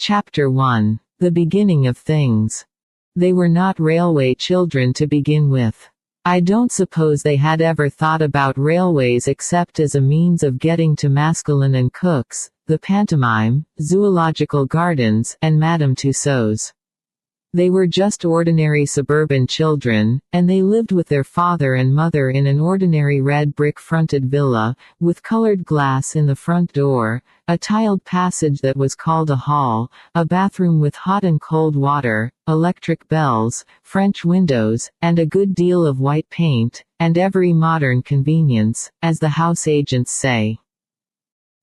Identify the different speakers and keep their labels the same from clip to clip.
Speaker 1: Chapter 1. The Beginning of Things. They were not railway children to begin with. I don't suppose they had ever thought about railways except as a means of getting to Maskelyne and Cook's, the pantomime, zoological gardens, and Madame Tussauds. They were just ordinary suburban children, and they lived with their father and mother in an ordinary red brick-fronted villa, with colored glass in the front door, a tiled passage that was called a hall, a bathroom with hot and cold water, electric bells, French windows, and a good deal of white paint, and every modern convenience, as the house agents say.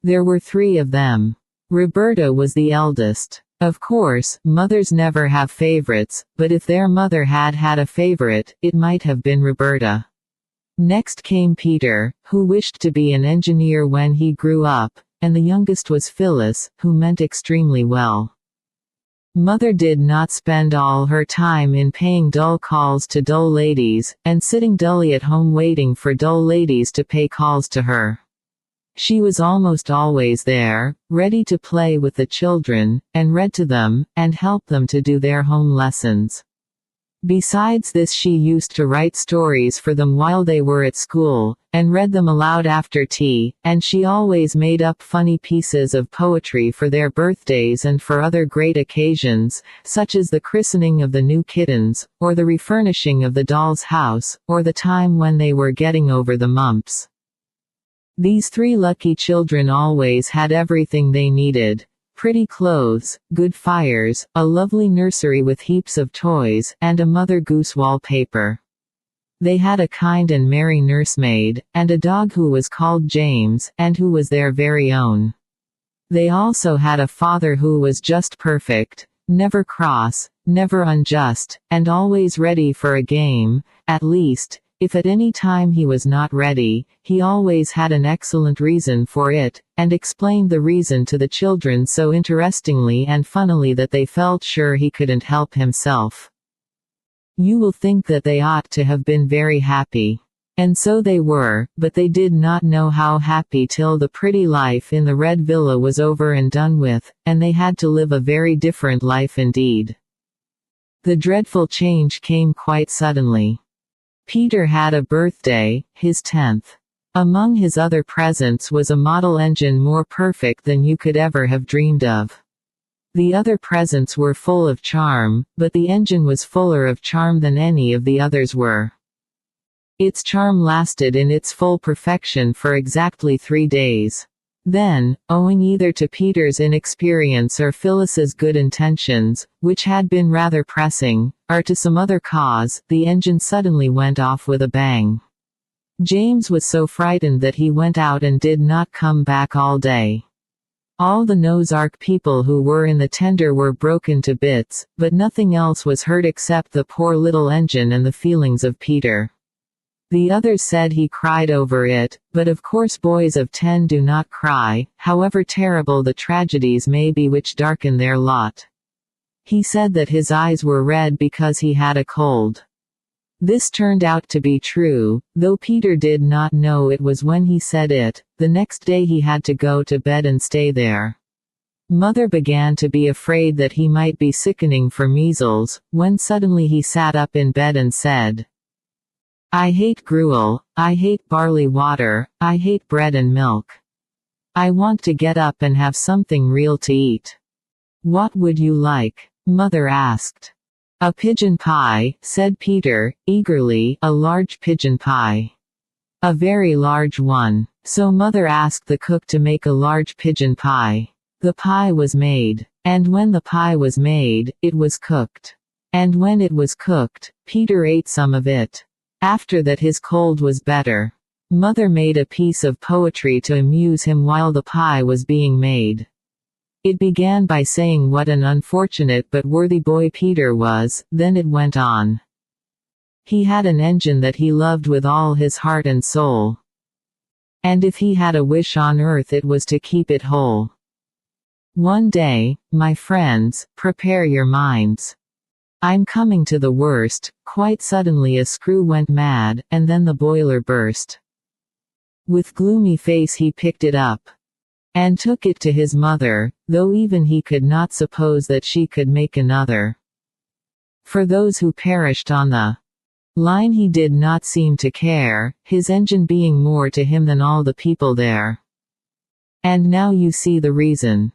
Speaker 1: There were 3 of them. Roberta was the eldest. Of course, mothers never have favorites, but if their mother had had a favorite, it might have been Roberta. Next came Peter, who wished to be an engineer when he grew up, and the youngest was Phyllis, who meant extremely well. Mother did not spend all her time in paying dull calls to dull ladies, and sitting dully at home waiting for dull ladies to pay calls to her. She was almost always there, ready to play with the children, and read to them, and help them to do their home lessons. Besides this, she used to write stories for them while they were at school, and read them aloud after tea, and she always made up funny pieces of poetry for their birthdays and for other great occasions, such as the christening of the new kittens, or the refurnishing of the doll's house, or the time when they were getting over the mumps. These 3 lucky children always had everything they needed: pretty clothes, good fires, a lovely nursery with heaps of toys, and a Mother Goose wallpaper. They had a kind and merry nursemaid, and a dog who was called James, and who was their very own. They also had a father who was just perfect, never cross, never unjust, and always ready for a game. At least, if at any time he was not ready, he always had an excellent reason for it, and explained the reason to the children so interestingly and funnily that they felt sure he couldn't help himself. You will think that they ought to have been very happy. And so they were, but they did not know how happy till the pretty life in the red villa was over and done with, and they had to live a very different life indeed. The dreadful change came quite suddenly. Peter had a birthday, his 10th. Among his other presents was a model engine more perfect than you could ever have dreamed of. The other presents were full of charm, but the engine was fuller of charm than any of the others were. Its charm lasted in its full perfection for exactly 3 days. Then, owing either to Peter's inexperience or Phyllis's good intentions, which had been rather pressing, or to some other cause, the engine suddenly went off with a bang. James was so frightened that he went out and did not come back all day. All the Noah's Ark people who were in the tender were broken to bits, but nothing else was hurt except the poor little engine and the feelings of Peter. The others said he cried over it, but of course boys of 10 do not cry, however terrible the tragedies may be which darken their lot. He said that his eyes were red because he had a cold. This turned out to be true, though Peter did not know it was when he said it. The next day he had to go to bed and stay there. Mother began to be afraid that he might be sickening for measles, when suddenly he sat up in bed and said, "I hate gruel, I hate barley water, I hate bread and milk. I want to get up and have something real to eat." "What would you like?" Mother asked. "A pigeon pie," said Peter, eagerly, "a large pigeon pie. A very large one." So Mother asked the cook to make a large pigeon pie. The pie was made. And when the pie was made, it was cooked. And when it was cooked, Peter ate some of it. After that his cold was better. Mother made a piece of poetry to amuse him while the pie was being made. It began by saying what an unfortunate but worthy boy Peter was, then it went on. He had an engine that he loved with all his heart and soul. And if he had a wish on earth it was to keep it whole. One day, my friends, prepare your minds. I'm coming to the worst. Quite suddenly a screw went mad, and then the boiler burst. With gloomy face he picked it up. and took it to his mother, though even he could not suppose that she could make another. For those who perished on the line he did not seem to care, his engine being more to him than all the people there. And now you see the reason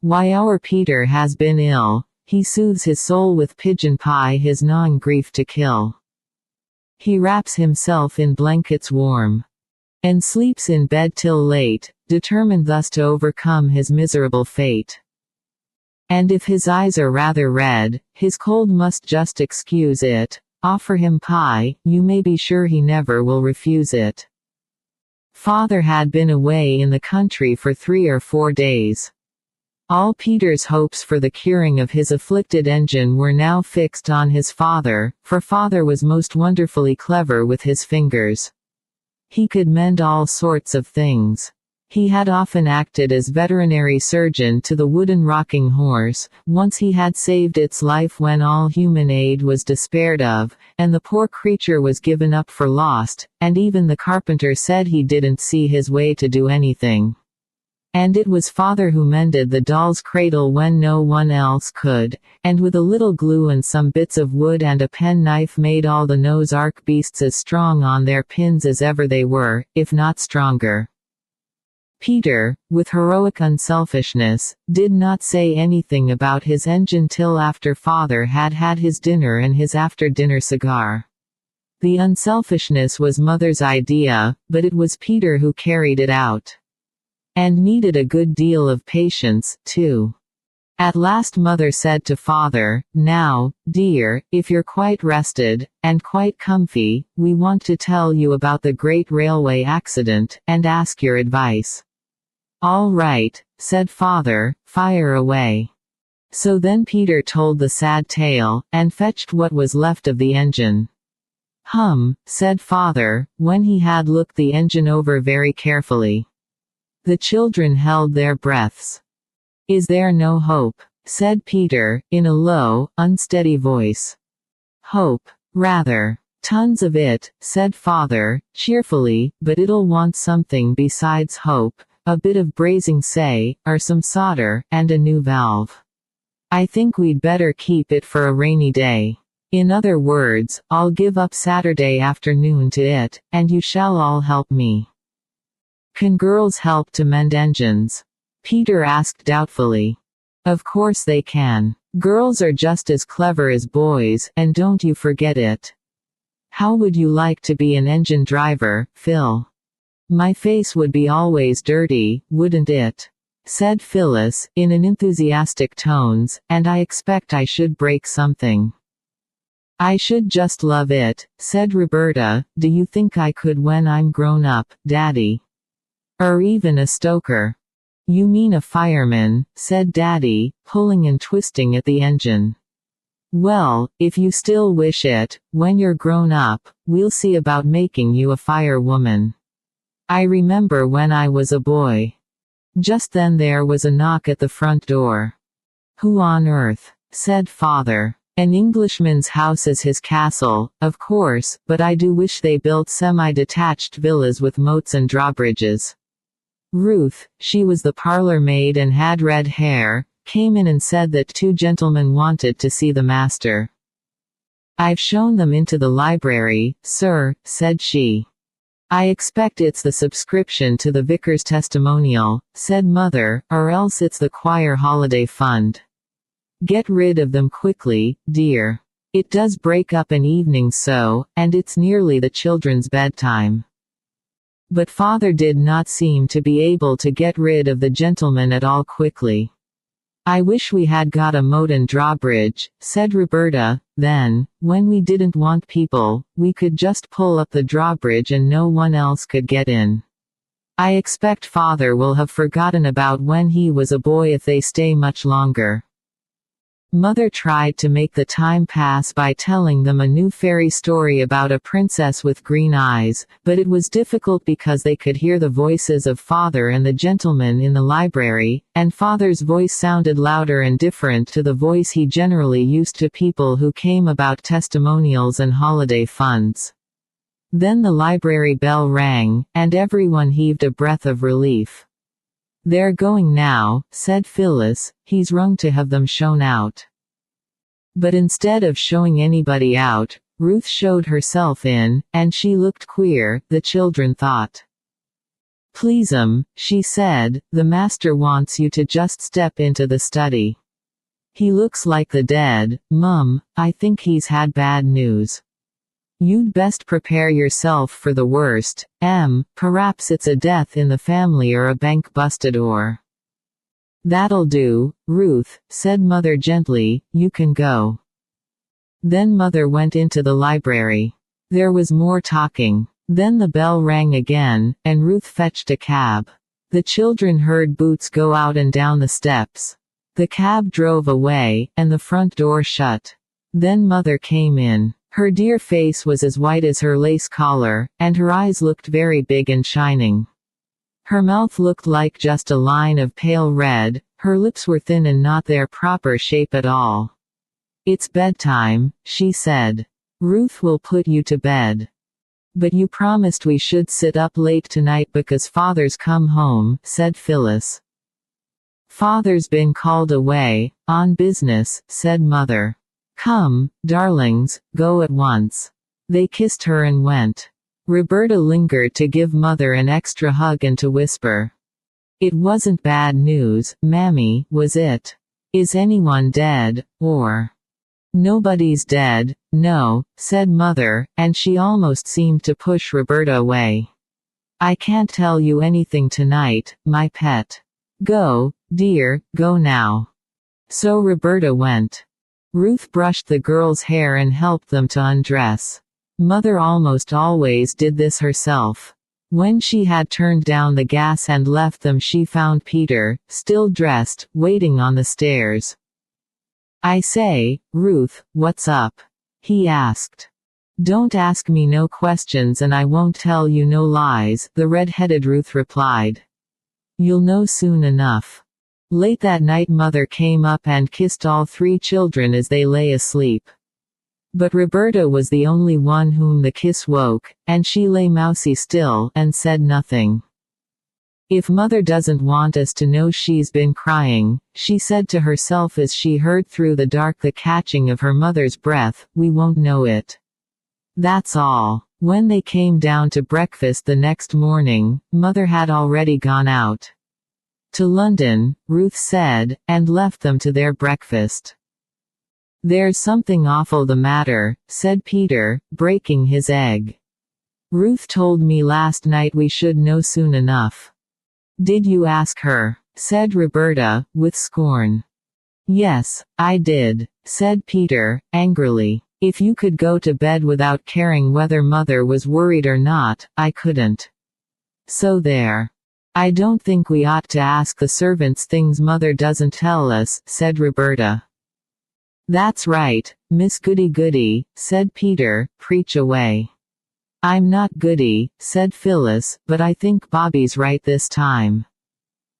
Speaker 1: why our Peter has been ill. He soothes his soul with pigeon pie, his gnawing grief to kill. He wraps himself in blankets warm, and sleeps in bed till late, determined thus to overcome his miserable fate. And if his eyes are rather red, his cold must just excuse it. Offer him pie, you may be sure he never will refuse it. Father had been away in the country for 3 or 4 days. All Peter's hopes for the curing of his afflicted engine were now fixed on his father, for father was most wonderfully clever with his fingers. He could mend all sorts of things. He had often acted as veterinary surgeon to the wooden rocking horse. Once he had saved its life when all human aid was despaired of, and the poor creature was given up for lost, and even the carpenter said he didn't see his way to do anything. And it was father who mended the doll's cradle when no one else could, and with a little glue and some bits of wood and a penknife made all the Noah's Ark beasts as strong on their pins as ever they were, if not stronger. Peter, with heroic unselfishness, did not say anything about his engine till after father had had his dinner and his after-dinner cigar. The unselfishness was mother's idea, but it was Peter who carried it out. And needed a good deal of patience, too. At last mother said to father, "Now, dear, if you're quite rested, and quite comfy, we want to tell you about the great railway accident, and ask your advice." "All right," said father, "fire away." So then Peter told the sad tale, and fetched what was left of the engine. Said father, when he had looked the engine over very carefully. The children held their breaths. "Is there no hope?" said Peter, in a low, unsteady voice. "Hope? Rather. Tons of it," said father, cheerfully, "but it'll want something besides hope. A bit of brazing, say, or some solder, and a new valve. I think we'd better keep it for a rainy day. In other words, I'll give up Saturday afternoon to it, and you shall all help me." "Can girls help to mend engines?" Peter asked doubtfully. "Of course they can. Girls are just as clever as boys, and don't you forget it. How would you like to be an engine driver, Phil?" "My face would be always dirty, wouldn't it?" said Phyllis, in an enthusiastic tones, "and I expect I should break something." "I should just love it," said Roberta. "Do you think I could when I'm grown up, Daddy? Or even a stoker?" "You mean a fireman," said Daddy, pulling and twisting at the engine. "Well, if you still wish it, when you're grown up, we'll see about making you a firewoman. I remember when I was a boy." Just then there was a knock at the front door. "Who on earth?" said father. "An Englishman's house is his castle, of course, but I do wish they built semi-detached villas with moats and drawbridges." Ruth, she was the parlor maid and had red hair, came in and said that 2 gentlemen wanted to see the master. "I've shown them into the library, sir," said she. "I expect it's the subscription to the vicar's testimonial," said mother, "or else it's the choir holiday fund. Get rid of them quickly, dear. It does break up an evening so, and it's nearly the children's bedtime." But father did not seem to be able to get rid of the gentleman at all quickly. "I wish we had got a moat and drawbridge," said Roberta. "Then, when we didn't want people, we could just pull up the drawbridge and no one else could get in. I expect father will have forgotten about when he was a boy if they stay much longer." Mother tried to make the time pass by telling them a new fairy story about a princess with green eyes, but it was difficult because they could hear the voices of father and the gentleman in the library, and father's voice sounded louder and different to the voice he generally used to people who came about testimonials and holiday funds. Then the library bell rang, and everyone heaved a breath of relief. "They're going now," said Phyllis. "He's rung to have them shown out." But instead of showing anybody out, Ruth showed herself in, and she looked queer, the children thought. "Please'm," she said, "the master wants you to just step into the study. He looks like the dead, Mum. I think he's had bad news. You'd best prepare yourself for the worst, perhaps it's a death in the family or a bank busted or—" "That'll do, Ruth," said Mother gently, "you can go." Then Mother went into the library. There was more talking. Then the bell rang again, and Ruth fetched a cab. The children heard boots go out and down the steps. The cab drove away, and the front door shut. Then Mother came in. Her dear face was as white as her lace collar, and her eyes looked very big and shining. Her mouth looked like just a line of pale red, her lips were thin and not their proper shape at all. "It's bedtime," she said. "Ruth will put you to bed. But you promised we should sit up late tonight because Father's come home," said Phyllis. "Father's been called away, on business," said Mother. "Come, darlings, go at once." They kissed her and went. Roberta lingered to give Mother an extra hug and to whisper, "It wasn't bad news, Mammy, was it? Is anyone dead, or—" "Nobody's dead, no," said Mother, and she almost seemed to push Roberta away. "I can't tell you anything tonight, my pet. Go, dear, go now." So Roberta went. Ruth brushed the girls' hair and helped them to undress. Mother almost always did this herself. When she had turned down the gas and left them, she found Peter, still dressed, waiting on the stairs. "I say, Ruth, what's up?" he asked. "Don't ask me no questions and I won't tell you no lies," the red-headed Ruth replied. "You'll know soon enough." Late that night Mother came up and kissed all three children as they lay asleep. But Roberta was the only one whom the kiss woke, and she lay mousy still, and said nothing. "If Mother doesn't want us to know she's been crying," she said to herself as she heard through the dark the catching of her mother's breath, "we won't know it. That's all." When they came down to breakfast the next morning, Mother had already gone out. "To London," Ruth said, and left them to their breakfast. "There's something awful the matter," said Peter, breaking his egg. "Ruth told me last night we should know soon enough." "Did you ask her?" said Roberta, with scorn. "Yes, I did," said Peter, angrily. "If you could go to bed without caring whether Mother was worried or not, I couldn't. So there. I don't think we ought to ask the servants things Mother doesn't tell us," said Roberta. "That's right, Miss Goody-Goody," said Peter, "preach away." "I'm not Goody," said Phyllis, "but I think Bobby's right this time."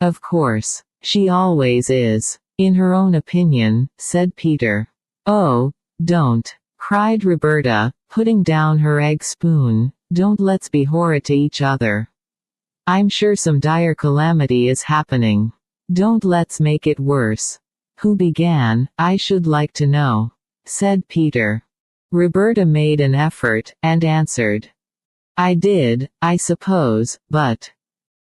Speaker 1: "Of course. She always is. In her own opinion," said Peter. "Oh, don't," cried Roberta, putting down her egg spoon. "Don't let's be horrid to each other. I'm sure some dire calamity is happening. Don't let's make it worse." "Who began, I should like to know?" said Peter. Roberta made an effort, and answered. "I did, I suppose, but—"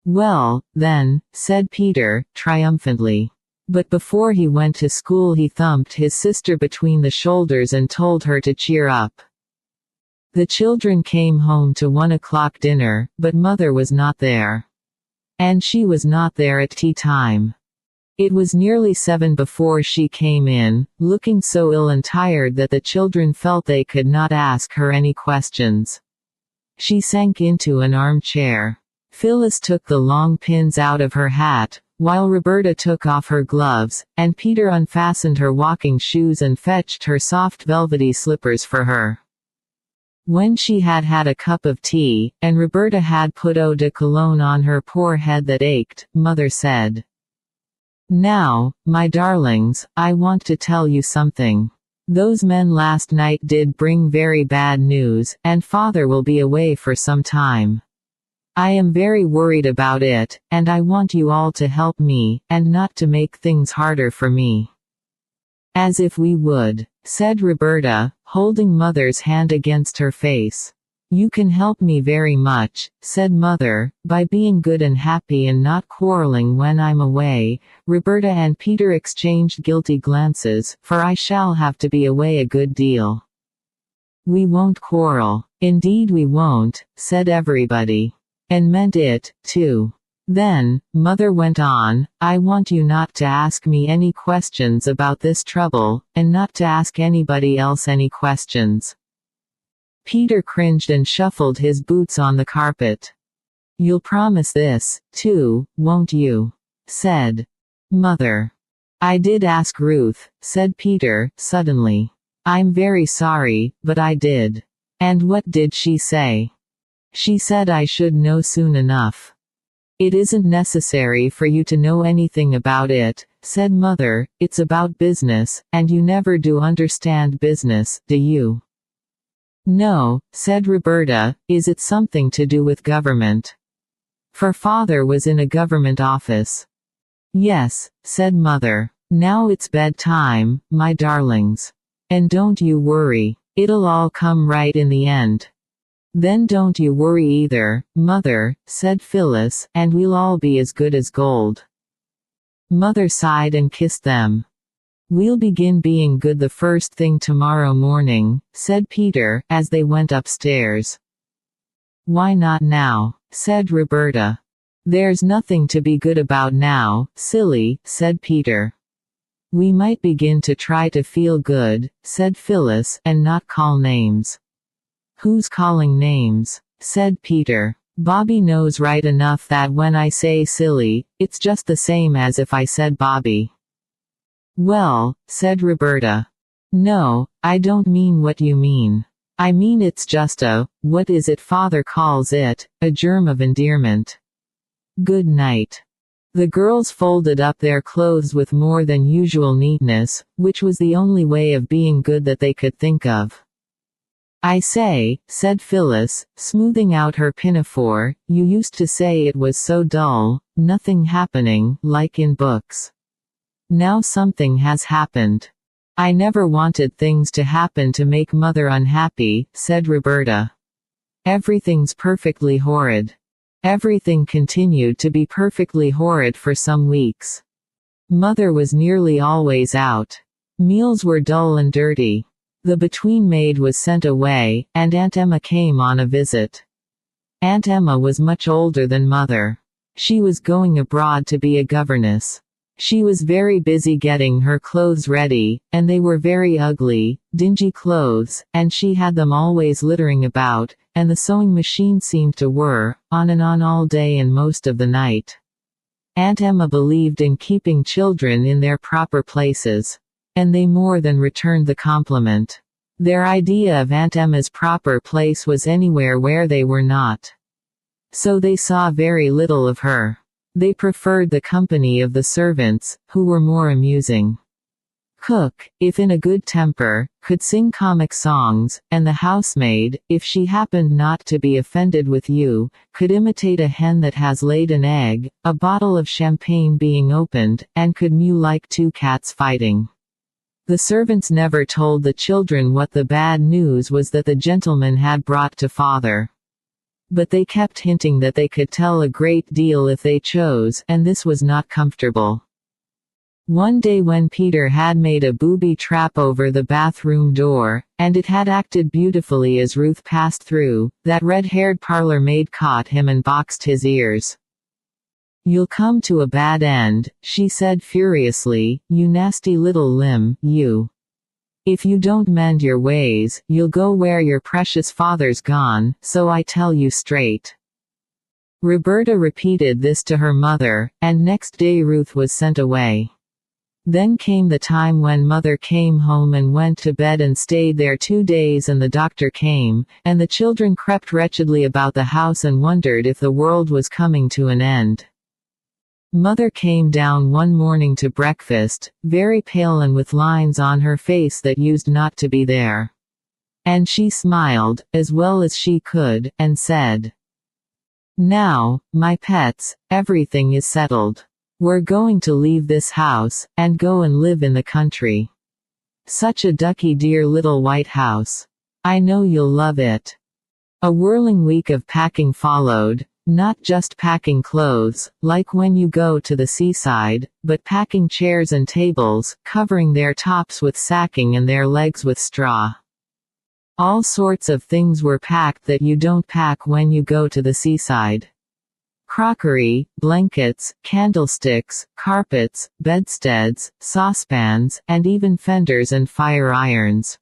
Speaker 1: "Well, then," said Peter, triumphantly. But before he went to school he thumped his sister between the shoulders and told her to cheer up. The children came home to 1 o'clock dinner, but Mother was not there. And she was not there at tea time. It was nearly 7 before she came in, looking so ill and tired that the children felt they could not ask her any questions. She sank into an armchair. Phyllis took the long pins out of her hat, while Roberta took off her gloves, and Peter unfastened her walking shoes and fetched her soft velvety slippers for her. When she had had a cup of tea, and Roberta had put eau de cologne on her poor head that ached, Mother said, "Now, my darlings, I want to tell you something. Those men last night did bring very bad news, and Father will be away for some time. I am very worried about it, and I want you all to help me, and not to make things harder for me." "As if we would," said Roberta, holding Mother's hand against her face. "You can help me very much," said Mother, "by being good and happy and not quarreling when I'm away." Roberta and Peter exchanged guilty glances, for I shall have to be away a good deal. "We won't quarrel." "Indeed we won't," said everybody. And meant it, too. Then, Mother went on, "I want you not to ask me any questions about this trouble, and not to ask anybody else any questions." Peter cringed and shuffled his boots on the carpet. "You'll promise this, too, won't you?" said Mother. "I did ask Ruth," said Peter, suddenly. "I'm very sorry, but I did." "And what did she say?" "She said I should know soon enough." "It isn't necessary for you to know anything about it," said Mother, "it's about business, and you never do understand business, do you?" "No," said Roberta. "Is it something to do with government?" For Father was in a government office. "Yes," said Mother. "Now it's bedtime, my darlings. And don't you worry. It'll all come right in the end." "Then don't you worry either, Mother," said Phyllis, "and we'll all be as good as gold." Mother sighed and kissed them. "We'll begin being good the first thing tomorrow morning," said Peter, as they went upstairs. "Why not now?" said Roberta. "There's nothing to be good about now, silly," said Peter. "We might begin to try to feel good," said Phyllis, "and not call names." "Who's calling names?" said Peter. "Bobby knows right enough that when I say silly, it's just the same as if I said Bobby." "Well," said Roberta. "No, I don't mean what you mean. I mean it's just what is it Father calls it, a germ of endearment. Good night." The girls folded up their clothes with more than usual neatness, which was the only way of being good that they could think of. "I say," said Phyllis, smoothing out her pinafore, "you used to say it was so dull, nothing happening, like in books. Now something has happened." "I never wanted things to happen to make Mother unhappy," said Roberta. "Everything's perfectly horrid." Everything continued to be perfectly horrid for some weeks. Mother was nearly always out. Meals were dull and dirty. The between maid was sent away, and Aunt Emma came on a visit. Aunt Emma was much older than Mother. She was going abroad to be a governess. She was very busy getting her clothes ready, and they were very ugly, dingy clothes, and she had them always littering about, and the sewing machine seemed to whir, on and on all day and most of the night. Aunt Emma believed in keeping children in their proper places. And they more than returned the compliment. Their idea of Aunt Emma's proper place was anywhere where they were not. So they saw very little of her. They preferred the company of the servants, who were more amusing. Cook, if in a good temper, could sing comic songs, and the housemaid, if she happened not to be offended with you, could imitate a hen that has laid an egg, a bottle of champagne being opened, and could mew like two cats fighting. The servants never told the children what the bad news was that the gentleman had brought to Father. But they kept hinting that they could tell a great deal if they chose, and this was not comfortable. One day when Peter had made a booby trap over the bathroom door, and it had acted beautifully as Ruth passed through, that red-haired parlor maid caught him and boxed his ears. "You'll come to a bad end," she said furiously, "you nasty little limb, you. If you don't mend your ways, you'll go where your precious father's gone, so I tell you straight." Roberta repeated this to her mother, and next day Ruth was sent away. Then came the time when Mother came home and went to bed and stayed there 2 days, and the doctor came, and the children crept wretchedly about the house and wondered if the world was coming to an end. Mother came down one morning to breakfast, very pale and with lines on her face that used not to be there. And she smiled, as well as she could, and said, Now, my pets, everything is settled. We're going to leave this house, and go and live in the country. Such a ducky dear little white house. I know you'll love it." A whirling week of packing followed, not just packing clothes, like when you go to the seaside, but packing chairs and tables, covering their tops with sacking and their legs with straw. All sorts of things were packed that you don't pack when you go to the seaside. Crockery, blankets, candlesticks, carpets, bedsteads, saucepans, and even fenders and fire irons.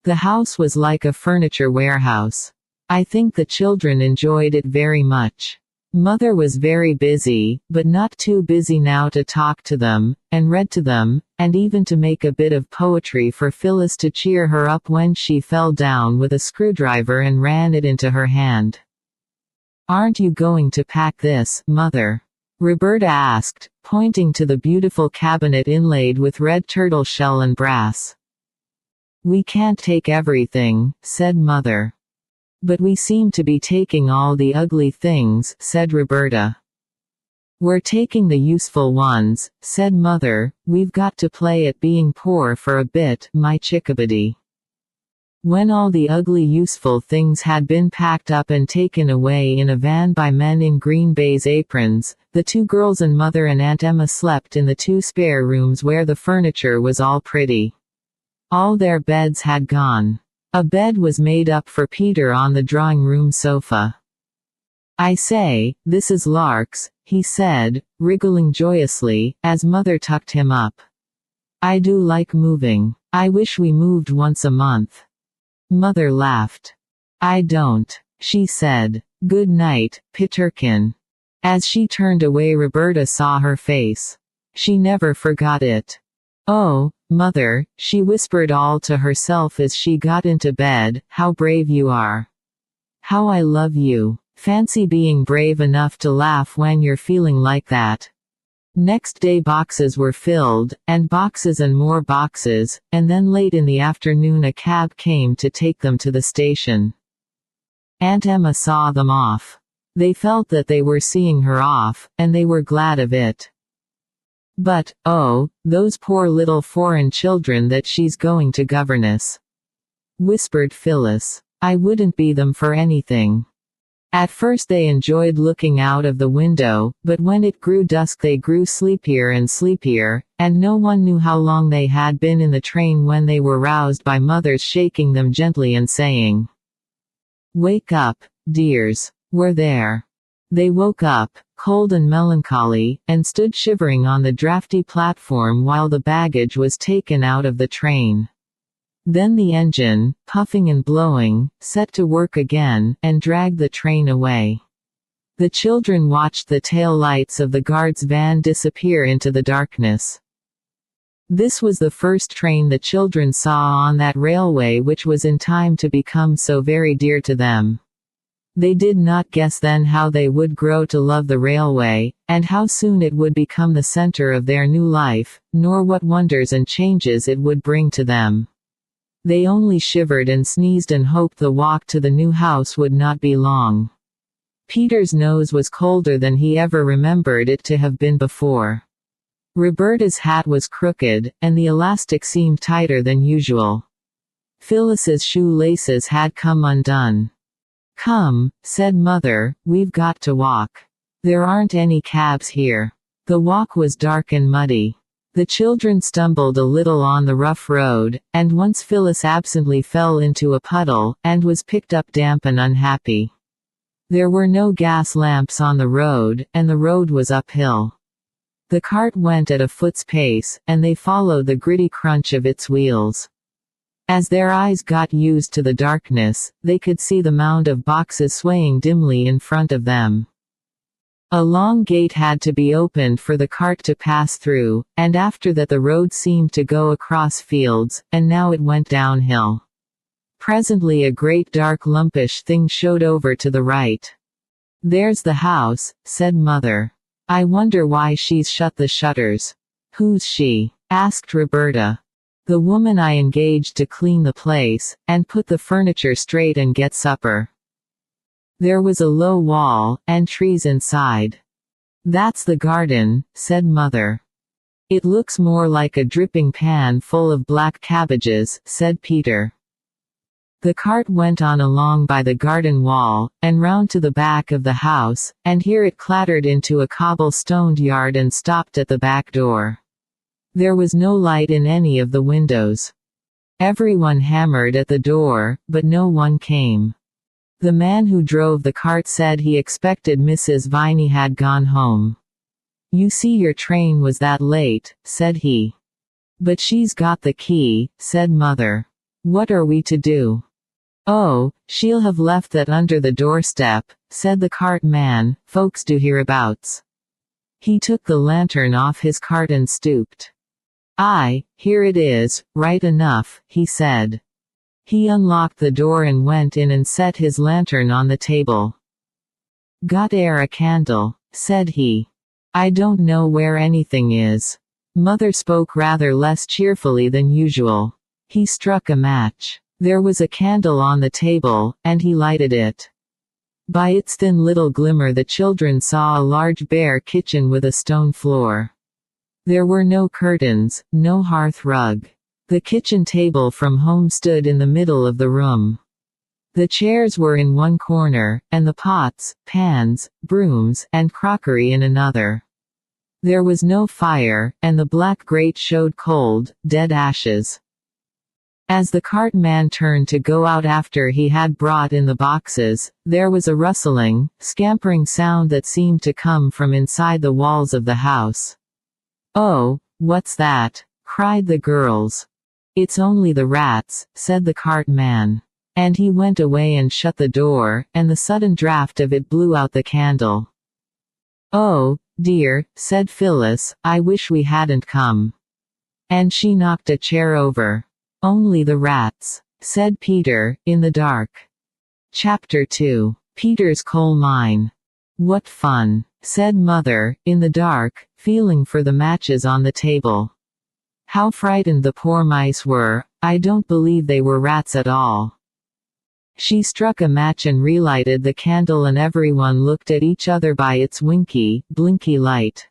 Speaker 1: The house was like a furniture warehouse. I think the children enjoyed it very much. Mother was very busy, but not too busy now to talk to them, and read to them, and even to make a bit of poetry for Phyllis to cheer her up when she fell down with a screwdriver and ran it into her hand. "Aren't you going to pack this, Mother?" Roberta asked, pointing to the beautiful cabinet inlaid with red turtle shell and brass. "We can't take everything," said Mother. "But we seem to be taking all the ugly things," said Roberta. "We're taking the useful ones," said Mother. "We've got to play at being poor for a bit, my chickabiddy." When all the ugly useful things had been packed up and taken away in a van by men in green baize aprons, the two girls and Mother and Aunt Emma slept in the two spare rooms where the furniture was all pretty. All their beds had gone. A bed was made up for Peter on the drawing room sofa. "I say, this is larks," he said, wriggling joyously, as Mother tucked him up. "I do like moving. I wish we moved once a month." Mother laughed. "I don't," she said. "Good night, Peterkin." As she turned away, Roberta saw her face. She never forgot it. "Oh, Mother," she whispered all to herself as she got into bed, "how brave you are. How I love you. Fancy being brave enough to laugh when you're feeling like that." Next day boxes were filled, and boxes and more boxes, and then late in the afternoon a cab came to take them to the station. Aunt Emma saw them off. They felt that they were seeing her off, and they were glad of it. "But, oh, those poor little foreign children that she's going to governess," whispered Phyllis. "I wouldn't be them for anything." At first they enjoyed looking out of the window, but when it grew dusk they grew sleepier and sleepier, and no one knew how long they had been in the train when they were roused by Mother's shaking them gently and saying, "Wake up, dears. We're there." They woke up, cold and melancholy, and stood shivering on the drafty platform while the baggage was taken out of the train. Then the engine, puffing and blowing, set to work again, and dragged the train away. The children watched the tail lights of the guard's van disappear into the darkness. This was the first train the children saw on that railway which was in time to become so very dear to them. They did not guess then how they would grow to love the railway, and how soon it would become the center of their new life, nor what wonders and changes it would bring to them. They only shivered and sneezed and hoped the walk to the new house would not be long. Peter's nose was colder than he ever remembered it to have been before. Roberta's hat was crooked, and the elastic seemed tighter than usual. Phyllis's shoelaces had come undone. "Come," said Mother, "we've got to walk. There aren't any cabs here." The walk was dark and muddy. The children stumbled a little on the rough road, and once Phyllis absently fell into a puddle, and was picked up damp and unhappy. There were no gas lamps on the road, and the road was uphill. The cart went at a foot's pace, and they followed the gritty crunch of its wheels. As their eyes got used to the darkness, they could see the mound of boxes swaying dimly in front of them. A long gate had to be opened for the cart to pass through, and after that the road seemed to go across fields, and now it went downhill. Presently a great dark lumpish thing showed over to the right. "There's the house," said Mother. "I wonder why she's shut the shutters." "Who's she?" asked Roberta. "The woman I engaged to clean the place, and put the furniture straight and get supper." There was a low wall, and trees inside. That's the garden, said Mother. It looks more like a dripping pan full of black cabbages, said Peter. The cart went on along by the garden wall, and round to the back of the house, and here it clattered into a cobble-stoned yard and stopped at the back door. There was no light in any of the windows. Everyone hammered at the door, but no one came. The man who drove the cart said he expected Mrs. Viney had gone home. You see, your train was that late, said he. But she's got the key, said Mother. What are we to do? Oh, she'll have left that under the doorstep, said the cart man. Folks do hereabouts. He took the lantern off his cart and stooped. Aye, here it is, right enough, he said. He unlocked the door and went in and set his lantern on the table. Got a candle, said he. I don't know where anything is. Mother spoke rather less cheerfully than usual. He struck a match. There was a candle on the table, and he lighted it. By its thin little glimmer the children saw a large bare kitchen with a stone floor. There were no curtains, no hearth rug. The kitchen table from home stood in the middle of the room. The chairs were in one corner, and the pots, pans, brooms, and crockery in another. There was no fire, and the black grate showed cold, dead ashes. As the cart man turned to go out after he had brought in the boxes, there was a rustling, scampering sound that seemed to come from inside the walls of the house. Oh, what's that? Cried the girls. It's only the rats, said the cart man. And he went away and shut the door, and the sudden draught of it blew out the candle. Oh, dear, said Phyllis, I wish we hadn't come. And she knocked a chair over. Only the rats, said Peter, in the dark. Chapter 2. Peter's Coal Mine. What fun, said Mother, in the dark, feeling for the matches on the table. How frightened the poor mice were. I don't believe they were rats at all. She struck a match and relighted the candle, and everyone looked at each other by its winky, blinky light.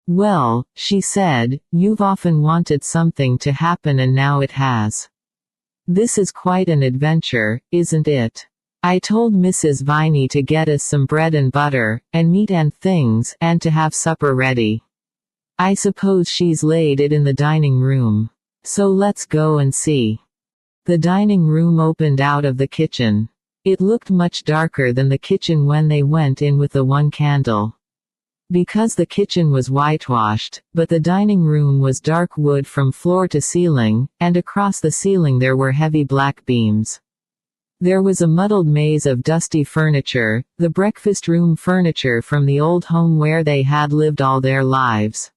Speaker 1: Well, she said, you've often wanted something to happen and now it has. This is quite an adventure, isn't it? I told Mrs. Viney to get us some bread and butter, and meat and things, and to have supper ready. I suppose she's laid it in the dining room. So let's go and see. The dining room opened out of the kitchen. It looked much darker than the kitchen when they went in with the one candle. Because the kitchen was whitewashed, but the dining room was dark wood from floor to ceiling, and across the ceiling there were heavy black beams. There was a muddled maze of dusty furniture, the breakfast room furniture from the old home where they had lived all their lives.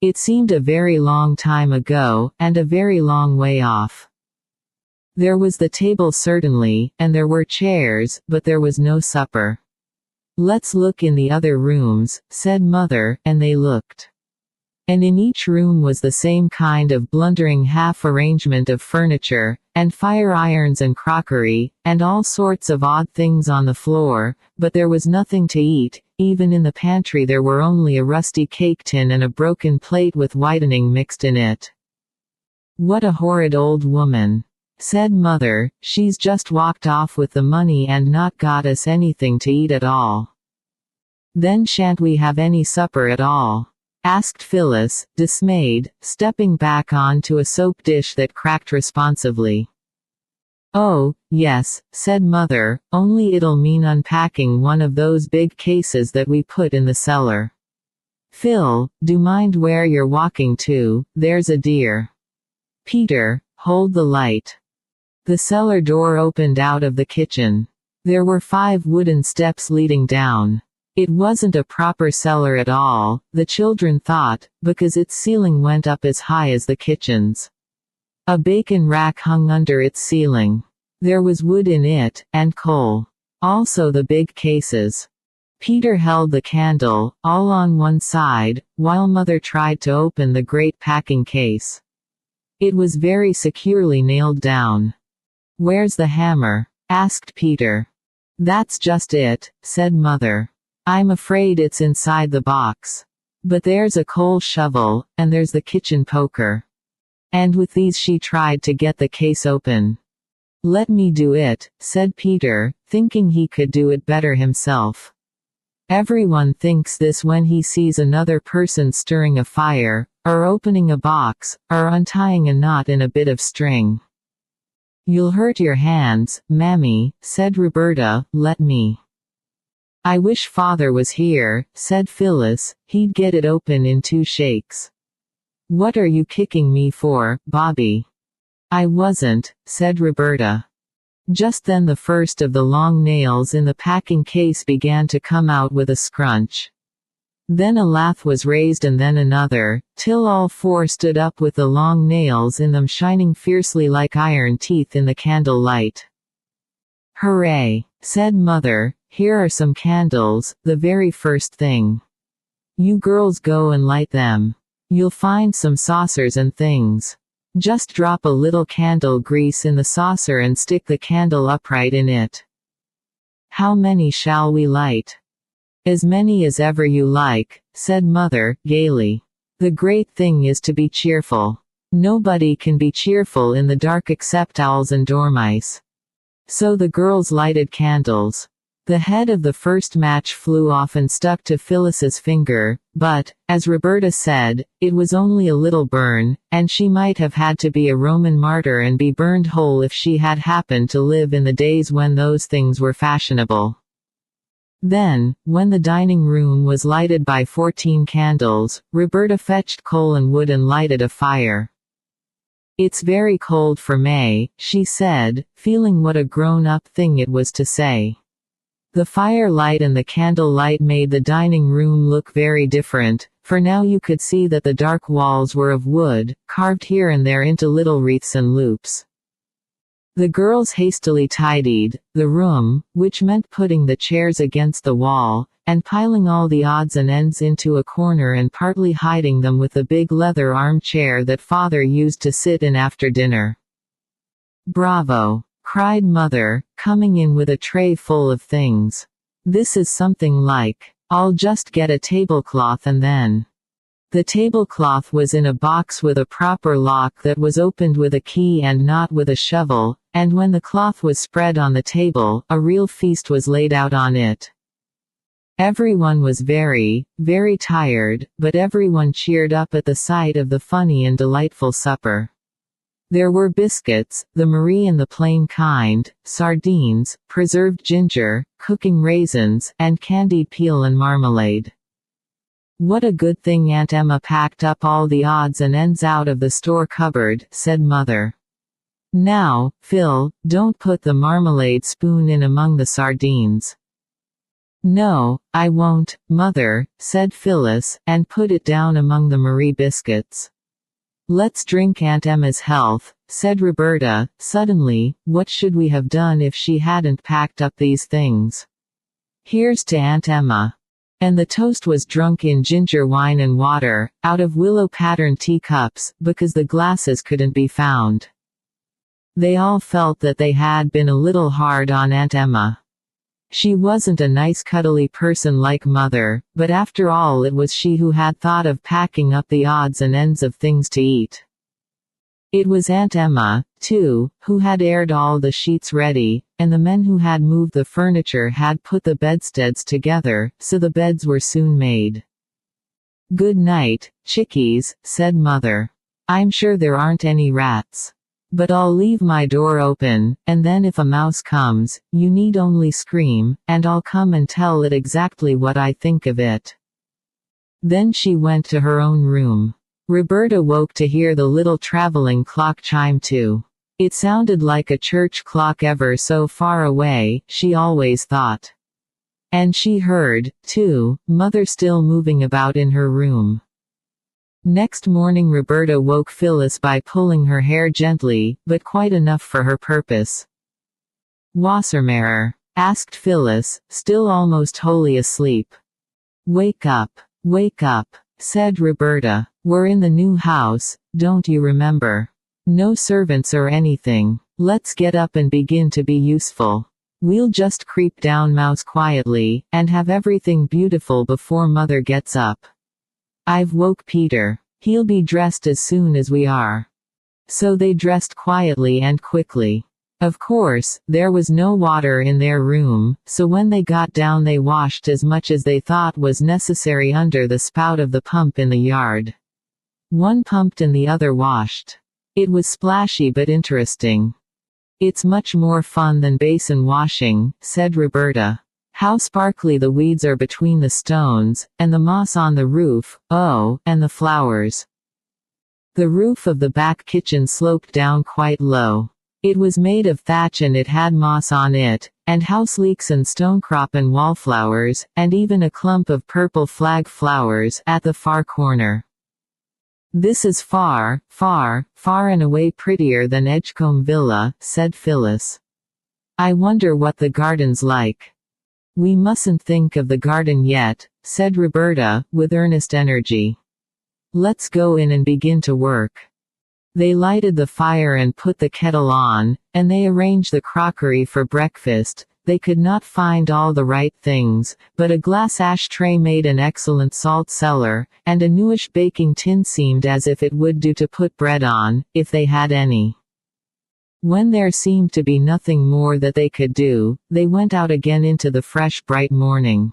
Speaker 1: It seemed a very long time ago, and a very long way off. There was the table certainly, and there were chairs, but there was no supper. Let's look in the other rooms, said Mother, and they looked. And in each room was the same kind of blundering half-arrangement of furniture, and fire irons and crockery, and all sorts of odd things on the floor, but there was nothing to eat. Even in the pantry there were only a rusty cake tin and a broken plate with whitening mixed in it. What a horrid old woman, said Mother. She's just walked off with the money and not got us anything to eat at all. Then shan't we have any supper at all? Asked Phyllis, dismayed, stepping back onto a soap dish that cracked responsively. Oh, yes, said Mother, only it'll mean unpacking one of those big cases that we put in the cellar. Phil, do mind where you're walking to, there's a dear. Peter, hold the light. The cellar door opened out of the kitchen. There were 5 wooden steps leading down. It wasn't a proper cellar at all, the children thought, because its ceiling went up as high as the kitchen's. A bacon rack hung under its ceiling. There was wood in it, and coal. Also the big cases. Peter held the candle, all on one side, while Mother tried to open the great packing case. It was very securely nailed down. Where's the hammer? Asked Peter. That's just it, said Mother. I'm afraid it's inside the box. But there's a coal shovel, and there's the kitchen poker. And with these she tried to get the case open. Let me do it, said Peter, thinking he could do it better himself. Everyone thinks this when he sees another person stirring a fire, or opening a box, or untying a knot in a bit of string. You'll hurt your hands, Mammy, said Roberta, let me. I wish Father was here, said Phyllis, he'd get it open in 2 shakes. What are you kicking me for, Bobby? I wasn't, said Roberta. Just then the first of the long nails in the packing case began to come out with a scrunch. Then a lath was raised and then another, till all 4 stood up with the long nails in them shining fiercely like iron teeth in the candle light. Hooray, said Mother, here are some candles, the very first thing. You girls go and light them. You'll find some saucers and things. Just drop a little candle grease in the saucer and stick the candle upright in it. How many shall we light? As many as ever you like, said Mother, gaily. The great thing is to be cheerful. Nobody can be cheerful in the dark except owls and dormice. So the girls lighted candles. The head of the first match flew off and stuck to Phyllis's finger, but, as Roberta said, it was only a little burn, and she might have had to be a Roman martyr and be burned whole if she had happened to live in the days when those things were fashionable. Then, when the dining room was lighted by 14 candles, Roberta fetched coal and wood and lighted a fire. It's very cold for May, she said, feeling what a grown-up thing it was to say. The firelight and the candle light made the dining room look very different, for now you could see that the dark walls were of wood, carved here and there into little wreaths and loops. The girls hastily tidied the room, which meant putting the chairs against the wall, and piling all the odds and ends into a corner and partly hiding them with the big leather armchair that Father used to sit in after dinner. Bravo! Cried Mother, coming in with a tray full of things. This is something like. I'll just get a tablecloth and then. The tablecloth was in a box with a proper lock that was opened with a key and not with a shovel, and when the cloth was spread on the table, a real feast was laid out on it. Everyone was very, very tired, but everyone cheered up at the sight of the funny and delightful supper. There were biscuits, the Marie and the plain kind, sardines, preserved ginger, cooking raisins, and candied peel and marmalade. What a good thing Aunt Emma packed up all the odds and ends out of the store cupboard, said Mother. Now, Phil, don't put the marmalade spoon in among the sardines. No, I won't, Mother, said Phyllis, and put it down among the Marie biscuits. Let's drink Aunt Emma's health, said Roberta, suddenly. What should we have done if she hadn't packed up these things? Here's to Aunt Emma. And the toast was drunk in ginger wine and water, out of willow-patterned teacups, because the glasses couldn't be found. They all felt that they had been a little hard on Aunt Emma. She wasn't a nice cuddly person like Mother, but after all it was she who had thought of packing up the odds and ends of things to eat. It was Aunt Emma, too, who had aired all the sheets ready, and the men who had moved the furniture had put the bedsteads together, so the beds were soon made. Good night, chickies, said Mother. I'm sure there aren't any rats. But I'll leave my door open, and then if a mouse comes, you need only scream, and I'll come and tell it exactly what I think of it. Then she went to her own room. Roberta woke to hear the little traveling clock chime too. It sounded like a church clock ever so far away, she always thought. And she heard, too, Mother still moving about in her room. Next morning Roberta woke Phyllis by pulling her hair gently, but quite enough for her purpose. "Wassermeier?" asked Phyllis, still almost wholly asleep. Wake up, said Roberta. We're in the new house, don't you remember? No servants or anything. Let's get up and begin to be useful. We'll just creep down mouse quietly, and have everything beautiful before Mother gets up. I've woke Peter. He'll be dressed as soon as we are. So they dressed quietly and quickly. Of course, there was no water in their room, so when they got down they washed as much as they thought was necessary under the spout of the pump in the yard. One pumped and the other washed. It was splashy but interesting. "It's much more fun than basin washing," said Roberta. "How sparkly the weeds are between the stones, and the moss on the roof, oh, and the flowers." The roof of the back kitchen sloped down quite low. It was made of thatch and it had moss on it, and house leeks and stonecrop and wallflowers, and even a clump of purple flag flowers at the far corner. "This is far, far, far and away prettier than Edgecombe Villa," said Phyllis. "I wonder what the garden's like." "We mustn't think of the garden yet," said Roberta, with earnest energy. "Let's go in and begin to work." They lighted the fire and put the kettle on, and they arranged the crockery for breakfast. They could not find all the right things, but a glass ashtray made an excellent salt cellar, and a newish baking tin seemed as if it would do to put bread on, if they had any. When there seemed to be nothing more that they could do, they went out again into the fresh bright morning.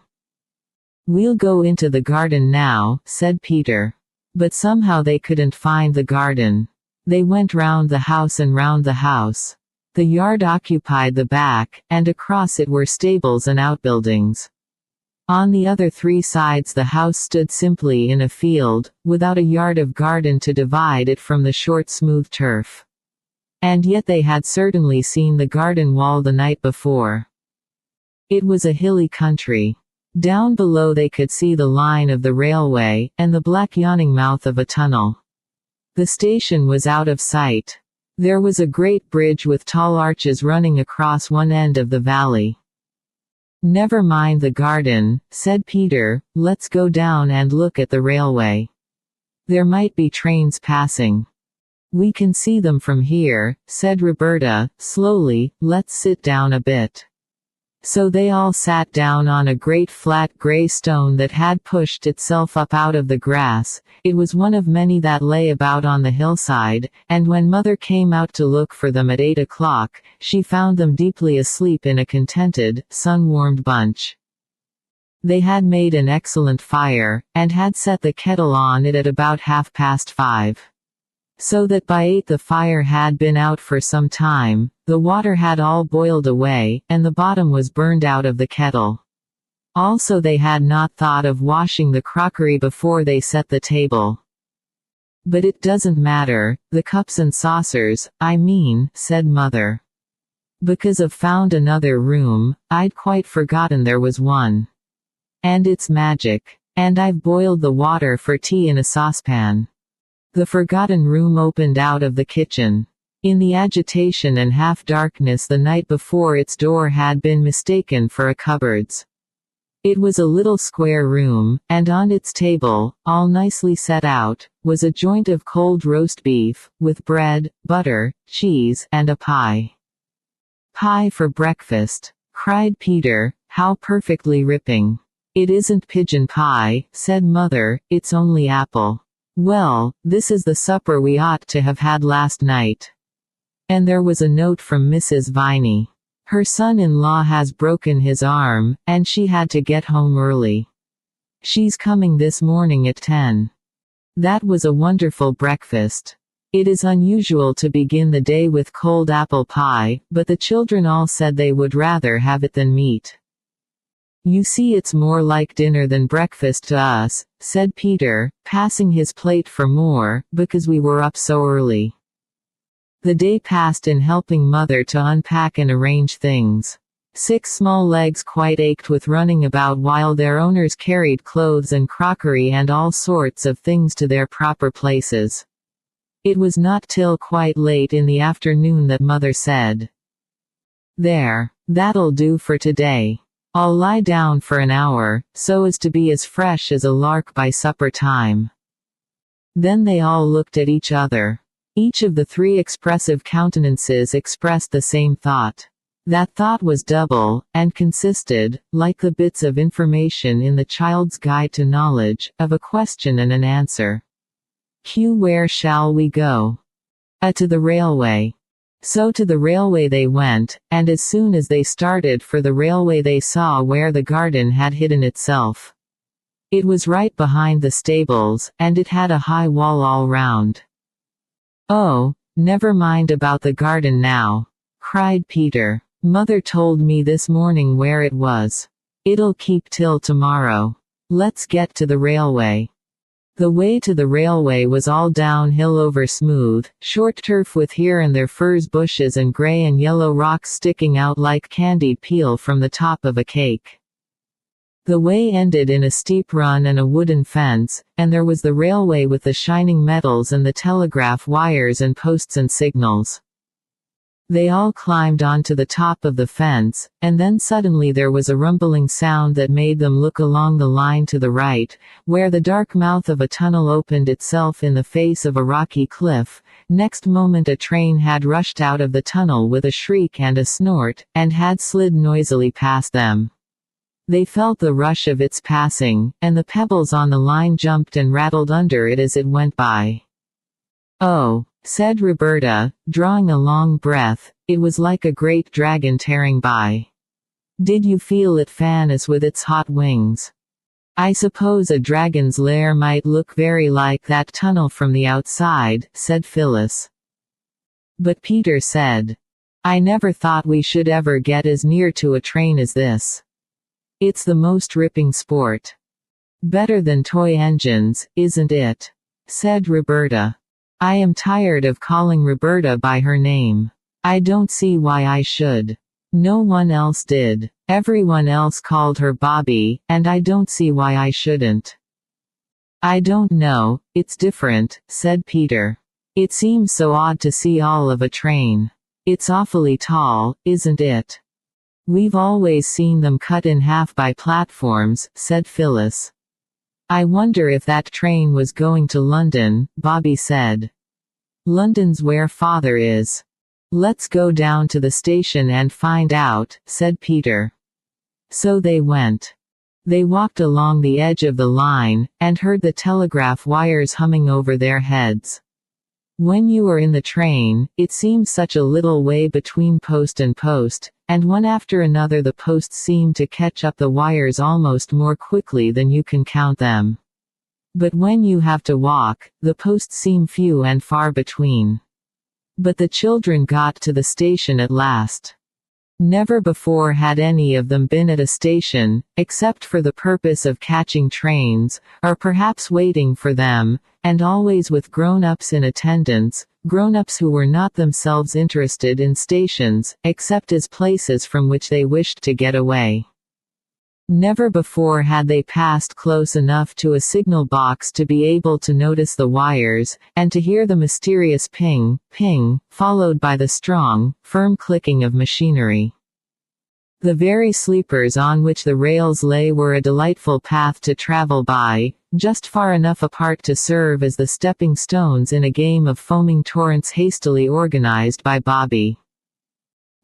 Speaker 1: "We'll go into the garden now," said Peter. But somehow they couldn't find the garden. They went round the house and round the house. The yard occupied the back, and across it were stables and outbuildings. On the other three sides the house stood simply in a field, without a yard of garden to divide it from the short smooth turf. And yet they had certainly seen the garden wall the night before. It was a hilly country. Down below they could see the line of the railway, and the black yawning mouth of a tunnel. The station was out of sight. There was a great bridge with tall arches running across one end of the valley. "Never mind the garden," said Peter, "let's go down and look at the railway. There might be trains passing." "We can see them from here," said Roberta, slowly. "Let's sit down a bit." So they all sat down on a great flat gray stone that had pushed itself up out of the grass. It was one of many that lay about on the hillside, and when Mother came out to look for them at 8 o'clock, she found them deeply asleep in a contented, sun-warmed bunch. They had made an excellent fire, and had set the kettle on it at about 5:30. So that by 8 the fire had been out for some time, the water had all boiled away, and the bottom was burned out of the kettle. Also they had not thought of washing the crockery before they set the table. "But it doesn't matter, the cups and saucers, I mean," said Mother. "Because I've found another room, I'd quite forgotten there was one. And it's magic. And I've boiled the water for tea in a saucepan." The forgotten room opened out of the kitchen. In the agitation and half-darkness the night before its door had been mistaken for a cupboard's. It was a little square room, and on its table, all nicely set out, was a joint of cold roast beef, with bread, butter, cheese, and a pie. "Pie for breakfast," cried Peter, "how perfectly ripping." "It isn't pigeon pie," said Mother, "it's only apple." "Well, this is the supper we ought to have had last night." And there was a note from Mrs. Viney. Her son-in-law has broken his arm, and she had to get home early. She's coming this morning at 10. That was a wonderful breakfast. It is unusual to begin the day with cold apple pie, but the children all said they would rather have it than meat. "You see it's more like dinner than breakfast to us," said Peter, passing his plate for more, "because we were up so early." The day passed in helping Mother to unpack and arrange things. 6 small legs quite ached with running about while their owners carried clothes and crockery and all sorts of things to their proper places. It was not till quite late in the afternoon that Mother said, "There. That'll do for today. I'll lie down for an hour, so as to be as fresh as a lark by supper time." Then they all looked at each other. Each of the 3 expressive countenances expressed the same thought. That thought was double, and consisted, like the bits of information in the Child's Guide to Knowledge, of a question and an answer. Q. Where shall we go? A. To the railway. So to the railway they went, and as soon as they started for the railway they saw where the garden had hidden itself. It was right behind the stables, and it had a high wall all round. "Oh, never mind about the garden now," cried Peter. "Mother told me this morning where it was. It'll keep till tomorrow. Let's get to the railway." The way to the railway was all downhill over smooth, short turf with here and there furze bushes and gray and yellow rocks sticking out like candied peel from the top of a cake. The way ended in a steep run and a wooden fence, and there was the railway with the shining metals and the telegraph wires and posts and signals. They all climbed onto the top of the fence, and then suddenly there was a rumbling sound that made them look along the line to the right, where the dark mouth of a tunnel opened itself in the face of a rocky cliff. Next moment a train had rushed out of the tunnel with a shriek and a snort, and had slid noisily past them. They felt the rush of its passing, and the pebbles on the line jumped and rattled under it as it went by. "Oh," said Roberta, drawing a long breath, "it was like a great dragon tearing by. Did you feel it fan us with its hot wings? I suppose a dragon's lair might look very like that tunnel from the outside," said Phyllis. But Peter said, "I never thought we should ever get as near to a train as this. It's the most ripping sport. Better than toy engines, isn't it?" said Roberta. I am tired of calling Roberta by her name. I don't see why I should. No one else did. Everyone else called her Bobby, and I don't see why I shouldn't. "I don't know, it's different," said Peter. "It seems so odd to see all of a train. It's awfully tall, isn't it?" "We've always seen them cut in half by platforms," said Phyllis. "I wonder if that train was going to London," Bobby said. "London's where Father is. Let's go down to the station and find out," said Peter. So they went. They walked along the edge of the line, and heard the telegraph wires humming over their heads. When you were in the train, it seemed such a little way between post and post, and one after another the posts seemed to catch up the wires almost more quickly than you can count them. But when you have to walk, the posts seem few and far between. But the children got to the station at last. Never before had any of them been at a station, except for the purpose of catching trains, or perhaps waiting for them, and always with grown-ups in attendance, grown-ups who were not themselves interested in stations, except as places from which they wished to get away. Never before had they passed close enough to a signal box to be able to notice the wires, and to hear the mysterious ping, ping, followed by the strong, firm clicking of machinery. The very sleepers on which the rails lay were a delightful path to travel by, just far enough apart to serve as the stepping stones in a game of foaming torrents hastily organized by Bobby.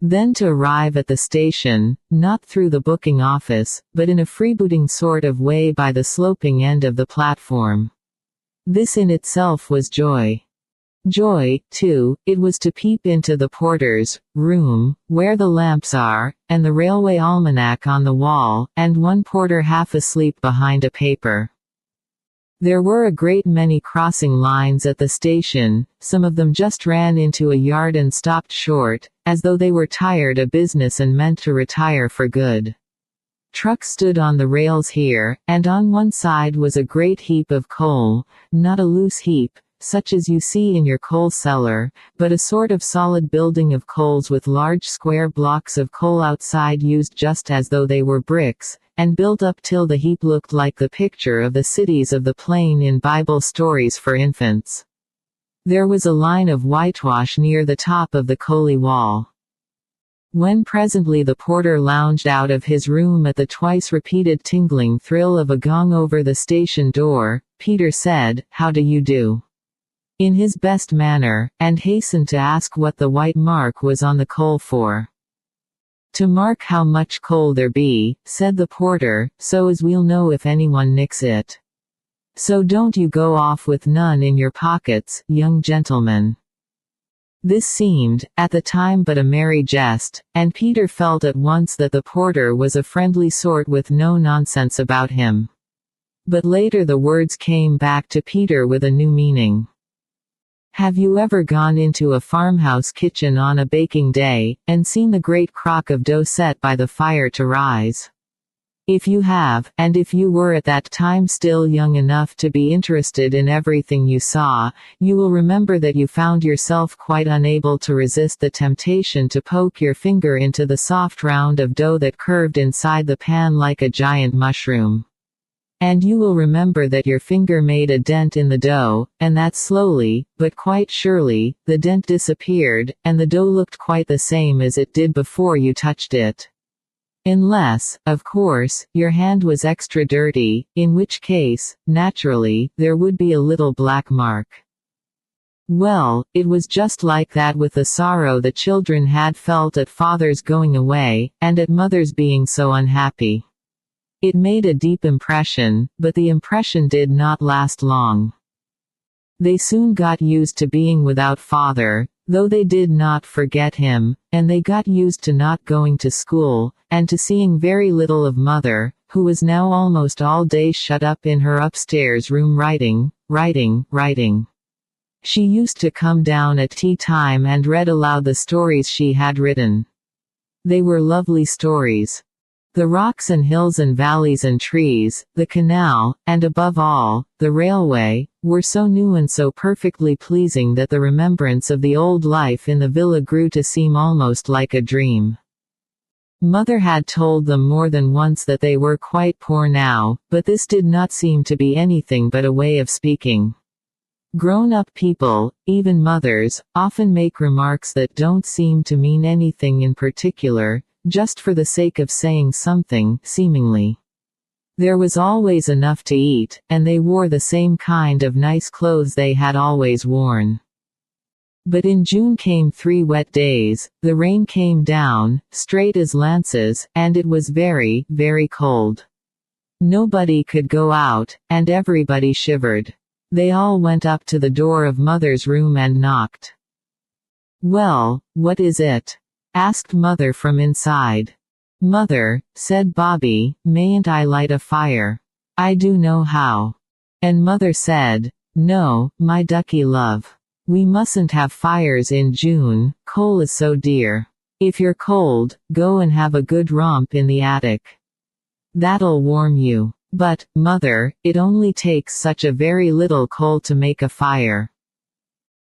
Speaker 1: Then to arrive at the station, not through the booking office, but in a freebooting sort of way by the sloping end of the platform. This in itself was joy. Joy, too, it was to peep into the porter's room, where the lamps are, and the railway almanac on the wall, and one porter half asleep behind a paper. There were a great many crossing lines at the station, some of them just ran into a yard and stopped short, as though they were tired of business and meant to retire for good. Trucks stood on the rails here, and on one side was a great heap of coal, not a loose heap, such as you see in your coal cellar, but a sort of solid building of coals with large square blocks of coal outside used just as though they were bricks, and built up till the heap looked like the picture of the cities of the plain in Bible stories for infants. There was a line of whitewash near the top of the coaly wall. When presently the porter lounged out of his room at the twice-repeated tingling thrill of a gong over the station door, Peter said, "How do you do?" in his best manner, and hastened to ask what the white mark was on the coal for. To mark how much coal there be, said the porter, so as we'll know if anyone nicks it. So don't you go off with none in your pockets, young gentleman. This seemed, at the time but a merry jest, and Peter felt at once that the porter was a friendly sort with no nonsense about him. But later the words came back to Peter with a new meaning. Have you ever gone into a farmhouse kitchen on a baking day, and seen the great crock of dough set by the fire to rise? If you have, and if you were at that time still young enough to be interested in everything you saw, you will remember that you found yourself quite unable to resist the temptation to poke your finger into the soft round of dough that curved inside the pan like a giant mushroom. And you will remember that your finger made a dent in the dough, and that slowly, but quite surely, the dent disappeared, and the dough looked quite the same as it did before you touched it. Unless, of course, your hand was extra dirty, in which case, naturally, there would be a little black mark. Well, it was just like that with the sorrow the children had felt at father's going away, and at mother's being so unhappy. It made a deep impression, but the impression did not last long. They soon got used to being without father, though they did not forget him, and they got used to not going to school, and to seeing very little of mother, who was now almost all day shut up in her upstairs room writing. She used to come down at tea time and read aloud the stories she had written. They were lovely stories. The rocks and hills and valleys and trees, the canal, and above all, the railway, were so new and so perfectly pleasing that the remembrance of the old life in the villa grew to seem almost like a dream. Mother had told them more than once that they were quite poor now, but this did not seem to be anything but a way of speaking. Grown-up people, even mothers, often make remarks that don't seem to mean anything in particular, just for the sake of saying something, seemingly. There was always enough to eat, and they wore the same kind of nice clothes they had always worn. But in June came 3 wet days, the rain came down, straight as lances, and it was very, very cold. Nobody could go out, and everybody shivered. They all went up to the door of Mother's room and knocked. "Well, what is it?" asked Mother from inside. "Mother," said Bobby, "mayn't I light a fire? I do know how." And Mother said, "No, my ducky love. We mustn't have fires in June, coal is so dear. If you're cold, go and have a good romp in the attic. That'll warm you. But, Mother, it only takes such a very little coal to make a fire."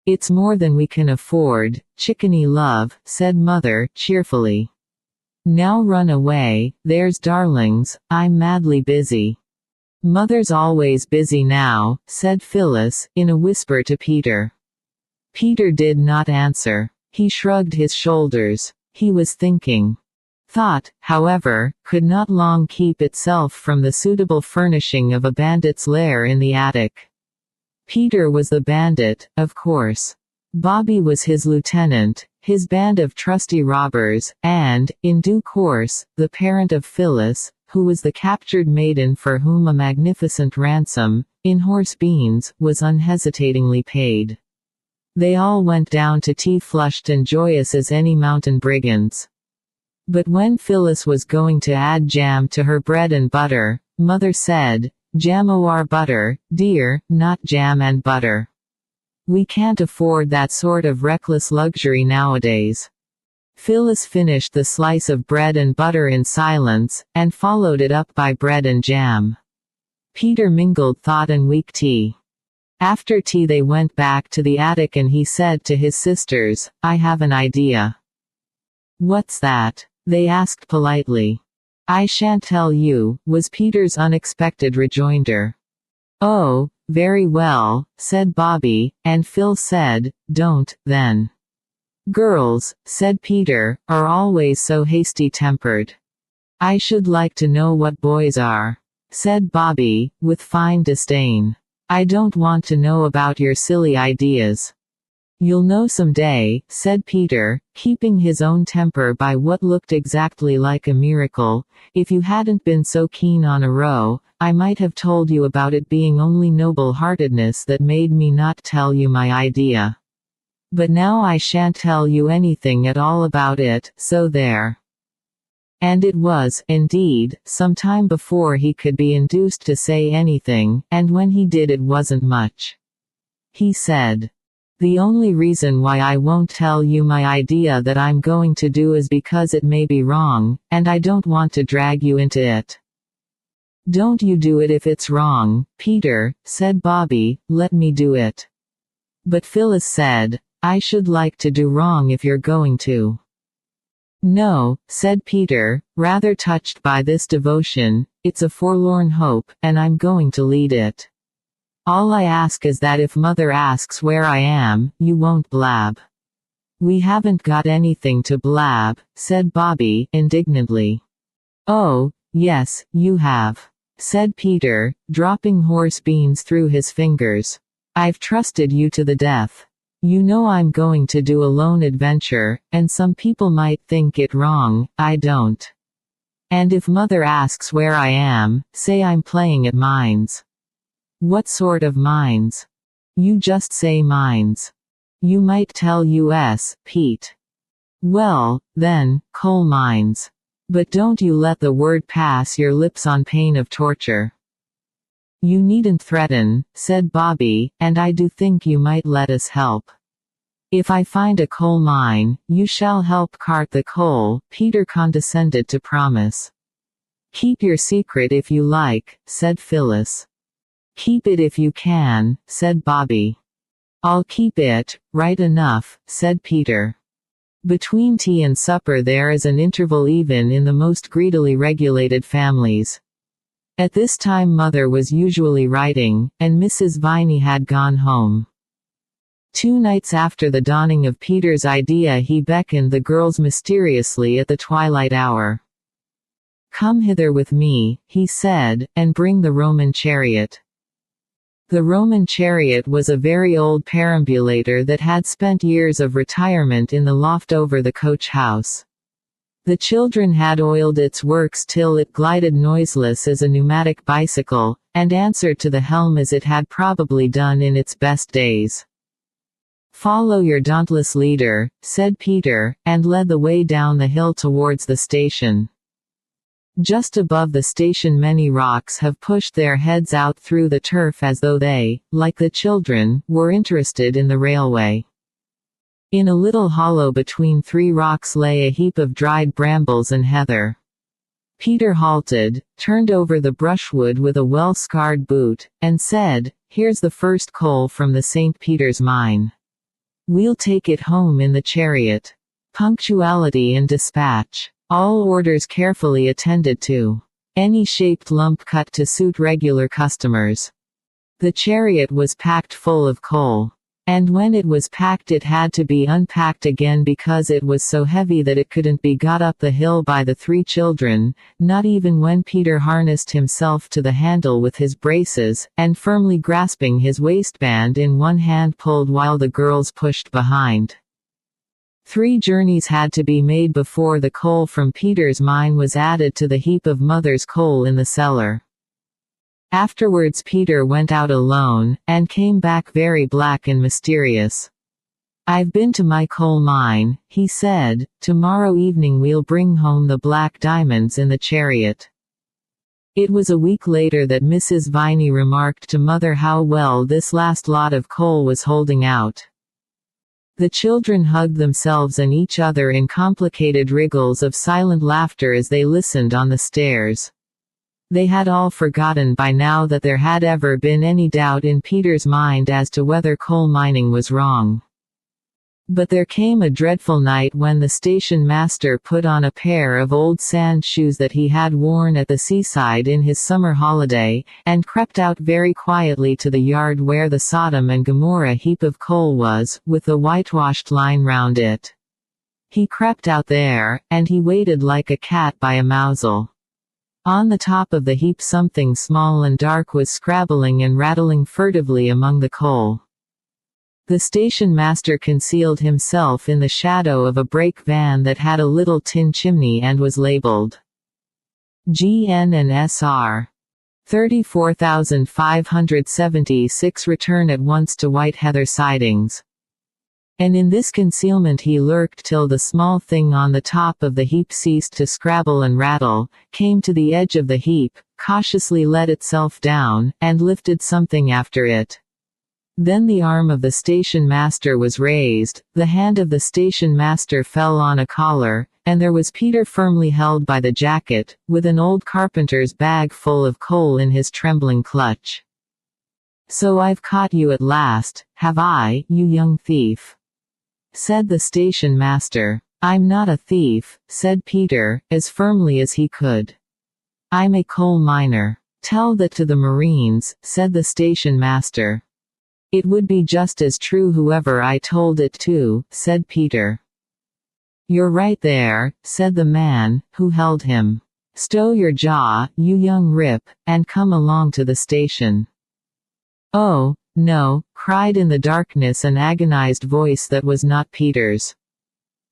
Speaker 1: "It's more than we can afford, chickeny love," said Mother, cheerfully. "Now run away, there's darlings, I'm madly busy." "Mother's always busy now," said Phyllis, in a whisper to Peter. Peter did not answer. He shrugged his shoulders. He was thinking. Thought, however, could not long keep itself from the suitable furnishing of a bandit's lair in the attic. Peter was the bandit, of course. Bobby was his lieutenant, his band of trusty robbers, and, in due course, the parent of Phyllis, who was the captured maiden for whom a magnificent ransom, in horse beans, was unhesitatingly paid. They all went down to tea flushed and joyous as any mountain brigands. But when Phyllis was going to add jam to her bread and butter, Mother said, "Jam or butter, dear, not jam and butter. We can't afford that sort of reckless luxury nowadays." Phyllis finished the slice of bread and butter in silence, and followed it up by bread and jam. Peter mingled thought and weak tea. After tea they went back to the attic and he said to his sisters, "I have an idea." "What's that?" they asked politely. "I shan't tell you," was Peter's unexpected rejoinder. "Oh, very well," said Bobby, and Phil said, "Don't, then." "Girls," said Peter, "are always so hasty-tempered." "I should like to know what boys are," said Bobby, with fine disdain. "I don't want to know about your silly ideas." You'll know some day, said Peter, keeping his own temper by what looked exactly like a miracle. If you hadn't been so keen on a row, I might have told you about it being only noble-heartedness that made me not tell you my idea. But now I shan't tell you anything at all about it, so there. And it was, indeed, some time before he could be induced to say anything, and when he did it wasn't much. He said, "The only reason why I won't tell you my idea that I'm going to do is because it may be wrong, and I don't want to drag you into it." "Don't you do it if it's wrong, Peter," said Bobby, "let me do it." But Phyllis said, "I should like to do wrong if you're going to." "No," said Peter, rather touched by this devotion, "it's a forlorn hope, and I'm going to lead it. All I ask is that if Mother asks where I am, you won't blab." "We haven't got anything to blab," said Bobby, indignantly. "Oh, yes, you have," said Peter, dropping horse beans through his fingers. "I've trusted you to the death. You know I'm going to do a lone adventure, and some people might think it wrong, I don't. And if Mother asks where I am, say I'm playing at mines." "What sort of mines?" "You just say mines. You might tell us, Pete." "Well, then, coal mines. But don't you let the word pass your lips on pain of torture." "You needn't threaten," said Bobby, "and I do think you might let us help. If I find a coal mine, you shall help cart the coal," Peter condescended to promise. "Keep your secret if you like," said Phyllis. "Keep it if you can," said Bobby. "I'll keep it, right enough," said Peter. Between tea and supper there is an interval even in the most greedily regulated families. At this time Mother was usually writing, and Mrs. Viney had gone home. 2 nights after the dawning of Peter's idea he beckoned the girls mysteriously at the twilight hour. "Come hither with me," he said, "and bring the Roman chariot." The Roman chariot was a very old perambulator that had spent years of retirement in the loft over the coach house. The children had oiled its works till it glided noiseless as a pneumatic bicycle, and answered to the helm as it had probably done in its best days. "Follow your dauntless leader," said Peter, and led the way down the hill towards the station. Just above the station many rocks have pushed their heads out through the turf as though they, like the children, were interested in the railway. In a little hollow between 3 rocks lay a heap of dried brambles and heather. Peter halted, turned over the brushwood with a well-scarred boot, and said, "Here's the first coal from the St. Peter's mine. We'll take it home in the chariot. Punctuality and dispatch. All orders carefully attended to. Any shaped lump cut to suit regular customers." The chariot was packed full of coal. And when it was packed it had to be unpacked again because it was so heavy that it couldn't be got up the hill by the 3 children, not even when Peter harnessed himself to the handle with his braces, and firmly grasping his waistband in one hand pulled while the girls pushed behind. 3 journeys had to be made before the coal from Peter's mine was added to the heap of Mother's coal in the cellar. Afterwards Peter went out alone, and came back very black and mysterious. "I've been to my coal mine," he said. "Tomorrow evening we'll bring home the black diamonds in the chariot." It was a week later that Mrs. Viney remarked to Mother how well this last lot of coal was holding out. The children hugged themselves and each other in complicated wriggles of silent laughter as they listened on the stairs. They had all forgotten by now that there had ever been any doubt in Peter's mind as to whether coal mining was wrong. But there came a dreadful night when the station master put on a pair of old sand shoes that he had worn at the seaside in his summer holiday, and crept out very quietly to the yard where the Sodom and Gomorrah heap of coal was, with the whitewashed line round it. He crept out there, and he waited like a cat by a mousel. On the top of the heap something small and dark was scrabbling and rattling furtively among the coal. The station master concealed himself in the shadow of a brake van that had a little tin chimney and was labeled GN and SR. 34,576 return at once to White Heather sidings. And in this concealment he lurked till the small thing on the top of the heap ceased to scrabble and rattle, came to the edge of the heap, cautiously let itself down, and lifted something after it. Then the arm of the station master was raised, the hand of the station master fell on a collar, and there was Peter firmly held by the jacket, with an old carpenter's bag full of coal in his trembling clutch. "So I've caught you at last, have I, you young thief?" said the station master. "I'm not a thief," said Peter, as firmly as he could. "I'm a coal miner." "Tell that to the Marines," said the station master. "It would be just as true whoever I told it to," said Peter. "You're right there," said the man, who held him. "Stow your jaw, you young rip, and come along to the station." "Oh, no," cried in the darkness an agonized voice that was not Peter's.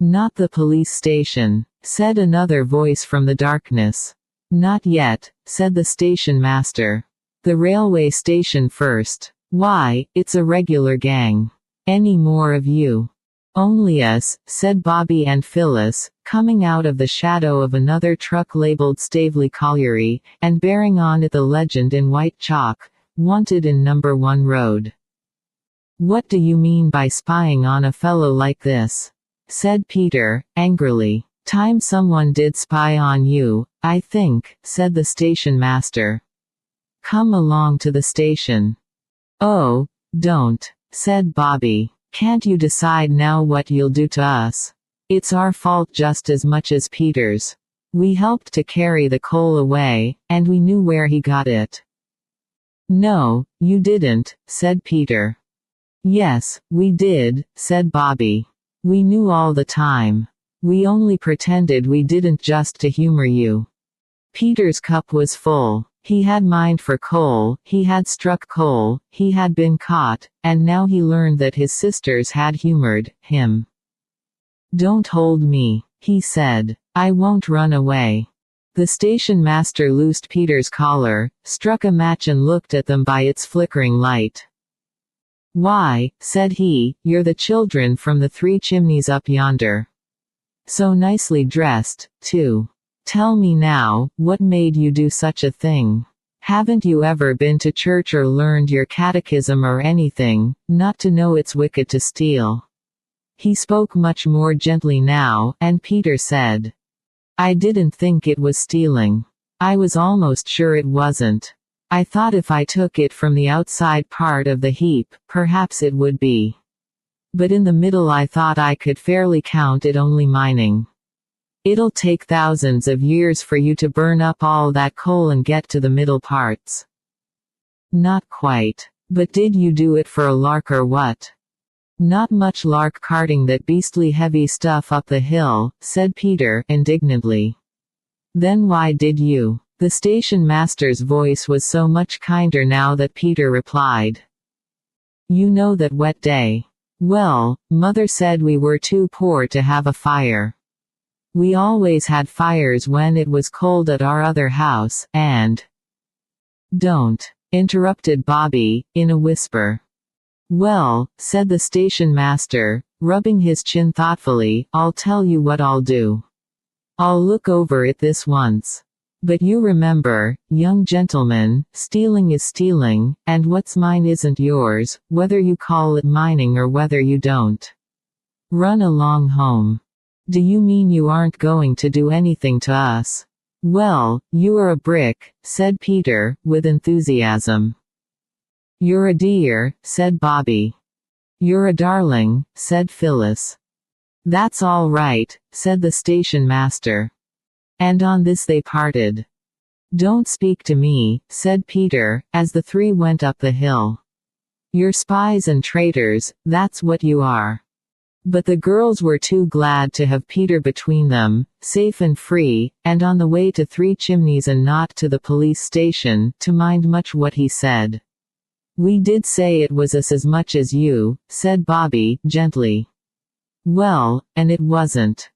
Speaker 1: "Not the police station," said another voice from the darkness. "Not yet," said the station master. "The railway station first. Why, it's a regular gang. Any more of you?" "Only us," said Bobby and Phyllis, coming out of the shadow of another truck labeled Staveley Colliery, and bearing on it the legend in white chalk, "Wanted in number 1 road." "What do you mean by spying on a fellow like this?" said Peter, angrily. "Time someone did spy on you, I think," said the station master. "Come along to the station." "Oh, don't," said Bobby. "Can't you decide now what you'll do to us? It's our fault just as much as Peter's. We helped to carry the coal away, and we knew where he got it." "No, you didn't," said Peter. "Yes, we did," said Bobby. "We knew all the time. We only pretended we didn't just to humor you." Peter's cup was full. He had mined for coal, he had struck coal, he had been caught, and now he learned that his sisters had humored him. "Don't hold me," he said. "I won't run away." The station master loosed Peter's collar, struck a match and looked at them by its flickering light. "Why," said he, "you're the children from the 3 chimneys up yonder. So nicely dressed, too. Tell me now, what made you do such a thing? Haven't you ever been to church or learned your catechism or anything, not to know it's wicked to steal?" He spoke much more gently now, and Peter said, "I didn't think it was stealing. I was almost sure it wasn't. I thought if I took it from the outside part of the heap, perhaps it would be. But in the middle I thought I could fairly count it only mining. It'll take thousands of years for you to burn up all that coal and get to the middle parts." "Not quite. But did you do it for a lark or what?" "Not much lark carting that beastly heavy stuff up the hill," said Peter, indignantly. "Then why did you?" The station master's voice was so much kinder now that Peter replied. "You know that wet day. Well, Mother said we were too poor to have a fire. We always had fires when it was cold at our other house, and—" "Don't," interrupted Bobby, in a whisper. "Well," said the station master, rubbing his chin thoughtfully, "I'll tell you what I'll do. I'll look over it this once. But you remember, young gentleman, stealing is stealing, and what's mine isn't yours, whether you call it mining or whether you don't. Run along home." "Do you mean you aren't going to do anything to us?" "Well, you are a brick," said Peter, with enthusiasm. "You're a dear," said Bobby. "You're a darling," said Phyllis. "That's all right," said the station master. And on this they parted. "Don't speak to me," said Peter, as the 3 went up the hill. "You're spies and traitors, that's what you are." But the girls were too glad to have Peter between them, safe and free, and on the way to 3 Chimneys and not to the police station, to mind much what he said. We did say it was us as much as you, said Bobby, gently. Well, and it wasn't.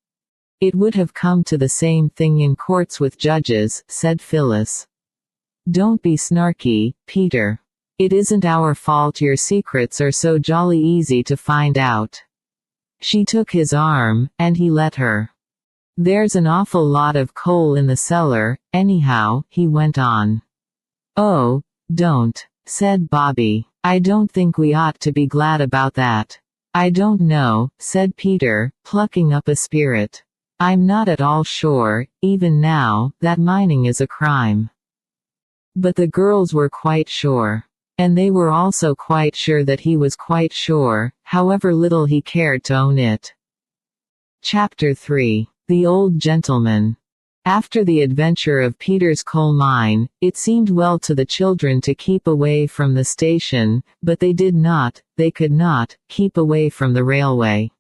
Speaker 1: It would have come to the same thing in courts with judges, said Phyllis. Don't be snarky, Peter. It isn't our fault your secrets are so jolly easy to find out. She took his arm, and he let her. There's an awful lot of coal in the cellar, anyhow, he went on. Oh, don't, said Bobby. I don't think we ought to be glad about that. I don't know, said Peter, plucking up a spirit. I'm not at all sure, even now, that mining is a crime. But the girls were quite sure. And they were also quite sure that he was quite sure, however little he cared to own it. Chapter 3. The Old Gentleman. After the adventure of Peter's coal mine, it seemed well to the children to keep away from the station, but they could not, keep away from the railway.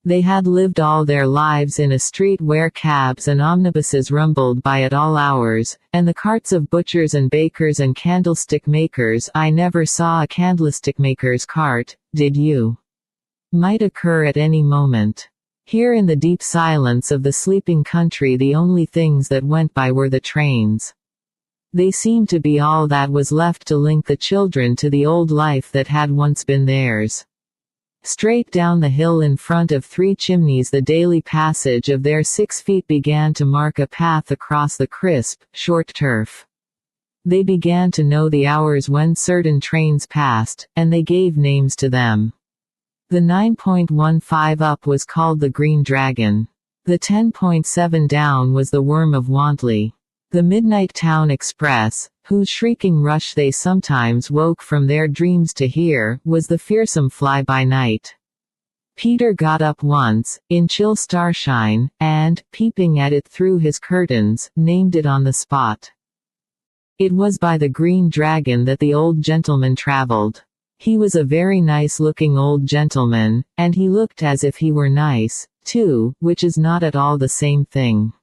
Speaker 1: They had lived all their lives in a street where cabs and omnibuses rumbled by at all hours, and the carts of butchers and bakers and candlestick makers. I never saw a candlestick maker's cart, did you? Might occur at any moment. Here in the deep silence of the sleeping country the only things that went by were the trains. They seemed to be all that was left to link the children to the old life that had once been theirs. Straight down the hill in front of Three Chimneys the daily passage of their 6 feet began to mark a path across the crisp, short turf. They began to know the hours when certain trains passed, and they gave names to them. The 9.15 up was called the Green Dragon. The 10.7 down was the Worm of Wantley. The Midnight Town Express, whose shrieking rush they sometimes woke from their dreams to hear, was the fearsome Fly-by-Night. Peter got up once, in chill starshine, and, peeping at it through his curtains, named it on the spot. It was by the Green Dragon that the old gentleman traveled. He was a very nice-looking old gentleman, and he looked as if he were nice, too, which is not at all the same thing.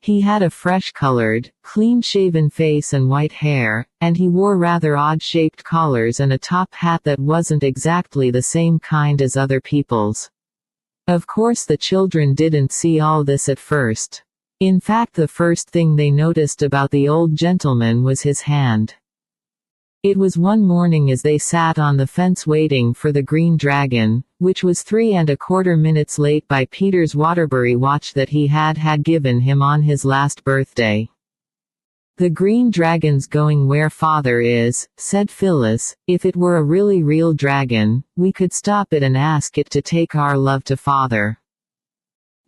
Speaker 1: He had a fresh-colored, clean-shaven face and white hair, and he wore rather odd-shaped collars and a top hat that wasn't exactly the same kind as other people's. Of course the children didn't see all this at first. In fact the first thing they noticed about the old gentleman was his hand. It was one morning as they sat on the fence waiting for the Green Dragon, which was 3¼ minutes late by Peter's Waterbury watch that he had given him on his last birthday. The Green Dragon's going where Father is, said Phyllis. If it were a really real dragon, we could stop it and ask it to take our love to Father.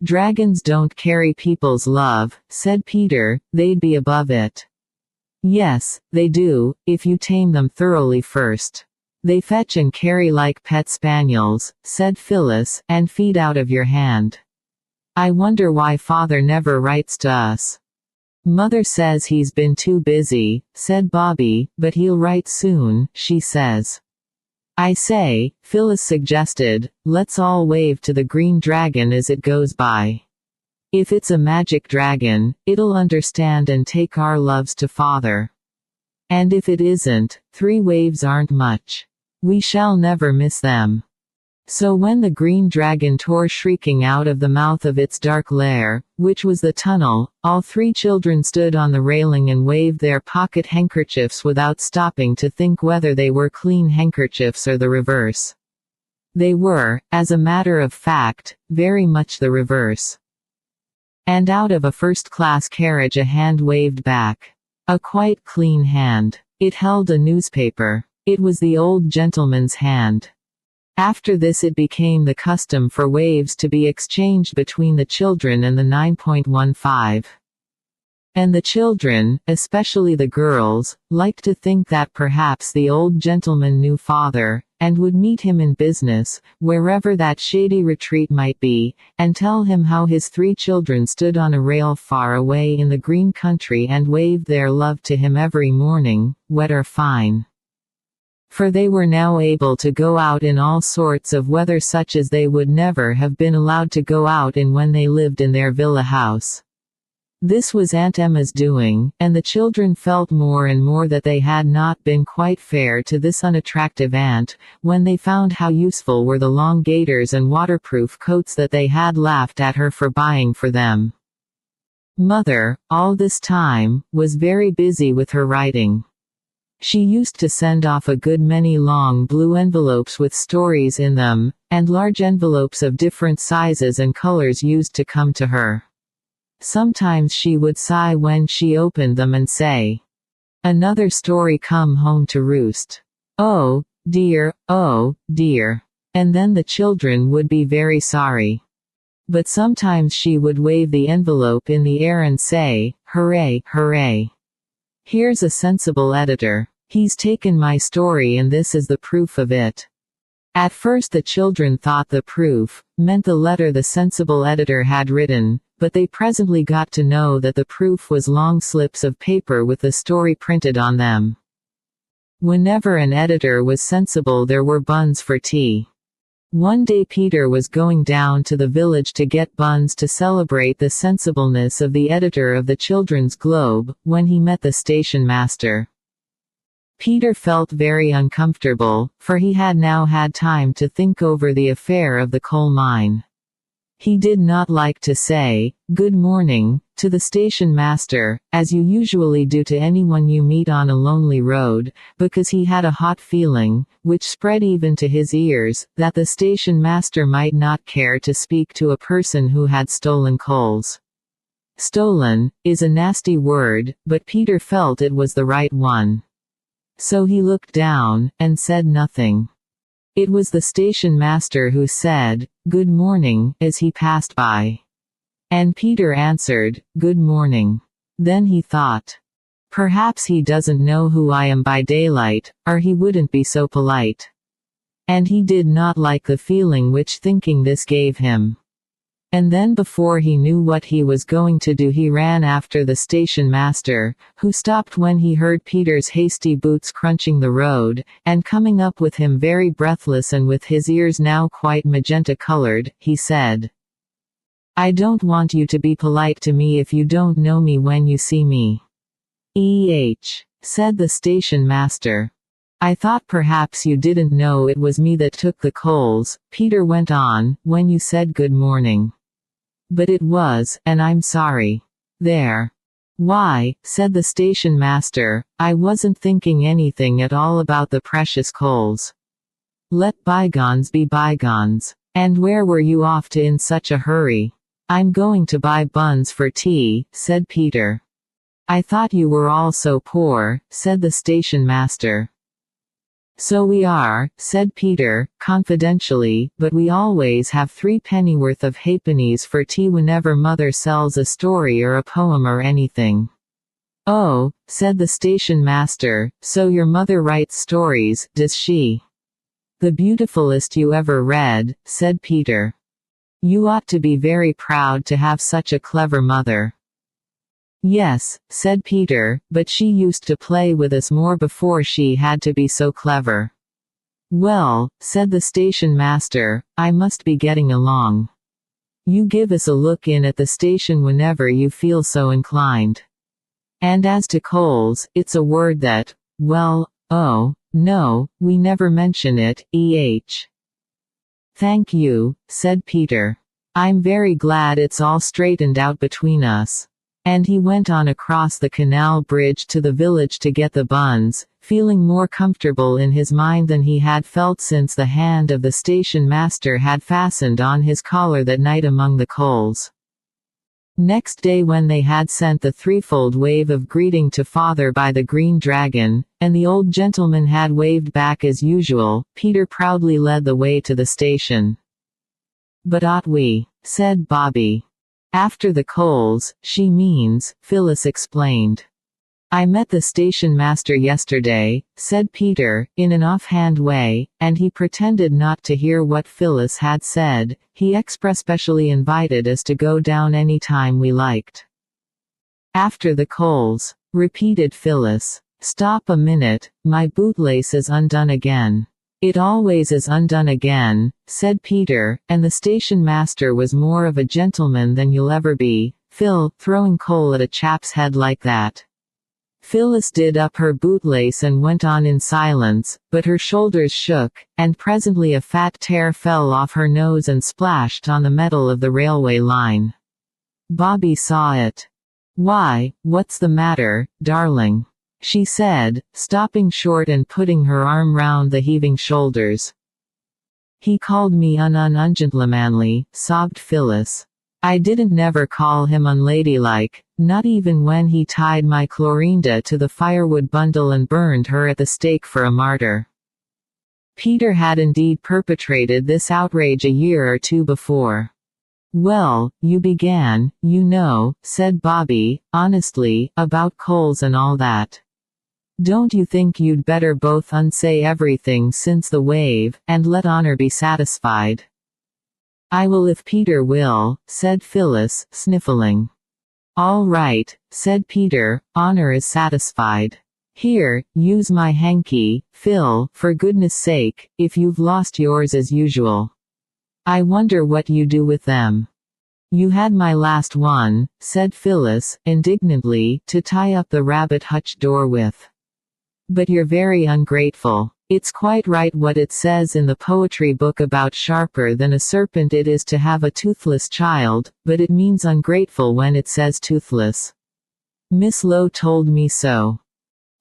Speaker 1: Dragons don't carry people's love, said Peter, they'd be above it. Yes, they do, if you tame them thoroughly first. They fetch and carry like pet spaniels, said Phyllis, and feed out of your hand. I wonder why Father never writes to us. Mother says he's been too busy, said Bobby, but he'll write soon, she says. I say, Phyllis suggested, let's all wave to the Green Dragon as it goes by. If it's a magic dragon, it'll understand and take our loves to Father. And if it isn't, 3 waves aren't much. We shall never miss them. So when the Green Dragon tore shrieking out of the mouth of its dark lair, which was the tunnel, all 3 children stood on the railing and waved their pocket handkerchiefs without stopping to think whether they were clean handkerchiefs or the reverse. They were, as a matter of fact, very much the reverse. And out of a first-class carriage a hand waved back. A quite clean hand. It held a newspaper. It was the old gentleman's hand. After this it became the custom for waves to be exchanged between the children and the 9.15. And the children, especially the girls, liked to think that perhaps the old gentleman knew Father, and would meet him in business, wherever that shady retreat might be, and tell him how his 3 children stood on a rail far away in the green country and waved their love to him every morning, wet or fine. For they were now able to go out in all sorts of weather such as they would never have been allowed to go out in when they lived in their villa house. This was Aunt Emma's doing, and the children felt more and more that they had not been quite fair to this unattractive aunt, when they found how useful were the long gaiters and waterproof coats that they had laughed at her for buying for them. Mother, all this time, was very busy with her writing. She used to send off a good many long blue envelopes with stories in them, and large envelopes of different sizes and colors used to come to her. Sometimes she would sigh when she opened them and say, "Another story come home to roost. Oh, dear, oh, dear." And then the children would be very sorry. But sometimes she would wave the envelope in the air and say, "Hooray, hooray. Here's a sensible editor. He's taken my story and this is the proof of it." At first the children thought the proof meant the letter the sensible editor had written, but they presently got to know that the proof was long slips of paper with the story printed on them. Whenever an editor was sensible there were buns for tea. One day Peter was going down to the village to get buns to celebrate the sensibleness of the editor of the Children's Globe, when he met the station master. Peter felt very uncomfortable, for he had now had time to think over the affair of the coal mine. He did not like to say, "Good morning," to the station master, as you usually do to anyone you meet on a lonely road, because he had a hot feeling, which spread even to his ears, that the station master might not care to speak to a person who had stolen coals. Stolen is a nasty word, but Peter felt it was the right one. So he looked down, and said nothing. It was the station master who said, "Good morning," as he passed by. And Peter answered, "Good morning." Then he thought, "Perhaps he doesn't know who I am by daylight, or he wouldn't be so polite." And he did not like the feeling which thinking this gave him. And then before he knew what he was going to do he ran after the station master, who stopped when he heard Peter's hasty boots crunching the road, and coming up with him very breathless and with his ears now quite magenta-colored, he said, "I don't want you to be polite to me if you don't know me when you see me." Said the station master. "I thought perhaps you didn't know it was me that took the coals," Peter went on, "when you said good morning. But it was, and I'm sorry. There." "Why," said the station master, "I wasn't thinking anything at all about the precious coals. Let bygones be bygones. And where were you off to in such a hurry?" "I'm going to buy buns for tea," said Peter. "I thought you were all so poor," said the station master. "So we are," said Peter, confidentially, "but we always have 3 pennyworth of halfpennies for tea whenever Mother sells a story or a poem or anything." "Oh," said the station master, "so your mother writes stories, does she?" "The beautifulest you ever read," said Peter. "You ought to be very proud to have such a clever mother." "Yes," said Peter, "but she used to play with us more before she had to be so clever." "Well," said the station master, "I must be getting along. You give us a look in at the station whenever you feel so inclined. And as to coals, it's a word that, well, oh, no, we never mention it, "Thank you," said Peter. "I'm very glad it's all straightened out between us." And he went on across the canal bridge to the village to get the buns, feeling more comfortable in his mind than he had felt since the hand of the station master had fastened on his collar that night among the coals. Next day when they had sent the threefold wave of greeting to Father by the Green Dragon, and the old gentleman had waved back as usual, Peter proudly led the way to the station. "But ought we?" said Bobby. "After the coals, she means," Phyllis explained. "I met the station master yesterday," said Peter, in an offhand way, and he pretended not to hear what Phyllis had said. "He express-specially invited us to go down any time we liked." "After the coals," repeated Phyllis. "Stop a minute, my bootlace is undone again." "It always is undone again," said Peter, "and the station master was more of a gentleman than you'll ever be, Phil, throwing coal at a chap's head like that. Phyllis did up her bootlace and went on in silence, but her shoulders shook, and presently a fat tear fell off her nose and splashed on the metal of the railway line. Bobby saw it. "Why, what's the matter, darling?" she said, stopping short and putting her arm round the heaving shoulders. "He called me ungentlemanly," sobbed Phyllis. "I didn't never call him unladylike, not even when he tied my Clorinda to the firewood bundle and burned her at the stake for a martyr." Peter had indeed perpetrated this outrage a year or two before. "Well, you began, you know," said Bobby, honestly, "about coals and all that. Don't you think you'd better both unsay everything since the wave, and let honor be satisfied?" "I will if Peter will," said Phyllis, sniffling. "All right," said Peter, "honor is satisfied. Here, use my hanky, Phil, for goodness sake, if you've lost yours as usual. I wonder what you do with them." "You had my last one," said Phyllis, indignantly, "to tie up the rabbit hutch door with. But you're very ungrateful. It's quite right what it says in the poetry book about sharper than a serpent it is to have a toothless child, but it means ungrateful when it says toothless. Miss Lowe told me so."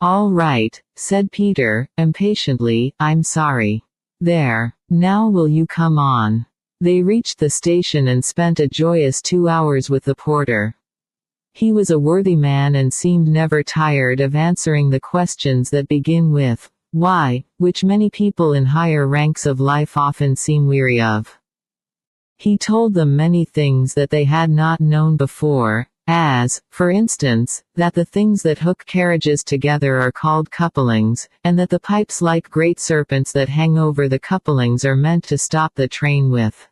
Speaker 1: "All right," said Peter, impatiently, "I'm sorry. There. Now will you come on?" They reached the station and spent a joyous 2 hours with the porter. He was a worthy man and seemed never tired of answering the questions that begin with, "Why?" which many people in higher ranks of life often seem weary of. He told them many things that they had not known before, as, for instance, that the things that hook carriages together are called couplings, and that the pipes like great serpents that hang over the couplings are meant to stop the train with.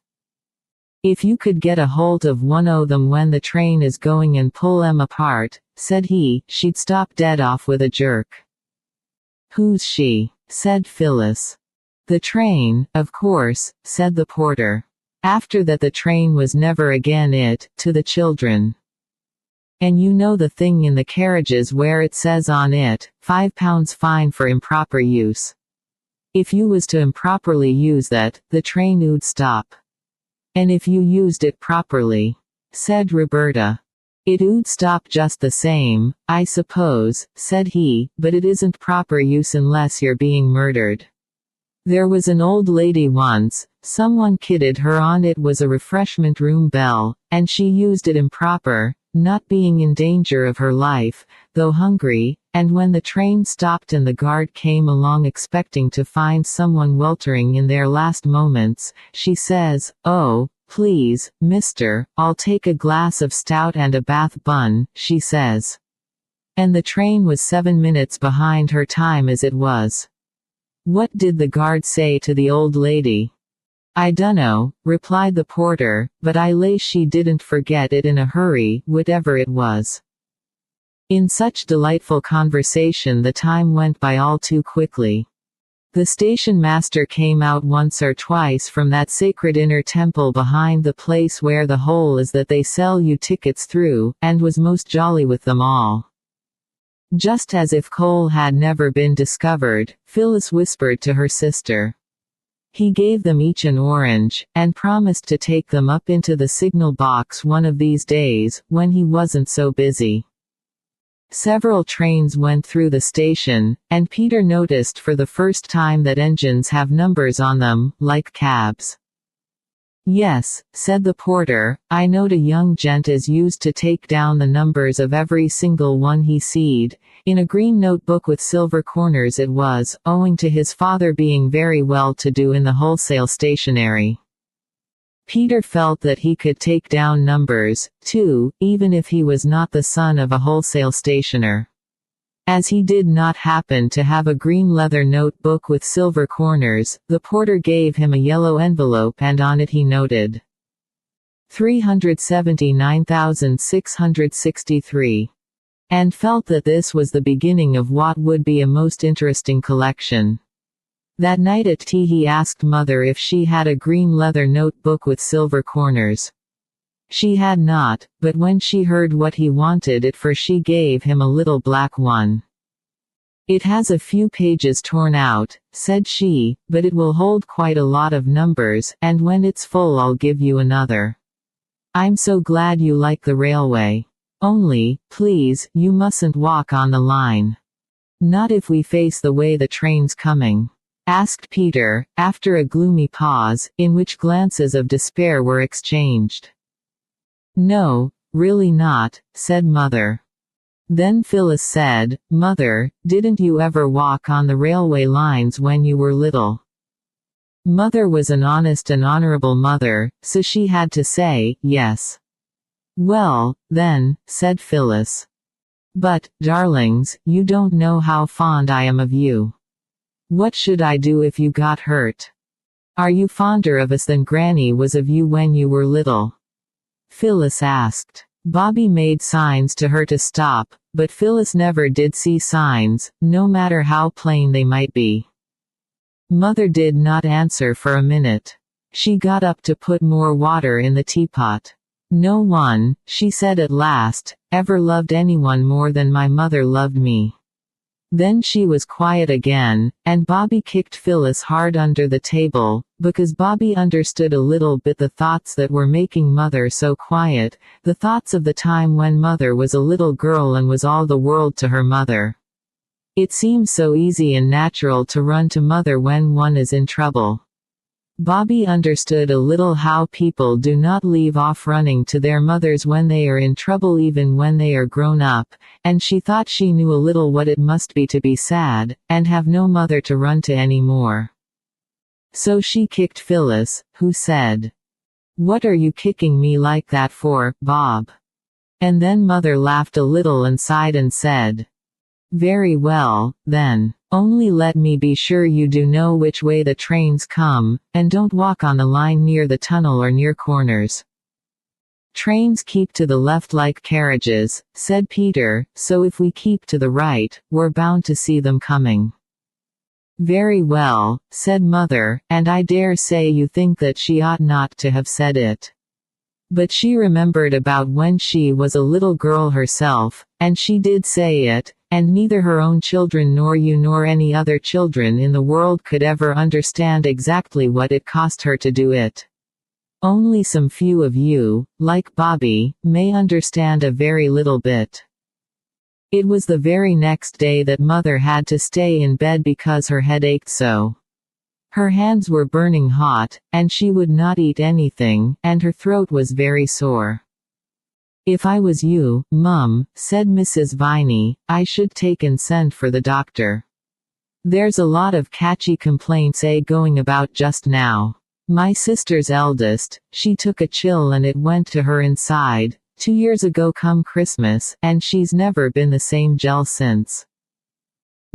Speaker 1: "If you could get a hold of one o' them when the train is going and pull 'em apart," said he, "she'd stop dead off with a jerk." "Who's she?" said Phyllis. "The train, of course," said the porter. After that the train was never again it, to the children. "And you know the thing in the carriages where it says on it, £5 fine for improper use. If you was to improperly use that, the train 'ould stop. And if you used it properly," said Roberta, "it 'ould stop just the same, I suppose," said he, "but it isn't proper use unless you're being murdered. There was an old lady once, someone kidded her on it was a refreshment room bell, and she used it improper, not being in danger of her life, though hungry, and when the train stopped and the guard came along expecting to find someone weltering in their last moments, she says, 'Oh, please, mister, I'll take a glass of stout and a bath bun,' she says. And the train was 7 minutes behind her time as it was." "What did the guard say to the old lady?" "I dunno," replied the porter, "but I lay she didn't forget it in a hurry, whatever it was." In such delightful conversation the time went by all too quickly. The station master came out once or twice from that sacred inner temple behind the place where the hole is that they sell you tickets through, and was most jolly with them all. Just as if coal had never been discovered, Phyllis whispered to her sister. He gave them each an orange, and promised to take them up into the signal box one of these days, when he wasn't so busy. Several trains went through the station, and Peter noticed for the first time that engines have numbers on them, like cabs. "Yes," said the porter, "I knowed a young gent as used to take down the numbers of every single one he seed, in a green notebook with silver corners it was, owing to his father being very well-to-do in the wholesale stationery." Peter felt that he could take down numbers, too, even if he was not the son of a wholesale stationer. As he did not happen to have a green leather notebook with silver corners, the porter gave him a yellow envelope and on it he noted 379,663. And felt that this was the beginning of what would be a most interesting collection. That night at tea he asked Mother if she had a green leather notebook with silver corners. She had not, but when she heard what he wanted it for she gave him a little black one. "It has a few pages torn out," said she, "but it will hold quite a lot of numbers, and when it's full I'll give you another. I'm so glad you like the railway. Only, please, you mustn't walk on the line." "Not if we face the way the train's coming?" asked Peter, after a gloomy pause, in which glances of despair were exchanged. "No, really not," said Mother. Then Phyllis said, "Mother, didn't you ever walk on the railway lines when you were little?" Mother was an honest and honorable mother, so she had to say, yes. "Well, then," said Phyllis. "But, darlings, you don't know how fond I am of you. What should I do if you got hurt? Are you fonder of us than Granny was of you when you were little?" Phyllis asked. Bobby made signs to her to stop, but Phyllis never did see signs, no matter how plain they might be. Mother did not answer for a minute. She got up to put more water in the teapot. "No one," she said at last, "ever loved anyone more than my mother loved me." Then she was quiet again, and Bobby kicked Phyllis hard under the table, because Bobby understood a little bit the thoughts that were making Mother so quiet, the thoughts of the time when Mother was a little girl and was all the world to her mother. It seems so easy and natural to run to Mother when one is in trouble. Bobby understood a little how people do not leave off running to their mothers when they are in trouble even when they are grown up, and she thought she knew a little what it must be to be sad, and have no mother to run to any more. So she kicked Phyllis, who said, "What are you kicking me like that for, Bob?" And then Mother laughed a little and sighed and said, "Very well, then. Only let me be sure you do know which way the trains come, and don't walk on the line near the tunnel or near corners." "Trains keep to the left like carriages," said Peter, "so if we keep to the right, we're bound to see them coming." "Very well," said Mother, and I dare say you think that she ought not to have said it. But she remembered about when she was a little girl herself, and she did say it, and neither her own children nor you nor any other children in the world could ever understand exactly what it cost her to do it. Only some few of you, like Bobby, may understand a very little bit. It was the very next day that Mother had to stay in bed because her head ached so. Her hands were burning hot, and she would not eat anything, and her throat was very sore. "If I was you, Mum," said Mrs. Viney, "I should take and send for the doctor. There's a lot of catchy complaints going about just now. My sister's eldest, she took a chill and it went to her inside, 2 years ago come Christmas, and she's never been the same gel since."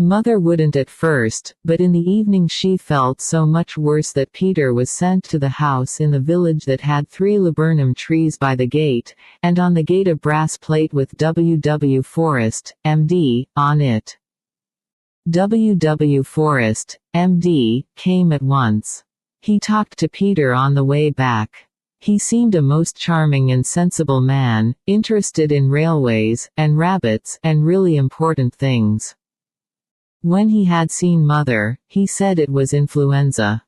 Speaker 1: Mother wouldn't at first, but in the evening she felt so much worse that Peter was sent to the house in the village that had 3 laburnum trees by the gate, and on the gate a brass plate with W. W. Forrest, M.D., on it. W. W. Forrest, M.D., came at once. He talked to Peter on the way back. He seemed a most charming and sensible man, interested in railways, and rabbits, and really important things. When he had seen Mother, he said it was influenza.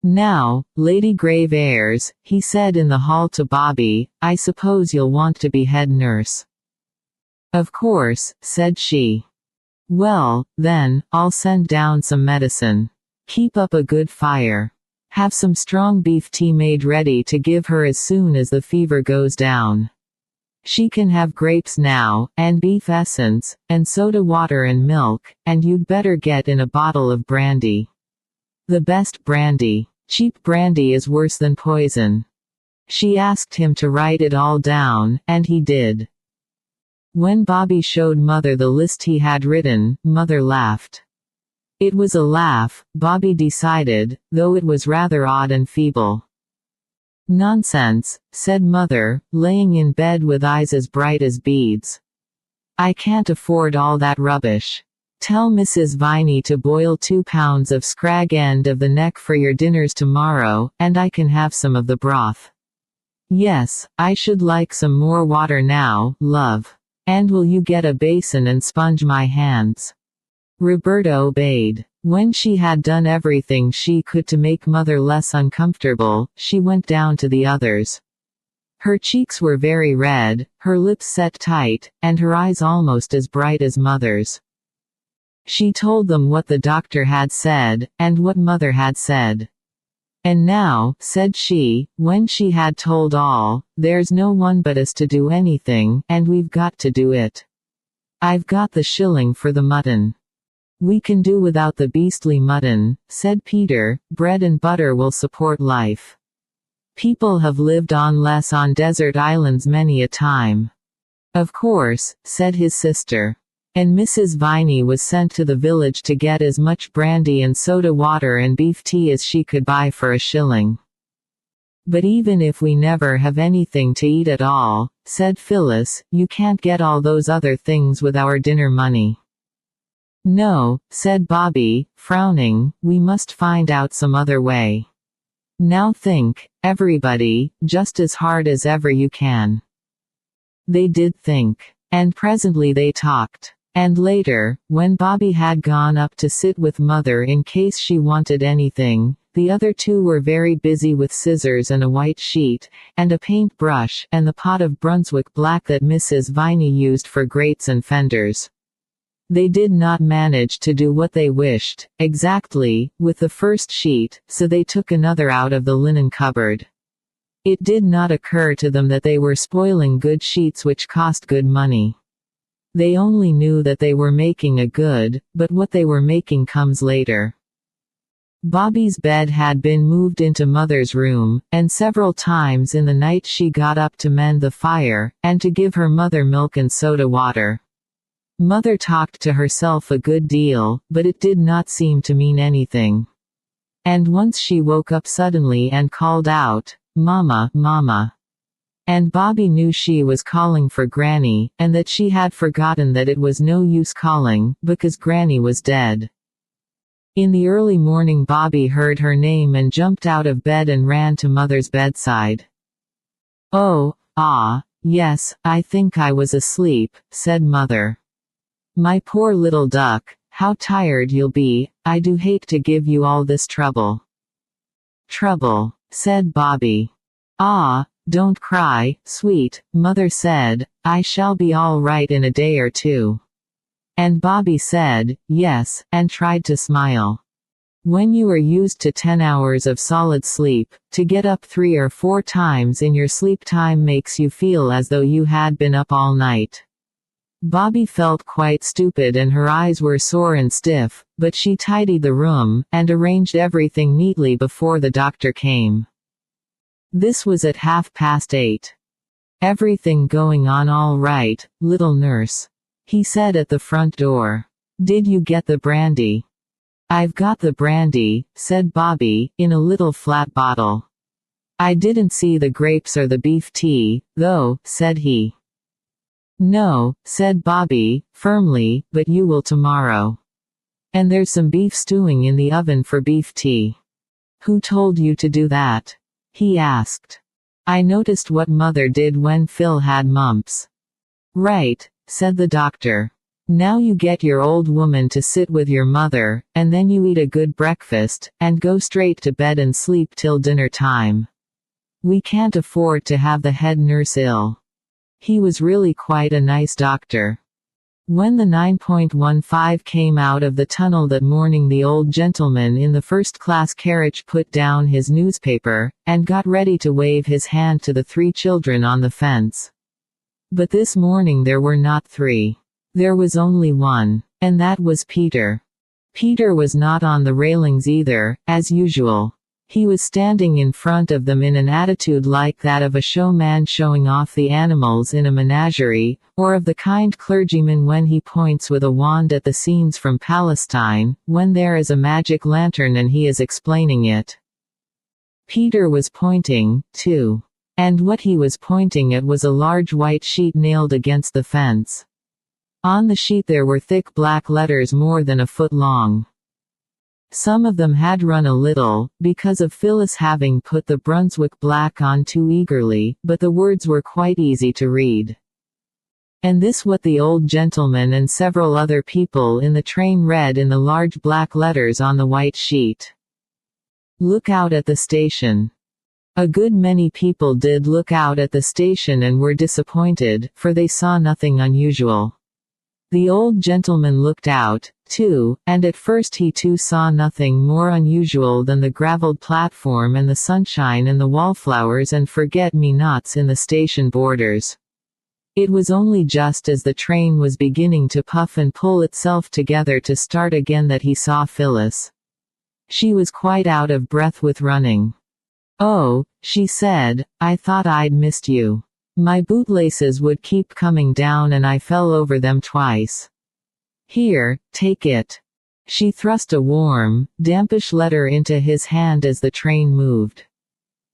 Speaker 1: "Now, Lady Grave Airs," he said in the hall to Bobby, "I suppose you'll want to be head nurse." "Of course," said she. "Well, then, I'll send down some medicine. Keep up a good fire. Have some strong beef tea made ready to give her as soon as the fever goes down. She can have grapes now, and beef essence, and soda water and milk, and you'd better get in a bottle of brandy. The best brandy. Cheap brandy is worse than poison." She asked him to write it all down, and he did. When Bobby showed Mother the list he had written, Mother laughed. It was a laugh, Bobby decided, though it was rather odd and feeble. "Nonsense," said Mother, laying in bed with eyes as bright as beads. "I can't afford all that rubbish. Tell Mrs. Viney to boil 2 pounds of scrag end of the neck for your dinners tomorrow, and I can have some of the broth." Yes, I should like some more water now, love. And will you get a basin and sponge my hands?" Roberta obeyed. When she had done everything she could to make Mother less uncomfortable, she went down to the others. Her cheeks were very red, her lips set tight, and her eyes almost as bright as Mother's. She told them what the doctor had said, and what Mother had said. "And now," said she, when she had told all, "there's no one but us to do anything, and we've got to do it. I've got the shilling for the mutton." "We can do without the beastly mutton," said Peter, "bread and butter will support life. People have lived on less on desert islands many a time." "Of course," said his sister. And Mrs. Viney was sent to the village to get as much brandy and soda water and beef tea as she could buy for a shilling. "But even if we never have anything to eat at all," said Phyllis, "you can't get all those other things with our dinner money." "No," said Bobby, frowning, "we must find out some other way. Now think, everybody, just as hard as ever you can." They did think. And presently they talked. And later, when Bobby had gone up to sit with Mother in case she wanted anything, the other two were very busy with scissors and a white sheet, and a paint brush, and the pot of Brunswick black that Mrs. Viney used for grates and fenders. They did not manage to do what they wished, exactly, with the first sheet, so they took another out of the linen cupboard. It did not occur to them that they were spoiling good sheets which cost good money. They only knew that they were making a good, but what they were making comes later. Bobby's bed had been moved into Mother's room, and several times in the night she got up to mend the fire, and to give her mother milk and soda water. Mother talked to herself a good deal, but it did not seem to mean anything. And once she woke up suddenly and called out, "Mama, Mama." And Bobby knew she was calling for Granny, and that she had forgotten that it was no use calling, because Granny was dead. In the early morning Bobby heard her name and jumped out of bed and ran to Mother's bedside. Yes, I think I was asleep," said Mother. "My poor little duck, how tired you'll be, I do hate to give you all this trouble." "Trouble," said Bobby. Don't cry, sweet," Mother said, "I shall be all right in a day or two." And Bobby said, "Yes," and tried to smile. When you are used to 10 hours of solid sleep, to get up 3 or 4 times in your sleep time makes you feel as though you had been up all night. Bobby felt quite stupid and her eyes were sore and stiff, but she tidied the room, and arranged everything neatly before the doctor came. This was at 8:30. "Everything going on all right, little nurse?" he said at the front door. "Did you get the brandy?" "I've got the brandy," said Bobby, "in a little flat bottle. I didn't see the grapes or the beef tea, though," said he. "No," said Bobby, firmly, "but you will tomorrow. And there's some beef stewing in the oven for beef tea." "Who told you to do that?" he asked. "I noticed what Mother did when Phil had mumps." "Right," said the doctor. "Now you get your old woman to sit with your mother, and then you eat a good breakfast, and go straight to bed and sleep till dinner time. We can't afford to have the head nurse ill." He was really quite a nice doctor. When the 9.15 came out of the tunnel that morning, the old gentleman in the first-class carriage put down his newspaper, and got ready to wave his hand to the 3 children on the fence. But this morning there were not 3. There was only 1. And that was Peter. Peter was not on the railings either, as usual. He was standing in front of them in an attitude like that of a showman showing off the animals in a menagerie, or of the kind clergyman when he points with a wand at the scenes from Palestine, when there is a magic lantern and he is explaining it. Peter was pointing, too. And what he was pointing at was a large white sheet nailed against the fence. On the sheet there were thick black letters more than a foot long. Some of them had run a little, because of Phyllis having put the Brunswick black on too eagerly, but the words were quite easy to read. And this what the old gentleman and several other people in the train read in the large black letters on the white sheet. Look out at the station. A good many people did look out at the station and were disappointed, for they saw nothing unusual. The old gentleman looked out, too, and at first he too saw nothing more unusual than the gravelled platform and the sunshine and the wallflowers and forget-me-nots in the station borders. It was only just as the train was beginning to puff and pull itself together to start again that he saw Phyllis. She was quite out of breath with running. "Oh," she said, "I thought I'd missed you. My bootlaces would keep coming down and I fell over them twice. Here, take it." She thrust a warm, dampish letter into his hand as the train moved.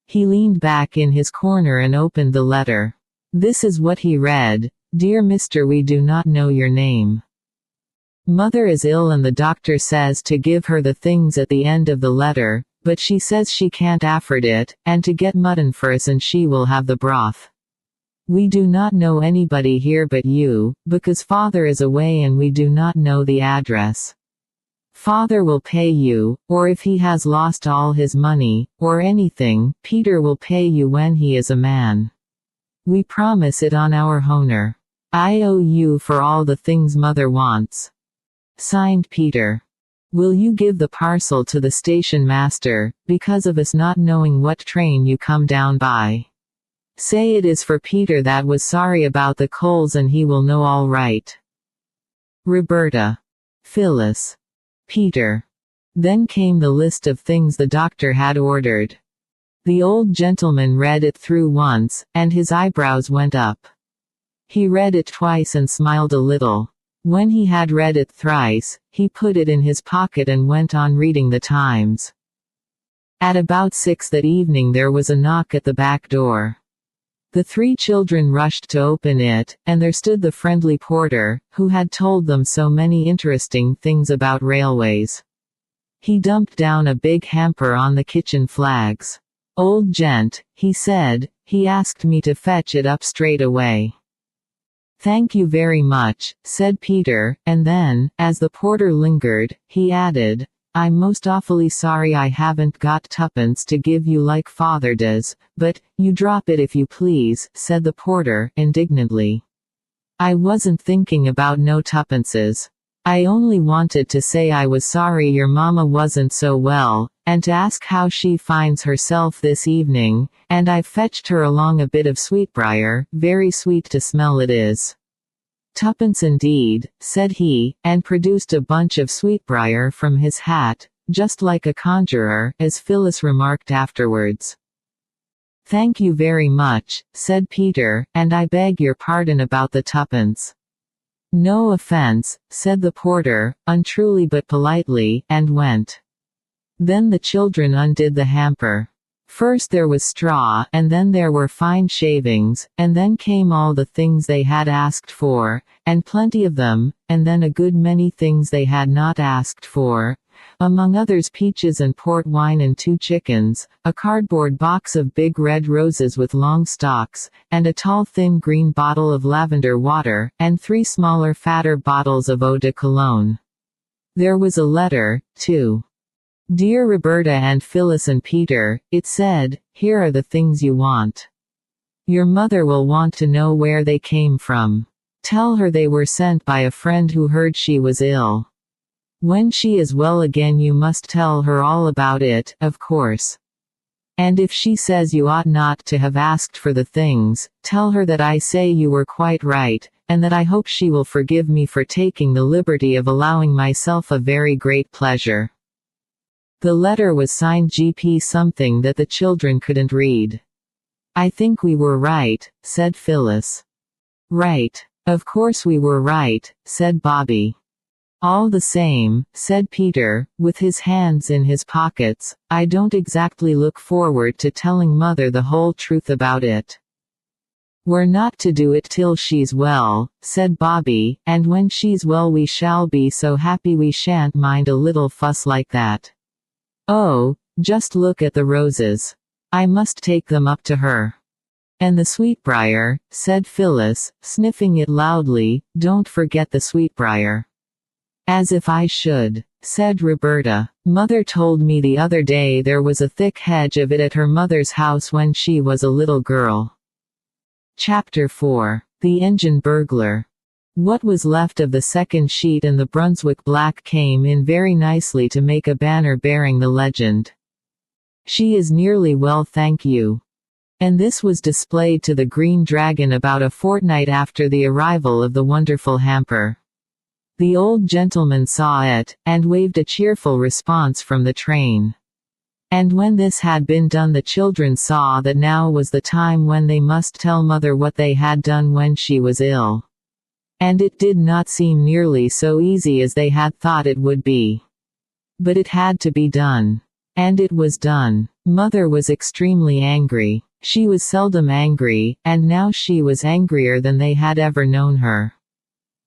Speaker 1: He leaned back in his corner and opened the letter. This is what he read: "Dear Mr. We do not know your name. Mother is ill and the doctor says to give her the things at the end of the letter, but she says she can't afford it, and to get mutton for us and she will have the broth. We do not know anybody here but you, because Father is away and we do not know the address. Father will pay you, or if he has lost all his money, or anything, Peter will pay you when he is a man. We promise it on our honor. I owe you for all the things Mother wants. Signed Peter. Will you give the parcel to the station master, because of us not knowing what train you come down by? Say it is for Peter that was sorry about the coals and he will know all right. Roberta. Phyllis. Peter. Then came the list of things the doctor had ordered. The old gentleman read it through once, and his eyebrows went up. He read it twice and smiled a little. When he had read it thrice, he put it in his pocket and went on reading the Times. At about 6 that evening there was a knock at the back door. The 3 children rushed to open it, and there stood the friendly porter, who had told them so many interesting things about railways. He dumped down a big hamper on the kitchen flags. "Old gent," he said, "he asked me to fetch it up straight away." "Thank you very much," said Peter, and then, as the porter lingered, he added, "I'm most awfully sorry I haven't got tuppence to give you like Father does, but, you drop it if you please," said the porter, indignantly. "I wasn't thinking about no tuppences. I only wanted to say I was sorry your mamma wasn't so well, and to ask how she finds herself this evening, and I've fetched her along a bit of sweetbriar, very sweet to smell it is." "Tuppence indeed," said he, and produced a bunch of sweetbriar from his hat, just like a conjurer, as Phyllis remarked afterwards. "Thank you very much," said Peter, "and I beg your pardon about the tuppence." "No offense," said the porter, untruly but politely, and went. Then the children undid the hamper. First there was straw, and then there were fine shavings, and then came all the things they had asked for, and plenty of them, and then a good many things they had not asked for, among others peaches and port wine and 2 chickens, a cardboard box of big red roses with long stalks, and a tall thin green bottle of lavender water, and 3 smaller fatter bottles of eau de cologne. There was a letter, too. "Dear Roberta and Phyllis and Peter," it said, "here are the things you want. Your mother will want to know where they came from. Tell her they were sent by a friend who heard she was ill. When she is well again you must tell her all about it, of course. And if she says you ought not to have asked for the things, tell her that I say you were quite right, and that I hope she will forgive me for taking the liberty of allowing myself a very great pleasure." The letter was signed G.P. something that the children couldn't read. "I think we were right," said Phyllis. "Right. Of course we were right," said Bobby. "All the same," said Peter, with his hands in his pockets, "I don't exactly look forward to telling Mother the whole truth about it." We're not to do it till she's well, said Bobby, and when she's well we shall be so happy we shan't mind a little fuss like that. Oh, just look at the roses. I must take them up to her. And the sweetbriar, said Phyllis, sniffing it loudly, don't forget the sweetbriar. As if I should, said Roberta. Mother told me the other day there was a thick hedge of it at her mother's house when she was a little girl. Chapter 4. The Engine Burglar. What was left of the second sheet and the Brunswick black came in very nicely to make a banner bearing the legend, "She is nearly well, thank you." And this was displayed to the Green Dragon about a fortnight after the arrival of the wonderful hamper. The old gentleman saw it, and waved a cheerful response from the train. And when this had been done the children saw that now was the time when they must tell Mother what they had done when she was ill. And it did not seem nearly so easy as they had thought it would be. But it had to be done. And it was done. Mother was extremely angry. She was seldom angry, and now she was angrier than they had ever known her.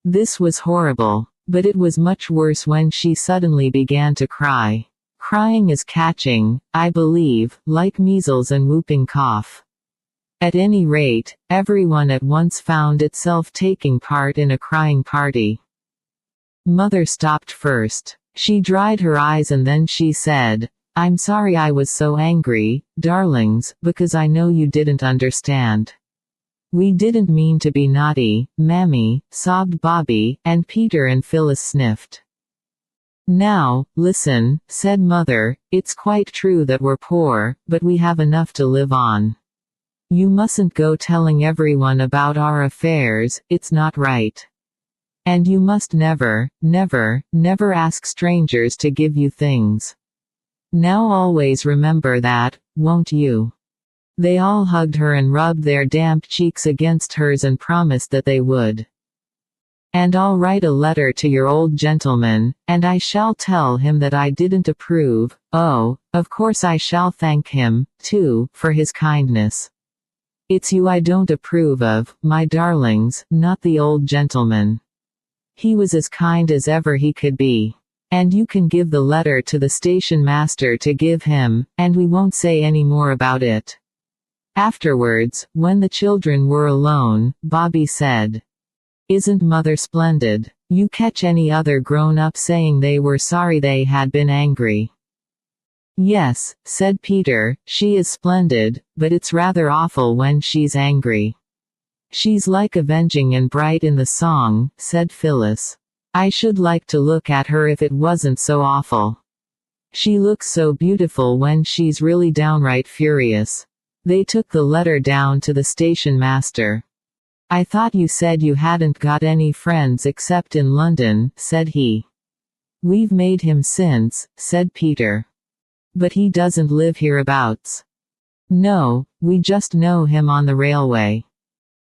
Speaker 1: This was horrible. But it was much worse when she suddenly began to cry. Crying is catching, I believe, like measles and whooping cough. At any rate, everyone at once found itself taking part in a crying party. Mother stopped first. She dried her eyes and then she said, "I'm sorry I was so angry, darlings, because I know you didn't understand. We didn't mean to be naughty, Mammy," sobbed Bobby, and Peter and Phyllis sniffed. "Now, listen," said Mother, "it's quite true that we're poor, but we have enough to live on. You mustn't go telling everyone about our affairs, it's not right. And you must never, never, never ask strangers to give you things. Now always remember that, won't you?" They all hugged her and rubbed their damp cheeks against hers and promised that they would. "And I'll write a letter to your old gentleman, and I shall tell him that I didn't approve. Oh, of course I shall thank him, too, for his kindness. It's you I don't approve of, my darlings, not the old gentleman. He was as kind as ever he could be. And you can give the letter to the station master to give him, and we won't say any more about it." Afterwards, when the children were alone, Bobby said, "Isn't Mother splendid? You catch any other grown-up saying they were sorry they had been angry?" "Yes," said Peter, "she is splendid, but it's rather awful when she's angry." "She's like avenging and bright in the song," said Phyllis. "I should like to look at her if it wasn't so awful. She looks so beautiful when she's really downright furious." They took the letter down to the station master. "I thought you said you hadn't got any friends except in London," said he. "We've made him since," said Peter. "But he doesn't live hereabouts." "No, we just know him on the railway."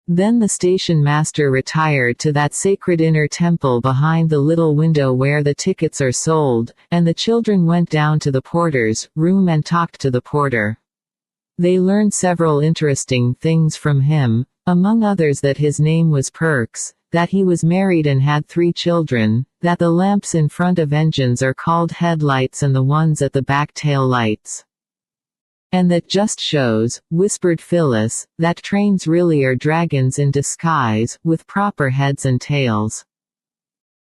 Speaker 1: Then the station master retired to that sacred inner temple behind the little window where the tickets are sold, and the children went down to the porter's room and talked to the porter. They learned several interesting things from him, among others that his name was Perks, that he was married and had 3 children, that the lamps in front of engines are called headlights and the ones at the back tail lights. "And that just shows," whispered Phyllis, "that trains really are dragons in disguise, with proper heads and tails."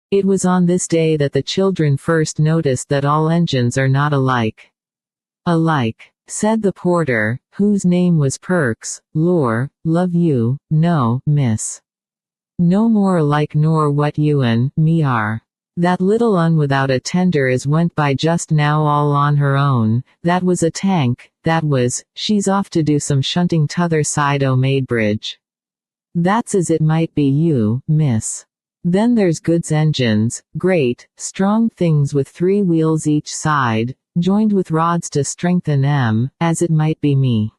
Speaker 1: It was on this day that the children first noticed that all engines are not alike. "Alike," said the porter, whose name was Perks. "Lor, love you, no, miss. No more alike nor what you and me are. That little un without a tender as went by just now all on her own, that was a tank, that was, she's off to do some shunting t'other side o' Maidbridge. That's as it might be you, miss. Then there's goods engines, great, strong things with 3 wheels each side, joined with rods to strengthen 'em, as it might be me.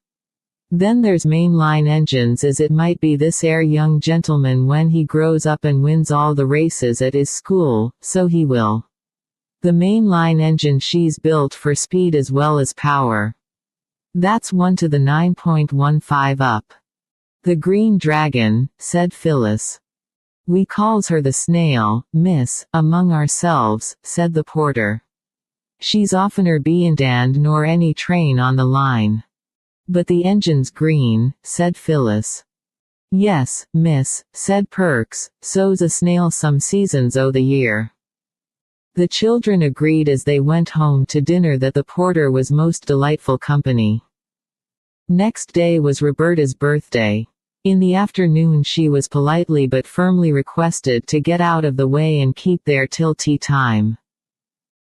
Speaker 1: Then there's main-line engines as it might be this 'ere young gentleman when he grows up and wins all the races at his school, so he will. The main-line engine she's built for speed as well as power. That's 1 to the 9.15 up. The green dragon, said Phyllis. We calls her the snail, miss, among ourselves, said the porter. She's oftener bean't and nor any train on the line. But the engine's green, said Phyllis. Yes, miss, said Perks, so's a snail some seasons o' the year. The children agreed as they went home to dinner that the porter was most delightful company. Next day was Roberta's birthday. In the afternoon she was politely but firmly requested to get out of the way and keep there till tea time.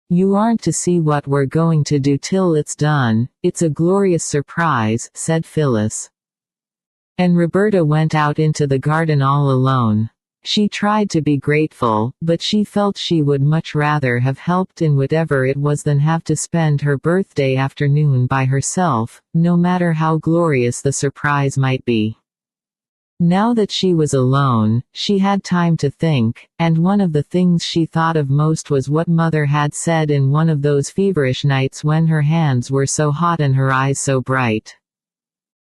Speaker 1: You aren't to see what we're going to do till it's done, it's a glorious surprise, said Phyllis. And Roberta went out into the garden all alone. She tried to be grateful, but she felt she would much rather have helped in whatever it was than have to spend her birthday afternoon by herself, no matter how glorious the surprise might be. Now that she was alone, she had time to think, and one of the things she thought of most was what Mother had said in one of those feverish nights when her hands were so hot and her eyes so bright.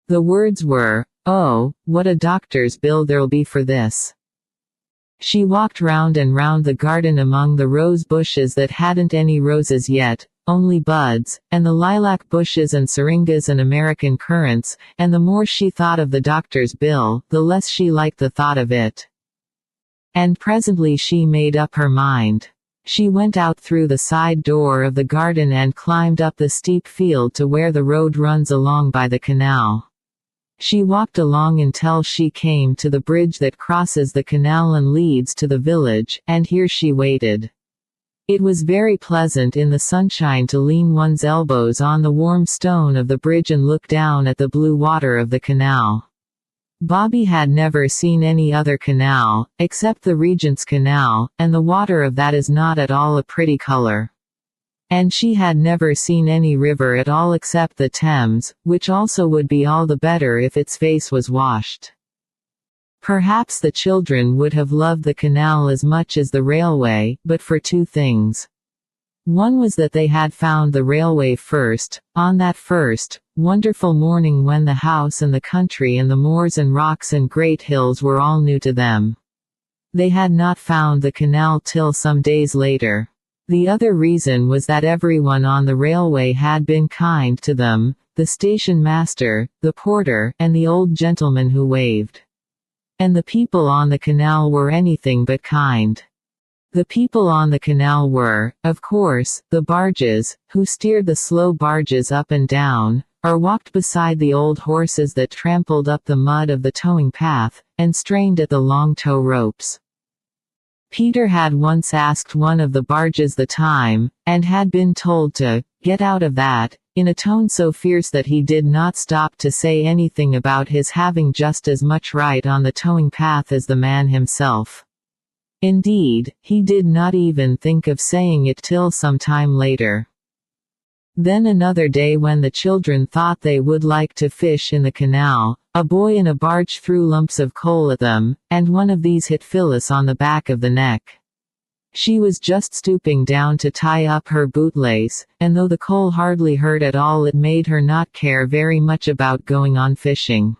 Speaker 1: The words were, "Oh, what a doctor's bill there'll be for this." She walked round and round the garden among the rose bushes that hadn't any roses yet, only buds, and the lilac bushes and syringas and American currants, and the more she thought of the doctor's bill, the less she liked the thought of it. And presently she made up her mind. She went out through the side door of the garden and climbed up the steep field to where the road runs along by the canal. She walked along until she came to the bridge that crosses the canal and leads to the village, and here she waited. It was very pleasant in the sunshine to lean one's elbows on the warm stone of the bridge and look down at the blue water of the canal. Bobby had never seen any other canal, except the Regent's Canal, and the water of that is not at all a pretty color. And she had never seen any river at all except the Thames, which also would be all the better if its face was washed. Perhaps the children would have loved the canal as much as the railway, but for two things. One was that they had found the railway first, on that first, wonderful morning when the house and the country and the moors and rocks and great hills were all new to them. They had not found the canal till some days later. The other reason was that everyone on the railway had been kind to them, the station master, the porter, and the old gentleman who waved. And the people on the canal were anything but kind. The people on the canal were, of course, the barges, who steered the slow barges up and down, or walked beside the old horses that trampled up the mud of the towing path, and strained at the long tow ropes. Peter had once asked one of the barges the time, and had been told to get out of that, in a tone so fierce that he did not stop to say anything about his having just as much right on the towing path as the man himself. Indeed, he did not even think of saying it till some time later. Then another day when the children thought they would like to fish in the canal, a boy in a barge threw lumps of coal at them, and one of these hit Phyllis on the back of the neck. She was just stooping down to tie up her bootlace, and though the coal hardly hurt at all, it made her not care very much about going on fishing.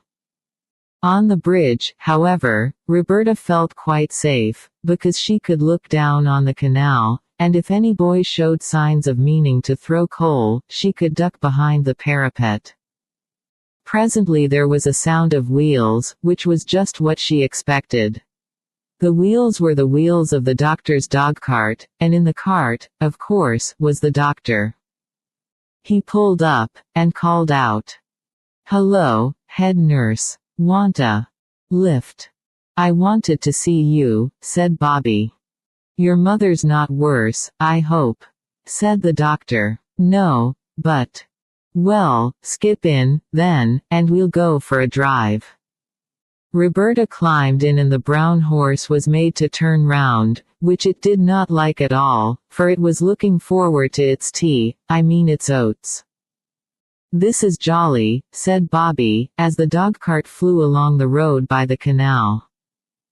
Speaker 1: On the bridge, however, Roberta felt quite safe, because she could look down on the canal, and if any boy showed signs of meaning to throw coal, she could duck behind the parapet. Presently there was a sound of wheels, which was just what she expected. The wheels were the wheels of the doctor's dogcart, and in the cart, of course, was the doctor. He pulled up, and called out, "Hello, head nurse. Want a lift?" "I wanted to see you," said Bobby. "Your mother's not worse, I hope," said the doctor. "No, but—" "Well, skip in, then, and we'll go for a drive." Roberta climbed in and the brown horse was made to turn round, which it did not like at all, for it was looking forward to its tea, its oats. "This is jolly," said Bobby, as the dogcart flew along the road by the canal.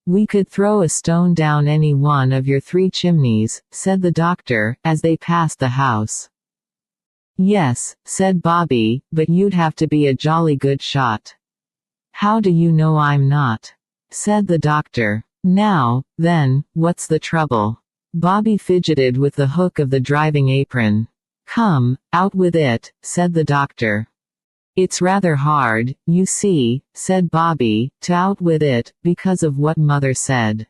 Speaker 1: "We could throw a stone down any one of your 3 chimneys," said the doctor, as they passed the house. "Yes," said Bobby, "but you'd have to be a jolly good shot." How do you know I'm not? Said the doctor. Now, then, what's the trouble? Bobby fidgeted with the hook of the driving apron. Come, out with it, said the doctor. It's rather hard, you see, said Bobby, to out with it, because of what Mother said.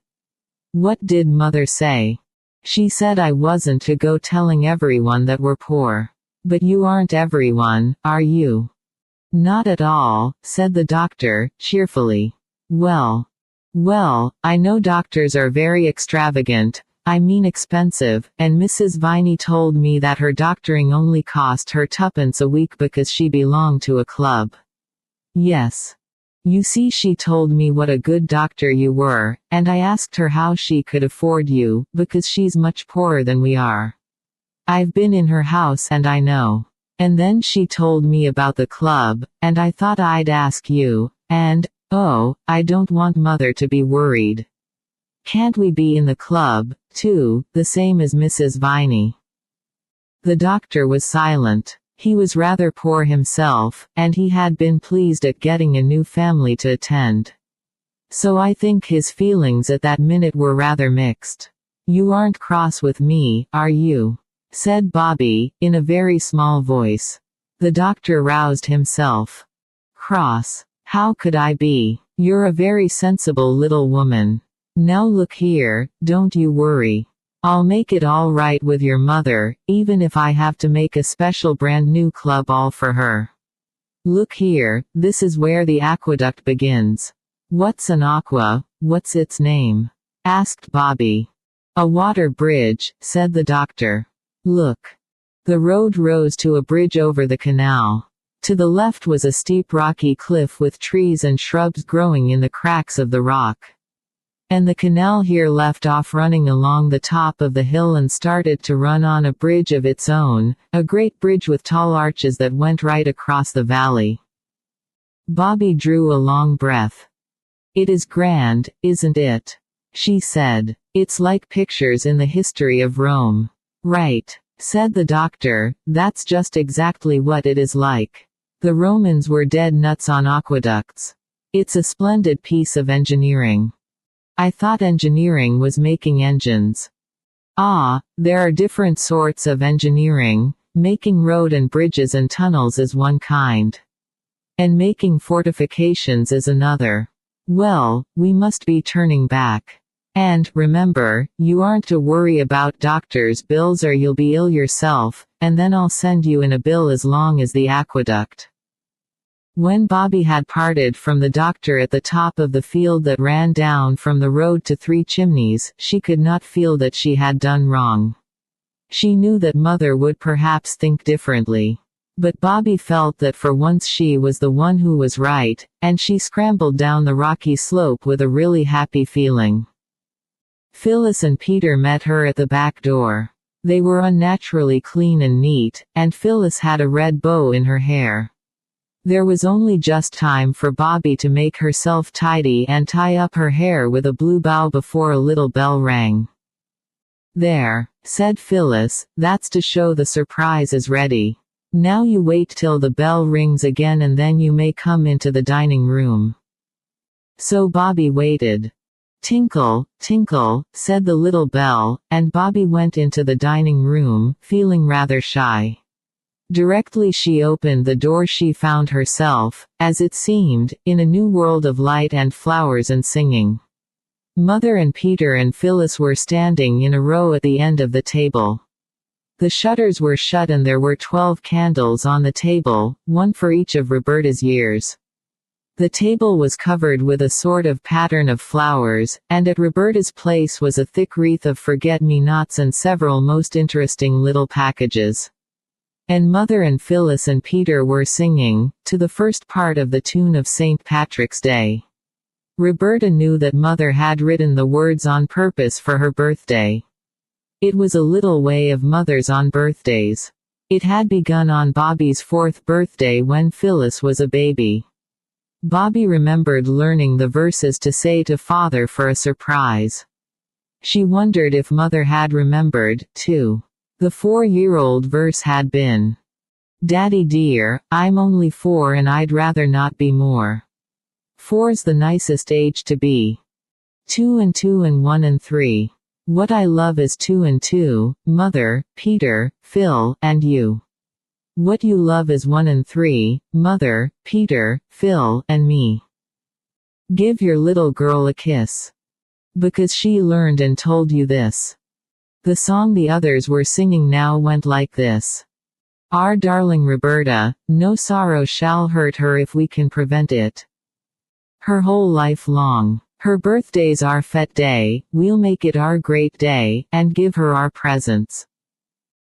Speaker 1: What did Mother say? She said I wasn't to go telling everyone that we're poor. But you aren't everyone, are you? Not at all, said the doctor, cheerfully. Well, I know doctors are very extravagant, I mean expensive, and Mrs. Viney told me that her doctoring only cost her tuppence a week because she belonged to a club. Yes. You see, she told me what a good doctor you were, and I asked her how she could afford you, because she's much poorer than we are. I've been in her house and I know. And then she told me about the club, and I thought I'd ask you, and, oh, I don't want Mother to be worried. Can't we be in the club, too, the same as Mrs. Viney? The doctor was silent. He was rather poor himself, and he had been pleased at getting a new family to attend. So I think his feelings at that minute were rather mixed. You aren't cross with me, are you? Said Bobby, in a very small voice. The doctor roused himself. Cross? How could I be? You're a very sensible little woman. Now look here, don't you worry. I'll make it all right with your mother, even if I have to make a special brand new club all for her. Look here, this is where the aqueduct begins. What's an aqua, what's its name? Asked Bobby. A water bridge, said the doctor. Look. The road rose to a bridge over the canal. To the left was a steep rocky cliff with trees and shrubs growing in the cracks of the rock. And the canal here left off running along the top of the hill and started to run on a bridge of its own, a great bridge with tall arches that went right across the valley. Bobby drew a long breath. It is grand, isn't it? She said. It's like pictures in the history of Rome. Right, said the doctor, that's just exactly what it is like. The Romans were dead nuts on aqueducts. It's a splendid piece of engineering. I thought engineering was making engines. Ah, there are different sorts of engineering, making road and bridges and tunnels is one kind. And making fortifications is another. Well, we must be turning back. And, remember, you aren't to worry about doctor's bills or you'll be ill yourself, and then I'll send you in a bill as long as the aqueduct. When Bobby had parted from the doctor at the top of the field that ran down from the road to Three Chimneys, she could not feel that she had done wrong. She knew that Mother would perhaps think differently. But Bobby felt that for once she was the one who was right, and she scrambled down the rocky slope with a really happy feeling. Phyllis and Peter met her at the back door. They were unnaturally clean and neat, and Phyllis had a red bow in her hair. There was only just time for Bobby to make herself tidy and tie up her hair with a blue bow before a little bell rang. There, said Phyllis, that's to show the surprise is ready. Now you wait till the bell rings again and then you may come into the dining room. So Bobby waited. Tinkle, tinkle, said the little bell, and Bobby went into the dining room, feeling rather shy. Directly she opened the door she found herself, as it seemed, in a new world of light and flowers and singing. Mother and Peter and Phyllis were standing in a row at the end of the table. The shutters were shut and there were 12 candles on the table, one for each of Roberta's years. The table was covered with a sort of pattern of flowers, and at Roberta's place was a thick wreath of forget-me-nots and several most interesting little packages. And Mother and Phyllis and Peter were singing, to the first part of the tune of St. Patrick's Day. Roberta knew that Mother had written the words on purpose for her birthday. It was a little way of Mother's on birthdays. It had begun on Bobby's 4th birthday when Phyllis was a baby. Bobby remembered learning the verses to say to Father for a surprise. She wondered if Mother had remembered, too. The 4-year-old verse had been, "Daddy dear, I'm only 4 and I'd rather not be more." 4's the nicest age to be. 2 and 2 and 1 and 3. What I love is 2 and 2, Mother, Peter, Phil, and you. What you love is 1 and 3, Mother, Peter, Phil, and me. Give your little girl a kiss. Because she learned and told you this. The song the others were singing now went like this. Our darling Roberta, no sorrow shall hurt her if we can prevent it. Her whole life long. Her birthday's our fete day, we'll make it our great day, and give her our presents.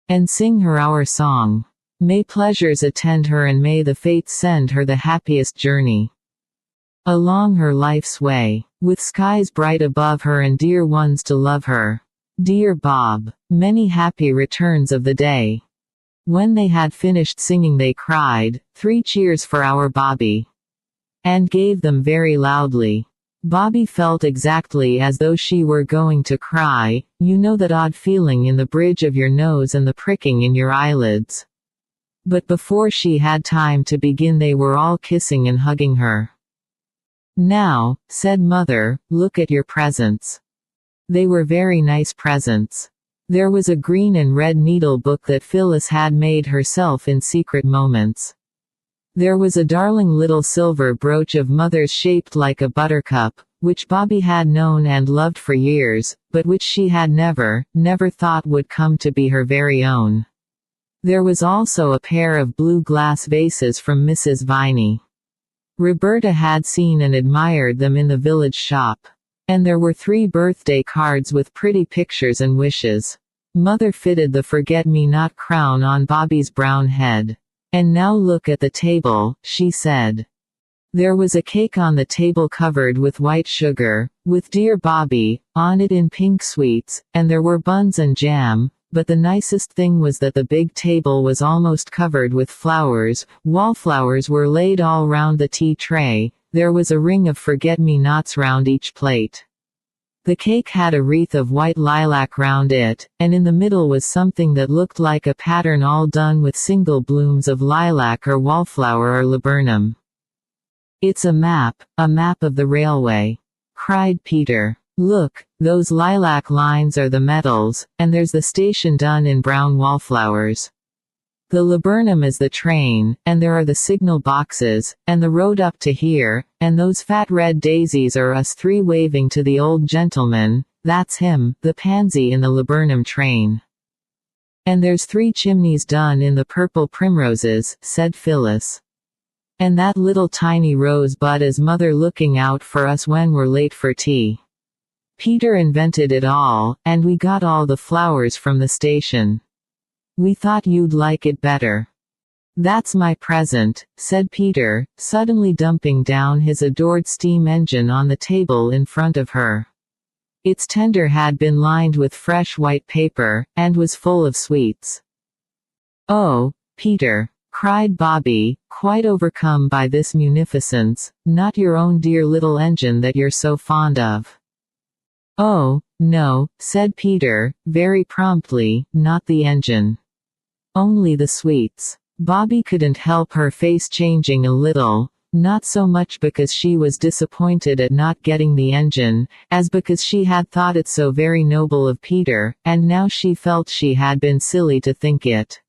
Speaker 1: And sing her our song. May pleasures attend her and may the fates send her the happiest journey. Along her life's way, with skies bright above her and dear ones to love her. Dear Bob, many happy returns of the day. When they had finished singing they cried, 3 cheers for our Bobby. And gave them very loudly. Bobby felt exactly as though she were going to cry, you know that odd feeling in the bridge of your nose and the pricking in your eyelids. But before she had time to begin they were all kissing and hugging her. Now, said Mother, look at your presents. They were very nice presents. There was a green and red needle book that Phyllis had made herself in secret moments. There was a darling little silver brooch of Mother's shaped like a buttercup, which Bobby had known and loved for years, but which she had never thought would come to be her very own. There was also a pair of blue glass vases from Mrs. Viney. Roberta had seen and admired them in the village shop. And there were 3 birthday cards with pretty pictures and wishes. Mother fitted the forget-me-not crown on Bobby's brown head. And now look at the table, she said. There was a cake on the table covered with white sugar, with Dear Bobby on it in pink sweets, and there were buns and jam, but the nicest thing was that the big table was almost covered with flowers. Wallflowers were laid all round the tea tray, there was a ring of forget-me-nots round each plate. The cake had a wreath of white lilac round it, and in the middle was something that looked like a pattern all done with single blooms of lilac or wallflower or laburnum. It's a map of the railway, cried Peter. Look, those lilac lines are the metals, and there's the station done in brown wallflowers. The laburnum is the train, and there are the signal boxes, and the road up to here, and those fat red daisies are us 3 waving to the old gentleman, that's him, the pansy in the laburnum train. And there's 3 chimneys done in the purple primroses, said Phyllis. And that little tiny rosebud is Mother looking out for us when we're late for tea. Peter invented it all, and we got all the flowers from the station. We thought you'd like it better. That's my present, said Peter, suddenly dumping down his adored steam engine on the table in front of her. Its tender had been lined with fresh white paper, and was full of sweets. Oh, Peter, cried Bobby, quite overcome by this munificence, not your own dear little engine that you're so fond of. Oh, no, said Peter, very promptly, not the engine. Only the sweets. Bobby couldn't help her face changing a little, not so much because she was disappointed at not getting the engine, as because she had thought it so very noble of Peter, and now she felt she had been silly to think it.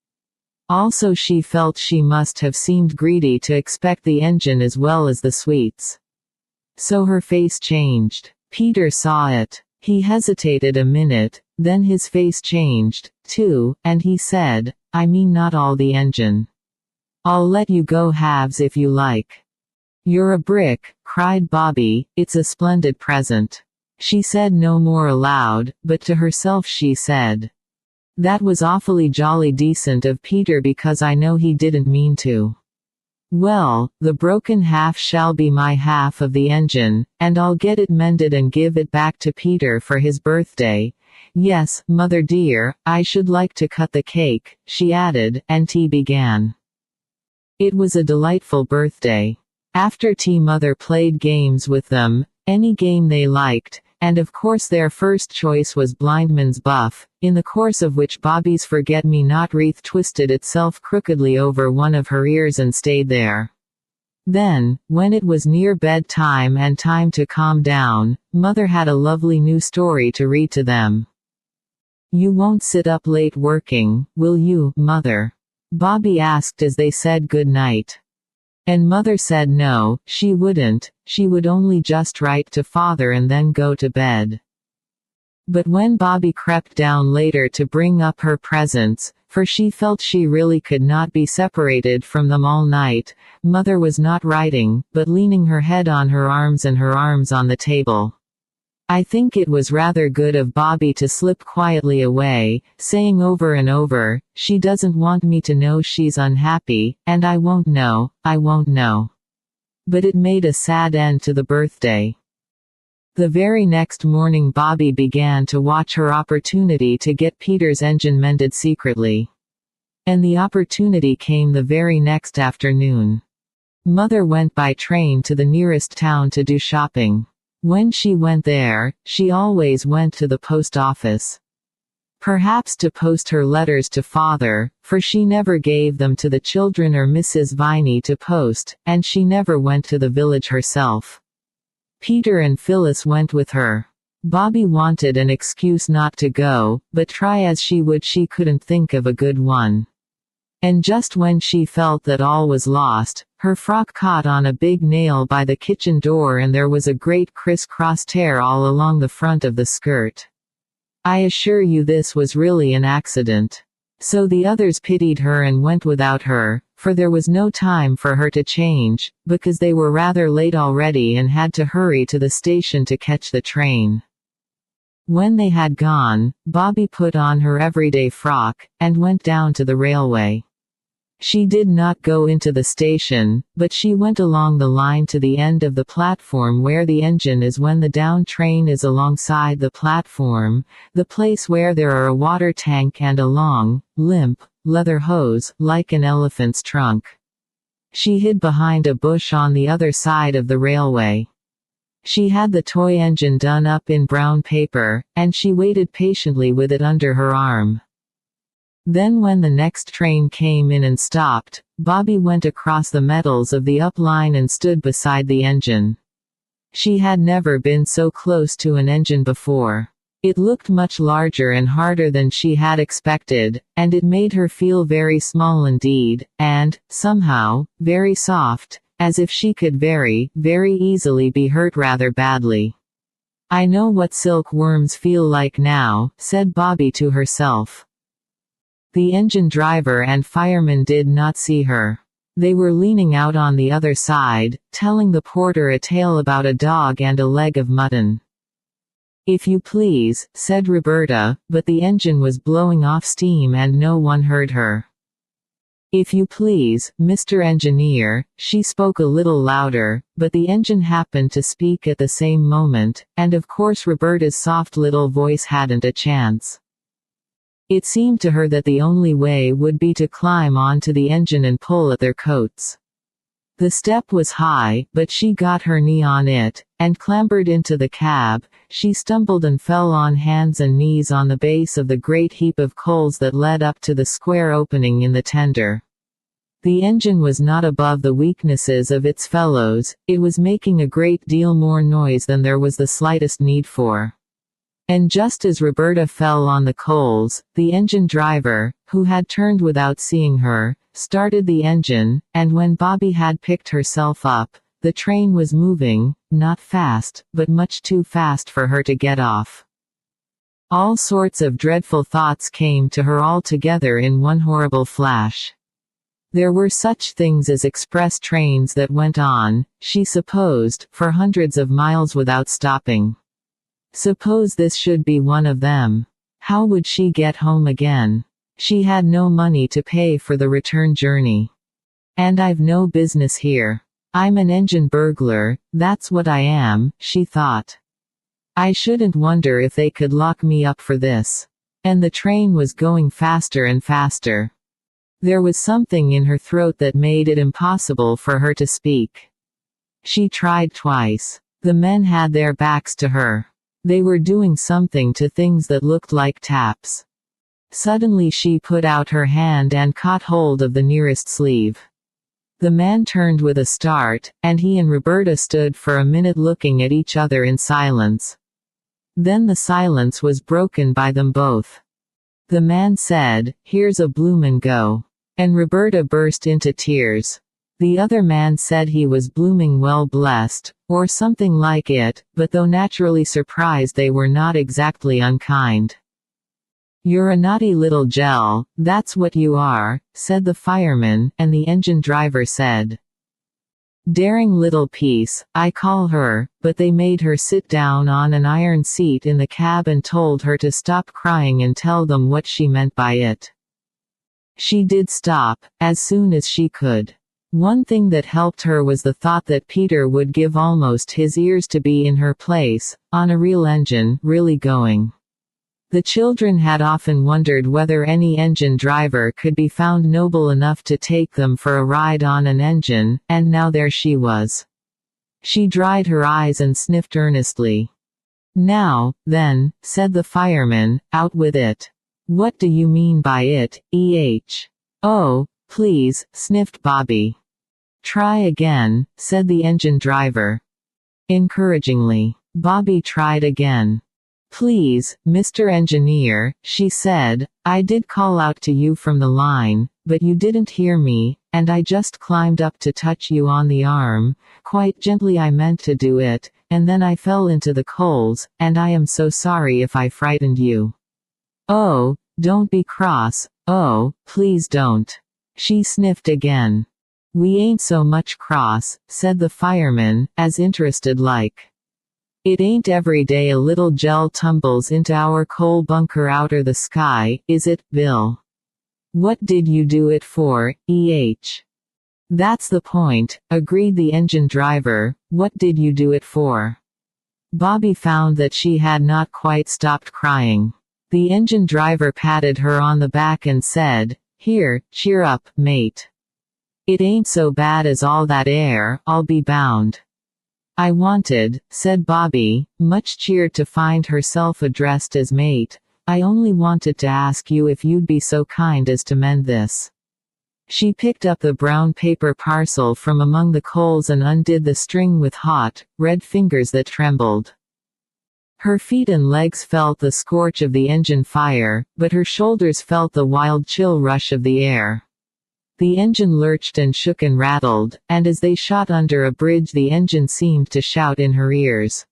Speaker 1: Also she felt she must have seemed greedy to expect the engine as well as the sweets. So her face changed. Peter saw it. He hesitated a minute, then his face changed, too, and he said, I mean not all the engine. I'll let you go halves if you like. You're a brick, cried Bobby, it's a splendid present. She said no more aloud, but to herself she said, that was awfully jolly decent of Peter because I know he didn't mean to. Well, the broken half shall be my half of the engine, and I'll get it mended and give it back to Peter for his birthday. Yes, Mother dear, I should like to cut the cake, she added, and tea began. It was a delightful birthday. After tea Mother played games with them, any game they liked, and of course their first choice was Blindman's Buff, in the course of which Bobby's forget-me-not wreath twisted itself crookedly over one of her ears and stayed there. Then, when it was near bedtime and time to calm down, Mother had a lovely new story to read to them. "You won't sit up late working, will you, Mother?" Bobby asked as they said good night. And Mother said no, she wouldn't, she would only just write to Father and then go to bed. But when Bobby crept down later to bring up her presents, for she felt she really could not be separated from them all night, Mother was not writing, but leaning her head on her arms and her arms on the table. I think it was rather good of Bobby to slip quietly away, saying over and over, "She doesn't want me to know she's unhappy, and I won't know, I won't know." But it made a sad end to the birthday. The very next morning Bobby began to watch her opportunity to get Peter's engine mended secretly. And the opportunity came the very next afternoon. Mother went by train to the nearest town to do shopping. When she went there, she always went to the post office. Perhaps to post her letters to Father, for she never gave them to the children or Mrs. Viney to post, and she never went to the village herself. Peter and Phyllis went with her. Bobby wanted an excuse not to go, but try as she would she couldn't think of a good one. And just when she felt that all was lost, her frock caught on a big nail by the kitchen door and there was a great criss-cross tear all along the front of the skirt. I assure you this was really an accident. So the others pitied her and went without her, for there was no time for her to change, because they were rather late already and had to hurry to the station to catch the train. When they had gone, Bobby put on her everyday frock, and went down to the railway. She did not go into the station, but she went along the line to the end of the platform where the engine is when the down train is alongside the platform, the place where there are a water tank and a long, limp, leather hose, like an elephant's trunk. She hid behind a bush on the other side of the railway. She had the toy engine done up in brown paper, and she waited patiently with it under her arm. Then when the next train came in and stopped, Bobby went across the metals of the up line and stood beside the engine. She had never been so close to an engine before. It looked much larger and harder than she had expected, and it made her feel very small indeed, and, somehow, very soft, as if she could very, very easily be hurt rather badly. "I know what silkworms feel like now," said Bobby to herself. The engine driver and fireman did not see her. They were leaning out on the other side, telling the porter a tale about a dog and a leg of mutton. "If you please," said Roberta, but the engine was blowing off steam and no one heard her. "If you please, Mr. Engineer," she spoke a little louder, but the engine happened to speak at the same moment, and of course Roberta's soft little voice hadn't a chance. It seemed to her that the only way would be to climb onto the engine and pull at their coats. The step was high, but she got her knee on it, and clambered into the cab. She stumbled and fell on hands and knees on the base of the great heap of coals that led up to the square opening in the tender. The engine was not above the weaknesses of its fellows, it was making a great deal more noise than there was the slightest need for. And just as Roberta fell on the coals, the engine driver, who had turned without seeing her, started the engine, and when Bobby had picked herself up, the train was moving, not fast, but much too fast for her to get off. All sorts of dreadful thoughts came to her all together in one horrible flash. There were such things as express trains that went on, she supposed, for hundreds of miles without stopping. Suppose this should be one of them. How would she get home again? She had no money to pay for the return journey. And I've no business here. I'm an engine burglar, that's what I am, she thought. I shouldn't wonder if they could lock me up for this. And the train was going faster and faster. There was something in her throat that made it impossible for her to speak. She tried twice. The men had their backs to her. They were doing something to things that looked like taps. Suddenly she put out her hand and caught hold of the nearest sleeve. The man turned with a start, and he and Roberta stood for a minute looking at each other in silence. Then the silence was broken by them both. The man said, "Here's a bloomin' go." And Roberta burst into tears. The other man said he was blooming well blessed, or something like it, but though naturally surprised they were not exactly unkind. "You're a naughty little gel, that's what you are," said the fireman, and the engine driver said, "Daring little piece, I call her," but they made her sit down on an iron seat in the cab and told her to stop crying and tell them what she meant by it. She did stop, as soon as she could. One thing that helped her was the thought that Peter would give almost his ears to be in her place, on a real engine, really going. The children had often wondered whether any engine driver could be found noble enough to take them for a ride on an engine, and now there she was. She dried her eyes and sniffed earnestly. "Now, then," said the fireman, "out with it." "What do you mean by it, Oh, please," sniffed Bobby. "Try again," said the engine driver. Encouragingly. Bobby tried again. "Please, Mr. Engineer," she said, "I did call out to you from the line, but you didn't hear me, and I just climbed up to touch you on the arm, quite gently I meant to do it, and then I fell into the coals, and I am so sorry if I frightened you. Oh, don't be cross, oh, please don't." She sniffed again. "We ain't so much cross," said the fireman, as interested like. "It ain't every day a little gel tumbles into our coal bunker outer the sky, is it, Bill? What did you do it for, That's the point," agreed the engine driver, "what did you do it for?" Bobby found that she had not quite stopped crying. The engine driver patted her on the back and said, "Here, cheer up, mate. It ain't so bad as all that air, I'll be bound." "I wanted," said Bobby, much cheered to find herself addressed as mate, "I only wanted to ask you if you'd be so kind as to mend this." She picked up the brown paper parcel from among the coals and undid the string with hot, red fingers that trembled. Her feet and legs felt the scorch of the engine fire, but her shoulders felt the wild chill rush of the air. The engine lurched and shook and rattled, and as they shot under a bridge the engine seemed to shout in her ears.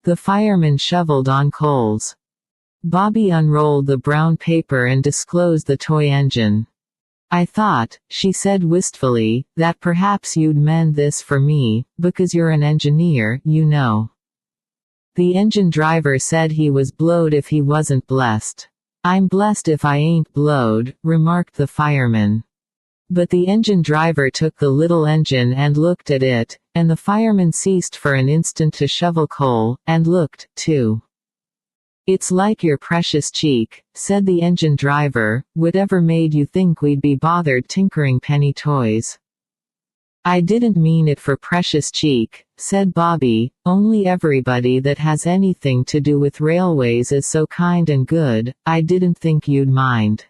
Speaker 1: The fireman shoveled on coals. Bobby unrolled the brown paper and disclosed the toy engine. "I thought," she said wistfully, "that perhaps you'd mend this for me, because you're an engineer, you know." The engine driver said he was blowed if he wasn't blessed. "I'm blessed if I ain't blowed," remarked the fireman. But the engine driver took the little engine and looked at it, and the fireman ceased for an instant to shovel coal, and looked, too. "It's like your precious cheek," said the engine driver, "whatever made you think we'd be bothered tinkering penny toys?" "I didn't mean it for precious cheek," said Bobby, "only everybody that has anything to do with railways is so kind and good, I didn't think you'd mind.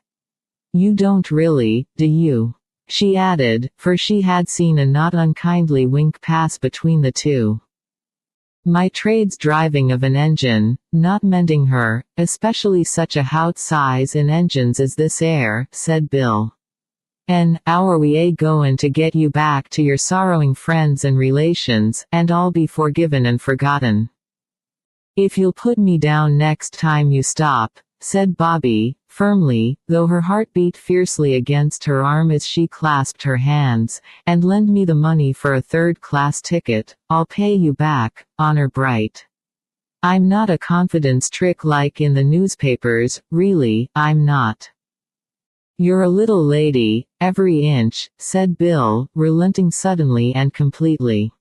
Speaker 1: You don't really, do you?" she added, for she had seen a not unkindly wink pass between the two. "My trade's driving of an engine, not mending her, especially such a hout size in engines as this air," said Bill. "An' 'ow are we goin' to get you back to your sorrowing friends and relations, and all be forgiven and forgotten?" "If you'll put me down next time you stop," said Bobby, firmly, though her heart beat fiercely against her arm as she clasped her hands, "and lend me the money for a third-class ticket, I'll pay you back, honor bright. I'm not a confidence trick like in the newspapers, really, I'm not." "You're a little lady, every inch," said Bill, relenting suddenly and completely.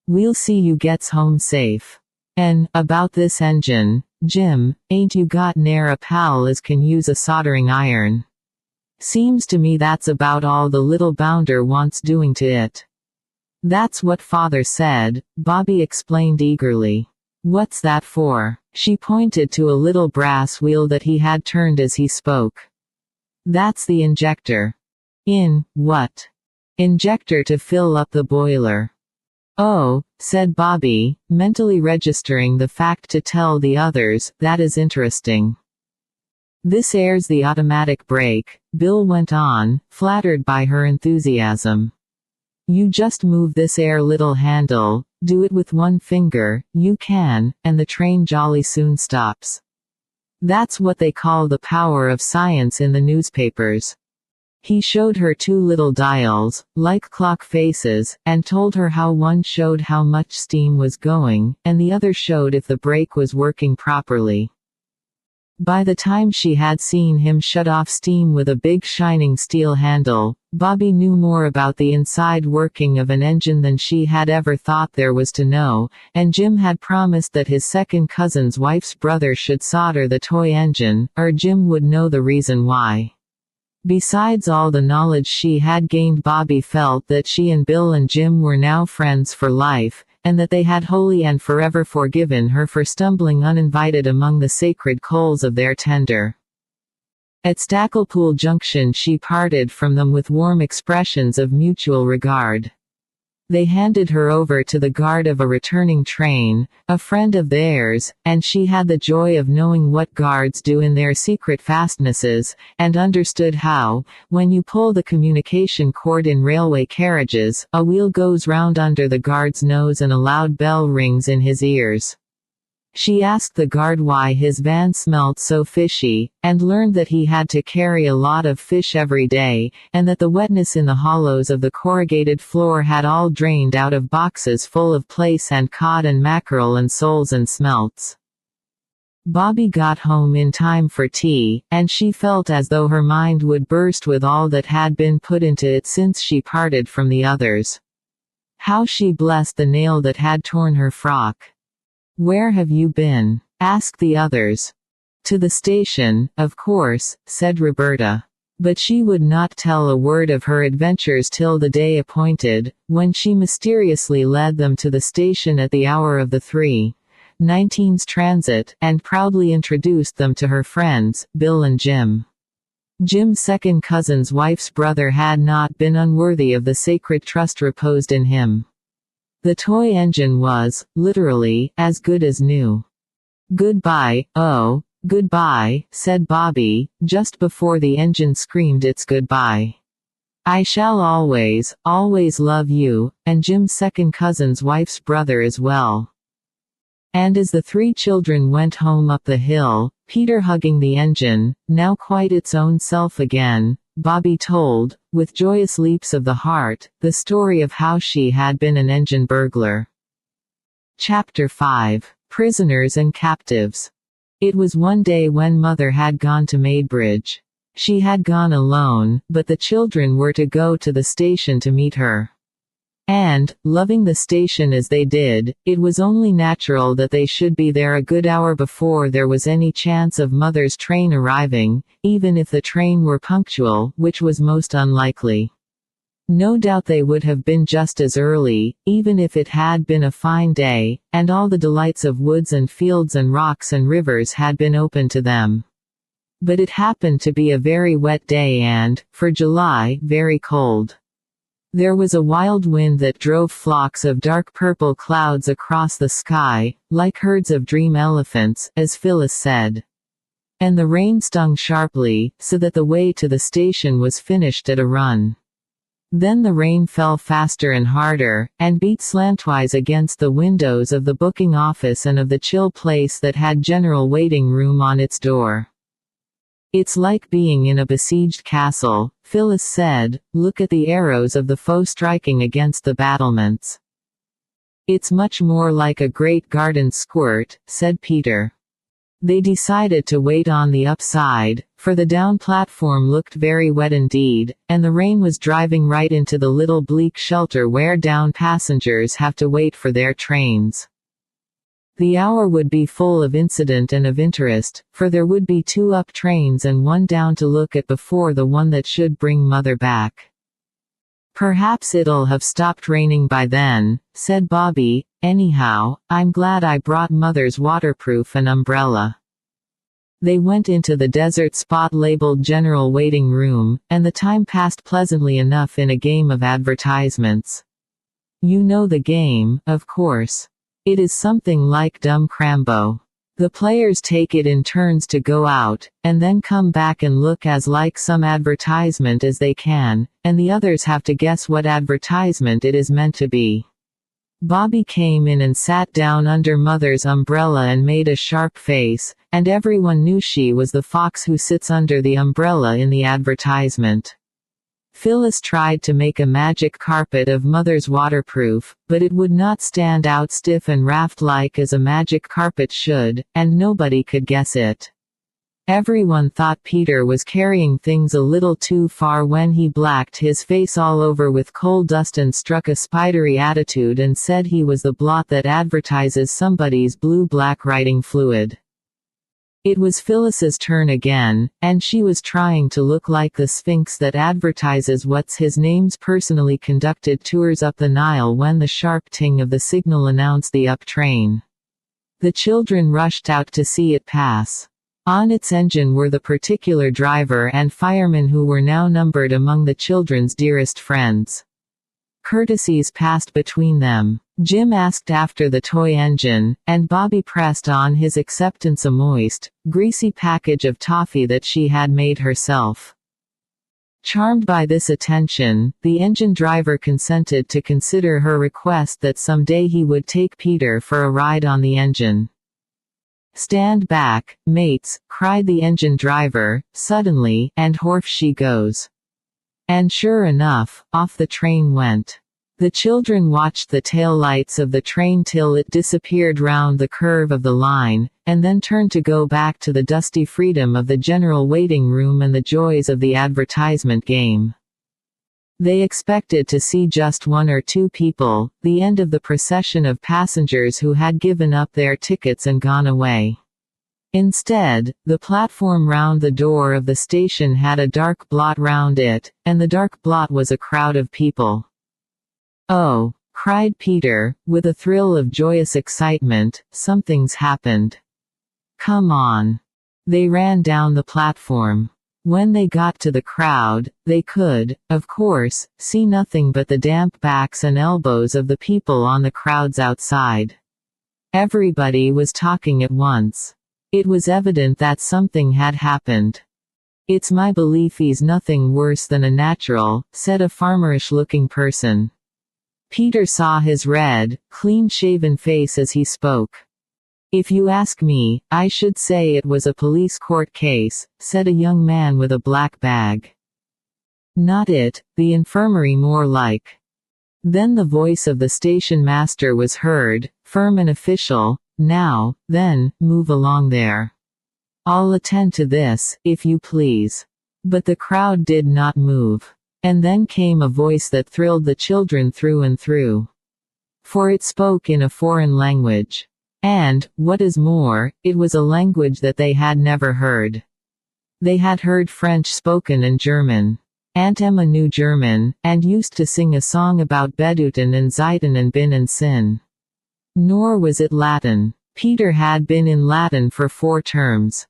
Speaker 1: "We'll see you gets home safe. An', about this engine, Jim, ain't you got ne'er a pal as can use a soldering iron? Seems to me that's about all the little bounder wants doing to it." "That's what father said," Bobby explained eagerly. "What's that for?" She pointed to a little brass wheel that he had turned as he spoke. "That's the injector." "In what?" injector to fill up the boiler. Oh, said Bobby, mentally registering the fact to tell the others, that is interesting. This airs the automatic brake, Bill went on, flattered by her enthusiasm. You just move this air little handle, do it with one finger, you can, and the train jolly soon stops. That's what they call the power of science in the newspapers. He showed her two little dials, like clock faces, and told her how one showed how much steam was going, and the other showed if the brake was working properly. By the time she had seen him shut off steam with a big shining steel handle, Bobby knew more about the inside working of an engine than she had ever thought there was to know, and Jim had promised that his second cousin's wife's brother should solder the toy engine, or Jim would know the reason why. Besides all the knowledge she had gained, Bobby felt that she and Bill and Jim were now friends for life, and that they had wholly and forever forgiven her for stumbling uninvited among the sacred coals of their tender. At Stacklepool Junction she parted from them with warm expressions of mutual regard. They handed her over to the guard of a returning train, a friend of theirs, and she had the joy of knowing what guards do in their secret fastnesses, and understood how, when you pull the communication cord in railway carriages, a wheel goes round under the guard's nose and a loud bell rings in his ears. She asked the guard why his van smelt so fishy, and learned that he had to carry a lot of fish every day, and that the wetness in the hollows of the corrugated floor had all drained out of boxes full of plaice and cod and mackerel and soles and smelts. Bobby got home in time for tea, and she felt as though her mind would burst with all that had been put into it since she parted from the others. How she blessed the nail that had torn her frock. "Where have you been?" asked the others. "To the station, of course," said Roberta. But she would not tell a word of her adventures till the day appointed, when she mysteriously led them to the station at the hour of the 3:19's transit, and proudly introduced them to her friends, Bill and Jim. Jim's second cousin's wife's brother had not been unworthy of the sacred trust reposed in him. The toy engine was, literally, as good as new. "Goodbye, oh, goodbye," said Bobby, just before the engine screamed its goodbye. "I shall always, always love you, and Jim's second cousin's wife's brother as well." And as the three children went home up the hill, Peter hugging the engine, now quite its own self again, Bobby told, with joyous leaps of the heart, the story of how she had been an engine burglar. Chapter 5. Prisoners and Captives. It was one day when Mother had gone to Maidbridge. She had gone alone, but the children were to go to the station to meet her. And, loving the station as they did, it was only natural that they should be there a good hour before there was any chance of Mother's train arriving, even if the train were punctual, which was most unlikely. No doubt they would have been just as early, even if it had been a fine day, and all the delights of woods and fields and rocks and rivers had been open to them. But it happened to be a very wet day and, for July, very cold. There was a wild wind that drove flocks of dark purple clouds across the sky, like herds of dream elephants, as Phyllis said. And the rain stung sharply, so that the way to the station was finished at a run. Then the rain fell faster and harder, and beat slantwise against the windows of the booking office and of the chill place that had general waiting room on its door. "It's like being in a besieged castle," Phyllis said, "look at the arrows of the foe striking against the battlements." "It's much more like a great garden squirt," said Peter. They decided to wait on the upside, for the down platform looked very wet indeed, and the rain was driving right into the little bleak shelter where down passengers have to wait for their trains. The hour would be full of incident and of interest, for there would be 2 up trains and 1 down to look at before the one that should bring Mother back. "Perhaps it'll have stopped raining by then," said Bobby. "Anyhow, I'm glad I brought Mother's waterproof and umbrella." They went into the desert spot labeled General Waiting Room, and the time passed pleasantly enough in a game of advertisements. You know the game, of course. It is something like Dumb Crambo. The players take it in turns to go out, and then come back and look as like some advertisement as they can, and the others have to guess what advertisement it is meant to be. Bobby came in and sat down under Mother's umbrella and made a sharp face, and everyone knew she was the fox who sits under the umbrella in the advertisement. Phyllis tried to make a magic carpet of Mother's waterproof, but it would not stand out stiff and raft-like as a magic carpet should, and nobody could guess it. Everyone thought Peter was carrying things a little too far when he blacked his face all over with coal dust and struck a spidery attitude and said he was the blot that advertises somebody's blue-black writing fluid. It was Phyllis's turn again, and she was trying to look like the Sphinx that advertises what's his name's personally conducted tours up the Nile when the sharp ting of the signal announced the up train. The children rushed out to see it pass. On its engine were the particular driver and fireman who were now numbered among the children's dearest friends. Courtesies passed between them. Jim asked after the toy engine, and Bobby pressed on his acceptance a moist, greasy package of toffee that she had made herself. Charmed by this attention, the engine driver consented to consider her request that someday he would take Peter for a ride on the engine. "Stand back, mates," cried the engine driver, suddenly, and horf she goes. And sure enough, off the train went. The children watched the tail lights of the train till it disappeared round the curve of the line, and then turned to go back to the dusty freedom of the general waiting room and the joys of the advertisement game. They expected to see just one or two people, the end of the procession of passengers who had given up their tickets and gone away. Instead, the platform round the door of the station had a dark blot round it, and the dark blot was a crowd of people. "Oh," cried Peter, with a thrill of joyous excitement, "something's happened. Come on." They ran down the platform. When they got to the crowd, they could, of course, see nothing but the damp backs and elbows of the people on the crowds outside. Everybody was talking at once. It was evident that something had happened. "It's my belief he's nothing worse than a natural," said a farmerish-looking person. Peter saw his red, clean-shaven face as he spoke. "If you ask me, I should say it was a police court case," said a young man with a black bag. "Not it, the infirmary more like." Then the voice of the station master was heard, firm and official, "Now, then, move along there. I'll attend to this, if you please." But the crowd did not move. And then came a voice that thrilled the children through and through. For it spoke in a foreign language. And, what is more, it was a language that they had never heard. They had heard French spoken and German. Aunt Emma knew German, and used to sing a song about Beduten and Zeiten and Bin and Sin. Nor was it Latin. Peter had been in Latin for 4 terms.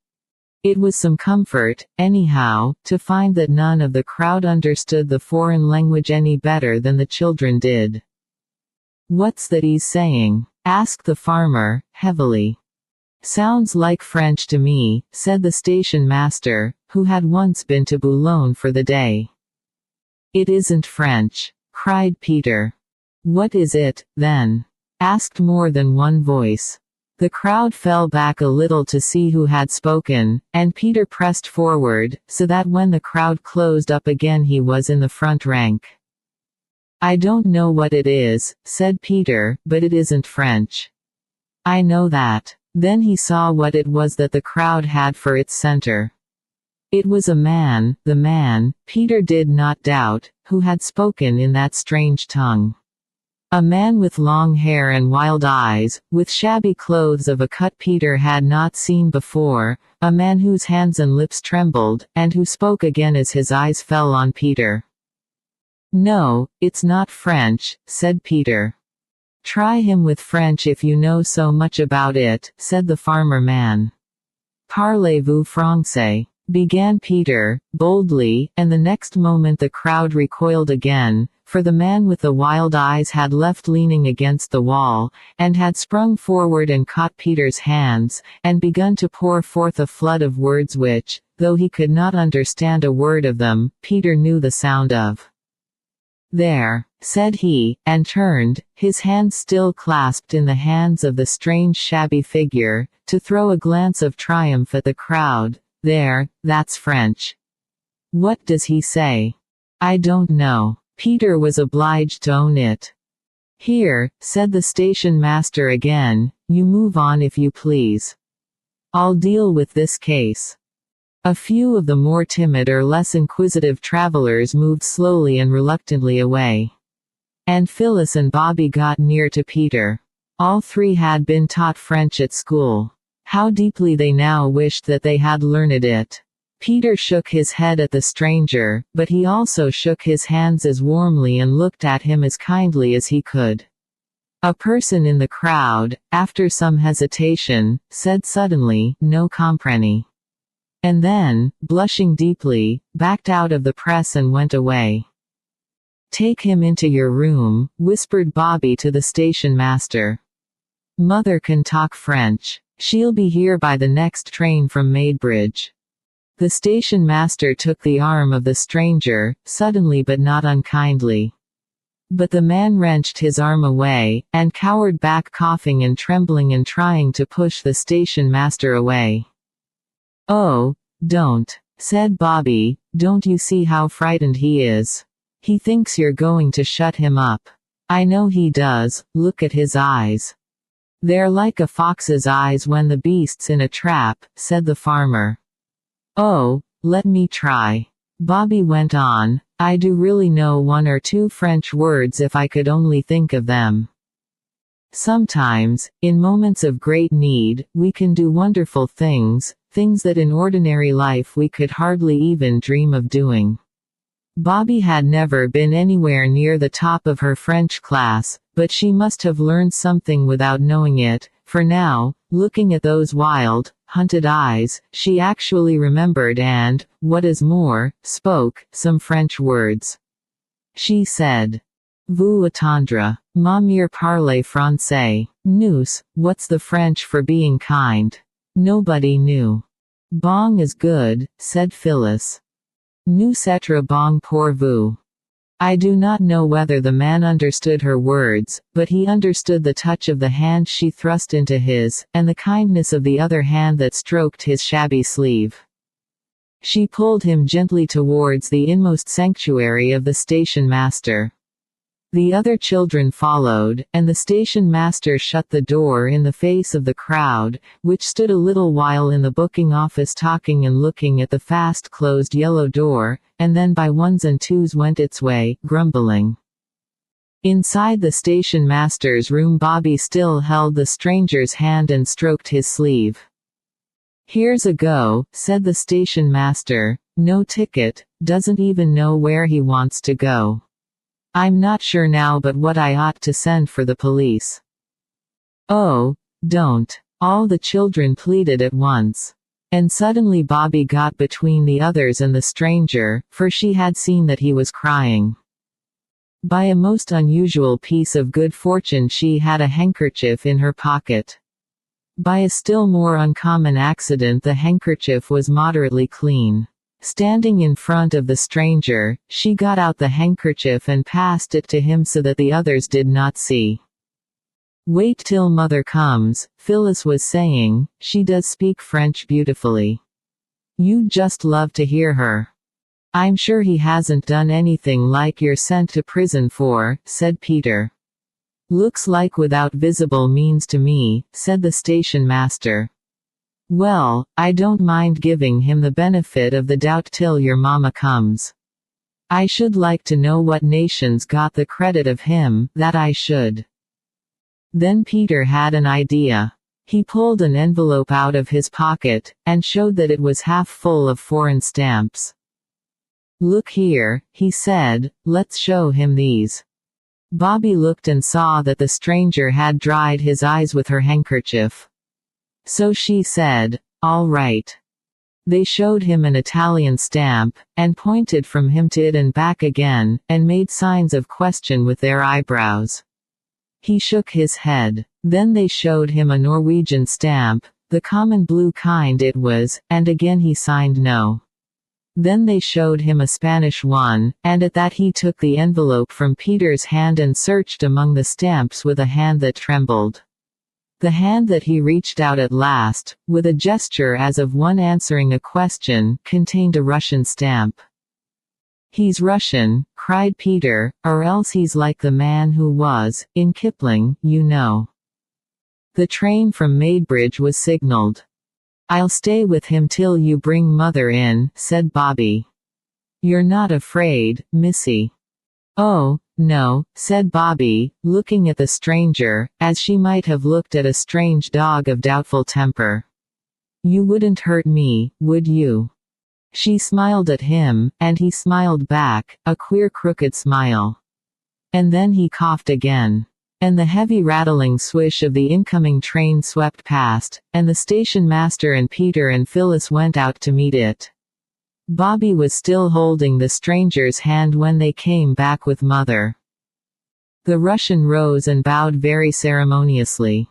Speaker 1: It was some comfort, anyhow, to find that none of the crowd understood the foreign language any better than the children did. "What's that he's saying?" asked the farmer, heavily. "Sounds like French to me," said the station master, who had once been to Boulogne for the day. "It isn't French," cried Peter. "What is it, then?" asked more than one voice. The crowd fell back a little to see who had spoken, and Peter pressed forward, so that when the crowd closed up again he was in the front rank. "I don't know what it is," said Peter, "but it isn't French." "I know that." Then he saw what it was that the crowd had for its center. It was a man, the man, Peter did not doubt, who had spoken in that strange tongue. A man with long hair and wild eyes, with shabby clothes of a cut Peter had not seen before, a man whose hands and lips trembled, and who spoke again as his eyes fell on Peter. "No, it's not French," said Peter. "Try him with French if you know so much about it," said the farmer man. Parlez-vous français? Began Peter, boldly, and the next moment the crowd recoiled again, for the man with the wild eyes had left leaning against the wall, and had sprung forward and caught Peter's hands, and begun to pour forth a flood of words which, though he could not understand a word of them, Peter knew the sound of. "There," said he, and turned, his hands still clasped in the hands of the strange shabby figure, to throw a glance of triumph at the crowd. "There, that's French. What does he say?" "I don't know." Peter was obliged to own it. "Here," said the station master again, "you move on if you please. I'll deal with this case." A few of the more timid or less inquisitive travelers moved slowly and reluctantly away. And Phyllis and Bobby got near to Peter. All three had been taught French at school. How deeply they now wished that they had learned it. Peter shook his head at the stranger, but he also shook his hands as warmly and looked at him as kindly as he could. A person in the crowd, after some hesitation, said suddenly, "No comprenez." And then, blushing deeply, backed out of the press and went away. "Take him into your room," whispered Bobby to the station master. "Mother can talk French. She'll be here by the next train from Maidbridge." The station master took the arm of the stranger, suddenly but not unkindly. But the man wrenched his arm away, and cowered back coughing and trembling and trying to push the station master away. "Oh, don't," said Bobby, "don't you see how frightened he is? He thinks you're going to shut him up. I know he does, look at his eyes. They're like a fox's eyes when the beast's in a trap," said the farmer. "Oh, let me try." Bobby went on, "I do really know one or two French words if I could only think of them. Sometimes, in moments of great need, we can do wonderful things, things that in ordinary life we could hardly even dream of doing." Bobby had never been anywhere near the top of her French class, but she must have learned something without knowing it, for now, looking at those wild, hunted eyes, she actually remembered and, what is more, spoke some French words. She said, "Vous attendre, Monsieur parle français." Nous, what's the French for being kind? Nobody knew. "Bong is good," said Phyllis. "Nous c'est bon pour vous." I do not know whether the man understood her words, but he understood the touch of the hand she thrust into his, and the kindness of the other hand that stroked his shabby sleeve. She pulled him gently towards the inmost sanctuary of the station master. The other children followed, and the station master shut the door in the face of the crowd, which stood a little while in the booking office talking and looking at the fast-closed yellow door, and then by ones and twos went its way, grumbling. Inside the station master's room Bobby still held the stranger's hand and stroked his sleeve. "Here's a go," said the station master. "No ticket, doesn't even know where he wants to go. I'm not sure now but what I ought to send for the police." "Oh, don't," all the children pleaded at once. And suddenly Bobby got between the others and the stranger, for she had seen that he was crying. By a most unusual piece of good fortune she had a handkerchief in her pocket. By a still more uncommon accident the handkerchief was moderately clean. Standing in front of the stranger, she got out the handkerchief and passed it to him so that the others did not see. "Wait till Mother comes," Phyllis was saying, "she does speak French beautifully. You'd just love to hear her." "I'm sure he hasn't done anything like you're sent to prison for," said Peter. "Looks like without visible means to me," said the station master. "Well, I don't mind giving him the benefit of the doubt till your mama comes. I should like to know what nation's got the credit of him, that I should." Then Peter had an idea. He pulled an envelope out of his pocket, and showed that it was half full of foreign stamps. "Look here," he said, "let's show him these." Bobby looked and saw that the stranger had dried his eyes with her handkerchief. So she said, all right. They showed him an Italian stamp, and pointed from him to it and back again, and made signs of question with their eyebrows. He shook his head. Then they showed him a Norwegian stamp, the common blue kind it was, and again he signed no. Then they showed him a Spanish one, and at that he took the envelope from Peter's hand and searched among the stamps with a hand that trembled. The hand that he reached out at last, with a gesture as of one answering a question, contained a Russian stamp. "He's Russian," cried Peter, "or else he's like the man who was, in Kipling, you know." The train from Maidbridge was signaled. "I'll stay with him till you bring Mother in," said Bobby. "You're not afraid, Missy?" "Oh, no," said Bobby, looking at the stranger, as she might have looked at a strange dog of doubtful temper. "You wouldn't hurt me, would you?" She smiled at him, and he smiled back, a queer crooked smile. And then he coughed again. And the heavy rattling swish of the incoming train swept past, and the station master and Peter and Phyllis went out to meet it. Bobby was still holding the stranger's hand when they came back with Mother. The Russian rose and bowed very ceremoniously.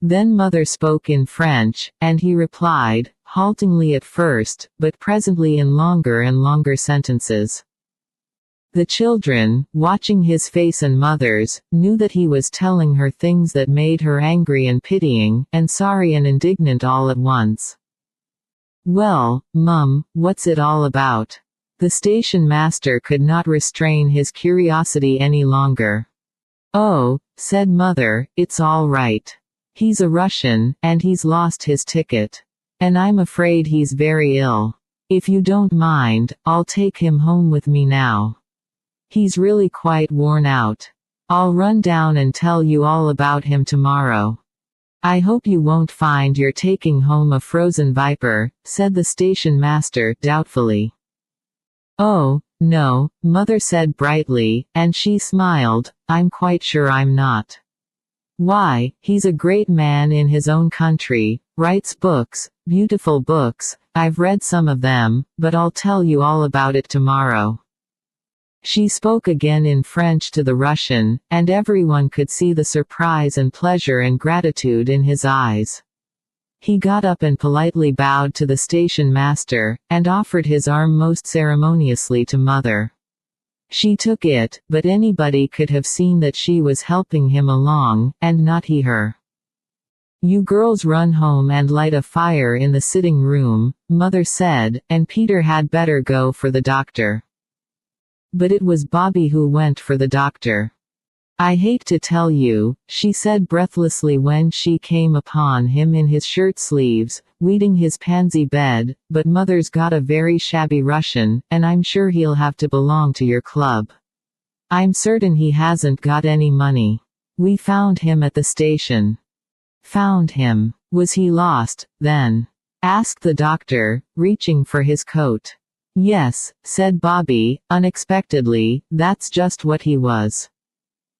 Speaker 1: Then Mother spoke in French, and he replied, haltingly at first, but presently in longer and longer sentences. The children, watching his face and Mother's, knew that he was telling her things that made her angry and pitying, and sorry and indignant all at once. "Well, Mum, what's it all about?" The station master could not restrain his curiosity any longer. "Oh," said Mother, "it's all right. He's a Russian, and he's lost his ticket. And I'm afraid he's very ill. If you don't mind, I'll take him home with me now. He's really quite worn out. I'll run down and tell you all about him tomorrow." "I hope you won't find you're taking home a frozen viper," said the station master, doubtfully. "Oh, no," Mother said brightly, and she smiled, "I'm quite sure I'm not. Why, he's a great man in his own country, writes books, beautiful books, I've read some of them, but I'll tell you all about it tomorrow." She spoke again in French to the Russian, and everyone could see the surprise and pleasure and gratitude in his eyes. He got up and politely bowed to the station master, and offered his arm most ceremoniously to Mother. She took it, but anybody could have seen that she was helping him along, and not he her. "You girls run home and light a fire in the sitting room," Mother said, "and Peter had better go for the doctor." But it was Bobby who went for the doctor. "I hate to tell you," she said breathlessly when she came upon him in his shirt sleeves, weeding his pansy bed, "but Mother's got a very shabby Russian, and I'm sure he'll have to belong to your club. I'm certain he hasn't got any money. We found him at the station." "Found him? Was he lost, then?" asked the doctor, reaching for his coat. "Yes," said Bobby, unexpectedly, "that's just what he was.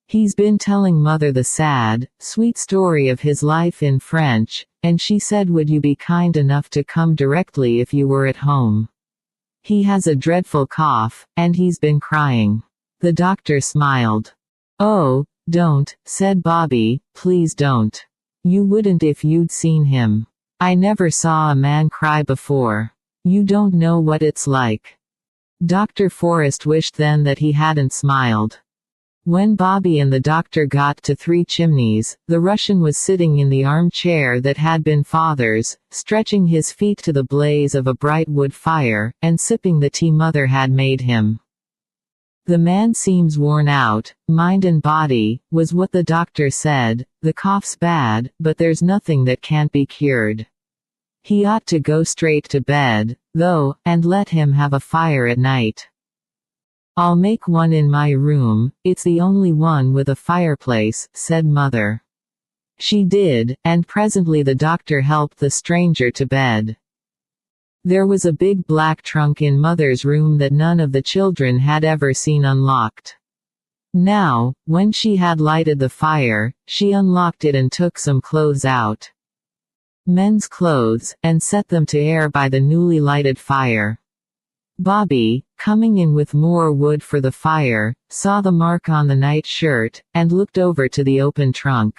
Speaker 1: He's been telling Mother the sad, sweet story of his life in French, and she said would you be kind enough to come directly if you were at home. He has a dreadful cough, and he's been crying." The doctor smiled. "Oh, don't," said Bobby, "please don't. You wouldn't if you'd seen him. I never saw a man cry before. You don't know what it's like." Dr. Forrest wished then that he hadn't smiled. When Bobby and the doctor got to Three Chimneys, the Russian was sitting in the armchair that had been Father's, stretching his feet to the blaze of a bright wood fire, and sipping the tea Mother had made him. "The man seems worn out, mind and body," was what the doctor said. "The cough's bad, but there's nothing that can't be cured. He ought to go straight to bed, though, and let him have a fire at night. I'll make one in my room, it's the only one with a fireplace," said Mother. She did, and presently the doctor helped the stranger to bed. There was a big black trunk in Mother's room that none of the children had ever seen unlocked. Now, when she had lighted the fire, she unlocked it and took some clothes out. men's clothes, and set them to air by the newly lighted fire. Bobby, coming in with more wood for the fire, saw the mark on the nightshirt, and looked over to the open trunk.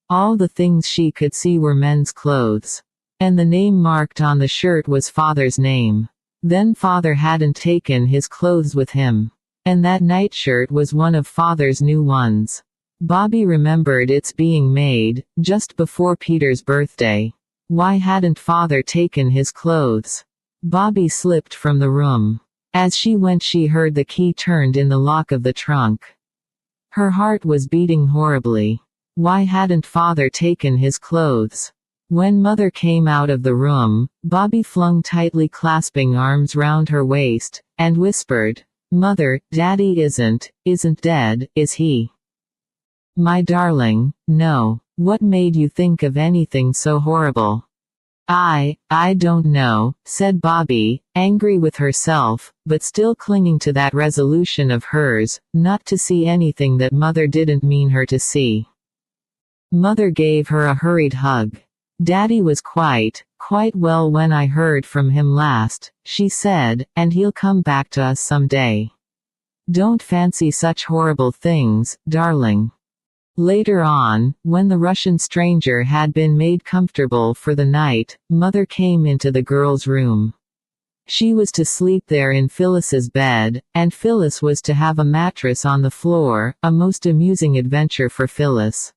Speaker 1: All the things she could see were men's clothes. And the name marked on the shirt was Father's name. Then Father hadn't taken his clothes with him. And that nightshirt was one of Father's new ones. Bobby remembered its being made, just before Peter's birthday. Why hadn't Father taken his clothes? Bobby slipped from the room. As she went, she heard the key turned in the lock of the trunk. Her heart was beating horribly. Why hadn't Father taken his clothes? When Mother came out of the room, Bobby flung tightly clasping arms round her waist, and whispered, "Mother, Daddy isn't dead, is he?" "My darling, no. What made you think of anything so horrible?" I don't know," said Bobby, angry with herself, but still clinging to that resolution of hers, not to see anything that Mother didn't mean her to see. Mother gave her a hurried hug. "Daddy was quite well when I heard from him last," she said, "and he'll come back to us someday. Don't fancy such horrible things, darling." Later on, when the Russian stranger had been made comfortable for the night, Mother came into the girl's room. She was to sleep there in Phyllis's bed, and Phyllis was to have a mattress on the floor, a most amusing adventure for Phyllis.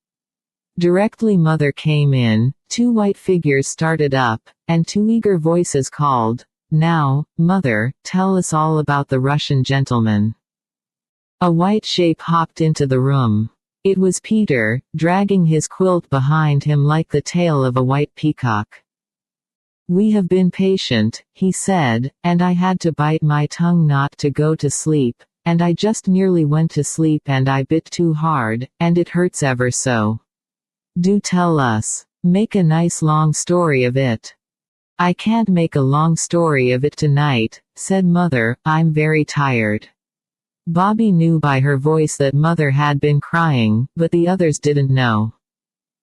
Speaker 1: Directly Mother came in, two white figures started up, and two eager voices called, "Now, Mother, tell us all about the Russian gentleman." A white shape hopped into the room. It was Peter, dragging his quilt behind him like the tail of a white peacock. "We have been patient," he said, "and I had to bite my tongue not to go to sleep, and I just nearly went to sleep and I bit too hard, and it hurts ever so. Do tell us. Make a nice long story of it." "I can't make a long story of it tonight," said Mother, "I'm very tired." Bobby knew by her voice that Mother had been crying, but the others didn't know.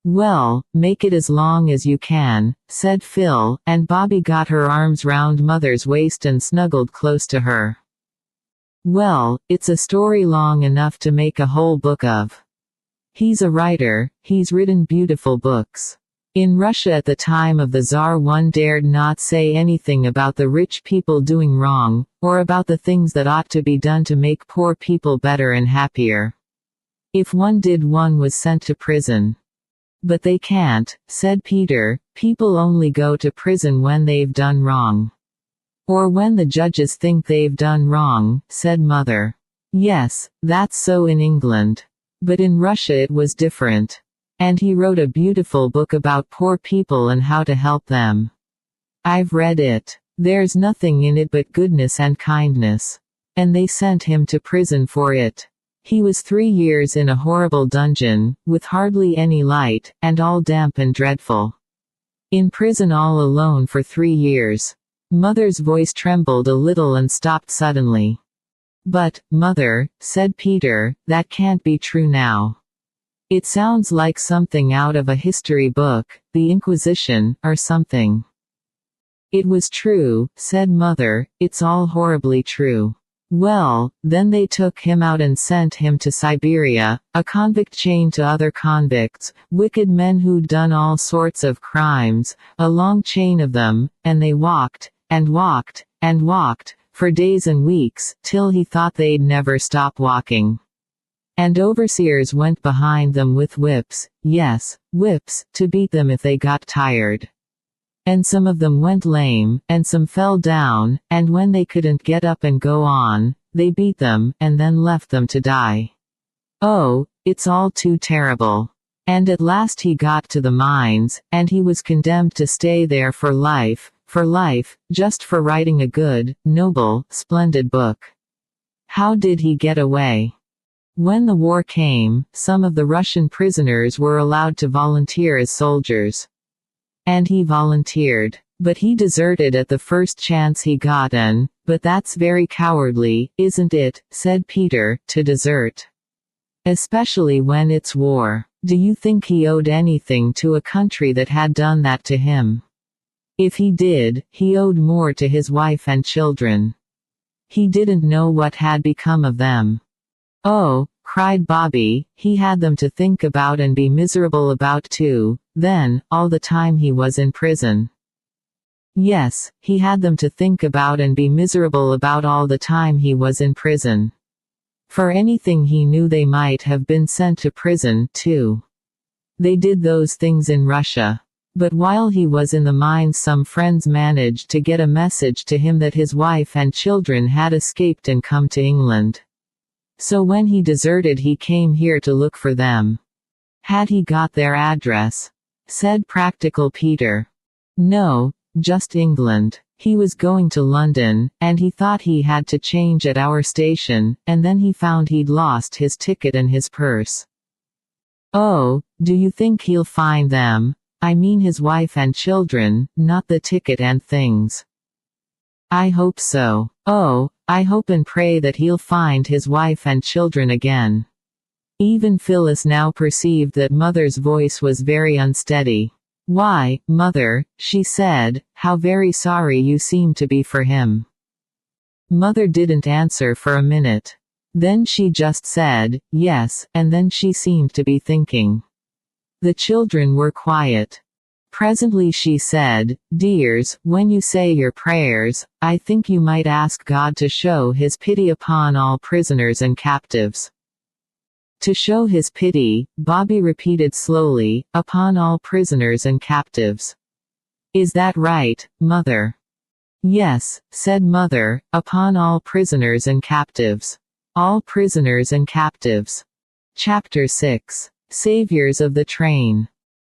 Speaker 1: "Well, make it as long as you can," said Phil, and Bobby got her arms round Mother's waist and snuggled close to her. "Well, it's a story long enough to make a whole book of. He's a writer, he's written beautiful books. In Russia at the time of the Tsar, one dared not say anything about the rich people doing wrong, or about the things that ought to be done to make poor people better and happier. If one did, one was sent to prison." "But they can't," said Peter, "people only go to prison when they've done wrong. Or when the judges think they've done wrong," said Mother. "Yes, that's so in England. But in Russia it was different. And he wrote a beautiful book about poor people and how to help them. I've read it. There's nothing in it but goodness and kindness. And they sent him to prison for it. He was 3 years in a horrible dungeon, with hardly any light, and all damp and dreadful. In prison all alone for 3 years. Mother's voice trembled a little and stopped suddenly. "But, Mother," said Peter, "that can't be true now. It sounds like something out of a history book, the Inquisition, or something." "It was true," said Mother, "it's all horribly true. Well, then they took him out and sent him to Siberia, a convict chained to other convicts, wicked men who'd done all sorts of crimes, a long chain of them, and they walked, and walked, and walked, for days and weeks, till he thought they'd never stop walking. And overseers went behind them with whips, yes, whips, to beat them if they got tired. And some of them went lame, and some fell down, and when they couldn't get up and go on, they beat them, and then left them to die. Oh, it's all too terrible. And at last he got to the mines, and he was condemned to stay there for life, just for writing a good, noble, splendid book. How did he get away? When the war came, some of the Russian prisoners were allowed to volunteer as soldiers. And he volunteered. But he deserted at the first chance he got but that's very cowardly, isn't it, said Peter, to desert. Especially when it's war. Do you think he owed anything to a country that had done that to him? If he did, he owed more to his wife and children. He didn't know what had become of them. Oh, cried Bobby, he had them to think about and be miserable about too, then, all the time he was in prison. Yes, he had them to think about and be miserable about all the time he was in prison. For anything he knew, they might have been sent to prison, too. They did those things in Russia. But while he was in the mines, some friends managed to get a message to him that his wife and children had escaped and come to England. So when he deserted, he came here to look for them. Had he got their address? Said practical Peter. No, just England. He was going to London, and he thought he had to change at our station, and then he found he'd lost his ticket and his purse. Oh, do you think he'll find them? I mean his wife and children, not the ticket and things. I hope so. Oh, I hope and pray that he'll find his wife and children again. Even Phyllis now perceived that Mother's voice was very unsteady. Why, Mother, she said, how very sorry you seem to be for him. Mother didn't answer for a minute. Then she just said, yes, and then she seemed to be thinking. The children were quiet. Presently she said, dears, when you say your prayers, I think you might ask God to show his pity upon all prisoners and captives. To show his pity, Bobby repeated slowly, upon all prisoners and captives. Is that right, Mother? Yes, said Mother, upon all prisoners and captives. All prisoners and captives. Chapter 6. Saviors of the Train.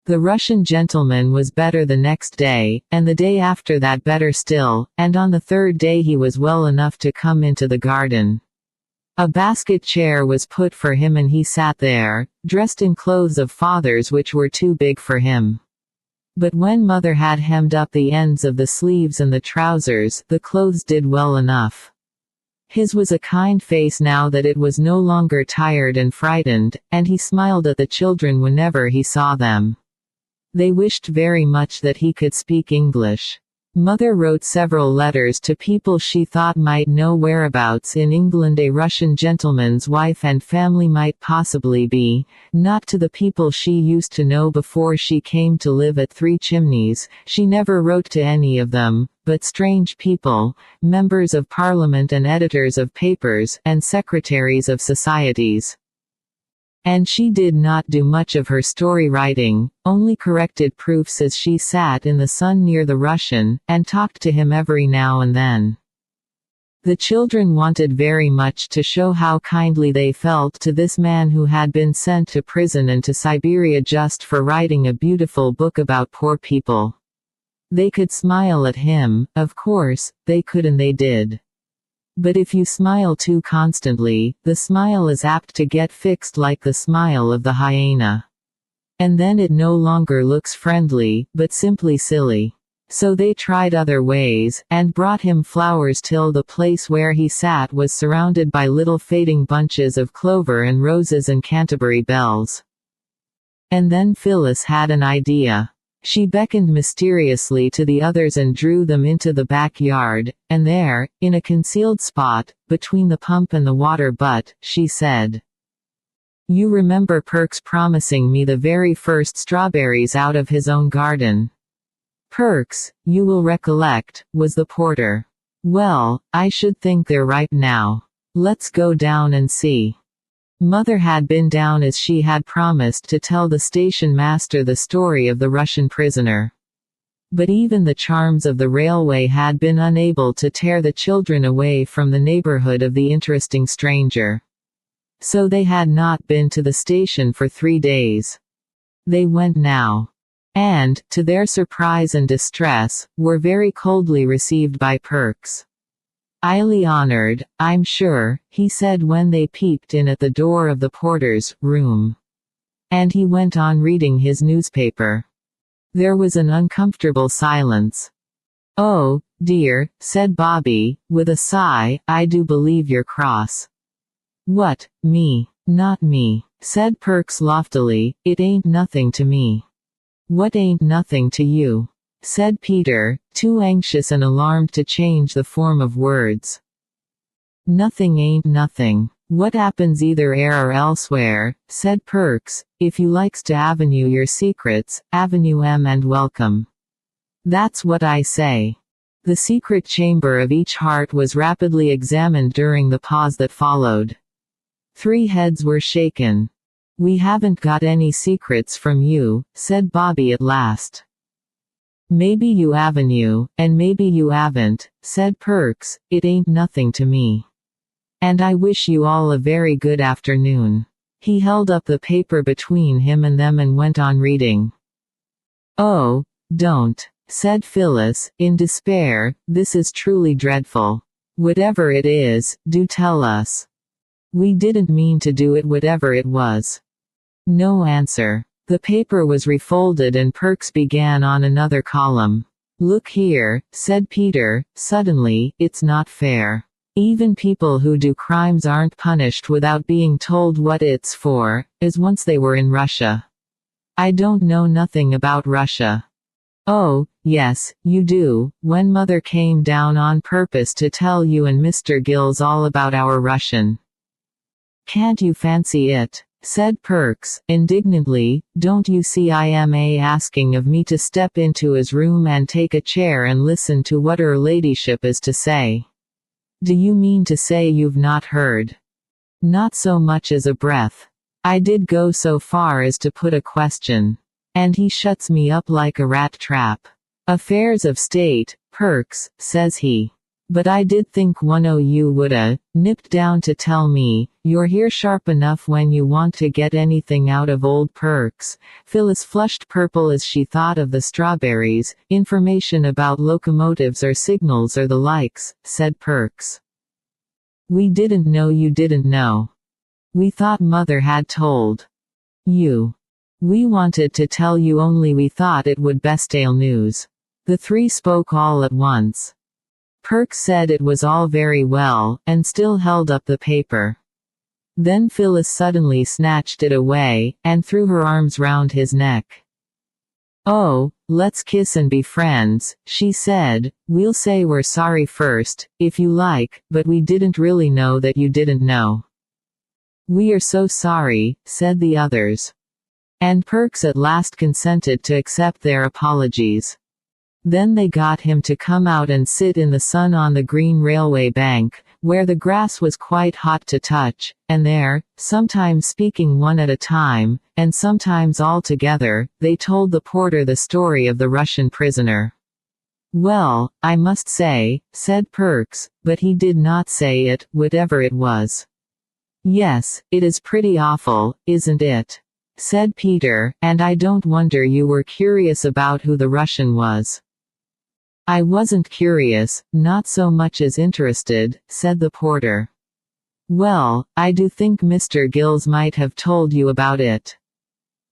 Speaker 1: The Russian gentleman was better the next day, and the day after that better still, and on the third day he was well enough to come into the garden. A basket chair was put for him and he sat there, dressed in clothes of Father's which were too big for him. But when Mother had hemmed up the ends of the sleeves and the trousers, the clothes did well enough. His was a kind face now that it was no longer tired and frightened, and he smiled at the children whenever he saw them. They wished very much that he could speak English. Mother wrote several letters to people she thought might know whereabouts in England a Russian gentleman's wife and family might possibly be, not to the people she used to know before she came to live at Three Chimneys, she never wrote to any of them, but strange people, members of Parliament and editors of papers, and secretaries of societies. And she did not do much of her story writing, only corrected proofs as she sat in the sun near the Russian, and talked to him every now and then. The children wanted very much to show how kindly they felt to this man who had been sent to prison and to Siberia just for writing a beautiful book about poor people. They could smile at him, of course, they could and they did. But if you smile too constantly, the smile is apt to get fixed like the smile of the hyena. And then it no longer looks friendly, but simply silly. So they tried other ways, and brought him flowers till the place where he sat was surrounded by little fading bunches of clover and roses and Canterbury bells. And then Phyllis had an idea. She beckoned mysteriously to the others and drew them into the backyard, and there, in a concealed spot, between the pump and the water butt, she said, "You remember Perks promising me the very first strawberries out of his own garden?" Perks, you will recollect, was the porter. "Well, I should think they're ripe now. Let's go down and see." Mother had been down as she had promised to tell the station master the story of the Russian prisoner. But even the charms of the railway had been unable to tear the children away from the neighborhood of the interesting stranger. So they had not been to the station for 3 days. They went now. And, to their surprise and distress, were very coldly received by Perks. "Highly honored, I'm sure," he said when they peeped in at the door of the porter's room. And he went on reading his newspaper. There was an uncomfortable silence. "Oh, dear," said Bobby, with a sigh, "I do believe you're cross." "What, me?" Not me, said Perks loftily, it ain't nothing to me. What ain't nothing to you? Said Peter, too anxious and alarmed to change the form of words. Nothing ain't nothing. What happens either 'ere or elsewhere, said Perks, if you likes to avenue your secrets, avenue 'em and welcome. That's what I say. The secret chamber of each heart was rapidly examined during the pause that followed. 3 heads were shaken. We haven't got any secrets from you, said Bobby at last. Maybe you avenue, and maybe you haven't, said Perks, it ain't nothing to me. And I wish you all a very good afternoon. He held up the paper between him and them and went on reading. Oh, don't, said Phyllis, in despair, this is truly dreadful. Whatever it is, do tell us. We didn't mean to do it, whatever it was. No answer. The paper was refolded and Perks began on another column. Look here, said Peter, suddenly, it's not fair. Even people who do crimes aren't punished without being told what it's for, as once they were in Russia. I don't know nothing about Russia. Oh, yes, you do, when Mother came down on purpose to tell you and Mr. Gills all about our Russian. Can't you fancy it? Said Perks, indignantly, don't you see I am asking of me to step into his room and take a chair and listen to what her ladyship is to say? Do you mean to say you've not heard? Not so much as a breath. I did go so far as to put a question. And he shuts me up like a rat trap. Affairs of state, Perks, says he. But I did think one o' you woulda nipped down to tell me, you're here sharp enough when you want to get anything out of old Perks. Phyllis flushed purple as she thought of the strawberries, information about locomotives or signals or the likes, said Perks. We didn't know you didn't know. We thought Mother had told you. We wanted to tell you only we thought it would bestale news. The 3 spoke all at once. Perks said it was all very well, and still held up the paper. Then Phyllis suddenly snatched it away, and threw her arms round his neck. Oh, let's kiss and be friends, she said. We'll say we're sorry first, if you like, but we didn't really know that you didn't know. We are so sorry, said the others. And Perks at last consented to accept their apologies. Then they got him to come out and sit in the sun on the green railway bank, where the grass was quite hot to touch, and there, sometimes speaking one at a time, and sometimes all together, they told the porter the story of the Russian prisoner. Well, I must say, said Perks, but he did not say it, whatever it was. Yes, it is pretty awful, isn't it? Said Peter, and I don't wonder you were curious about who the Russian was. I wasn't curious, not so much as interested, said the porter. Well, I do think Mr. Gills might have told you about it.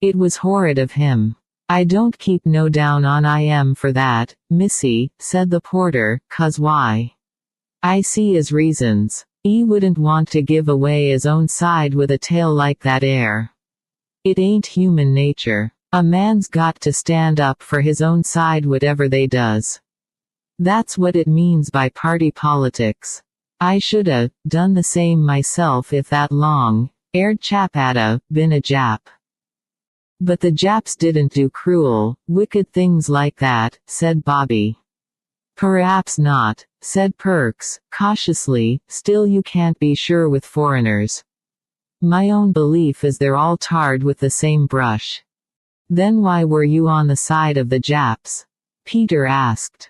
Speaker 1: It was horrid of him. I don't keep no down on him for that, missy, said the porter, 'cause why? I see his reasons. He wouldn't want to give away his own side with a tale like that It ain't human nature. A man's got to stand up for his own side whatever they does. That's what it means by party politics. I shoulda done the same myself if that long-haired chap hadda been a Jap. But the Japs didn't do cruel, wicked things like that, said Bobby. Perhaps not, said Perks, cautiously, still you can't be sure with foreigners. My own belief is they're all tarred with the same brush. Then why were you on the side of the Japs? Peter asked.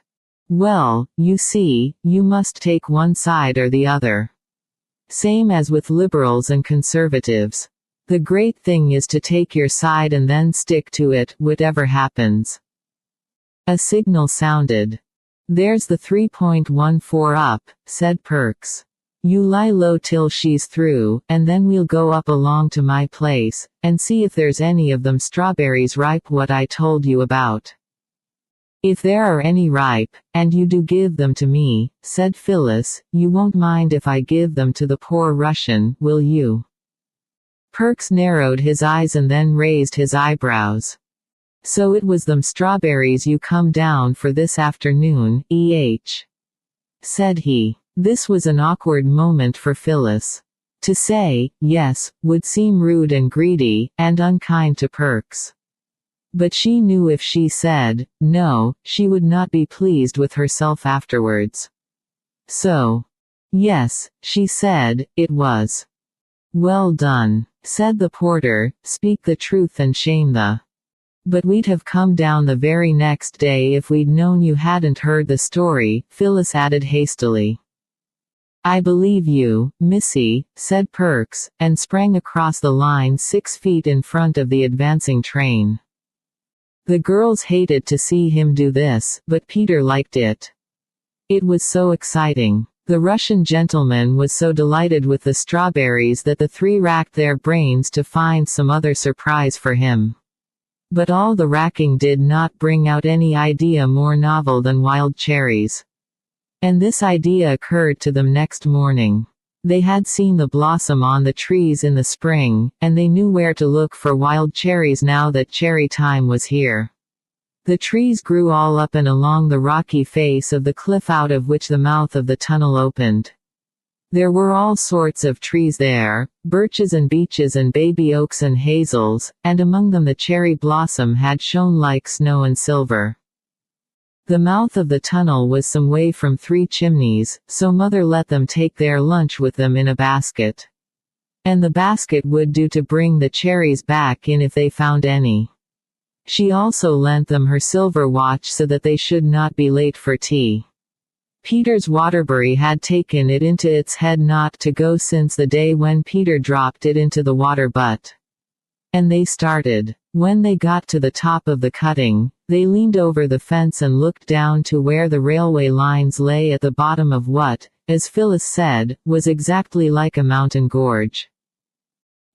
Speaker 1: Well, you see, you must take one side or the other. Same as with liberals and conservatives. The great thing is to take your side and then stick to it, whatever happens. A signal sounded. There's the 3.14 up, said Perks. You lie low till she's through, and then we'll go up along to my place, and see if there's any of them strawberries ripe what I told you about. If there are any ripe, and you do give them to me, said Phyllis, you won't mind if I give them to the poor Russian, will you? Perks narrowed his eyes and then raised his eyebrows. So it was them strawberries you come down for this afternoon, said he. This was an awkward moment for Phyllis. To say, yes, would seem rude and greedy, and unkind to Perks. But she knew if she said, no, she would not be pleased with herself afterwards. So, yes, she said, it was. Well done, said the porter, speak the truth and shame the. But we'd have come down the very next day if we'd known you hadn't heard the story, Phyllis added hastily. I believe you, missy, said Perks, and sprang across the line 6 feet in front of the advancing train. The girls hated to see him do this, but Peter liked it. It was so exciting. The Russian gentleman was so delighted with the strawberries that the three racked their brains to find some other surprise for him. But all the racking did not bring out any idea more novel than wild cherries. And this idea occurred to them next morning. They had seen the blossom on the trees in the spring, and they knew where to look for wild cherries now that cherry time was here. The trees grew all up and along the rocky face of the cliff out of which the mouth of the tunnel opened. There were all sorts of trees there, birches and beeches and baby oaks and hazels, and among them the cherry blossom had shone like snow and silver. The mouth of the tunnel was some way from Three Chimneys, so Mother let them take their lunch with them in a basket. And the basket would do to bring the cherries back in if they found any. She also lent them her silver watch so that they should not be late for tea. Peter's Waterbury had taken it into its head not to go since the day when Peter dropped it into the water butt. And they started. When they got to the top of the cutting, they leaned over the fence and looked down to where the railway lines lay at the bottom of what, as Phyllis said, was exactly like a mountain gorge.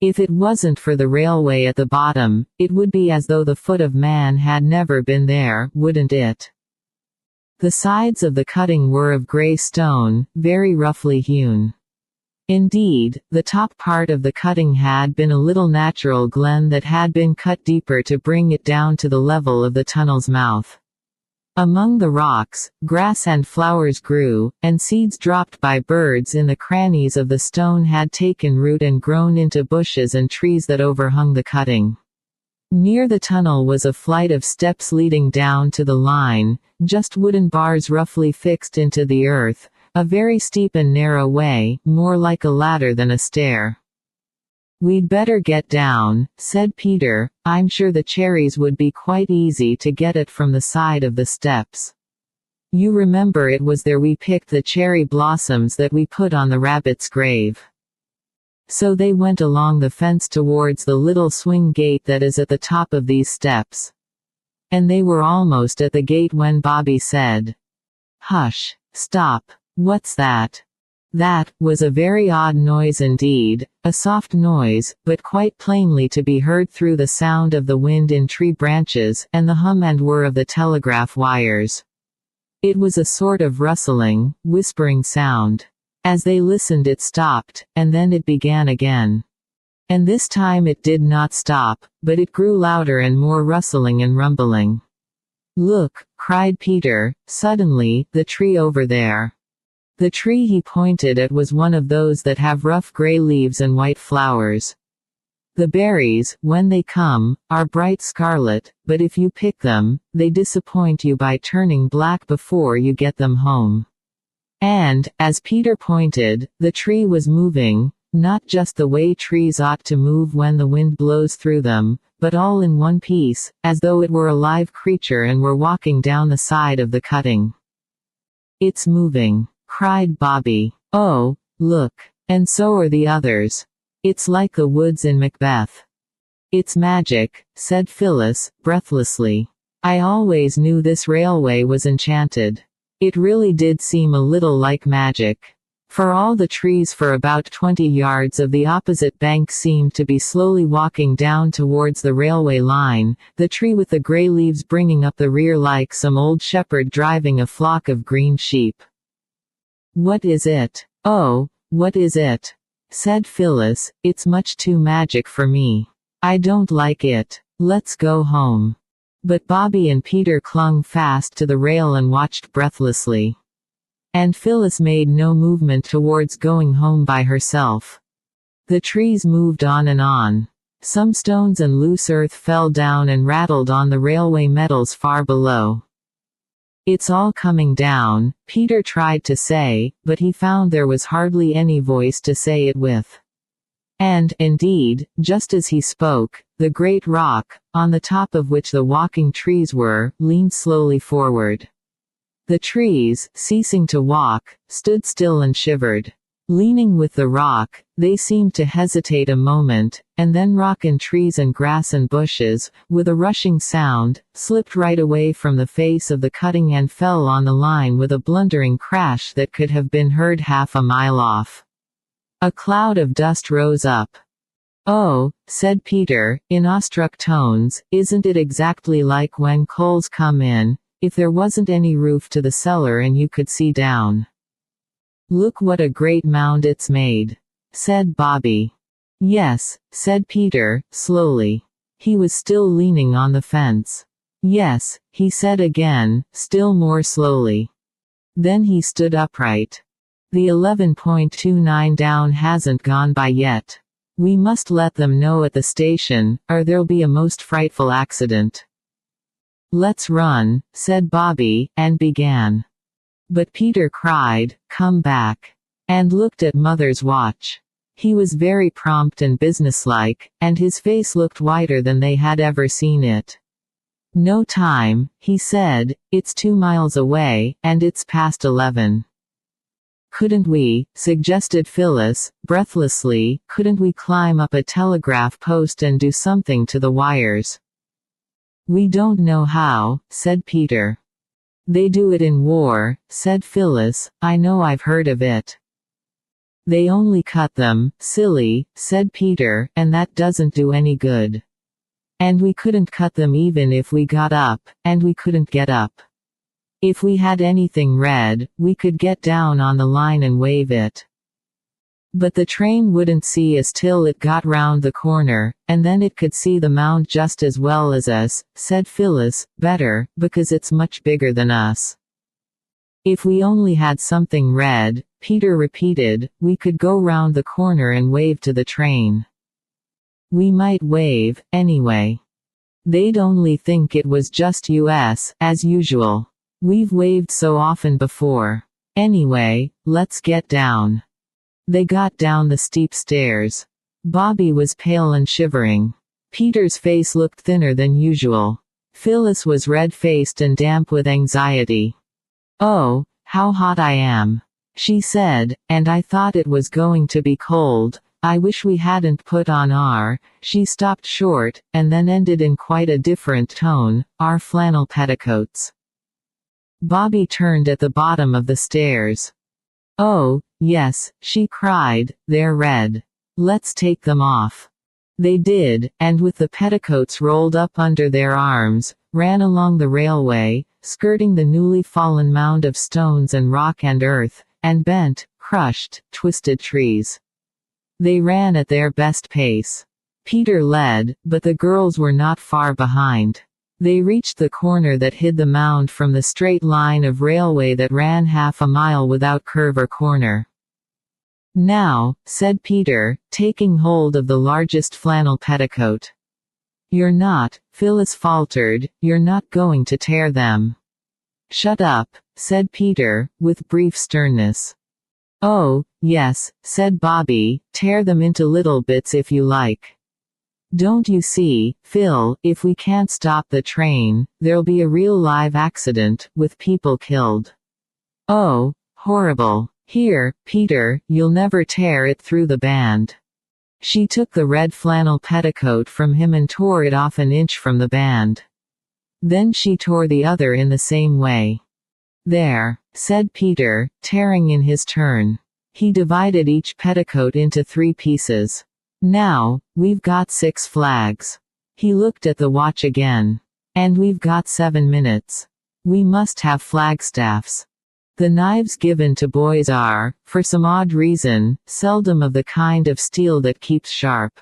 Speaker 1: If it wasn't for the railway at the bottom, it would be as though the foot of man had never been there, wouldn't it? The sides of the cutting were of gray stone, very roughly hewn. Indeed, the top part of the cutting had been a little natural glen that had been cut deeper to bring it down to the level of the tunnel's mouth. Among the rocks, grass and flowers grew, and seeds dropped by birds in the crannies of the stone had taken root and grown into bushes and trees that overhung the cutting. Near the tunnel was a flight of steps leading down to the line, just wooden bars roughly fixed into the earth, a very steep and narrow way, more like a ladder than a stair. We'd better get down, said Peter. I'm sure the cherries would be quite easy to get at from the side of the steps. You remember it was there we picked the cherry blossoms that we put on the rabbit's grave. So they went along the fence towards the little swing gate that is at the top of these steps. And they were almost at the gate when Bobby said, "Hush, stop, what's that?" That was a very odd noise indeed, a soft noise, but quite plainly to be heard through the sound of the wind in tree branches, and the hum and whir of the telegraph wires. It was a sort of rustling, whispering sound. As they listened it stopped, and then it began again. And this time it did not stop, but it grew louder and more rustling and rumbling. "Look," cried Peter, suddenly, "the tree over there." The tree he pointed at was one of those that have rough gray leaves and white flowers. The berries, when they come, are bright scarlet, but if you pick them, they disappoint you by turning black before you get them home. And, as Peter pointed, the tree was moving, not just the way trees ought to move when the wind blows through them, but all in one piece, as though it were a live creature and were walking down the side of the cutting. "It's moving," cried Bobby. "Oh, look. And so are the others. It's like the woods in Macbeth." "It's magic," said Phyllis, breathlessly. "I always knew this railway was enchanted. It really did seem a little like magic. For all the trees for about 20 yards of the opposite bank seemed to be slowly walking down towards the railway line, the tree with the gray leaves bringing up the rear like some old shepherd driving a flock of green sheep. "What is it? Oh, what is it?" said Phyllis, "it's much too magic for me. I don't like it. Let's go home." But Bobby and Peter clung fast to the rail and watched breathlessly. And Phyllis made no movement towards going home by herself. The trees moved on and on. Some stones and loose earth fell down and rattled on the railway metals far below. "It's all coming down," Peter tried to say, but he found there was hardly any voice to say it with. And, indeed, just as he spoke, the great rock, on the top of which the walking trees were, leaned slowly forward. The trees, ceasing to walk, stood still and shivered. Leaning with the rock, they seemed to hesitate a moment, and then rock and trees and grass and bushes, with a rushing sound, slipped right away from the face of the cutting and fell on the line with a blundering crash that could have been heard half a mile off. A cloud of dust rose up. "Oh," said Peter, in awestruck tones, "isn't it exactly like when coals come in, if there wasn't any roof to the cellar and you could see down? Look what a great mound it's made," said Bobby. "Yes," said Peter, slowly. He was still leaning on the fence. "Yes," he said again, still more slowly. Then he stood upright. "The 11.29 down hasn't gone by yet. We must let them know at the station, or there'll be a most frightful accident." "Let's run," said Bobby, and began. But Peter cried, "Come back," and looked at Mother's watch. He was very prompt and businesslike, and his face looked whiter than they had ever seen it. "No time," he said, "it's 2 miles away, and it's past 11. "Couldn't we," suggested Phyllis, breathlessly, "couldn't we climb up a telegraph post and do something to the wires?" "We don't know how," said Peter. "They do it in war," said Phyllis, "I know, I've heard of it." "They only cut them, silly," said Peter, "and that doesn't do any good. And we couldn't cut them even if we got up, and we couldn't get up. If we had anything red, we could get down on the line and wave it. But the train wouldn't see us till it got round the corner, and then it could see the mound just as well as us," said Phyllis. "Better, because it's much bigger than us." "If we only had something red," Peter repeated, "we could go round the corner and wave to the train. We might wave, anyway. They'd only think it was just us, as usual. We've waved so often before. Anyway, let's get down." They got down the steep stairs. Bobby was pale and shivering. Peter's face looked thinner than usual. Phyllis was red-faced and damp with anxiety. "Oh, how hot I am," she said, "and I thought it was going to be cold. I wish we hadn't put on our—" she stopped short, and then ended in quite a different tone, "our flannel petticoats." Bobby turned at the bottom of the stairs. "Oh, yes," she cried, "they're red. Let's take them off." They did, and with the petticoats rolled up under their arms, ran along the railway, skirting the newly fallen mound of stones and rock and earth, and bent, crushed, twisted trees. They ran at their best pace. Peter led, but the girls were not far behind. They reached the corner that hid the mound from the straight line of railway that ran half a mile without curve or corner. "Now," said Peter, taking hold of the largest flannel petticoat. "You're not," Phyllis faltered, "you're not going to tear them." "Shut up," said Peter, with brief sternness. "Oh, yes," said Bobby, "tear them into little bits if you like. Don't you see, Phil, if we can't stop the train, there'll be a real live accident, with people killed. Oh, horrible. Here, Peter, you'll never tear it through the band." She took the red flannel petticoat from him and tore it off an inch from the band. Then she tore the other in the same way. "There," said Peter, tearing in his turn. He divided each petticoat into 3 pieces. "Now, we've got 6 flags." He looked at the watch again. "And we've got 7 minutes. We must have flagstaffs." The knives given to boys are, for some odd reason, seldom of the kind of steel that keeps sharp.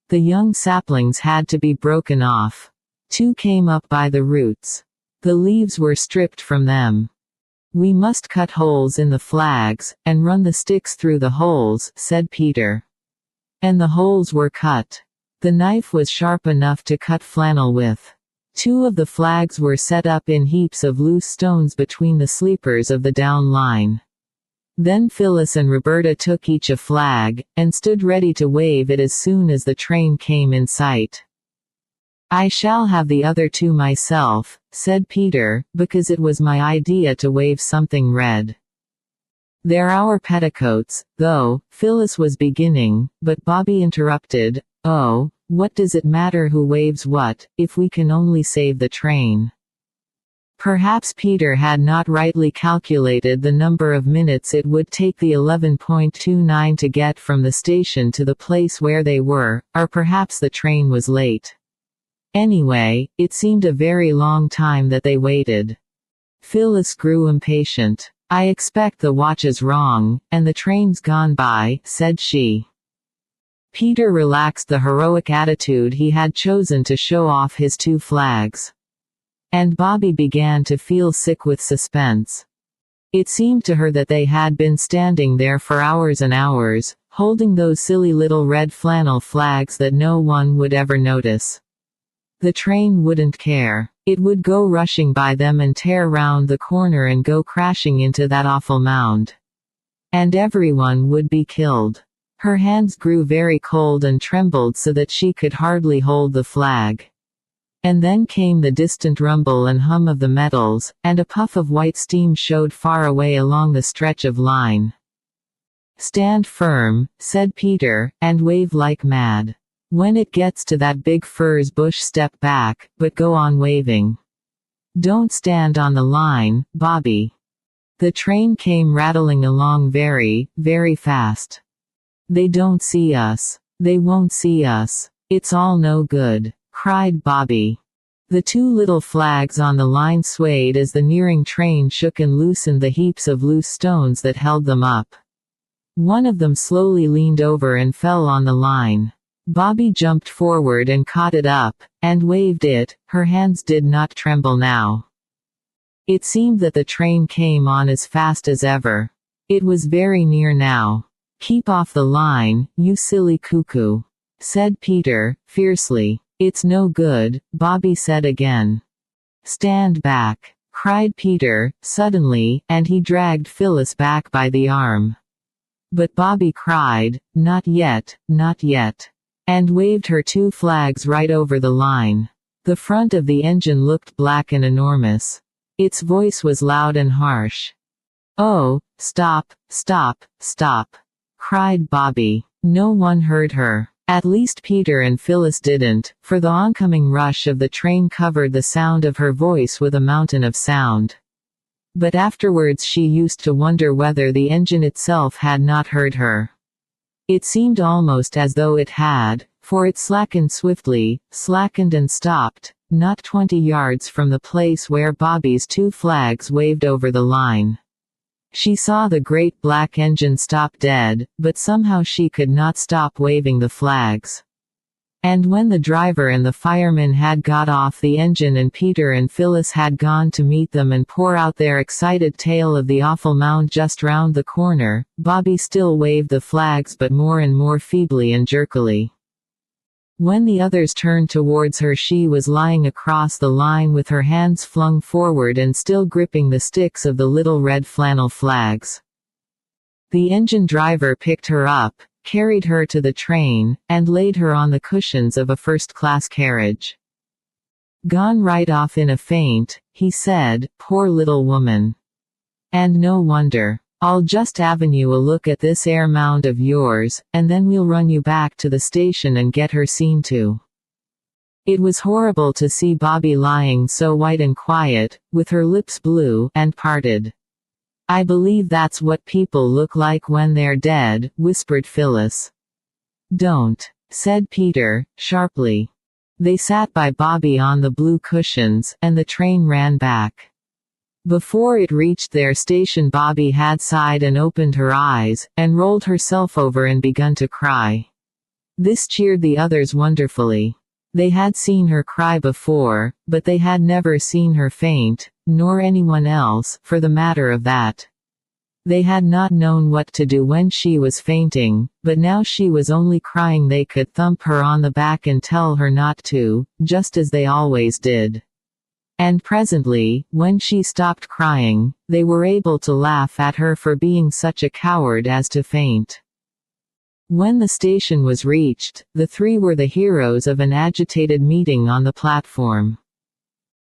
Speaker 1: The young saplings had to be broken off. 2 came up by the roots. The leaves were stripped from them. We must cut holes in the flags, and run the sticks through the holes, said Peter. And the holes were cut. The knife was sharp enough to cut flannel with. 2 of the flags were set up in heaps of loose stones between the sleepers of the down line. Then Phyllis and Roberta took each a flag, and stood ready to wave it as soon as the train came in sight. I shall have the other 2 myself, said Peter, because it was my idea to wave something red. They're our petticoats, though, Phyllis was beginning, but Bobby interrupted, oh, what does it matter who waves what, if we can only save the train? Perhaps Peter had not rightly calculated the number of minutes it would take the 11.29 to get from the station to the place where they were, or perhaps the train was late. Anyway, it seemed a very long time that they waited. Phyllis grew impatient. I expect the watch is wrong, and the train's gone by, said she. Peter relaxed the heroic attitude he had chosen to show off his 2 flags. And Bobby began to feel sick with suspense. It seemed to her that they had been standing there for hours and hours, holding those silly little red flannel flags that no one would ever notice. The train wouldn't care. It would go rushing by them and tear round the corner and go crashing into that awful mound. And everyone would be killed. Her hands grew very cold and trembled so that she could hardly hold the flag. And then came the distant rumble and hum of the metals, and a puff of white steam showed far away along the stretch of line. Stand firm, said Peter, and wave like mad. When it gets to that big furze bush, step back, but go on waving. Don't stand on the line, Bobby. The train came rattling along very, very fast. They don't see us. They won't see us. It's all no good, cried Bobby. The 2 little flags on the line swayed as the nearing train shook and loosened the heaps of loose stones that held them up. One of them slowly leaned over and fell on the line. Bobby jumped forward and caught it up, and waved it. Her hands did not tremble now. It seemed that the train came on as fast as ever. It was very near now. Keep off the line, you silly cuckoo, said Peter, fiercely. It's no good, Bobby said again. Stand back, cried Peter, suddenly, and he dragged Phyllis back by the arm. But Bobby cried, not yet, not yet. And waved her 2 flags right over the line. The front of the engine looked black and enormous. Its voice was loud and harsh. Oh, stop, stop, stop, cried Bobby. No one heard her. At least Peter and Phyllis didn't, for the oncoming rush of the train covered the sound of her voice with a mountain of sound. But afterwards she used to wonder whether the engine itself had not heard her. It seemed almost as though it had, for it slackened swiftly, slackened and stopped, not 20 yards from the place where Bobby's 2 flags waved over the line. She saw the great black engine stop dead, but somehow she could not stop waving the flags. And when the driver and the fireman had got off the engine and Peter and Phyllis had gone to meet them and pour out their excited tale of the awful mound just round the corner, Bobby still waved the flags, but more and more feebly and jerkily. When the others turned towards her, she was lying across the line with her hands flung forward and still gripping the sticks of the little red flannel flags. The engine driver picked her up, carried her to the train, and laid her on the cushions of a first-class carriage. Gone right off in a faint, he said, poor little woman. And no wonder. I'll just have you a look at this air mound of yours, and then we'll run you back to the station and get her seen to. It was horrible to see Bobby lying so white and quiet, with her lips blue and parted. I believe that's what people look like when they're dead, whispered Phyllis. Don't, said Peter, sharply. They sat by Bobby on the blue cushions, and the train ran back. Before it reached their station, Bobby had sighed and opened her eyes, and rolled herself over and begun to cry. This cheered the others wonderfully. They had seen her cry before, but they had never seen her faint, nor anyone else, for the matter of that. They had not known what to do when she was fainting, but now she was only crying they could thump her on the back and tell her not to, just as they always did. And presently, when she stopped crying, they were able to laugh at her for being such a coward as to faint. When the station was reached, the three were the heroes of an agitated meeting on the platform.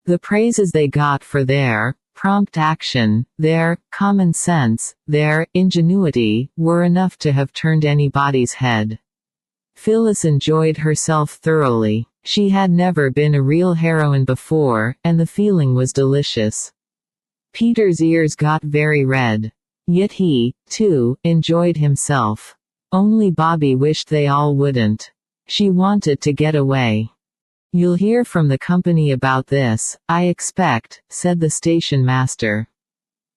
Speaker 1: The praises they got for their prompt action, their common sense, their ingenuity, were enough to have turned anybody's head. Phyllis enjoyed herself thoroughly. She had never been a real heroine before, and the feeling was delicious. Peter's ears got very red. Yet he, too, enjoyed himself. Only Bobby wished they all wouldn't. She wanted to get away. "You'll hear from the company about this, I expect," said the station master.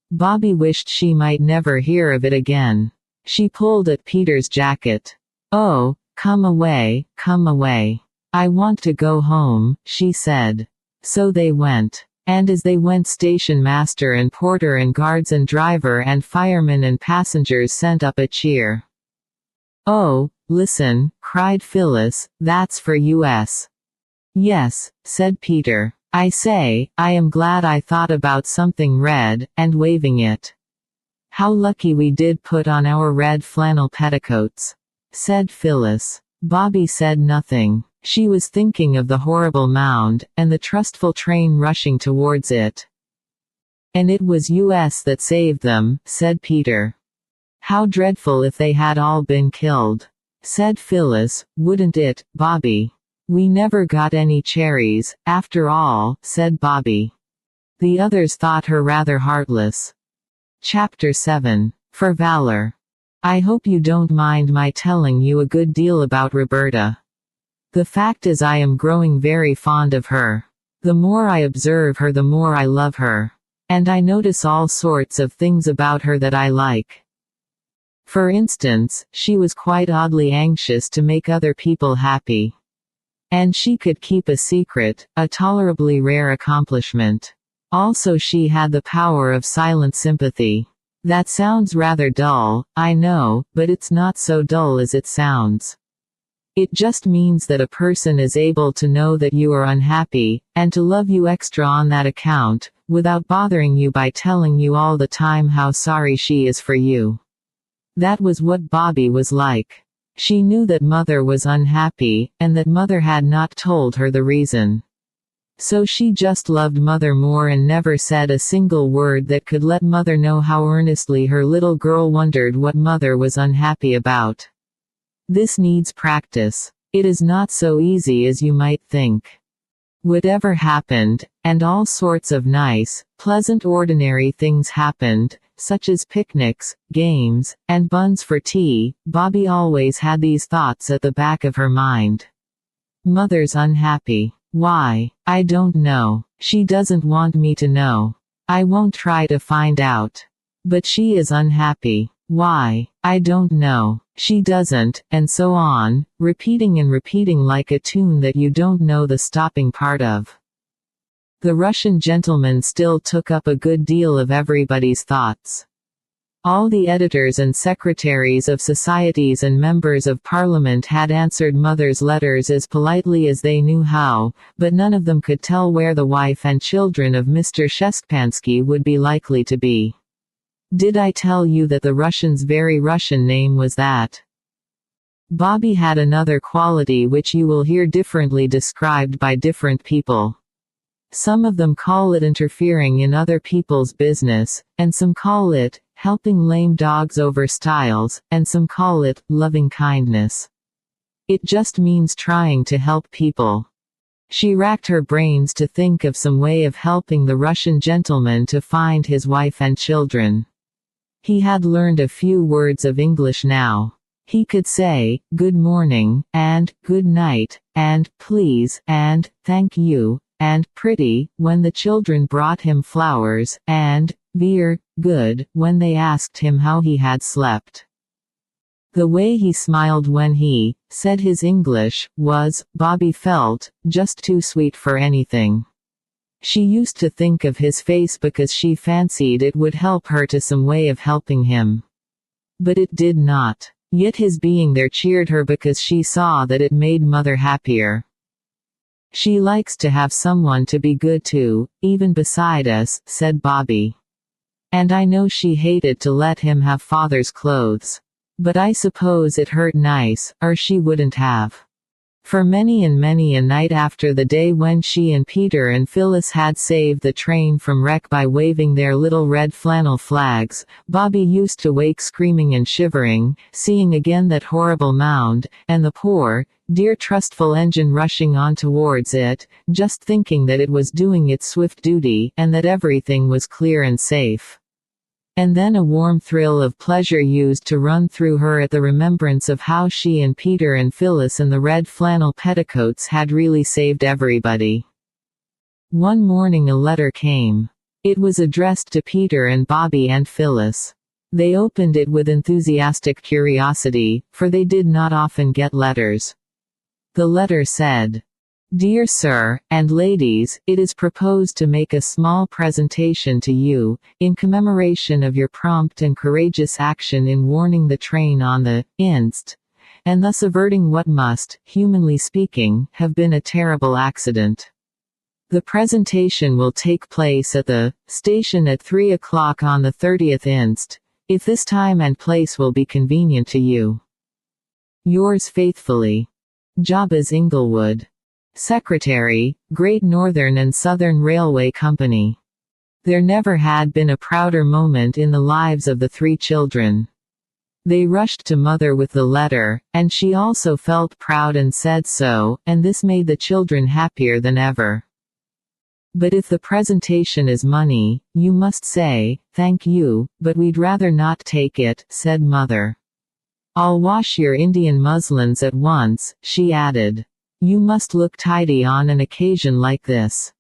Speaker 1: Bobby wished she might never hear of it again. She pulled at Peter's jacket. "Oh, come away, come away. I want to go home," she said. So they went. And as they went, station master and porter and guards and driver and firemen and passengers sent up a cheer. "Oh, listen," cried Phyllis, "that's for us." "Yes," said Peter. "I say, I am glad I thought about something red," and waving it. "How lucky we did put on our red flannel petticoats," said Phyllis. Bobby said nothing. She was thinking of the horrible mound, and the trustful train rushing towards it. "And it was us that saved them," said Peter. "How dreadful if they had all been killed," said Phyllis. "Wouldn't it, Bobby?" "We never got any cherries, after all," said Bobby. The others thought her rather heartless. Chapter 7. For Valor. I hope you don't mind my telling you a good deal about Roberta. The fact is I am growing very fond of her. The more I observe her, the more I love her. And I notice all sorts of things about her that I like. For instance, she was quite oddly anxious to make other people happy. And she could keep a secret, a tolerably rare accomplishment. Also, she had the power of silent sympathy. That sounds rather dull, I know, but it's not so dull as it sounds. It just means that a person is able to know that you are unhappy, and to love you extra on that account, without bothering you by telling you all the time how sorry she is for you. That was what Bobby was like. She knew that Mother was unhappy, and that Mother had not told her the reason. So she just loved Mother more and never said a single word that could let Mother know how earnestly her little girl wondered what Mother was unhappy about. This needs practice. It is not so easy as you might think. Whatever happened, and all sorts of nice, pleasant ordinary things happened, such as picnics, games, and buns for tea, Bobby always had these thoughts at the back of her mind. Mother's unhappy. Why? I don't know. She doesn't want me to know. I won't try to find out. But she is unhappy. Why? I don't know. She doesn't, and so on, repeating and repeating like a tune that you don't know the stopping part of. The Russian gentleman still took up a good deal of everybody's thoughts. All the editors and secretaries of societies and members of parliament had answered Mother's letters as politely as they knew how, but none of them could tell where the wife and children of Mr. Shestpansky would be likely to be. Did I tell you that the Russian's very Russian name was that? Bobby had another quality which you will hear differently described by different people. Some of them call it interfering in other people's business, and some call it helping lame dogs over stiles, and some call it loving kindness. It just means trying to help people. She racked her brains to think of some way of helping the Russian gentleman to find his wife and children. He had learned a few words of English now. He could say, "Good morning," and "Good night," and "Please," and "Thank you," and pretty when the children brought him flowers, and good when they asked him how he had slept. The way he smiled when he said his English was, Bobby felt, just too sweet for anything. She used to think of his face because she fancied it would help her to some way of helping him. But it did not. Yet his being there cheered her because she saw that it made Mother happier. She likes to have someone to be good to, even beside us, said Bobby. And I know she hated to let him have Father's clothes. But I suppose it hurt nice, or she wouldn't have. For many and many a night after the day when she and Peter and Phyllis had saved the train from wreck by waving their little red flannel flags, Bobby used to wake screaming and shivering, seeing again that horrible mound, and the poor, dear trustful engine rushing on towards it, just thinking that it was doing its swift duty, and that everything was clear and safe. And then a warm thrill of pleasure used to run through her at the remembrance of how she and Peter and Phyllis and the red flannel petticoats had really saved everybody. One morning a letter came. It was addressed to Peter and Bobby and Phyllis. They opened it with enthusiastic curiosity, for they did not often get letters. The letter said, Dear Sir, and Ladies, it is proposed to make a small presentation to you, in commemoration of your prompt and courageous action in warning the train on the Inst, and thus averting what must, humanly speaking, have been a terrible accident. The presentation will take place at the station at 3 o'clock on the 30th Inst, if this time and place will be convenient to you. Yours faithfully, Jabez Inglewood, Secretary, Great Northern and Southern Railway Company. There never had been a prouder moment in the lives of the three children. They rushed to Mother with the letter, and she also felt proud and said so, and this made the children happier than ever. But if the presentation is money, you must say, thank you, but we'd rather not take it, said Mother. I'll wash your Indian muslins at once, she added. You must look tidy on an occasion like this.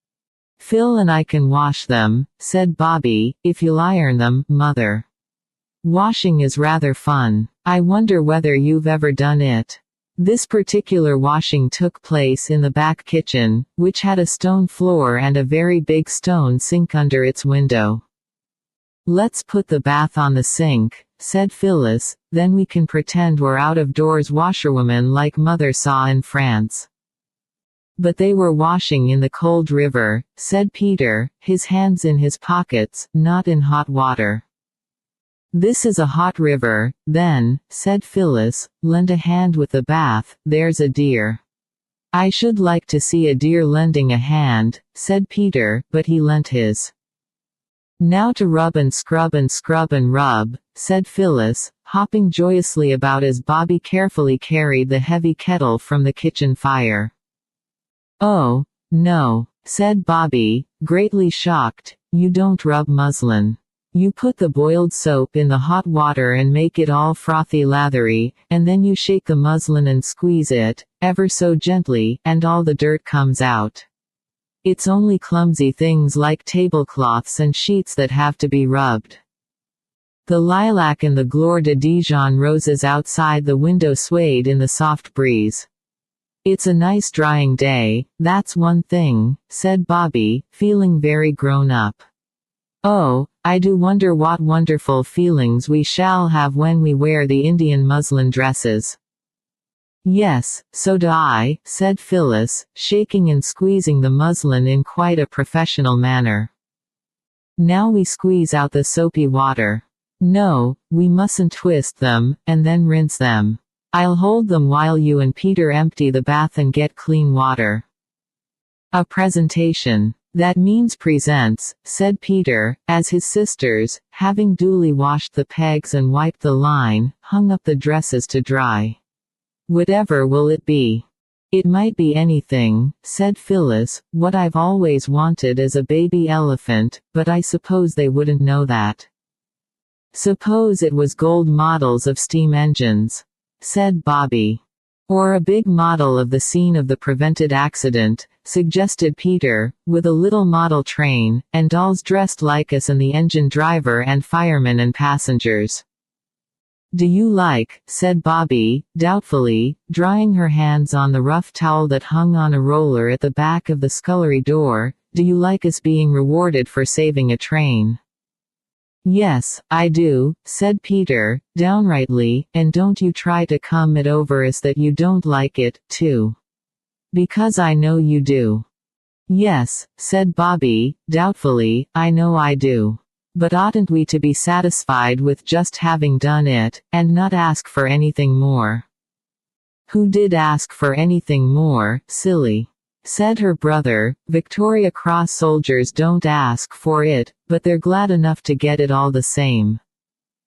Speaker 1: Phil and I can wash them, said Bobby, if you'll iron them, Mother. Washing is rather fun. I wonder whether you've ever done it. This particular washing took place in the back kitchen, which had a stone floor and a very big stone sink under its window. Let's put the bath on the sink, said Phyllis, then we can pretend we're out-of-doors washerwomen like Mother saw in France. But they were washing in the cold river, said Peter, his hands in his pockets, not in hot water. This is a hot river, then, said Phyllis, lend a hand with the bath, there's a dear. I should like to see a dear lending a hand, said Peter, but he lent his. Now to rub and scrub and scrub and rub, said Phyllis, hopping joyously about as Bobby carefully carried the heavy kettle from the kitchen fire. Oh, no, said Bobby, greatly shocked, you don't rub muslin. You put the boiled soap in the hot water and make it all frothy lathery, and then you shake the muslin and squeeze it, ever so gently, and all the dirt comes out. It's only clumsy things like tablecloths and sheets that have to be rubbed. The lilac and the Gloire de Dijon roses outside the window swayed in the soft breeze. It's a nice drying day, that's one thing, said Bobby, feeling very grown up. Oh, I do wonder what wonderful feelings we shall have when we wear the Indian muslin dresses. Yes, so do I, said Phyllis, shaking and squeezing the muslin in quite a professional manner. Now we squeeze out the soapy water. No, we mustn't twist them, and then rinse them. I'll hold them while you and Peter empty the bath and get clean water. A presentation. That means presents, said Peter, as his sisters, having duly washed the pegs and wiped the line, hung up the dresses to dry. Whatever will it be? It might be anything, said Phyllis, what I've always wanted is a baby elephant, but I suppose they wouldn't know that. Suppose it was gold models of steam engines, said Bobby. Or a big model of the scene of the prevented accident, suggested Peter, with a little model train, and dolls dressed like us and the engine driver and firemen and passengers. Do you like, said Bobby, doubtfully, drying her hands on the rough towel that hung on a roller at the back of the scullery door, do you like us being rewarded for saving a train? Yes, I do, said Peter, downrightly, and don't you try to come it over us that you don't like it, too. Because I know you do. Yes, said Bobby, doubtfully, I know I do. But oughtn't we to be satisfied with just having done it, and not ask for anything more? Who did ask for anything more, silly? Said her brother. Victoria Cross soldiers don't ask for it, but they're glad enough to get it all the same.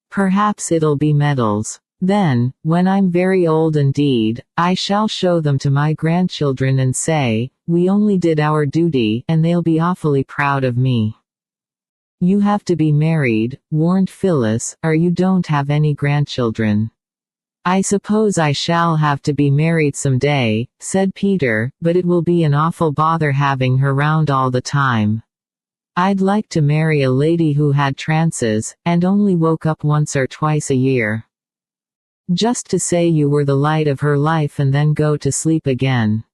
Speaker 1: Perhaps it'll be medals. Then, when I'm very old indeed, I shall show them to my grandchildren and say, we only did our duty, and they'll be awfully proud of me. You have to be married, warned Phyllis, or you don't have any grandchildren. I suppose I shall have to be married some day, said Peter, but it will be an awful bother having her round all the time. I'd like to marry a lady who had trances, and only woke up once or twice a year. Just to say you were the light of her life and then go to sleep again.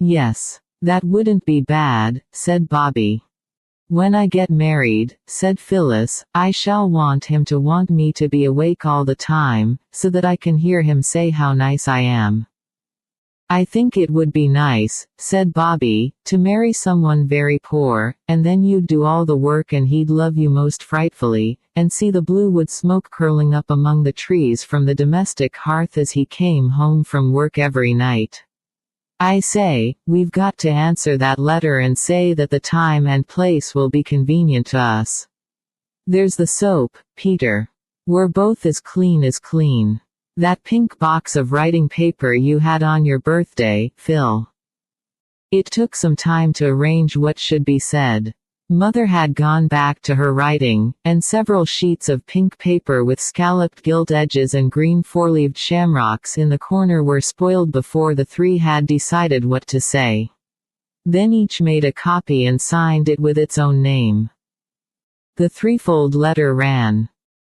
Speaker 1: Yes. That wouldn't be bad, said Bobby. When I get married, said Phyllis, I shall want him to want me to be awake all the time, so that I can hear him say how nice I am. I think it would be nice, said Bobby, to marry someone very poor, and then you'd do all the work and he'd love you most frightfully, and see the blue wood smoke curling up among the trees from the domestic hearth as he came home from work every night. I say, we've got to answer that letter and say that the time and place will be convenient to us. There's the soap, Peter. We're both as clean as clean. That pink box of writing paper you had on your birthday, Phil. It took some time to arrange what should be said. Mother had gone back to her writing, and several sheets of pink paper with scalloped gilt edges and green four-leaved shamrocks in the corner were spoiled before the three had decided what to say. Then each made a copy and signed it with its own name. The threefold letter ran.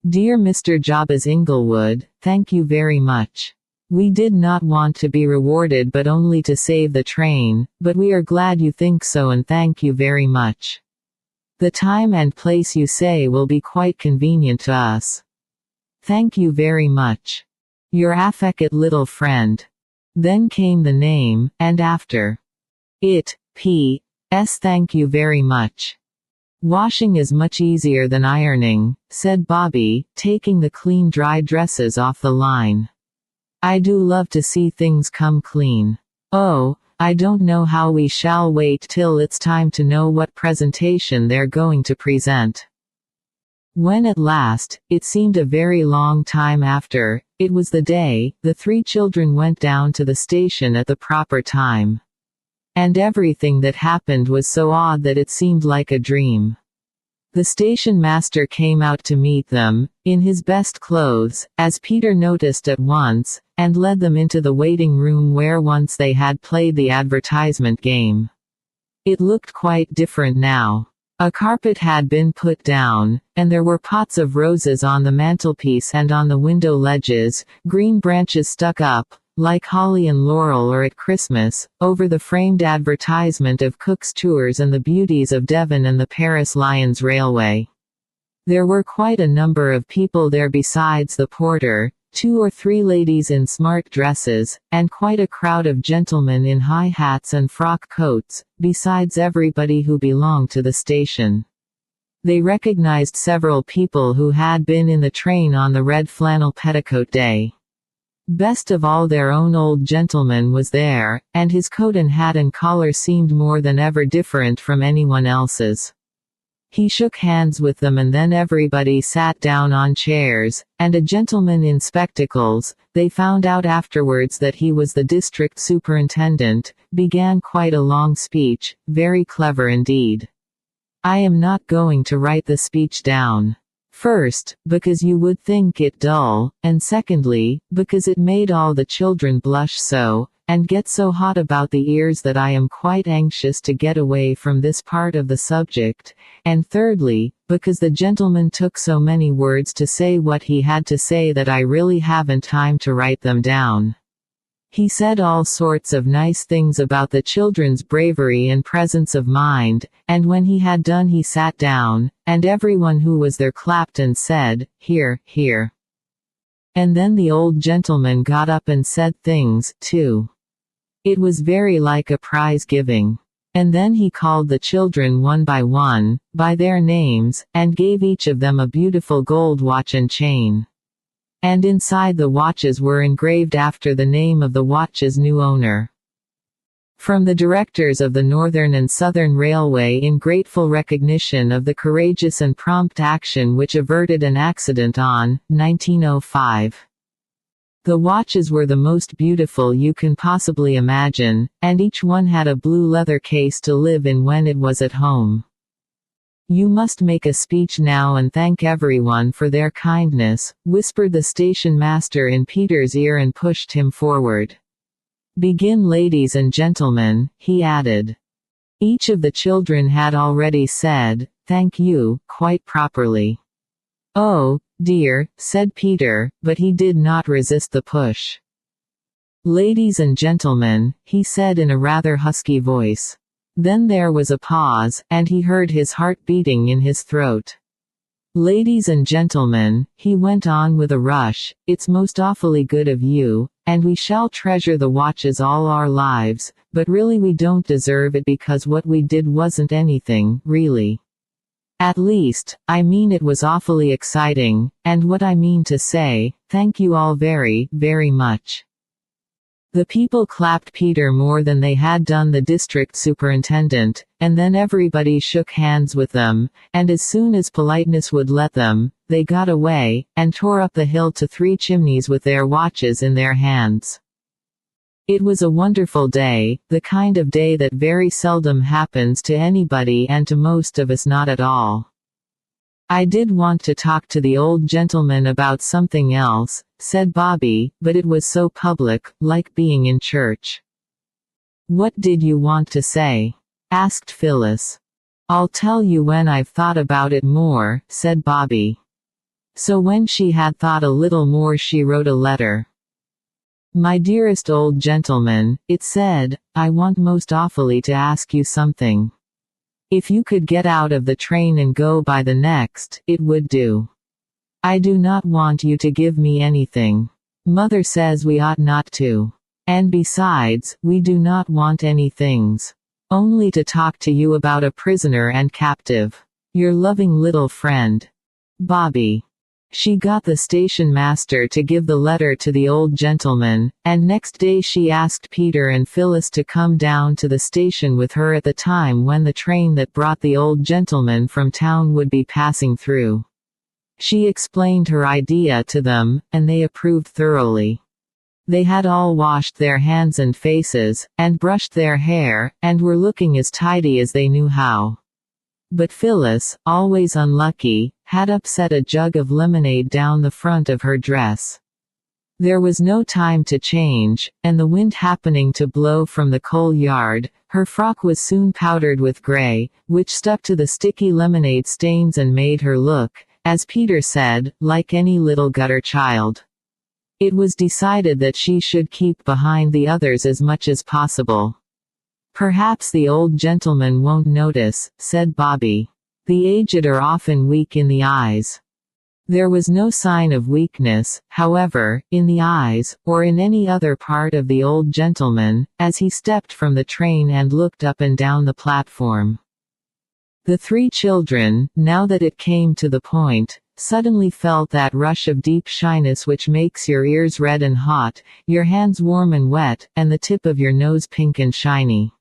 Speaker 1: Dear Mr. Jabez Inglewood, thank you very much. We did not want to be rewarded but only to save the train, but we are glad you think so and thank you very much. The time and place you say will be quite convenient to us. Thank you very much. Your affectionate little friend. Then came the name, and after it, P.S. Thank you very much. Washing is much easier than ironing, said Bobby, taking the clean dry dresses off the line. I do love to see things come clean. Oh, I don't know how we shall wait till it's time to know what presentation they're going to present. When at last, it seemed a very long time after, it was the day, the three children went down to the station at the proper time. And everything that happened was so odd that it seemed like a dream. The station master came out to meet them, in his best clothes, as Peter noticed at once, and led them into the waiting room where once they had played the advertisement game. It looked quite different now. A carpet had been put down, and there were pots of roses on the mantelpiece and on the window ledges, green branches stuck up, like holly and laurel or at Christmas, over the framed advertisement of Cook's Tours and the beauties of Devon and the Paris Lyons Railway. There were quite a number of people there besides the porter, 2 or 3 ladies in smart dresses, and quite a crowd of gentlemen in high hats and frock coats, besides everybody who belonged to the station. They recognized several people who had been in the train on the red flannel petticoat day. Best of all, their own old gentleman was there, and his coat and hat and collar seemed more than ever different from anyone else's. He shook hands with them and then everybody sat down on chairs, and a gentleman in spectacles, they found out afterwards that he was the district superintendent, began quite a long speech, very clever indeed. I am not going to write the speech down. First, because you would think it dull, and secondly, because it made all the children blush so, and get so hot about the ears that I am quite anxious to get away from this part of the subject, and thirdly, because the gentleman took so many words to say what he had to say that I really haven't time to write them down. He said all sorts of nice things about the children's bravery and presence of mind, and when he had done he sat down, and everyone who was there clapped and said, "Hear, hear." And then the old gentleman got up and said things, too. It was very like a prize giving. And then he called the children one, by their names, and gave each of them a beautiful gold watch and chain. And inside the watches were engraved after the name of the watch's new owner. From the directors of the Northern and Southern Railway in grateful recognition of the courageous and prompt action which averted an accident on 1905. The watches were the most beautiful you can possibly imagine, and each one had a blue leather case to live in when it was at home. "You must make a speech now and thank everyone for their kindness," whispered the station master in Peter's ear and pushed him forward. "Begin, ladies and gentlemen," he added. Each of the children had already said, "Thank you," quite properly. "Oh, dear," said Peter, but he did not resist the push. "Ladies and gentlemen," he said in a rather husky voice. Then there was a pause, and he heard his heart beating in his throat. "Ladies and gentlemen," he went on with a rush, "it's most awfully good of you, and we shall treasure the watches all our lives, but really we don't deserve it because what we did wasn't anything, really. At least, I mean it was awfully exciting, and what I mean to say, thank you all very, very much." The people clapped Peter more than they had done the district superintendent, and then everybody shook hands with them, and as soon as politeness would let them, they got away, and tore up the hill to Three Chimneys with their watches in their hands. It was a wonderful day, the kind of day that very seldom happens to anybody and to most of us not at all. "I did want to talk to the old gentleman about something else," said Bobby, "but it was so public, like being in church." "What did you want to say?" asked Phyllis. "I'll tell you when I've thought about it more," said Bobby. So when she had thought a little more she wrote a letter. "My dearest old gentleman," it said, "I want most awfully to ask you something. If you could get out of the train and go by the next, it would do. I do not want you to give me anything. Mother says we ought not to. And besides, we do not want any things. Only to talk to you about a prisoner and captive. Your loving little friend, Bobby." She got the station master to give the letter to the old gentleman, and next day she asked Peter and Phyllis to come down to the station with her at the time when the train that brought the old gentleman from town would be passing through. She explained her idea to them, and they approved thoroughly. They had all washed their hands and faces, and brushed their hair, and were looking as tidy as they knew how. But Phyllis, always unlucky, had upset a jug of lemonade down the front of her dress. There was no time to change, and the wind happening to blow from the coal yard, her frock was soon powdered with gray, which stuck to the sticky lemonade stains and made her look, as Peter said, like any little gutter child. It was decided that she should keep behind the others as much as possible. "Perhaps the old gentleman won't notice," said Bobby. "The aged are often weak in the eyes." There was no sign of weakness, however, in the eyes, or in any other part of the old gentleman, as he stepped from the train and looked up and down the platform. The three children, now that it came to the point, suddenly felt that rush of deep shyness which makes your ears red and hot, your hands warm and wet, and the tip of your nose pink and shiny.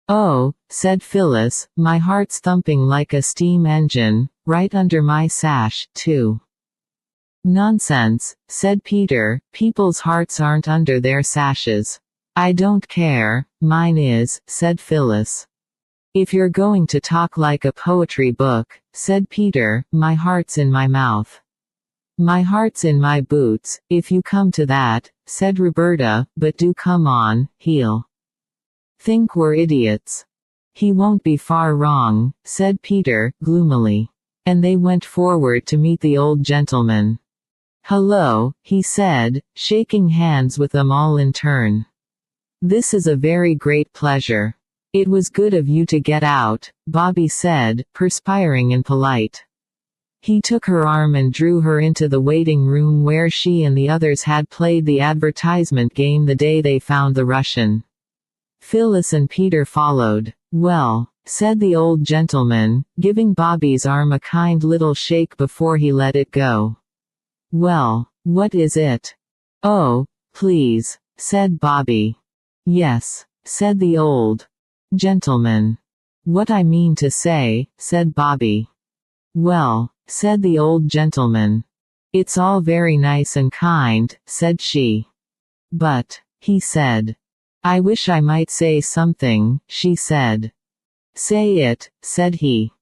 Speaker 1: "Oh," said Phyllis, "my heart's thumping like a steam engine, right under my sash, too." "Nonsense," said Peter, "people's hearts aren't under their sashes." "I don't care, mine is," said Phyllis. If you're going to talk like a poetry book, said Peter, my heart's in my mouth. My heart's in my boots, if you come to that, said Roberta, but do come on, he'll think we're idiots. He won't be far wrong, said Peter, gloomily. And they went forward to meet the old gentleman. Hello, he said, shaking hands with them all in turn. This is a very great pleasure. It was good of you to get out, Bobby said, perspiring and polite. He took her arm and drew her into the waiting room where she and the others had played the advertisement game the day they found the Russian. Phyllis and Peter followed. Well, said the old gentleman, giving Bobby's arm a kind little shake before he let it go. Well, what is it? Oh, please, said Bobby. Yes, said the old gentleman. What I mean to say, said Bobby. Well, said the old gentleman. It's all very nice and kind, said she. But, he said. I wish I might say something, she said. Say it, said he.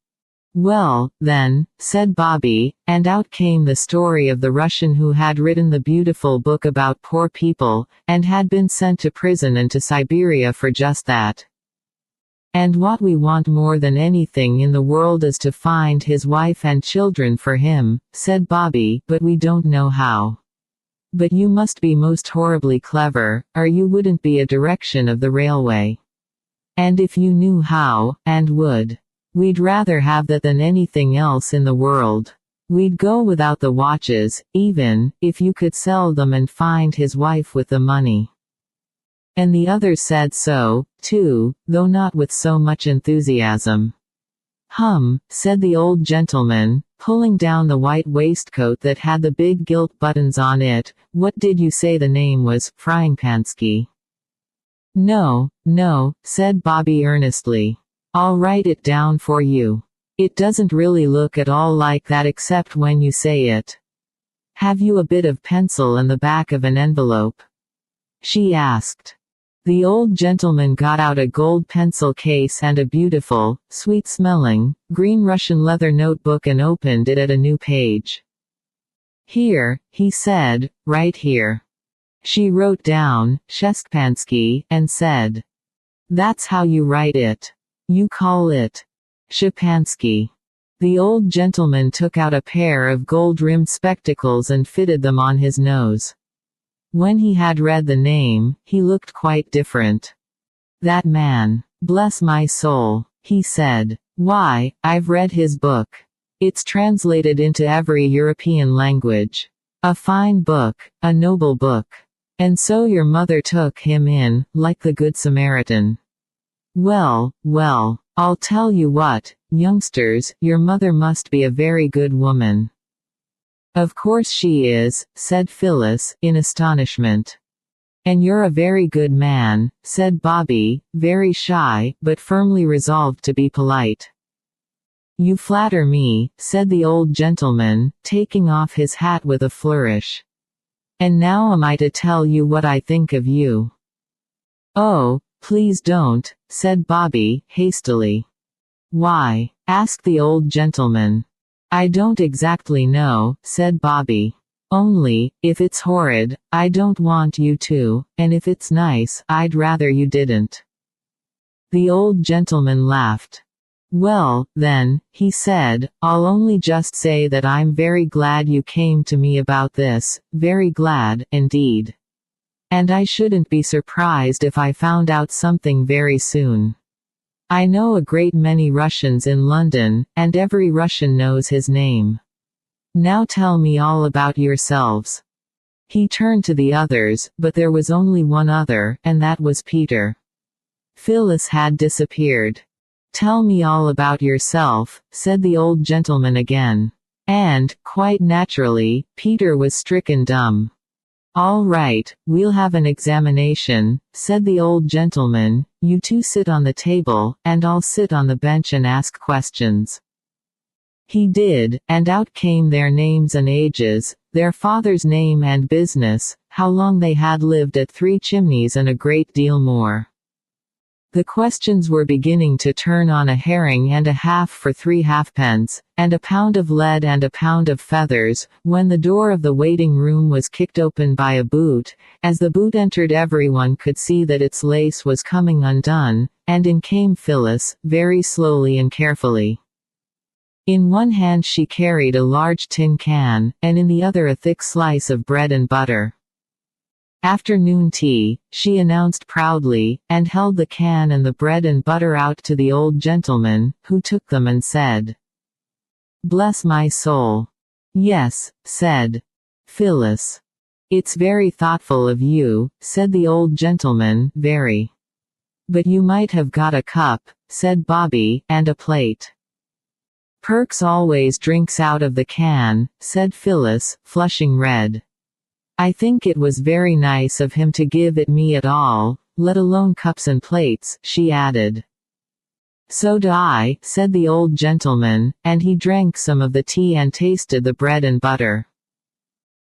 Speaker 1: Well, then, said Bobby, and out came the story of the Russian who had written the beautiful book about poor people, and had been sent to prison and to Siberia for just that. And what we want more than anything in the world is to find his wife and children for him, said Bobby, but we don't know how. But you must be most horribly clever, or you wouldn't be a direction of the railway. And if you knew how, and would. We'd rather have that than anything else in the world. We'd go without the watches, even, if you could sell them and find his wife with the money. And the others said so, too, though not with so much enthusiasm. Said the old gentleman, pulling down the white waistcoat that had the big gilt buttons on it. What did you say the name was, Fryingpansky? No, said Bobby earnestly. I'll write it down for you. It doesn't really look at all like that except when you say it. Have you a bit of pencil and the back of an envelope? She asked. The old gentleman got out a gold pencil case and a beautiful, sweet-smelling, green Russian leather notebook and opened it at a new page. Here, he said, right here. She wrote down, Sheskpansky, and said. That's how you write it. You call it Shapansky. The old gentleman took out a pair of gold-rimmed spectacles and fitted them on his nose. When he had read the name, he looked quite different. That man. Bless my soul, he said. Why, I've read his book. It's translated into every European language. A fine book, a noble book. And so your mother took him in, like the Good Samaritan. Well, I'll tell you what, youngsters, your mother must be a very good woman. Of course she is, said Phyllis, in astonishment. And you're a very good man, said Bobby, very shy, but firmly resolved to be polite. You flatter me, said the old gentleman, taking off his hat with a flourish. And now am I to tell you what I think of you? Oh, please don't, said Bobby, hastily. Why? Asked the old gentleman. I don't exactly know, said Bobby. Only, if it's horrid, I don't want you to, and if it's nice, I'd rather you didn't. The old gentleman laughed. Well, then, he said, I'll only just say that I'm very glad you came to me about this, very glad, indeed. And I shouldn't be surprised if I found out something very soon. I know a great many Russians in London, and every Russian knows his name. Now tell me all about yourselves. He turned to the others, but there was only one other, and that was Peter. Phyllis had disappeared. Tell me all about yourself, said the old gentleman again. And, quite naturally, Peter was stricken dumb. All right, we'll have an examination, said the old gentleman. You two sit on the table, and I'll sit on the bench and ask questions. He did, and out came their names and ages, their father's name and business, how long they had lived at Three Chimneys and a great deal more. The questions were beginning to turn on a herring and a half for 3 halfpence, and a pound of lead and a pound of feathers, when the door of the waiting room was kicked open by a boot. As the boot entered, everyone could see that its lace was coming undone, and in came Phyllis, very slowly and carefully. In one hand she carried a large tin can, and in the other a thick slice of bread and butter. "Afternoon tea," she announced proudly, and held the can and the bread and butter out to the old gentleman, who took them and said, "Bless my soul." "Yes," said Phyllis. "It's very thoughtful of you," said the old gentleman, "very. But you might have got a cup," said Bobby, "and a plate." "Perks always drinks out of the can," said Phyllis, flushing red. "I think it was very nice of him to give it me at all, let alone cups and plates," she added. "So do I," said the old gentleman, and he drank some of the tea and tasted the bread and butter.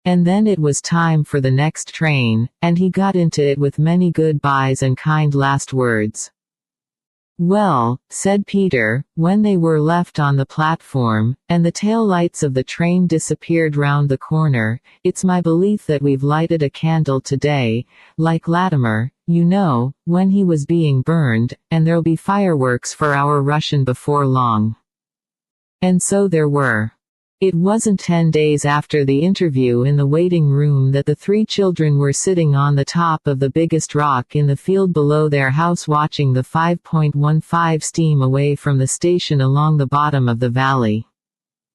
Speaker 1: And then it was time for the next train, and he got into it with many good-byes and kind last words. "Well," said Peter, when they were left on the platform, and the tail lights of the train disappeared round the corner, "it's my belief that we've lighted a candle today, like Latimer, you know, when he was being burned, and there'll be fireworks for our Russian before long." And so there were. It wasn't 10 days after the interview in the waiting room that the 3 children were sitting on the top of the biggest rock in the field below their house watching the 5.15 steam away from the station along the bottom of the valley.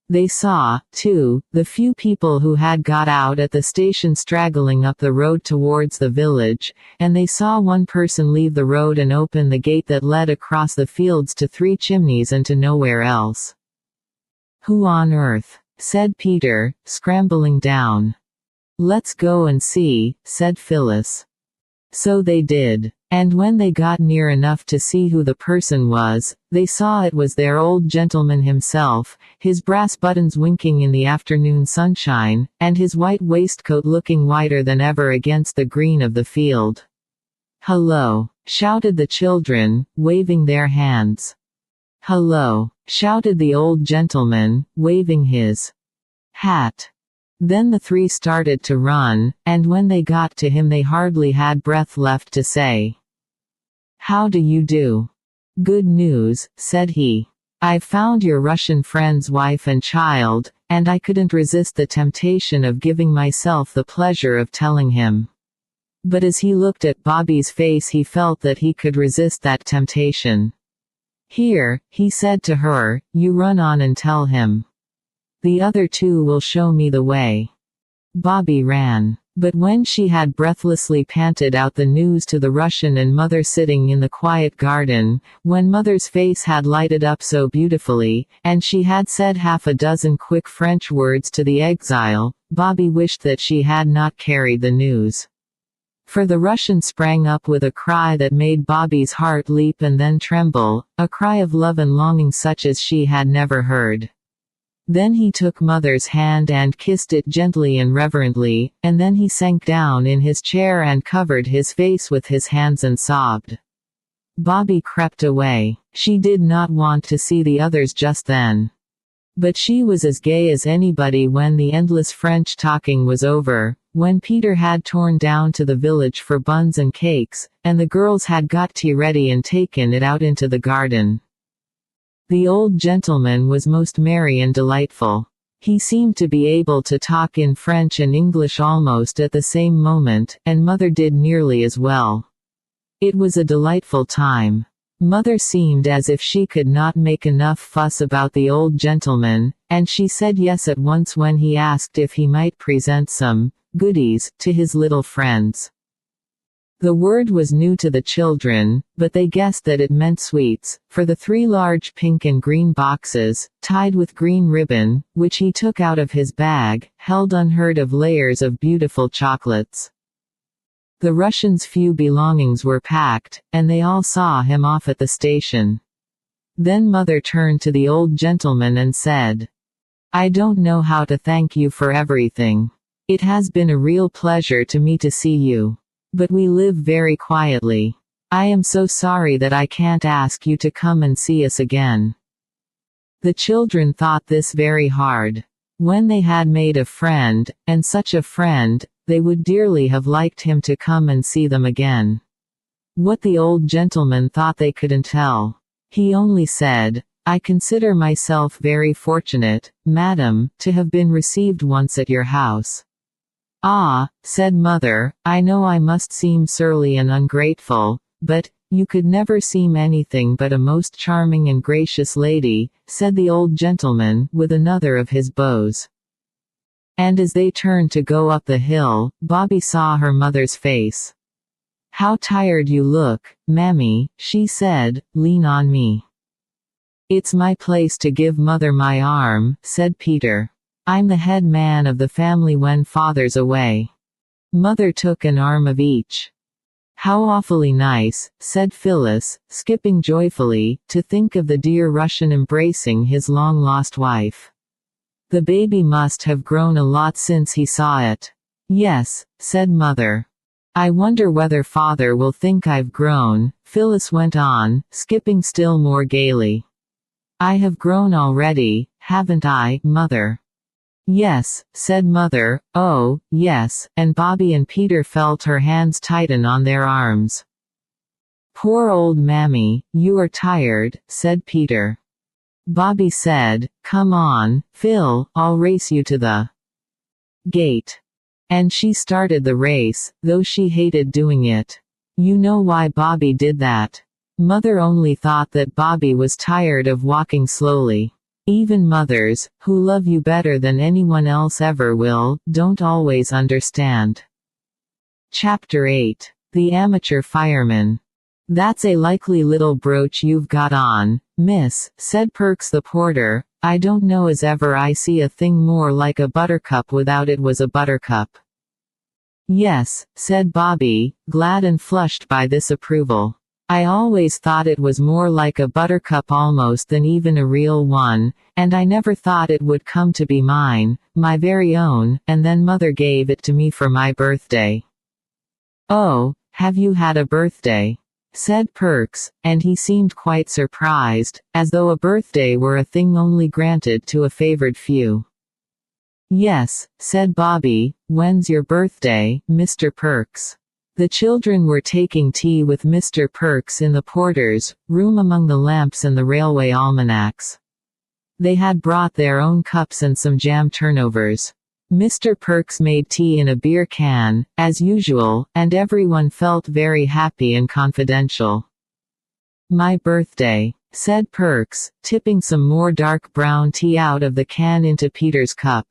Speaker 1: They saw, too, the few people who had got out at the station straggling up the road towards the village, and they saw one person leave the road and open the gate that led across the fields to Three Chimneys and to nowhere else. "Who on earth?" said Peter, scrambling down. "Let's go and see," said Phyllis. So they did. And when they got near enough to see who the person was, they saw it was their old gentleman himself, his brass buttons winking in the afternoon sunshine, and his white waistcoat looking whiter than ever against the green of the field. "Hello!" shouted the children, waving their hands. "Hello!" shouted the old gentleman, waving his hat. Then the 3 started to run, and when they got to him they hardly had breath left to say, "How do you do?" "Good news," said he. "I've found your Russian friend's wife and child, and I couldn't resist the temptation of giving myself the pleasure of telling him." But as he looked at Bobby's face he felt that he could resist that temptation. "Here," he said to her, "you run on and tell him. The other 2 will show me the way." Bobby ran. But when she had breathlessly panted out the news to the Russian and Mother sitting in the quiet garden, when Mother's face had lighted up so beautifully, and she had said half a dozen quick French words to the exile, Bobby wished that she had not carried the news. For the Russian sprang up with a cry that made Bobby's heart leap and then tremble, a cry of love and longing such as she had never heard. Then he took Mother's hand and kissed it gently and reverently, and then he sank down in his chair and covered his face with his hands and sobbed. Bobby crept away. She did not want to see the others just then. But she was as gay as anybody when the endless French talking was over, when Peter had torn down to the village for buns and cakes, and the girls had got tea ready and taken it out into the garden. The old gentleman was most merry and delightful. He seemed to be able to talk in French and English almost at the same moment, and Mother did nearly as well. It was a delightful time. Mother seemed as if she could not make enough fuss about the old gentleman, and she said yes at once when he asked if he might present some goodies to his little friends. The word was new to the children, but they guessed that it meant sweets, for the 3 large pink and green boxes, tied with green ribbon, which he took out of his bag, held unheard of layers of beautiful chocolates. The Russian's few belongings were packed, and they all saw him off at the station. Then Mother turned to the old gentleman and said, "I don't know how to thank you for everything. It has been a real pleasure to me to see you. But we live very quietly. I am so sorry that I can't ask you to come and see us again." The children thought this very hard. When they had made a friend, and such a friend, they would dearly have liked him to come and see them again. What the old gentleman thought they couldn't tell. He only said, "I consider myself very fortunate, madam, to have been received once at your house." "Ah," said Mother, "I know I must seem surly and ungrateful, but you could never seem anything but a most charming and gracious lady," said the old gentleman, with another of his bows. And as they turned to go up the hill, Bobby saw her mother's face. "How tired you look, Mammy," she said, "lean on me." "It's my place to give Mother my arm," said Peter. "I'm the head man of the family when Father's away." Mother took an arm of each. "How awfully nice," said Phyllis, skipping joyfully, "to think of the dear Russian embracing his long-lost wife. The baby must have grown a lot since he saw it." "Yes," said Mother. "I wonder whether Father will think I've grown," Phyllis went on, skipping still more gaily. "I have grown already, haven't I, Mother?" "Yes," said Mother, "oh, yes," and Bobby and Peter felt her hands tighten on their arms. "Poor old Mammy, you are tired," said Peter. Bobby said, "Come on, Phil, I'll race you to the gate." And she started the race, though she hated doing it. You know why Bobby did that. Mother only thought that Bobby was tired of walking slowly. Even mothers, who love you better than anyone else ever will, don't always understand. Chapter 8. The Amateur Fireman. "That's a likely little brooch you've got on, miss," said Perks the porter. "I don't know as ever I see a thing more like a buttercup without it was a buttercup." "Yes," said Bobby, glad and flushed by this approval. "I always thought it was more like a buttercup almost than even a real one, and I never thought it would come to be mine, my very own, and then Mother gave it to me for my birthday." "Oh, have you had a birthday?" said Perks, and he seemed quite surprised, as though a birthday were a thing only granted to a favored few. "Yes," said Bobby, "when's your birthday, Mr. Perks?" The children were taking tea with Mr. Perks in the porter's room among the lamps and the railway almanacs. They had brought their own cups and some jam turnovers. Mr. Perks made tea in a beer can, as usual, and everyone felt very happy and confidential. "My birthday," said Perks, tipping some more dark brown tea out of the can into Peter's cup.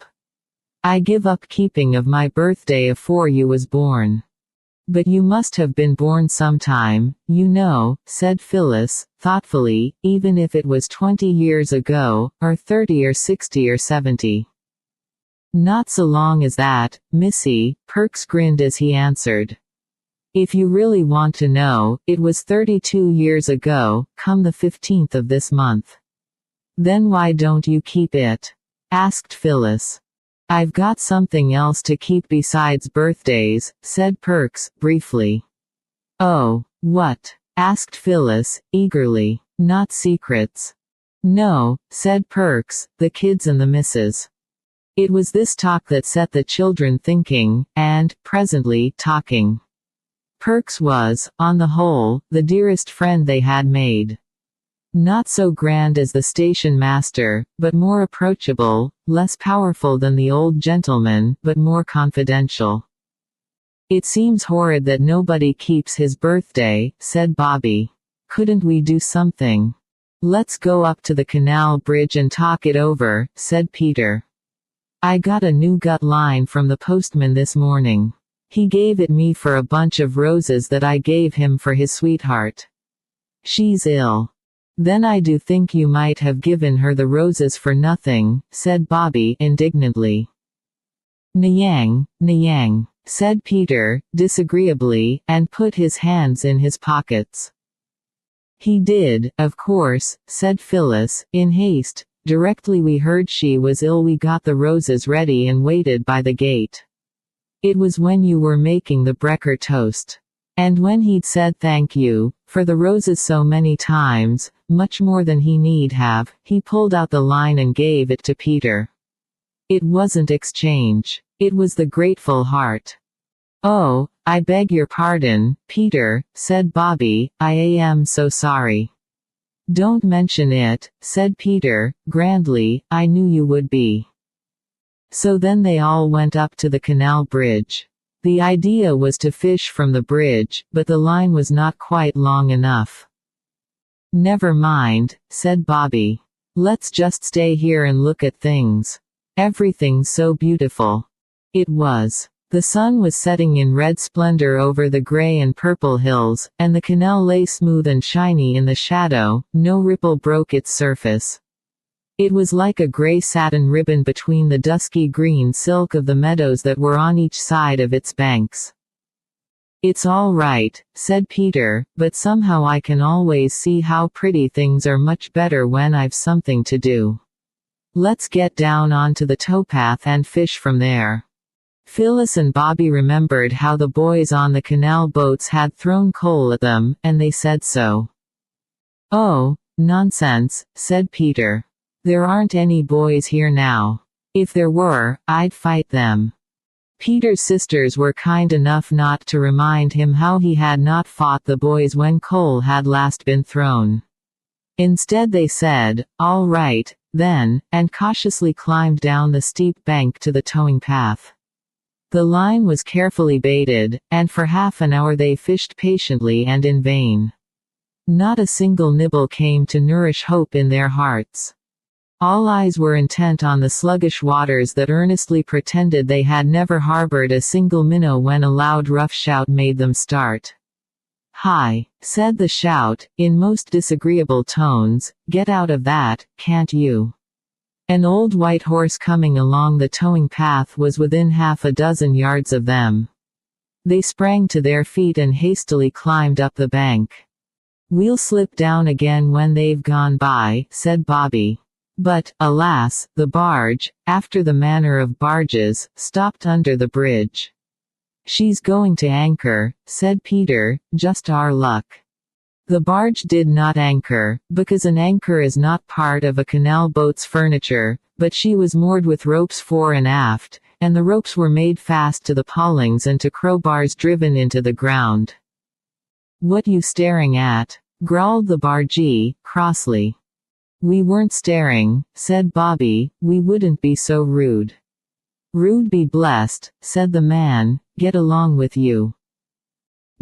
Speaker 1: "I give up keeping of my birthday afore you was born." "But you must have been born sometime, you know," said Phyllis, thoughtfully, "even if it was 20 years ago, or 30 or 60 or 70. "Not so long as that, missy," Perks grinned as he answered. "If you really want to know, it was 32 years ago, come the 15th of this month." "Then why don't you keep it?" asked Phyllis. "I've got something else to keep besides birthdays," said Perks, briefly. "Oh, what?" asked Phyllis, eagerly. "Not secrets?" "No," said Perks, "the kids and the missus." It was this talk that set the children thinking, and, presently, talking. Perks was, on the whole, the dearest friend they had made. Not so grand as the station master, but more approachable, less powerful than the old gentleman, but more confidential. "It seems horrid that nobody keeps his birthday," said Bobby. "Couldn't we do something?" "Let's go up to the canal bridge and talk it over," said Peter. "I got a new gut line from the postman this morning. He gave it me for a bunch of roses that I gave him for his sweetheart. She's ill." "Then I do think you might have given her the roses for nothing," said Bobby, indignantly. "Nyang, nyang," said Peter, disagreeably, and put his hands in his pockets. "He did, of course," said Phyllis, in haste. "Directly we heard she was ill we got the roses ready and waited by the gate. It was when you were making the Brecker toast." And when he'd said thank you for the roses so many times, much more than he need have, he pulled out the line and gave it to Peter. It wasn't exchange. It was the grateful heart. "Oh, I beg your pardon, Peter," said Bobby, "I am so sorry." "Don't mention it," said Peter, grandly, "I knew you would be." So then they all went up to the canal bridge. The idea was to fish from the bridge, but the line was not quite long enough. "Never mind," said Bobby. "Let's just stay here and look at things. Everything's so beautiful." It was. The sun was setting in red splendor over the gray and purple hills, and the canal lay smooth and shiny in the shadow, no ripple broke its surface. It was like a gray satin ribbon between the dusky green silk of the meadows that were on each side of its banks. "It's all right," said Peter, "but somehow I can always see how pretty things are much better when I've something to do. Let's get down onto the towpath and fish from there." Phyllis and Bobby remembered how the boys on the canal boats had thrown coal at them, and they said so. "Oh, nonsense," said Peter. "There aren't any boys here now. If there were, I'd fight them." Peter's sisters were kind enough not to remind him how he had not fought the boys when coal had last been thrown. Instead they said, "All right, then," and cautiously climbed down the steep bank to the towing path. The line was carefully baited, and for half an hour they fished patiently and in vain. Not a single nibble came to nourish hope in their hearts. All eyes were intent on the sluggish waters that earnestly pretended they had never harbored a single minnow when a loud rough shout made them start. "Hi," said the shout, in most disagreeable tones, "get out of that, can't you?" An old white horse coming along the towing path was within half a dozen yards of them. They sprang to their feet and hastily climbed up the bank. "We'll slip down again when they've gone by," said Bobby. But, alas, the barge, after the manner of barges, stopped under the bridge. "She's going to anchor," said Peter, "just our luck." The barge did not anchor, because an anchor is not part of a canal boat's furniture, but she was moored with ropes fore and aft, and the ropes were made fast to the paulings and to crowbars driven into the ground. "What you staring at?" growled the bargee, crossly. "We weren't staring," said Bobby, "we wouldn't be so rude." "Rude be blessed," said the man, "get along with you."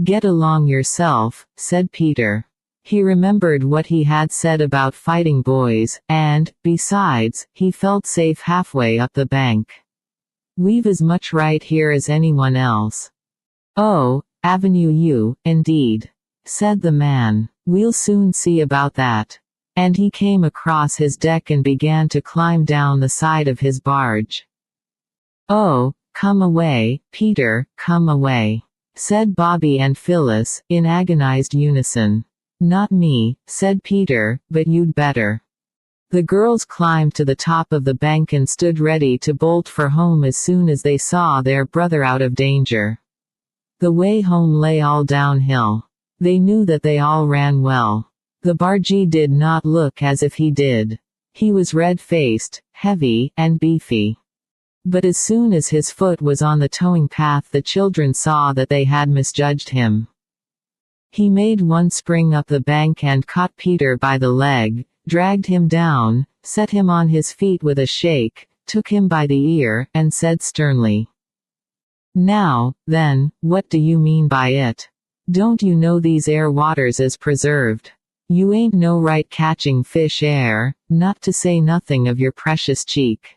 Speaker 1: "Get along yourself," said Peter. He remembered what he had said about fighting boys, and, besides, he felt safe halfway up the bank. "We've as much right here as anyone else." "Oh, Avenue U, indeed," said the man. "We'll soon see about that." And he came across his deck and began to climb down the side of his barge. "Oh, come away, Peter, come away," said Bobby and Phyllis, in agonized unison. "Not me," said Peter, "but you'd better." The girls climbed to the top of the bank and stood ready to bolt for home as soon as they saw their brother out of danger. The way home lay all downhill. They knew that they all ran well. The bargee did not look as if he did. He was red-faced, heavy, and beefy. But as soon as his foot was on the towing path, the children saw that they had misjudged him. He made one spring up the bank and caught Peter by the leg, dragged him down, set him on his feet with a shake, took him by the ear, and said sternly, "Now, then, what do you mean by it? Don't you know these air waters is preserved? You ain't no right catching fish air, not to say nothing of your precious cheek."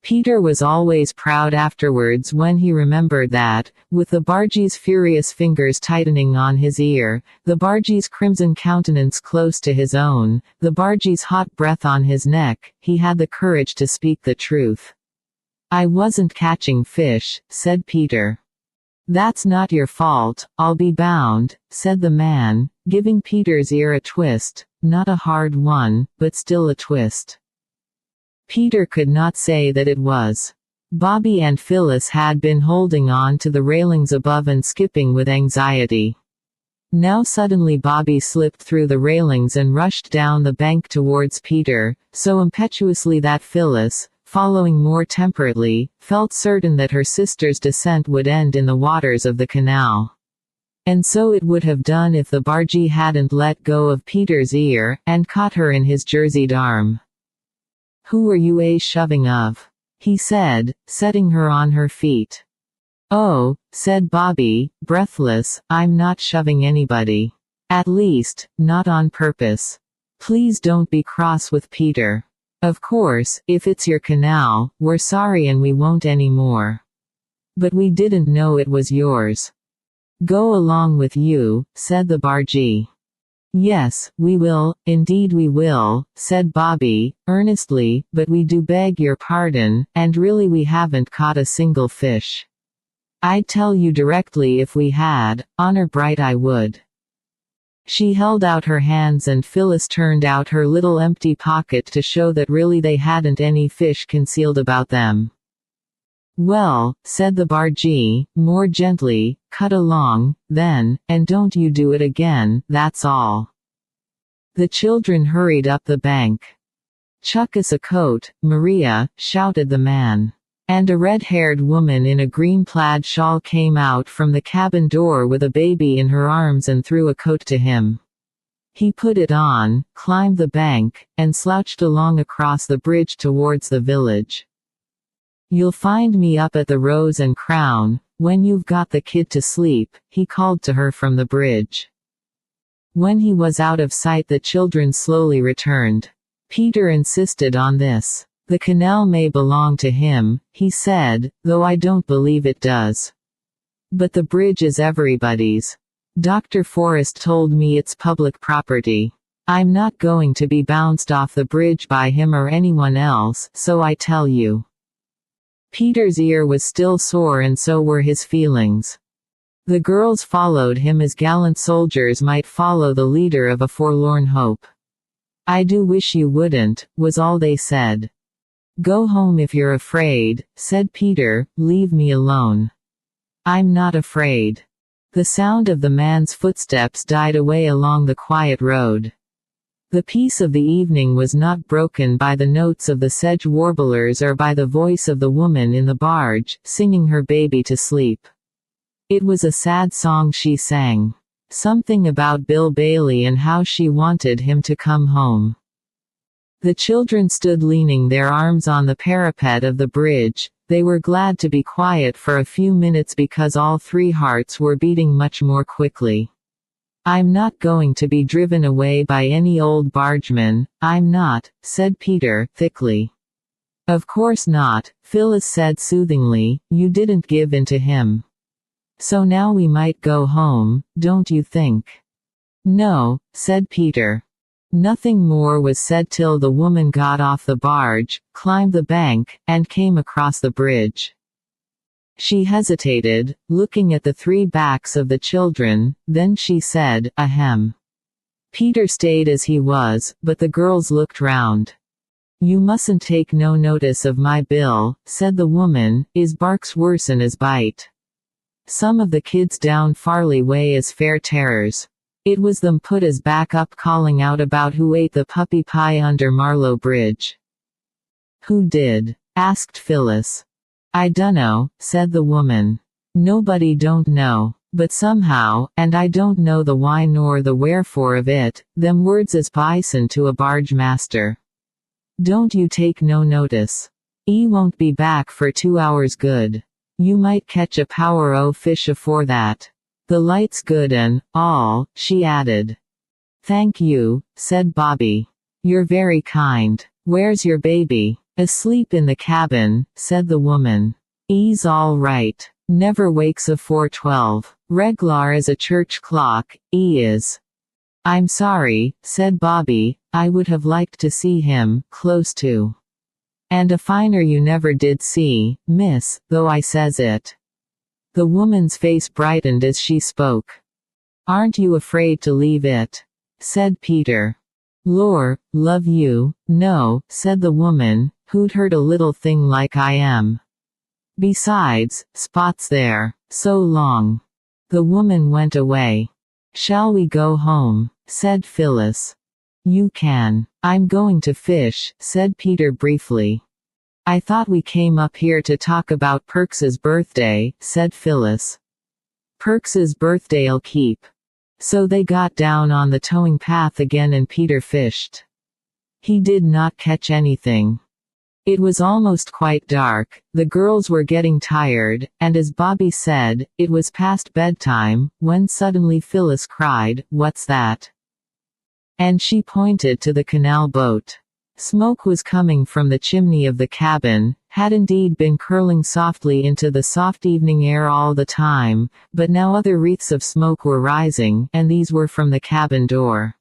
Speaker 1: Peter was always proud afterwards when he remembered that, with the bargee's furious fingers tightening on his ear, the bargee's crimson countenance close to his own, the bargee's hot breath on his neck, he had the courage to speak the truth. "I wasn't catching fish," said Peter. "That's not your fault, I'll be bound," said the man, giving Peter's ear a twist, not a hard one, but still a twist. Peter could not say that it was. Bobby and Phyllis had been holding on to the railings above and skipping with anxiety. Now suddenly Bobby slipped through the railings and rushed down the bank towards Peter, so impetuously that Phyllis, following more temperately, felt certain that her sister's descent would end in the waters of the canal. And so it would have done if the bargee hadn't let go of Peter's ear, and caught her in his jerseyed arm. "Who are you shoving of?" he said, setting her on her feet. "Oh," said Bobby, breathless, "I'm not shoving anybody. At least, not on purpose. Please don't be cross with Peter. Of course, if it's your canal, we're sorry and we won't anymore. But we didn't know it was yours." "Go along with you," said the bargee. "Yes, we will, indeed we will," said Bobby, earnestly, "but we do beg your pardon, and really we haven't caught a single fish. I'd tell you directly if we had, honor bright I would." She held out her hands and Phyllis turned out her little empty pocket to show that really they hadn't any fish concealed about them. "Well," said the bargee, more gently, "cut along, then, and don't you do it again, that's all." The children hurried up the bank. "Chuck us a coat, Maria," shouted the man. And a red-haired woman in a green plaid shawl came out from the cabin door with a baby in her arms and threw a coat to him. He put it on, climbed the bank, and slouched along across the bridge towards the village. "You'll find me up at the Rose and Crown, when you've got the kid to sleep," he called to her from the bridge. When he was out of sight the children slowly returned. Peter insisted on this. "The canal may belong to him," he said, "though I don't believe it does. But the bridge is everybody's. Dr. Forrest told me it's public property. I'm not going to be bounced off the bridge by him or anyone else, so I tell you." Peter's ear was still sore and so were his feelings. The girls followed him as gallant soldiers might follow the leader of a forlorn hope. "I do wish you wouldn't," was all they said. "Go home if you're afraid," said Peter, "leave me alone." "I'm not afraid." The sound of the man's footsteps died away along the quiet road. The peace of the evening was not broken by the notes of the sedge warblers or by the voice of the woman in the barge, singing her baby to sleep. It was a sad song she sang. Something about Bill Bailey and how she wanted him to come home. The children stood leaning their arms on the parapet of the bridge. They were glad to be quiet for a few minutes because all three hearts were beating much more quickly. "I'm not going to be driven away by any old bargeman, I'm not," said Peter, thickly. "Of course not," Phyllis said soothingly, "you didn't give in to him. So now we might go home, don't you think?" "No," said Peter. Nothing more was said till the woman got off the barge, climbed the bank, and came across the bridge. She hesitated, looking at the three backs of the children, then she said, "Ahem." Peter stayed as he was, but the girls looked round. "You mustn't take no notice of my Bill," said the woman, "'is bark's worse'n 'is bite. Some of the kids down Farley way is fair terrors. It was them put us back up calling out about who ate the puppy pie under Marlow Bridge." "Who did?" asked Phyllis. "I dunno," said the woman. "Nobody don't know. But somehow, and I don't know the why nor the wherefore of it, them words is pison to a barge master. Don't you take no notice. 'E won't be back for 2 hours good. You might catch a power o' fish afore that. The light's good and all," she added. "Thank you," said Bobby. "You're very kind. Where's your baby?" "Asleep in the cabin," said the woman. "'E's all right. Never wakes afore 12. Reglar as a church clock, 'e is." "I'm sorry," said Bobby, "I would have liked to see him, close to. And a finer you never did see, miss, though I says it." The woman's face brightened as she spoke. "Aren't you afraid to leave it?" said Peter. "Lor, love you, no," said the woman, "who'd hurt a little thing like I am." Besides, Spot's there. So long." The woman went away. "Shall we go home?" said Phyllis. "You can. I'm going to fish," said Peter briefly. "I thought we came up here to talk about Perks's birthday," said Phyllis. "Perks's birthday'll keep." So they got down on the towing path again and Peter fished. He did not catch anything. It was almost quite dark, the girls were getting tired, and as Bobby said, it was past bedtime, when suddenly Phyllis cried, "What's that?" And she pointed to the canal boat. Smoke was coming from the chimney of the cabin, had indeed been curling softly into the soft evening air all the time, but now other wreaths of smoke were rising, and these were from the cabin door.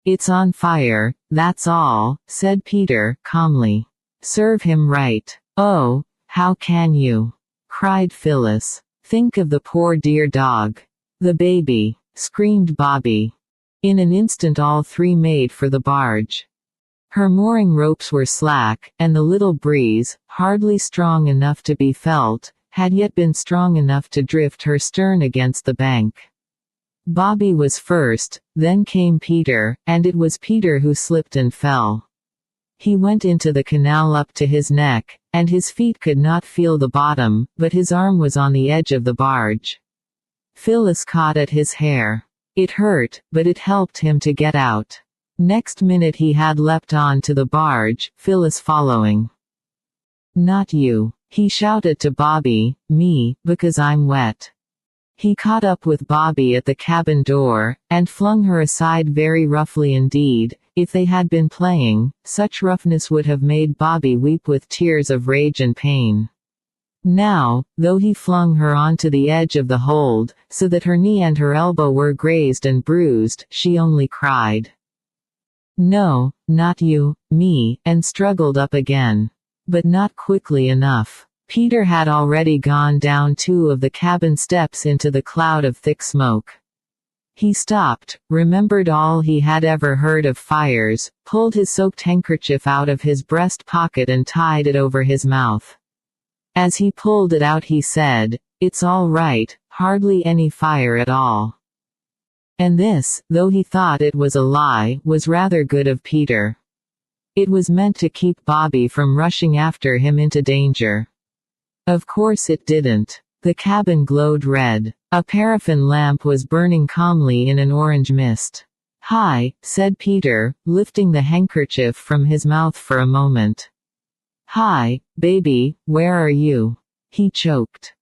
Speaker 1: "It's on fire, that's all," said Peter, calmly. "Serve him right." "Oh, how can you?" cried Phyllis. "Think of the poor dear dog. The baby," screamed Bobby. In an instant all three made for the barge. Her mooring ropes were slack, and the little breeze, hardly strong enough to be felt, had yet been strong enough to drift her stern against the bank. Bobby was first, then came Peter, and it was Peter who slipped and fell. He went into the canal up to his neck, and his feet could not feel the bottom, but his arm was on the edge of the barge. Phyllis caught at his hair. It hurt, but it helped him to get out. Next minute he had leapt on to the barge, Phyllis following. "Not you," he shouted to Bobby, "me, because I'm wet." He caught up with Bobby at the cabin door, and flung her aside very roughly indeed. If they had been playing, such roughness would have made Bobby weep with tears of rage and pain. Now, though he flung her onto the edge of the hold, so that her knee and her elbow were grazed and bruised, she only cried, "No, not you, me," and struggled up again. But not quickly enough. Peter had already gone down 2 of the cabin steps into the cloud of thick smoke. He stopped, remembered all he had ever heard of fires, pulled his soaked handkerchief out of his breast pocket and tied it over his mouth. As he pulled it out he said, "It's all right, hardly any fire at all." And this, though he thought it was a lie, was rather good of Peter. It was meant to keep Bobby from rushing after him into danger. Of course it didn't. The cabin glowed red. A paraffin lamp was burning calmly in an orange mist. "Hi," said Peter, lifting the handkerchief from his mouth for a moment. "Hi, baby, where are you?" He choked.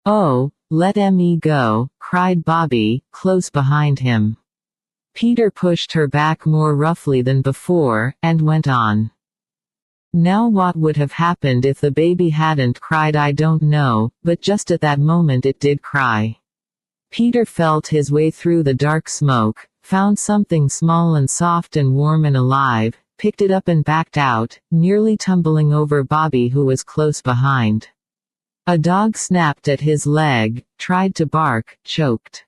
Speaker 1: "Oh, let me go," cried Bobby, close behind him. Peter pushed her back more roughly than before, and went on. Now what would have happened if the baby hadn't cried I don't know, but just at that moment it did cry. Peter felt his way through the dark smoke, found something small and soft and warm and alive, picked it up and backed out, nearly tumbling over Bobby who was close behind. A dog snapped at his leg, tried to bark, choked.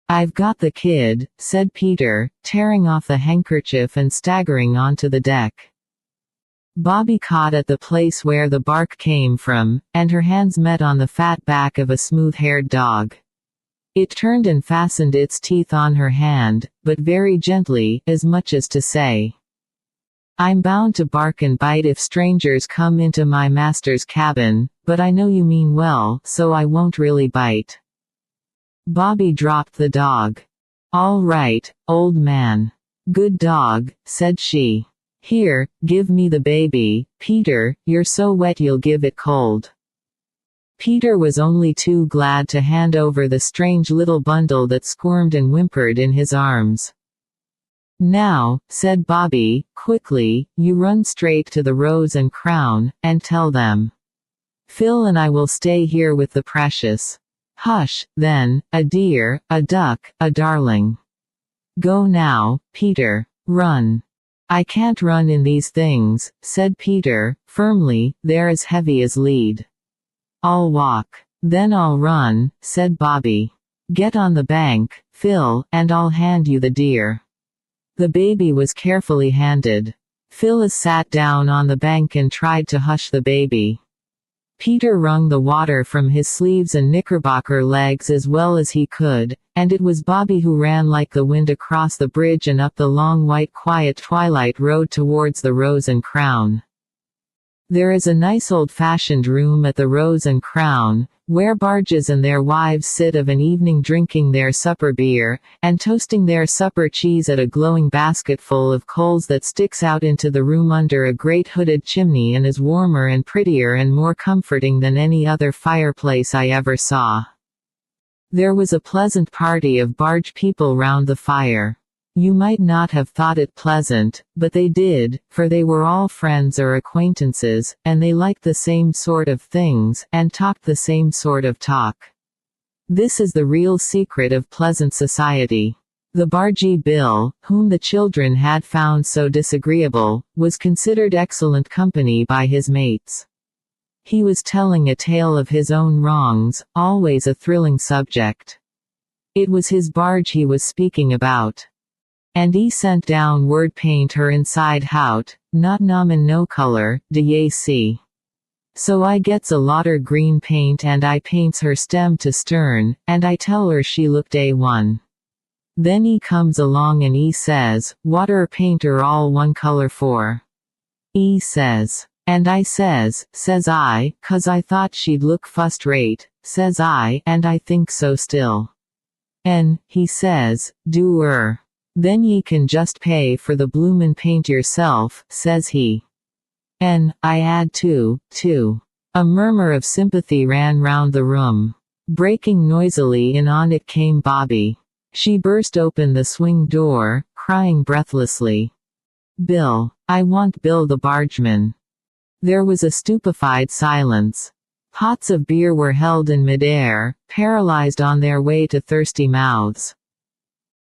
Speaker 1: "I've got the kid," said Peter, tearing off the handkerchief and staggering onto the deck. Bobby caught at the place where the bark came from, and her hands met on the fat back of a smooth-haired dog. It turned and fastened its teeth on her hand, but very gently, as much as to say, "I'm bound to bark and bite if strangers come into my master's cabin, but I know you mean well, so I won't really bite." Bobby dropped the dog. "All right, old man. Good dog," said she. "Here, give me the baby, Peter, you're so wet you'll give it cold." Peter was only too glad to hand over the strange little bundle that squirmed and whimpered in his arms. "Now," said Bobby, quickly, "you run straight to the Rose and Crown, and tell them. Phil and I will stay here with the precious. Hush, then, a dear, a duck, a darling. Go now, Peter, run." "I can't run in these things," said Peter, firmly, "they're as heavy as lead." "I'll walk." "Then I'll run," said Bobby. "Get on the bank, Phil, and I'll hand you the deer." The baby was carefully handed. Phyllis sat down on the bank and tried to hush the baby. Peter wrung the water from his sleeves and knickerbocker legs as well as he could, and it was Bobby who ran like the wind across the bridge and up the long white quiet twilight road towards the Rose and Crown. There is a nice old-fashioned room at the Rose and Crown, where barges and their wives sit of an evening drinking their supper beer, and toasting their supper cheese at a glowing basketful of coals that sticks out into the room under a great hooded chimney and is warmer and prettier and more comforting than any other fireplace I ever saw. There was a pleasant party of barge people round the fire. You might not have thought it pleasant, but they did, for they were all friends or acquaintances, and they liked the same sort of things, and talked the same sort of talk. This is the real secret of pleasant society. The bargee Bill, whom the children had found so disagreeable, was considered excellent company by his mates. He was telling a tale of his own wrongs, always a thrilling subject. It was his barge he was speaking about. And he sent down word paint her inside hout, not namen no color, do ye see. So I gets a lotter green paint and I paints her stem to stern, and I tell her she looked A1. Then he comes along and he says, water paint her all one color for. He says. And I says I, 'cause I thought she'd look fust rate, says I, and I think so still. And, he says, do er. Then ye can just pay for the bloomin' paint yourself, says he. And, I add too. A murmur of sympathy ran round the room. Breaking noisily in on it came Bobby. She burst open the swing door, crying breathlessly. Bill. I want Bill the bargeman. There was a stupefied silence. Pots of beer were held in midair, paralyzed on their way to thirsty mouths.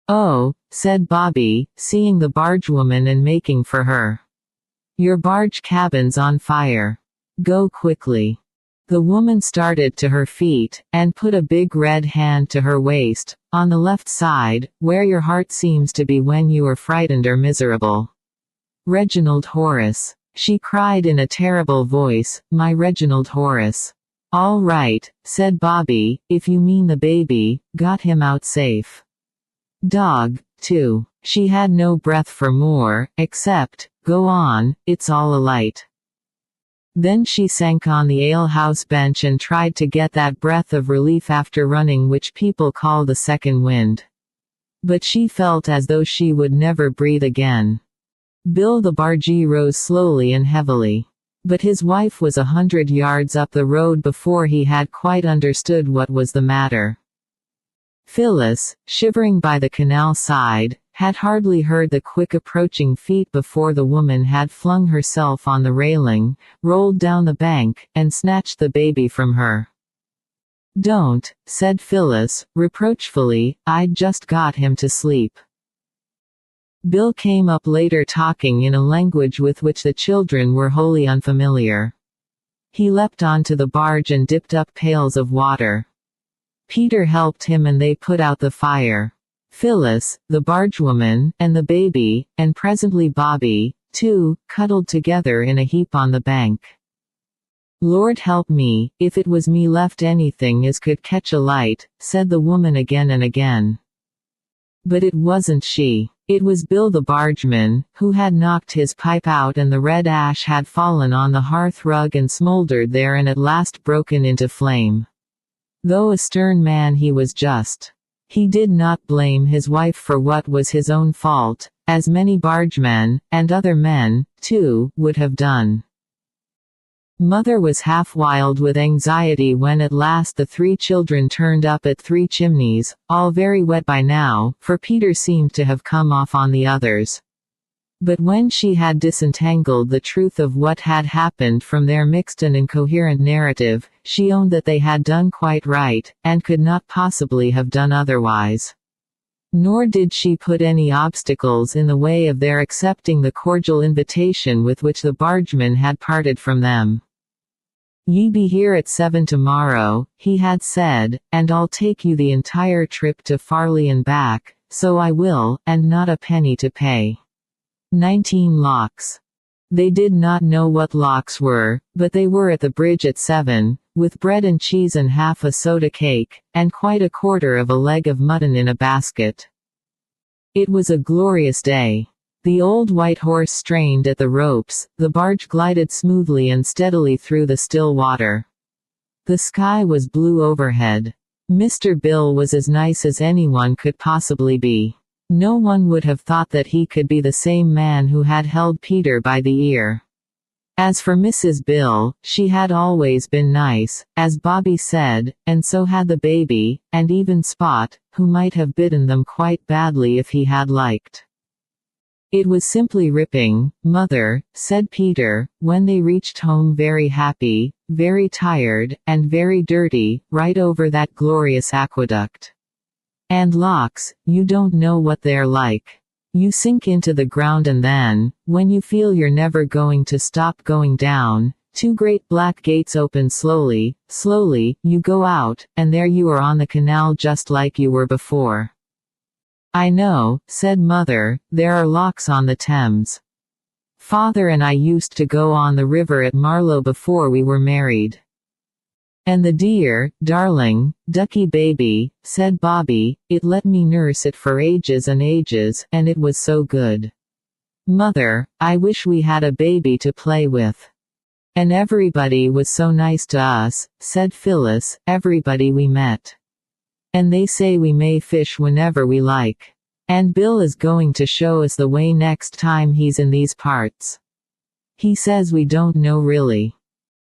Speaker 1: Oh, said Bobby, seeing the bargewoman and making for her. Your barge cabin's on fire. Go quickly. The woman started to her feet, and put a big red hand to her waist, on the left side, where your heart seems to be when you are frightened or miserable. Reginald Horace. She cried in a terrible voice, my Reginald Horace. All right, said Bobby, if you mean the baby, got him out safe. Dog, too. She had no breath for more, except, go on, it's all alight. Then she sank on the alehouse bench and tried to get that breath of relief after running which people call the second wind. But she felt as though she would never breathe again. Bill the bargee rose slowly and heavily. But his wife was 100 yards up the road before he had quite understood what was the matter. Phyllis, shivering by the canal side, had hardly heard the quick approaching feet before the woman had flung herself on the railing, rolled down the bank, and snatched the baby from her. Don't, said Phyllis, reproachfully, I'd just got him to sleep. Bill came up later talking in a language with which the children were wholly unfamiliar. He leapt onto the barge and dipped up pails of water. Peter helped him and they put out the fire. Phyllis, the bargewoman, and the baby, and presently Bobby, too, cuddled together in a heap on the bank. Lord help me, if it was me left anything as could catch a light, said the woman again and again. But it wasn't she. It was Bill the bargeman, who had knocked his pipe out and the red ash had fallen on the hearth rug and smoldered there and at last broken into flame. Though a stern man he was just. He did not blame his wife for what was his own fault, as many bargemen, and other men, too, would have done. Mother was half wild with anxiety when at last the 3 children turned up at 3 Chimneys, all very wet by now, for Peter seemed to have come off on the others. But when she had disentangled the truth of what had happened from their mixed and incoherent narrative, she owned that they had done quite right, and could not possibly have done otherwise. Nor did she put any obstacles in the way of their accepting the cordial invitation with which the bargeman had parted from them. Ye be here at 7 tomorrow, he had said, and I'll take you the entire trip to Farley and back, so I will, and not a penny to pay. 19 locks. They did not know what lox were, but they were at the bridge at 7, with bread and cheese and half a soda cake, and quite a quarter of a leg of mutton in a basket. It was a glorious day. The old white horse strained at the ropes, the barge glided smoothly and steadily through the still water. The sky was blue overhead. Mr. Bill was as nice as anyone could possibly be. No one would have thought that he could be the same man who had held Peter by the ear. As for Mrs. Bill, she had always been nice, as Bobby said, and so had the baby, and even Spot, who might have bitten them quite badly if he had liked. "It was simply ripping, Mother," said Peter, when they reached home very happy, very tired, and very dirty, right over that glorious aqueduct. And lox, you don't know what they're like. You sink into the ground and then, when you feel you're never going to stop going down, two great black gates open slowly, slowly, you go out, and there you are on the canal just like you were before. "I know," said Mother, "there are locks on the Thames. Father and I used to go on the river at Marlow before we were married." "And the dear, darling, ducky baby," said Bobby, "it let me nurse it for ages and ages, and it was so good. Mother, I wish we had a baby to play with. And everybody was so nice to us," said Phyllis, "everybody we met. And they say we may fish whenever we like. And Bill is going to show us the way next time he's in these parts. He says we don't know really."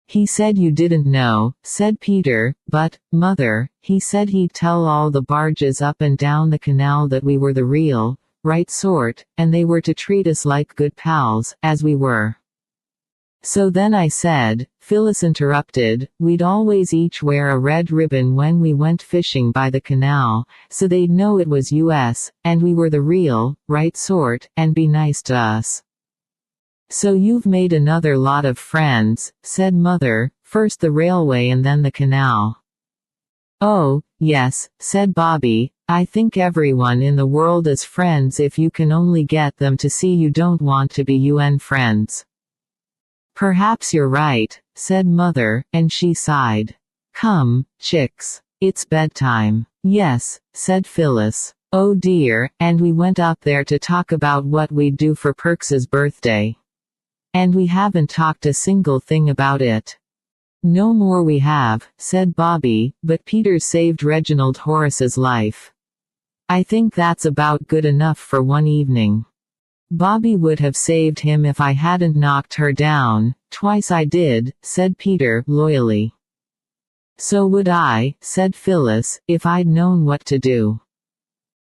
Speaker 1: "He said you didn't know," said Peter, "but, Mother, he said he'd tell all the barges up and down the canal that we were the real, right sort, and they were to treat us like good pals, as we were." "So then I said," Phyllis interrupted, "we'd always each wear a red ribbon when we went fishing by the canal, so they'd know it was us, and we were the real, right sort, and be nice to us." "So you've made another lot of friends," said Mother, "first the railway and then the canal." "Oh, yes," said Bobby, "I think everyone in the world is friends if you can only get them to see you don't want to be UN friends." "Perhaps you're right," said Mother, and she sighed. "Come, chicks. It's bedtime." "Yes," said Phyllis. "Oh dear, and we went up there to talk about what we'd do for Perks's birthday. And we haven't talked a single thing about it." "No more we have," said Bobby, "but Peter saved Reginald Horace's life. I think that's about good enough for one evening." "Bobby would have saved him if I hadn't knocked her down, twice I did," said Peter, loyally. "So would I," said Phyllis, "if I'd known what to do."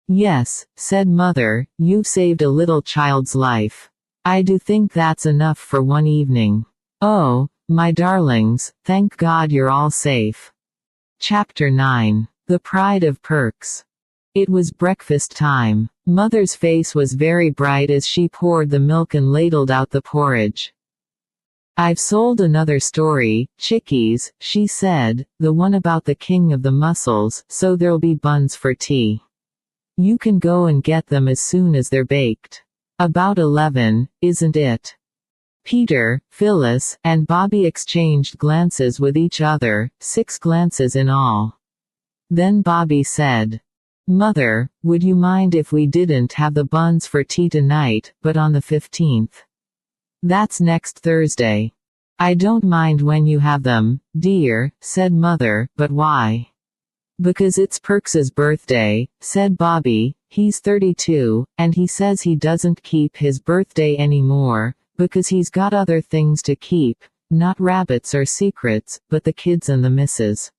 Speaker 1: "Yes," said Mother, "you've saved a little child's life. I do think that's enough for one evening. Oh, my darlings, thank God you're all safe." Chapter 9. The Pride of Perks. It was breakfast time. Mother's face was very bright as she poured the milk and ladled out the porridge. "I've sold another story, chickies," she said, "the one about the king of the mussels, so there'll be buns for tea. You can go and get them as soon as they're baked. About 11, isn't it?" Peter, Phyllis, and Bobby exchanged glances with each other, 6 glances in all. Then Bobby said, "Mother, would you mind if we didn't have the buns for tea tonight, but on the 15th? That's next Thursday." "I don't mind when you have them, dear," said Mother, "but why?" "Because it's Perks's birthday," said Bobby. "He's 32, and he says he doesn't keep his birthday anymore, because he's got other things to keep, not rabbits or secrets, but the kids and the missus."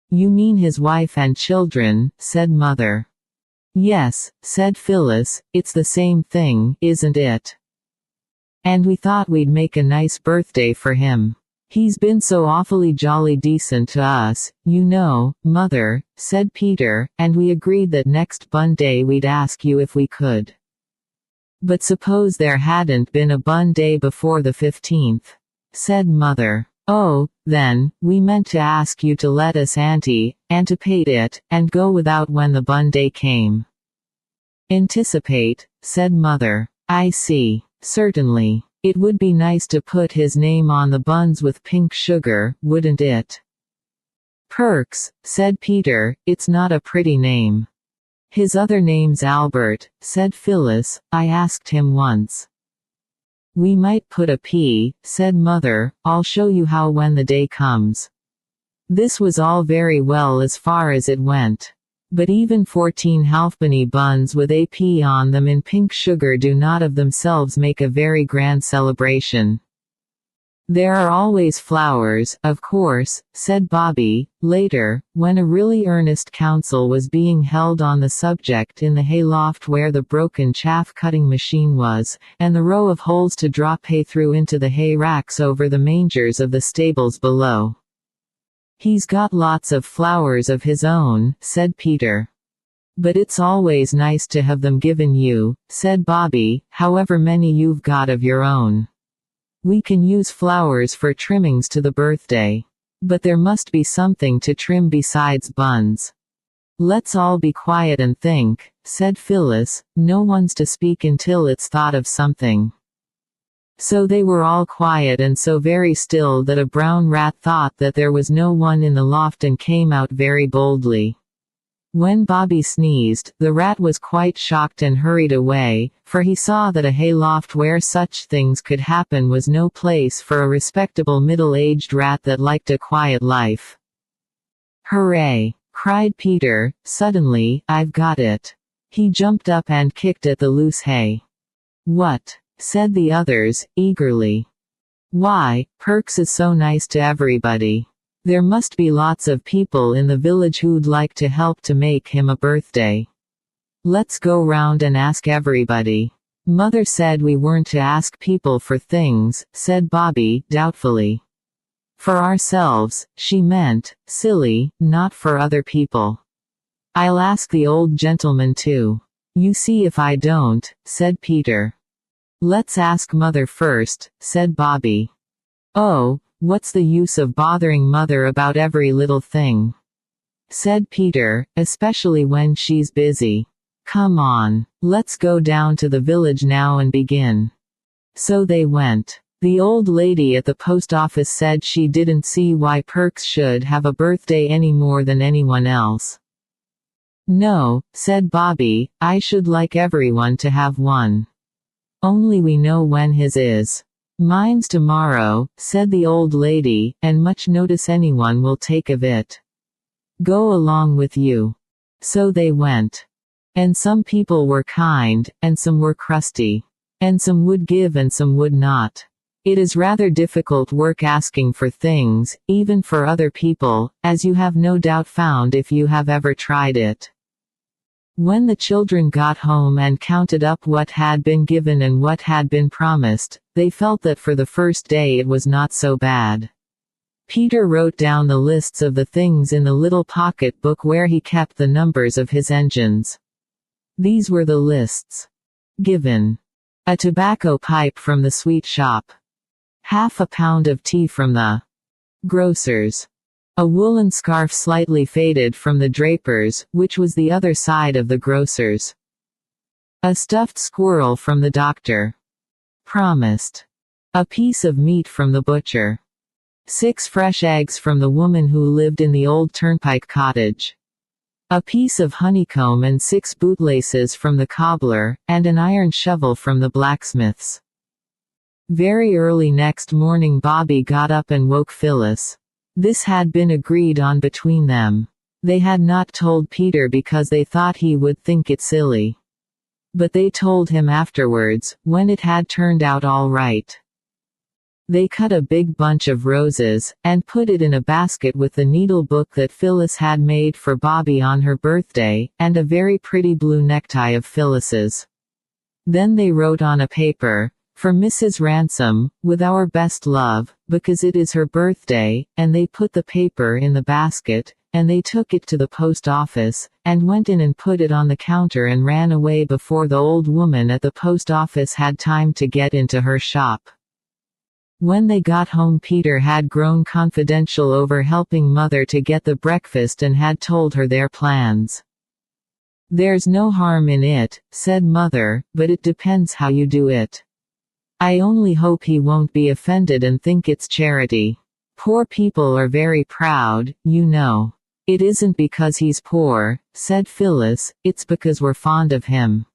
Speaker 1: "You mean his wife and children," said Mother. "Yes," said Phyllis, "it's the same thing, isn't it? And we thought we'd make a nice birthday for him. He's been so awfully jolly decent to us, you know, Mother," said Peter, "and we agreed that next bun day we'd ask you if we could." "But suppose there hadn't been a bun day before the 15th, said Mother. "Oh, then, we meant to ask you to let us anticipate it, and go without when the bun day came." "Anticipate," said Mother. "I see. Certainly. It would be nice to put his name on the buns with pink sugar, wouldn't it? Perks, said Peter, it's not a pretty name. His other name's Albert, said Phyllis, I asked him once. We might put a P, said Mother, I'll show you how when the day comes. This was all very well as far as it went. But even 14 halfpenny buns with a P on them in pink sugar do not of themselves make a very grand celebration. There are always flowers, of course, said Bobby, later, when a really earnest council was being held on the subject in the hayloft where the broken chaff-cutting machine was, and the row of holes to drop hay through into the hay racks over the mangers of the stables below. He's got lots of flowers of his own, said Peter. But it's always nice to have them given you, said Bobby, however many you've got of your own. We can use flowers for trimmings to the birthday. But there must be something to trim besides buns. Let's all be quiet and think, said Phyllis, no one's to speak until it's thought of something. So they were all quiet and so very still that a brown rat thought that there was no one in the loft and came out very boldly. When Bobby sneezed, the rat was quite shocked and hurried away, for he saw that a hayloft where such things could happen was no place for a respectable middle-aged rat that liked a quiet life. Hooray! Cried Peter, suddenly, I've got it. He jumped up and kicked at the loose hay. What? Said the others, eagerly. Why, Perks is so nice to everybody. There must be lots of people in the village who'd like to help to make him a birthday. Let's go round and ask everybody. Mother said we weren't to ask people for things, said Bobby, doubtfully. For ourselves, she meant, silly, not for other people. I'll ask the old gentleman too. You see if I don't, said Peter. Let's ask Mother first, said Bobby. Oh, what's the use of bothering Mother about every little thing? Said Peter, especially when she's busy. Come on, let's go down to the village now and begin. So they went. The old lady at the post office said she didn't see why Perks should have a birthday any more than anyone else. No, said Bobby, I should like everyone to have one. Only we know when his is. Mine's tomorrow, said the old lady, and much notice anyone will take of it. Go along with you. So they went. And some people were kind, and some were crusty. And some would give and some would not. It is rather difficult work asking for things, even for other people, as you have no doubt found if you have ever tried it. When the children got home and counted up what had been given and what had been promised, they felt that for the first day it was not so bad. Peter wrote down the lists of the things in the little pocket book where he kept the numbers of his engines. These were the lists. Given. A tobacco pipe from the sweet shop. Half a pound of tea from the grocer's. A woolen scarf slightly faded from the draper's, which was the other side of the grocer's. A stuffed squirrel from the doctor. Promised. A piece of meat from the butcher. 6 fresh eggs from the woman who lived in the old turnpike cottage. A piece of honeycomb and 6 bootlaces from the cobbler, and an iron shovel from the blacksmith's. Very early next morning Bobby got up and woke Phyllis. This had been agreed on between them. They had not told Peter because they thought he would think it silly. But they told him afterwards, when it had turned out all right. They cut a big bunch of roses, and put it in a basket with the needle book that Phyllis had made for Bobby on her birthday, and a very pretty blue necktie of Phyllis's. Then they wrote on a paper, "For Mrs. Ransom, with our best love, because it is her birthday," and they put the paper in the basket, and they took it to the post office, and went in and put it on the counter and ran away before the old woman at the post office had time to get into her shop. When they got home Peter had grown confidential over helping Mother to get the breakfast and had told her their plans. "There's no harm in it," said Mother, "but it depends how you do it. I only hope he won't be offended and think it's charity. Poor people are very proud, you know. It isn't because he's poor, said Phyllis, it's because we're fond of him.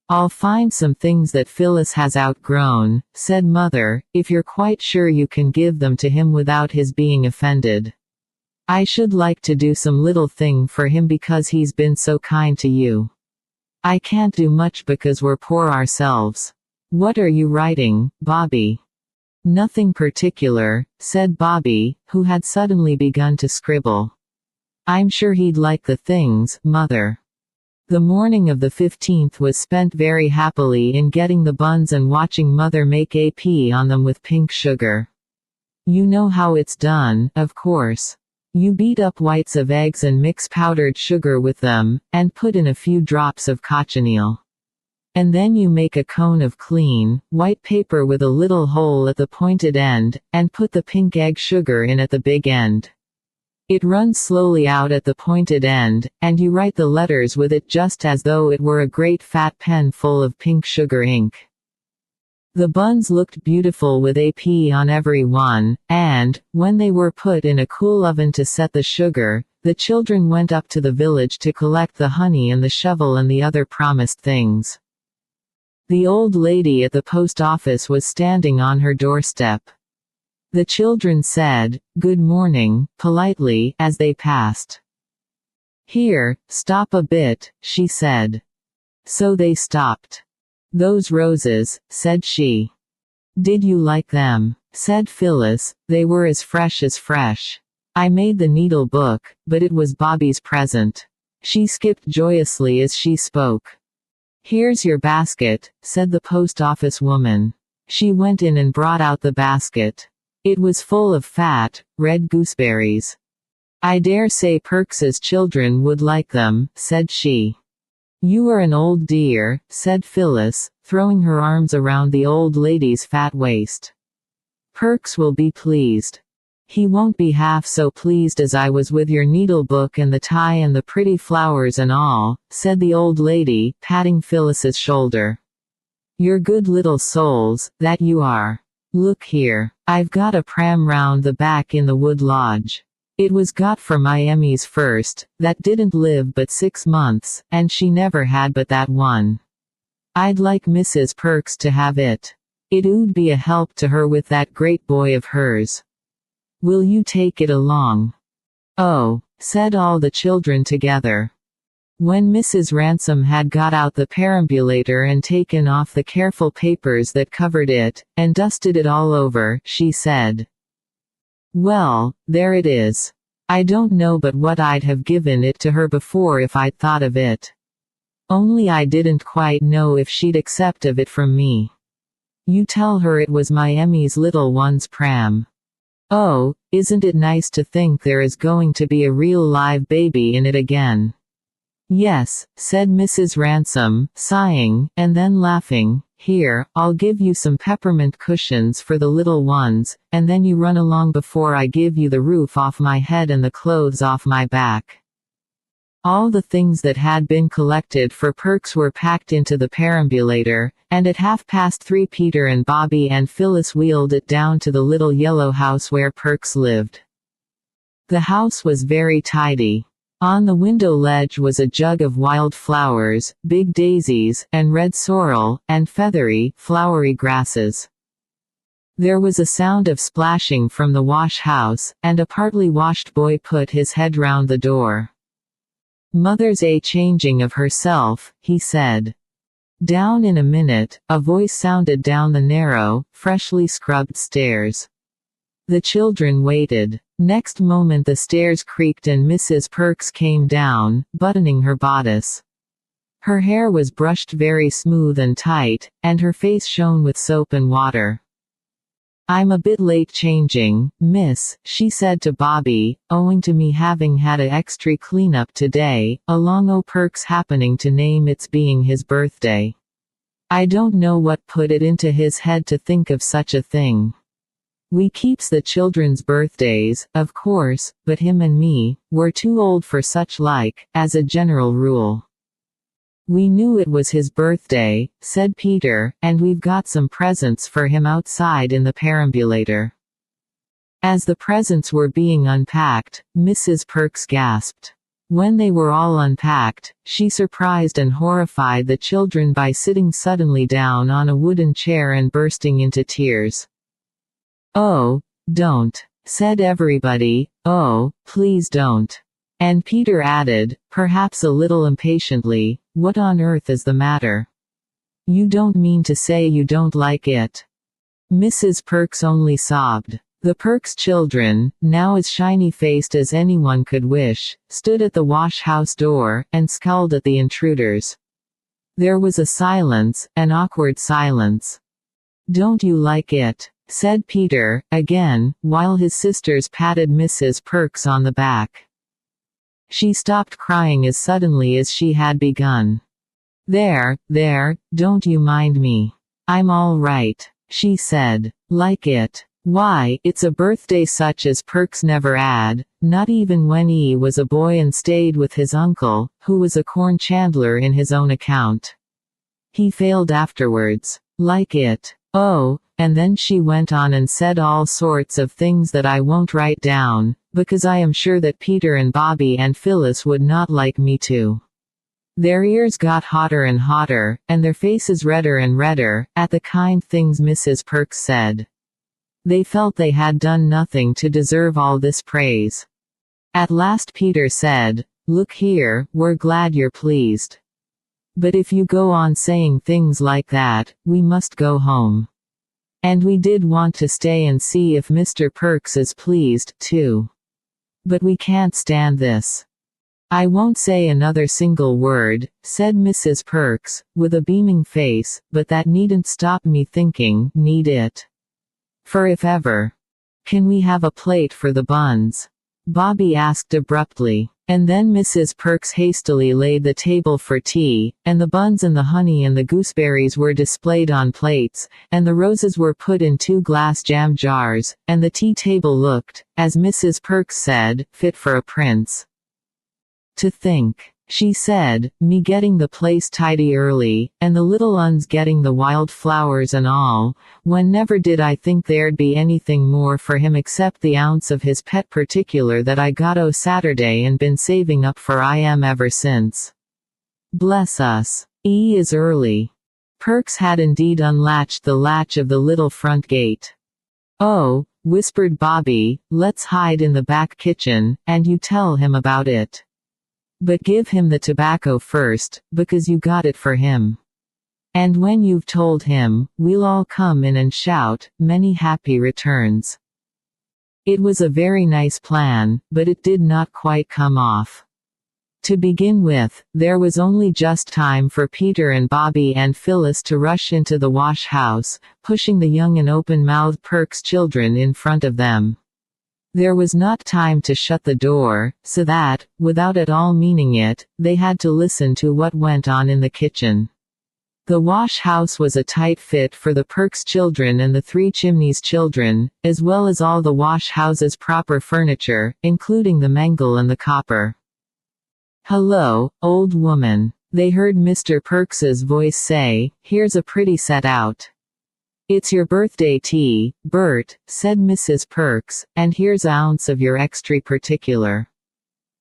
Speaker 1: I'll find some things that Phyllis has outgrown, said Mother, if you're quite sure you can give them to him without his being offended. I should like to do some little thing for him because he's been so kind to you. I can't do much because we're poor ourselves. What are you writing, Bobby? Nothing particular, said Bobby, who had suddenly begun to scribble. I'm sure he'd like the things, Mother. The morning of the 15th was spent very happily in getting the buns and watching Mother make AP on them with pink sugar. You know how it's done, of course. You beat up whites of eggs and mix powdered sugar with them, and put in a few drops of cochineal. And then you make a cone of clean, white paper with a little hole at the pointed end, and put the pink egg sugar in at the big end. It runs slowly out at the pointed end, and you write the letters with it just as though it were a great fat pen full of pink sugar ink. The buns looked beautiful with AP on every one, and, when they were put in a cool oven to set the sugar, the children went up to the village to collect the honey and the shovel and the other promised things. The old lady at the post office was standing on her doorstep. The children said, "Good morning," politely, as they passed. "Here, stop a bit," she said. So they stopped. "Those roses," said she. "Did you like them?" said Phyllis, "they were as fresh as fresh. I made the needle book, but it was Bobby's present." She skipped joyously as she spoke. "Here's your basket," said the post office woman. She went in and brought out the basket. It was full of fat, red gooseberries. "I dare say Perks's children would like them," said she. "You are an old dear," said Phyllis, throwing her arms around the old lady's fat waist. "Perks will be pleased." "He won't be half so pleased as I was with your needlebook and the tie and the pretty flowers and all," said the old lady, patting Phyllis's shoulder. "You're good little souls, that you are. Look here, I've got a pram round the back in the wood lodge. It was got for my Emmy's first, that didn't live but 6 months, and she never had but that one. I'd like Mrs. Perks to have it. It 'ould be a help to her with that great boy of hers. Will you take it along?" "Oh," said all the children together. When Mrs. Ransom had got out the perambulator and taken off the careful papers that covered it, and dusted it all over, she said, "Well, there it is. I don't know but what I'd have given it to her before if I'd thought of it. Only I didn't quite know if she'd accept of it from me. You tell her it was my Emmy's little one's pram. Oh, isn't it nice to think there is going to be a real live baby in it again?" "Yes," said Mrs. Ransom, sighing, and then laughing. "Here, I'll give you some peppermint cushions for the little ones, and then you run along before I give you the roof off my head and the clothes off my back." All the things that had been collected for Perks were packed into the perambulator, and at 3:30 Peter and Bobby and Phyllis wheeled it down to the little yellow house where Perks lived. The house was very tidy. On the window ledge was a jug of wild flowers, big daisies, and red sorrel, and feathery, flowery grasses. There was a sound of splashing from the wash house, and a partly washed boy put his head round the door. "Mother's a changing of herself," he said. Down in a minute, a voice sounded down the narrow, freshly scrubbed stairs. The children waited. Next moment the stairs creaked and Mrs. Perks came down, buttoning her bodice. Her hair was brushed very smooth and tight, and her face shone with soap and water. "I'm a bit late changing, miss," she said to Bobby, "owing to me having had a extra clean-up today, along o' Perks happening to name its being his birthday. I don't know what put it into his head to think of such a thing. We keeps the children's birthdays, of course, but him and me, we're too old for such like, as a general rule." We knew it was his birthday, said Peter, and we've got some presents for him outside in the perambulator. As the presents were being unpacked, Mrs. Perks gasped. When they were all unpacked, she surprised and horrified the children by sitting suddenly down on a wooden chair and bursting into tears. "Oh, don't," said everybody. "Oh, please don't." And Peter added, perhaps a little impatiently, "What on earth is the matter? You don't mean to say you don't like it?" Mrs. Perks only sobbed. The Perks children, now as shiny-faced as anyone could wish, stood at the wash-house door, and scowled at the intruders. There was a silence, an awkward silence. "Don't you like it?" said Peter, again, while his sisters patted Mrs. Perks on the back. She stopped crying as suddenly as she had begun. There, don't you mind me. I'm all right," she said. "Like it? Why, it's a birthday such as Perks never had, not even when he was a boy and stayed with his uncle, who was a corn chandler in his own account. He failed afterwards. Like it. Oh," and then she went on and said all sorts of things that I won't write down, because I am sure that Peter and Bobby and Phyllis would not like me to. Their ears got hotter and hotter, and their faces redder and redder, at the kind things Mrs. Perks said. They felt they had done nothing to deserve all this praise. At last Peter said, "Look here, we're glad you're pleased. But if you go on saying things like that, we must go home. And we did want to stay and see if Mr. Perks is pleased, too. But we can't stand this." "I won't say another single word," said Mrs. Perks, with a beaming face, "but that needn't stop me thinking, need it? For if ever. Can we have a plate for the buns?" Bobby asked abruptly. And then Mrs. Perks hastily laid the table for tea, and the buns and the honey and the gooseberries were displayed on plates, and the roses were put in 2 glass jam jars, and the tea table looked, as Mrs. Perks said, fit for a prince. "To think," she said, "me getting the place tidy early, and the little uns getting the wild flowers and all, when never did I think there'd be anything more for him except the ounce of his pet particular that I got o' Saturday and been saving up for I am ever since. Bless us. Is early." Perks had indeed unlatched the latch of the little front gate. "Oh," whispered Bobby, "let's hide in the back kitchen, and you tell him about it. But give him the tobacco first, because you got it for him. And when you've told him, we'll all come in and shout, 'Many happy returns.'" It was a very nice plan, but it did not quite come off. To begin with, there was only just time for Peter and Bobby and Phyllis to rush into the wash house, pushing the young and open-mouthed Perks children in front of them. There was not time to shut the door, so that, without at all meaning it, they had to listen to what went on in the kitchen. The wash house was a tight fit for the Perks children and the Three Chimneys children, as well as all the wash house's proper furniture, including the mangle and the copper. "Hello, old woman," they heard Mr. Perks's voice say, "here's a pretty set out." "It's your birthday tea, Bert," said Mrs. Perks, "and here's a ounce of your extry particular.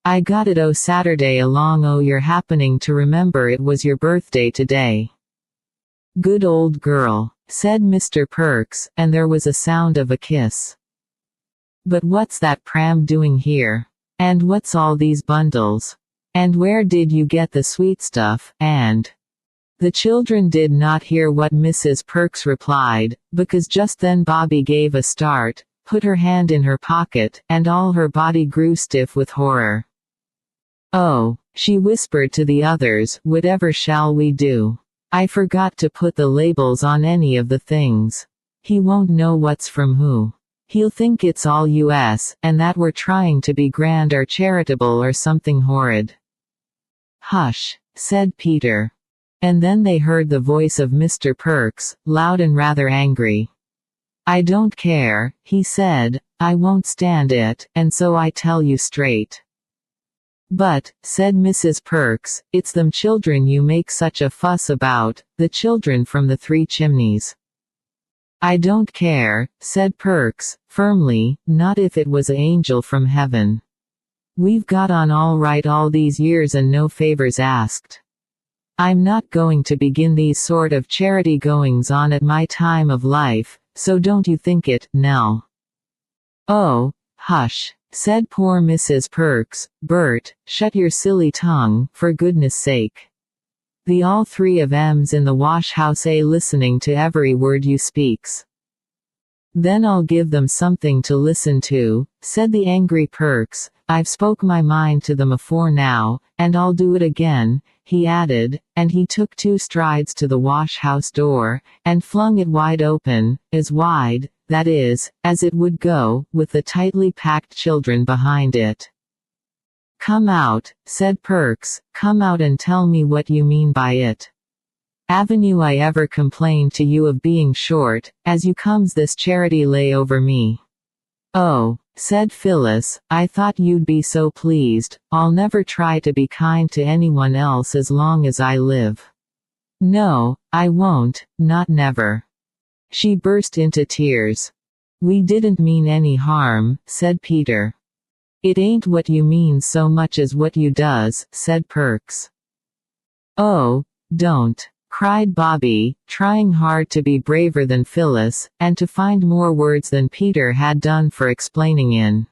Speaker 1: I got it o' Saturday along o' your happening to remember it was your birthday today." "Good old girl," said Mr. Perks, and there was a sound of a kiss. "But what's that pram doing here? And what's all these bundles? And where did you get the sweet stuff, and—" The children did not hear what Mrs. Perks replied, because just then Bobby gave a start, put her hand in her pocket, and all her body grew stiff with horror. "Oh," she whispered to the others, "whatever shall we do? I forgot to put the labels on any of the things. He won't know what's from who. He'll think it's all US, and that we're trying to be grand or charitable or something horrid." "Hush," said Peter. And then they heard the voice of Mr. Perks, loud and rather angry. "I don't care," he said, "I won't stand it, and so I tell you straight. But, said Mrs. Perks, it's them children you make such a fuss about, the children from the Three Chimneys. I don't care, said Perks, firmly, not if it was a angel from heaven. We've got on all right all these years and no favors asked. I'm not going to begin these sort of charity goings on at my time of life, so don't you think it, Nell. Oh, hush, said poor Mrs. Perks. Bert, shut your silly tongue, for goodness sake. The all three of 'em's in the wash house listening to every word you speaks. Then I'll give them something to listen to, said the angry Perks. I've spoke my mind to them afore now, and I'll do it again, he added, and he took 2 strides to the wash house door, and flung it wide open, as wide, that is, as it would go, with the tightly packed children behind it. Come out, said Perks, come out and tell me what you mean by it. Avenue I ever complained to you of being short, as you comes this charity lay over me. Oh, said Phyllis, I thought you'd be so pleased. I'll never try to be kind to anyone else as long as I live. No, I won't, not never. She burst into tears. We didn't mean any harm, said Peter. It ain't what you mean so much as what you does, said Perks. Oh, don't, cried Bobby, trying hard to be braver than Phyllis, and to find more words than Peter had done for explaining in.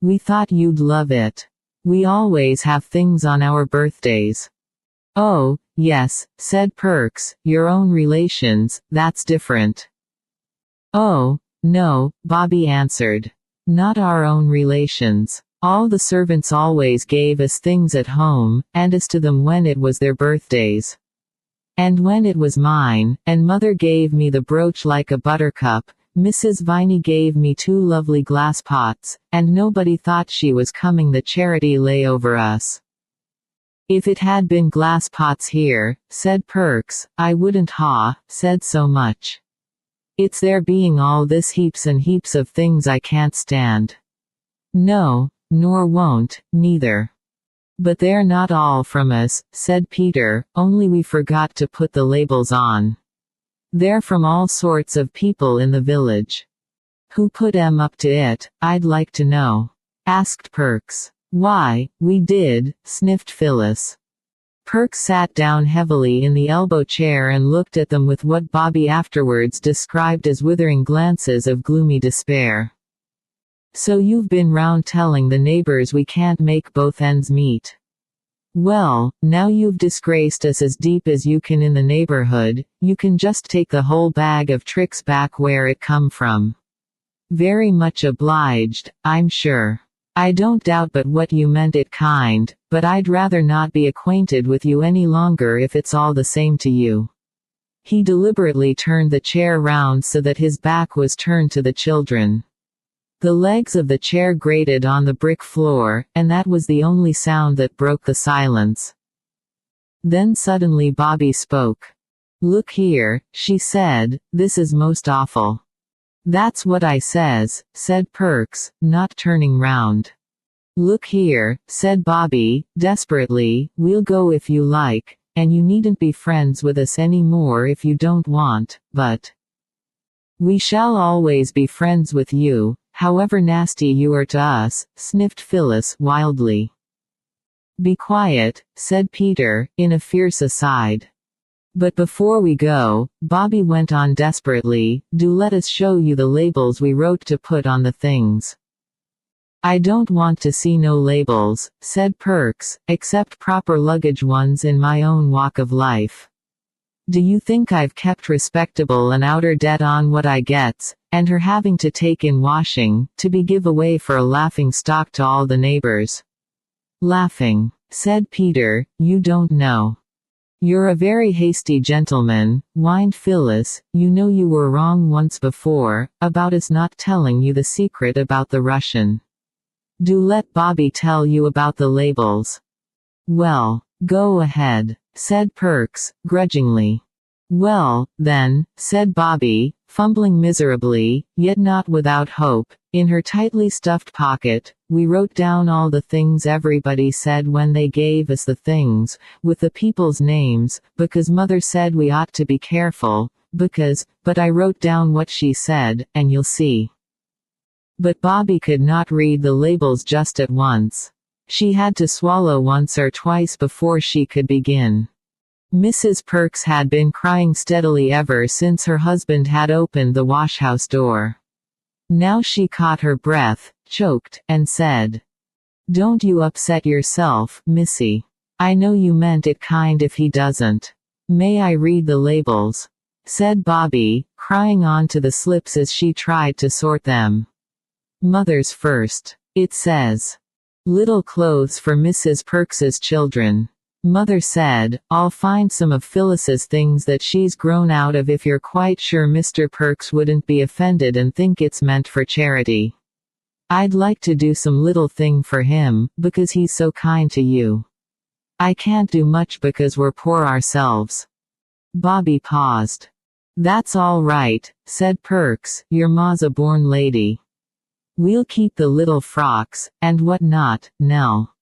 Speaker 1: We thought you'd love it. We always have things on our birthdays. Oh, yes, said Perks, your own relations, that's different. Oh, no, Bobby answered. Not our own relations. All the servants always gave us things at home, and as to them when it was their birthdays. And when it was mine, and Mother gave me the brooch like a buttercup, Mrs. Viney gave me 2 lovely glass pots, and nobody thought she was coming the charity lay over us. If it had been glass pots here, said Perks, I wouldn't ha, said so much. It's there being all this heaps and heaps of things I can't stand. No, nor won't, neither. But they're not all from us, said Peter, only we forgot to put the labels on. They're from all sorts of people in the village. Who put 'em up to it, I'd like to know? Asked Perks. Why, we did, sniffed Phyllis. Perks sat down heavily in the elbow chair and looked at them with what Bobby afterwards described as withering glances of gloomy despair. So you've been round telling the neighbors we can't make both ends meet. Well, now you've disgraced us as deep as you can in the neighborhood, you can just take the whole bag of tricks back where it come from. Very much obliged, I'm sure. I don't doubt but what you meant it kind, but I'd rather not be acquainted with you any longer if it's all the same to you. He deliberately turned the chair round so that his back was turned to the children. The legs of the chair grated on the brick floor, and that was the only sound that broke the silence. Then suddenly Bobby spoke. Look here, she said, this is most awful. That's what I says, said Perks, not turning round. Look here, said Bobby, desperately, we'll go if you like, and you needn't be friends with us any more if you don't want, but we shall always be friends with you, however nasty you are to us, sniffed Phyllis wildly. Be quiet, said Peter, in a fierce aside. But before we go, Bobby went on desperately, do let us show you the labels we wrote to put on the things. I don't want to see no labels, said Perks, except proper luggage ones in my own walk of life. Do you think I've kept respectable and outer debt on what I gets, and her having to take in washing, to be give away for a laughing stock to all the neighbors? Laughing, said Peter, you don't know. You're a very hasty gentleman, whined Phyllis, you know you were wrong once before, about us not telling you the secret about the Russian. Do let Bobby tell you about the labels. Well, go ahead, said Perks, grudgingly. Well, then, said Bobby, fumbling miserably, yet not without hope, In her tightly stuffed pocket, we wrote down all the things everybody said when they gave us the things, with the people's names, because Mother said we ought to be careful, but I wrote down what she said, and you'll see. But Bobby could not read the labels just at once. She had to swallow once or twice before she could begin. Mrs. Perks had been crying steadily ever since her husband had opened the washhouse door. Now she caught her breath, choked, and said, "Don't you upset yourself, Missy. I know you meant it kind if he doesn't. May I read the labels?" said Bobby, crying onto the slips as she tried to sort them. Mother's first. It says, "Little clothes for Mrs. Perks's children." Mother said, "I'll find some of Phyllis's things that she's grown out of if you're quite sure Mr. Perks wouldn't be offended and think it's meant for charity. I'd like to do some little thing for him, because he's so kind to you. I can't do much because we're poor ourselves." Bobby paused. "That's all right," said Perks, "your ma's a born lady. We'll keep the little frocks, and what not, Nell.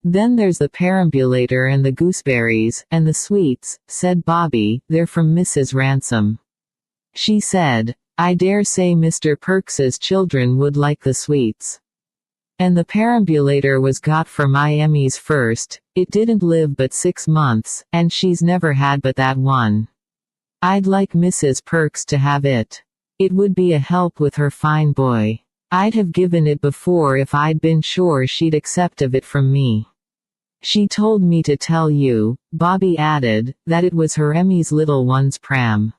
Speaker 1: Then there's the perambulator and the gooseberries, and the sweets," said Bobby, "they're from Mrs. Ransom. She said, I dare say Mr. Perks's children would like the sweets. And the perambulator was got for my Emmy's first, it didn't live but 6 months, and she's never had but that one. I'd like Mrs. Perks to have it. It would be a help with her fine boy. I'd have given it before if I'd been sure she'd accept of it from me. She told me to tell you," Bobby added, "that it was her Emmy's little one's pram."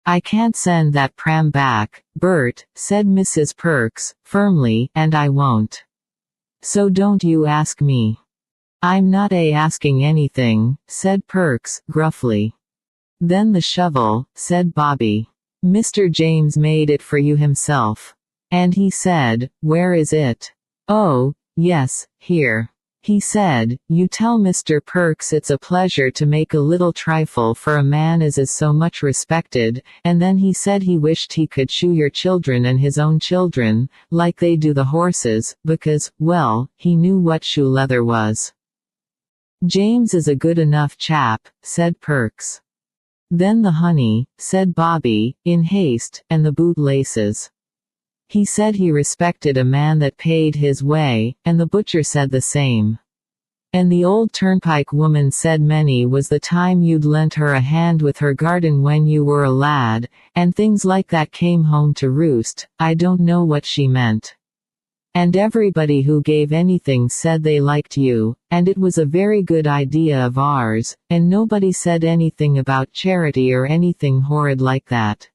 Speaker 1: "I can't send that pram back, Bert," said Mrs. Perks, firmly, "and I won't. So don't you ask me." "I'm not asking anything," said Perks, gruffly. "Then the shovel," said Bobby. "Mr. James made it for you himself. And he said, where is it?" "Oh, yes, here. He said, you tell Mr. Perks it's a pleasure to make a little trifle for a man as is so much respected, and then he said he wished he could shoe your children and his own children, like they do the horses, because, well, he knew what shoe leather was." "James is a good enough chap," said Perks. "Then the honey," said Bobby, in haste, "and the boot laces. He said he respected a man that paid his way, and the butcher said the same. And the old turnpike woman said many was the time you'd lent her a hand with her garden when you were a lad, and things like that came home to roost. I don't know what she meant. And everybody who gave anything said they liked you, and it was a very good idea of ours, and nobody said anything about charity or anything horrid like that.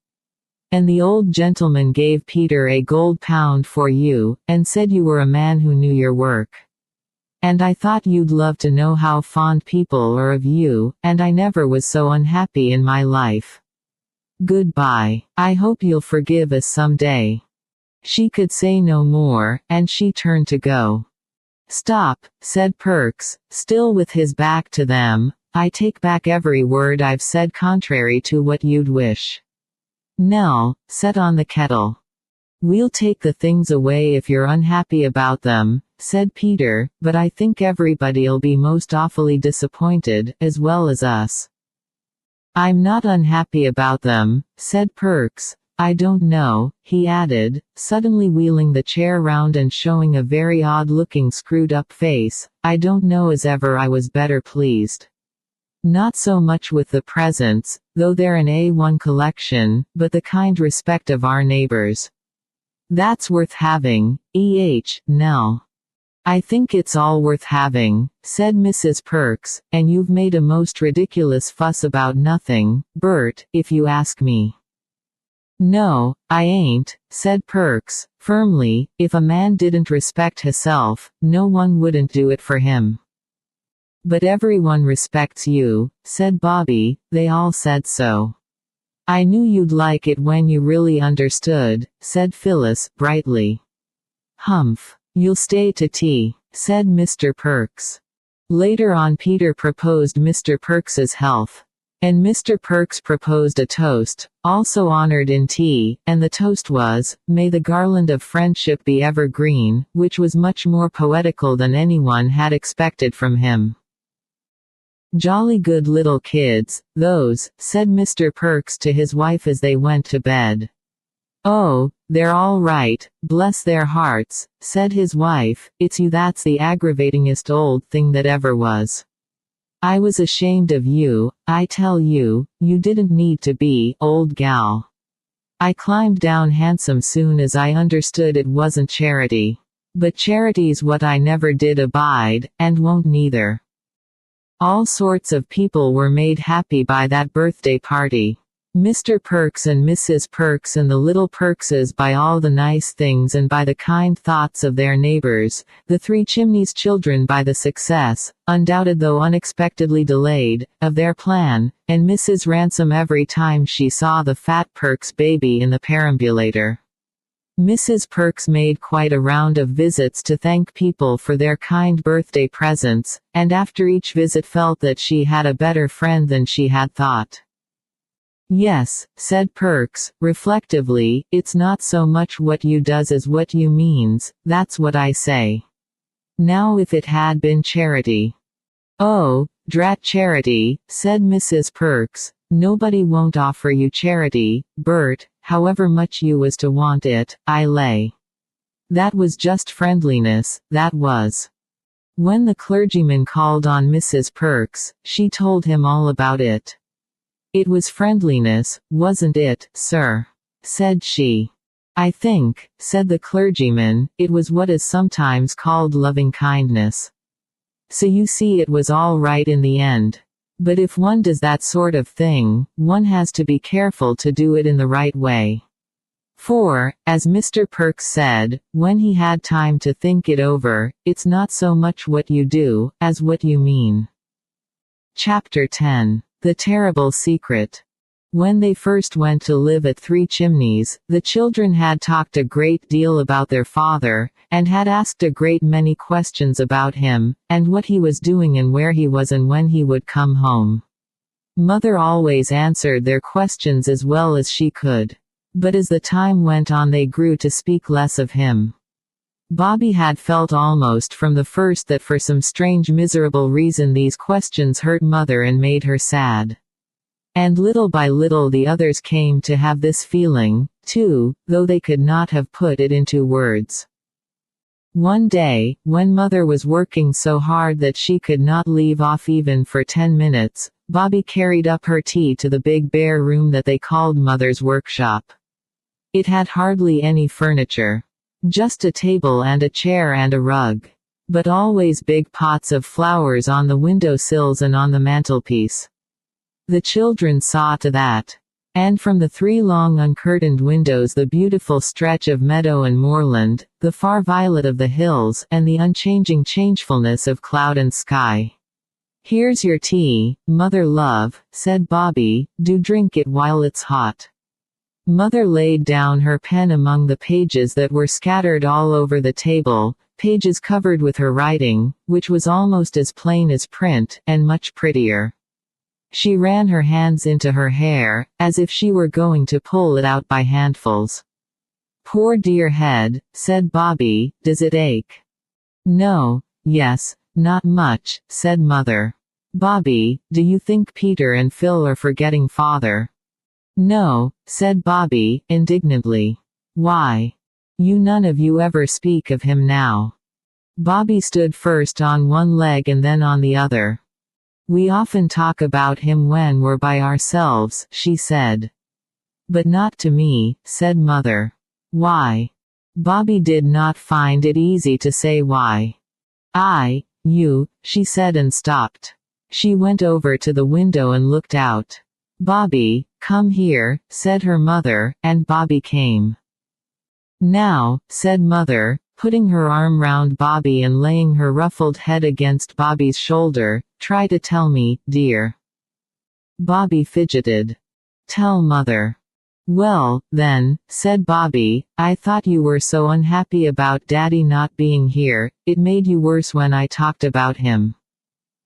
Speaker 1: And the old gentleman gave Peter a gold pound for you, and said you were a man who knew your work. And I thought you'd love to know how fond people are of you, and I never was so unhappy in my life. Goodbye. I hope you'll forgive us some day." She could say no more, and she turned to go. "Stop," said Perks, still with his back to them, "I take back every word I've said contrary to what you'd wish. Nell, set on the kettle." "We'll take the things away if you're unhappy about them," said Peter, "but I think everybody'll be most awfully disappointed, as well as us." "I'm not unhappy about them," said Perks. "I don't know," he added, suddenly wheeling the chair round and showing a very odd-looking screwed-up face, "I don't know as ever I was better pleased. Not so much with the presents, though they're an A1 collection, but the kind respect of our neighbors. That's worth having, Nell." "I think it's all worth having," said Mrs. Perks, "and you've made a most ridiculous fuss about nothing, Bert, if you ask me." "No, I ain't," said Perks, firmly. "If a man didn't respect hisself, no one wouldn't do it for him." "But everyone respects you," said Bobby, "they all said so." "I knew you'd like it when you really understood," said Phyllis, brightly. "Humph. You'll stay to tea," said Mr. Perks. Later on Peter proposed Mr. Perks's health. And Mr. Perks proposed a toast, also honored in tea, and the toast was, "May the garland of friendship be ever green," which was much more poetical than anyone had expected from him. "Jolly good little kids, those," said Mr. Perks to his wife as they went to bed. "Oh, they're all right, bless their hearts," said his wife, "it's you that's the aggravatingest old thing that ever was. I was ashamed of you, I tell you, you didn't need to be, old gal. I climbed down handsome soon as I understood it wasn't charity. But charity's what I never did abide, and won't neither." All sorts of people were made happy by that birthday party. Mr. Perks and Mrs. Perks and the little Perkses by all the nice things and by the kind thoughts of their neighbors, the Three Chimneys children by the success, undoubted though unexpectedly delayed, of their plan, and Mrs. Ransom every time she saw the fat Perks baby in the perambulator. Mrs. Perks made quite a round of visits to thank people for their kind birthday presents, and after each visit felt that she had a better friend than she had thought. "Yes," said Perks, reflectively, "it's not so much what you does as what you means, that's what I say. Now if it had been charity." "Oh, drat charity," said Mrs. Perks, "nobody won't offer you charity, Bert, however much you was to want it, I lay. That was just friendliness, that was." When the clergyman called on Mrs. Perks, she told him all about it. "It was friendliness, wasn't it, sir?" said she. "I think," said the clergyman, "it was what is sometimes called loving-kindness. So you see it was all right in the end. But if one does that sort of thing, one has to be careful to do it in the right way. For, as Mr. Perks said, when he had time to think it over, it's not so much what you do, as what you mean." Chapter 10. The Terrible Secret. When they first went to live at Three Chimneys, the children had talked a great deal about their father, and had asked a great many questions about him, and what he was doing and where he was and when he would come home. Mother always answered their questions as well as she could. But as the time went on they grew to speak less of him. Bobby had felt almost from the first that for some strange miserable reason these questions hurt Mother and made her sad. And little by little the others came to have this feeling, too, though they could not have put it into words. One day, when Mother was working so hard that she could not leave off even for 10 minutes, Bobby carried up her tea to the big bare room that they called Mother's workshop. It had hardly any furniture. Just a table and a chair and a rug. But always big pots of flowers on the window sills and on the mantelpiece. The children saw to that. And from the 3 long uncurtained windows the beautiful stretch of meadow and moorland, the far violet of the hills, and the unchanging changefulness of cloud and sky. "Here's your tea, Mother love," said Bobby, "do drink it while it's hot." Mother laid down her pen among the pages that were scattered all over the table, pages covered with her writing, which was almost as plain as print, and much prettier. She ran her hands into her hair, as if she were going to pull it out by handfuls. "Poor dear head," said Bobby, "does it ache?" "No, yes, not much," said Mother. "Bobby, do you think Peter and Phil are forgetting Father?" "No," said Bobby, indignantly. "Why? You none of you ever speak of him now." Bobby stood first on one leg and then on the other. "We often talk about him when we're by ourselves," she said. "But not to me," said Mother. "Why?" Bobby did not find it easy to say why. You," she said and stopped. She went over to the window and looked out. "Bobby, come here," said her mother, and Bobby came. "Now," said Mother, putting her arm round Bobby and laying her ruffled head against Bobby's shoulder, "try to tell me, dear." Bobby fidgeted. "Tell Mother." "Well, then," said Bobby, "I thought you were so unhappy about Daddy not being here, it made you worse when I talked about him.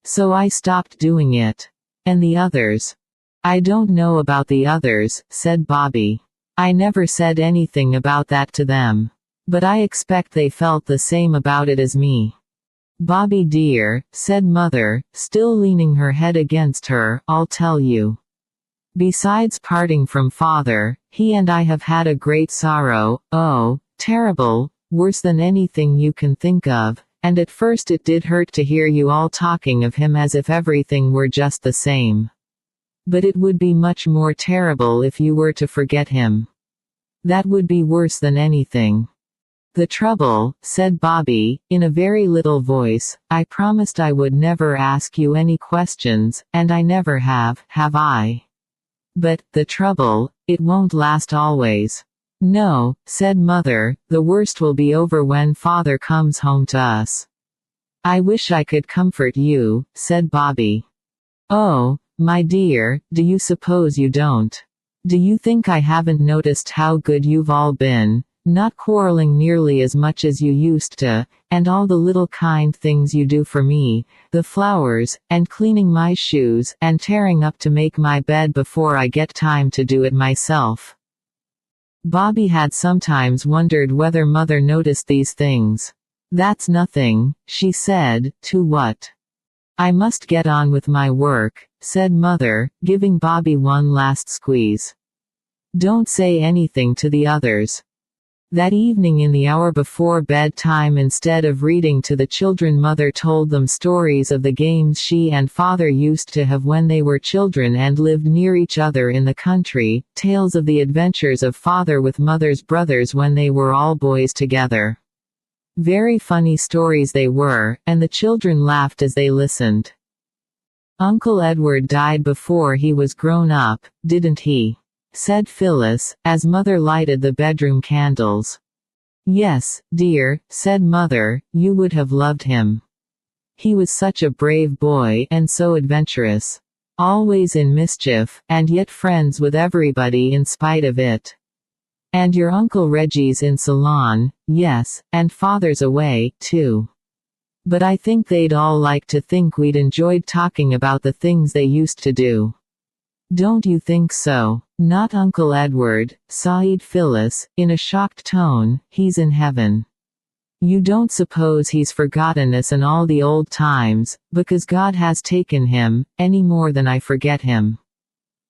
Speaker 1: So I stopped doing it. And the others." I don't know about the others, said Bobby. I never said anything about that to them. But I expect they felt the same about it as me. Bobby dear, said Mother, still leaning her head against her, I'll tell you. Besides parting from Father, he and I have had a great sorrow, oh, terrible, worse than anything you can think of, and at first it did hurt to hear you all talking of him as if everything were just the same. But it would be much more terrible if you were to forget him. That would be worse than anything. The trouble, said Bobby, in a very little voice, I promised I would never ask you any questions, and I never have I? But, the trouble, it won't last always. No, said Mother, the worst will be over when Father comes home to us. I wish I could comfort you, said Bobby. Oh, my dear, do you suppose you don't? Do you think I haven't noticed how good you've all been? Not quarreling nearly as much as you used to, and all the little kind things you do for me, the flowers, and cleaning my shoes, and tearing up to make my bed before I get time to do it myself. Bobby had sometimes wondered whether Mother noticed these things. That's nothing, she said, to what? I must get on with my work, said Mother, giving Bobby one last squeeze. Don't say anything to the others. That evening in the hour before bedtime, instead of reading to the children, Mother told them stories of the games she and Father used to have when they were children and lived near each other in the country, tales of the adventures of Father with Mother's brothers when they were all boys together. Very funny stories they were, and the children laughed as they listened. Uncle Edward died before he was grown up, didn't he? Said Phyllis, as Mother lighted the bedroom candles. Yes, dear, said Mother, you would have loved him. He was such a brave boy and so adventurous. Always in mischief, and yet friends with everybody in spite of it. And your Uncle Reggie's in Ceylon, yes, and Father's away, too. But I think they'd all like to think we'd enjoyed talking about the things they used to do. Don't you think so? Not Uncle Edward, sighed Phyllis, in a shocked tone, he's in heaven. You don't suppose he's forgotten us and all the old times, because God has taken him, any more than I forget him.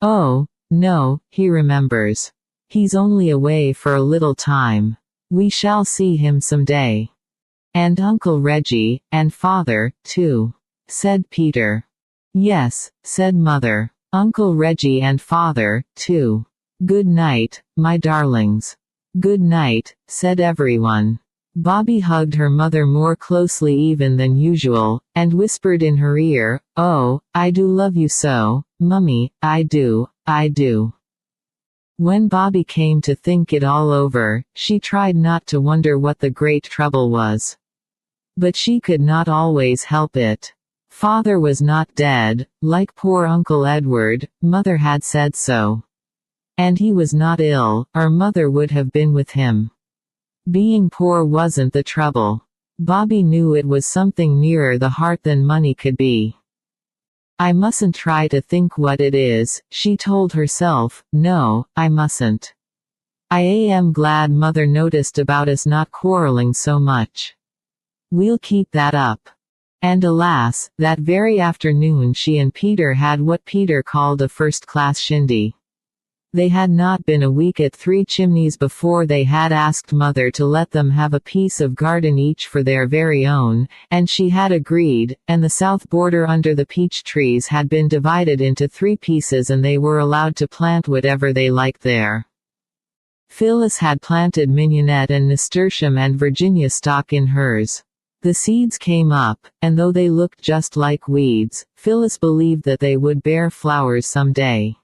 Speaker 1: Oh, no, he remembers. He's only away for a little time. We shall see him some day. And Uncle Reggie, and Father, too, said Peter. Yes, said Mother. Uncle Reggie and Father, too. Good night, my darlings. Good night, said everyone. Bobby hugged her mother more closely even than usual, and whispered in her ear, oh, I do love you so, Mummy, I do, I do. When Bobby came to think it all over, she tried not to wonder what the great trouble was. But she could not always help it. Father was not dead, like poor Uncle Edward, Mother had said so. And he was not ill, or Mother would have been with him. Being poor wasn't the trouble. Bobby knew it was something nearer the heart than money could be. I mustn't try to think what it is, she told herself, no, I mustn't. I am glad Mother noticed about us not quarreling so much. We'll keep that up. And alas, that very afternoon she and Peter had what Peter called a first-class shindy. They had not been a week at Three Chimneys before they had asked Mother to let them have a piece of garden each for their very own, and she had agreed, and the south border under the peach trees had been divided into 3 pieces and they were allowed to plant whatever they liked there. Phyllis had planted mignonette and nasturtium and Virginia stock in hers. The seeds came up, and though they looked just like weeds, Phyllis believed that they would bear flowers someday.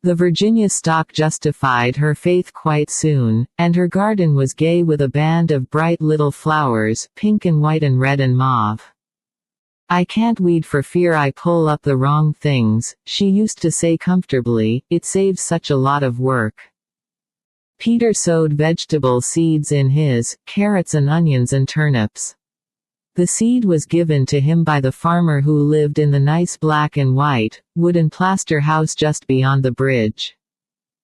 Speaker 1: The Virginia stock justified her faith quite soon, and her garden was gay with a band of bright little flowers, pink and white and red and mauve. I can't weed for fear I pull up the wrong things, she used to say comfortably, it saves such a lot of work. Peter sowed vegetable seeds in his, carrots and onions and turnips. The seed was given to him by the farmer who lived in the nice black and white, wood and plaster house just beyond the bridge.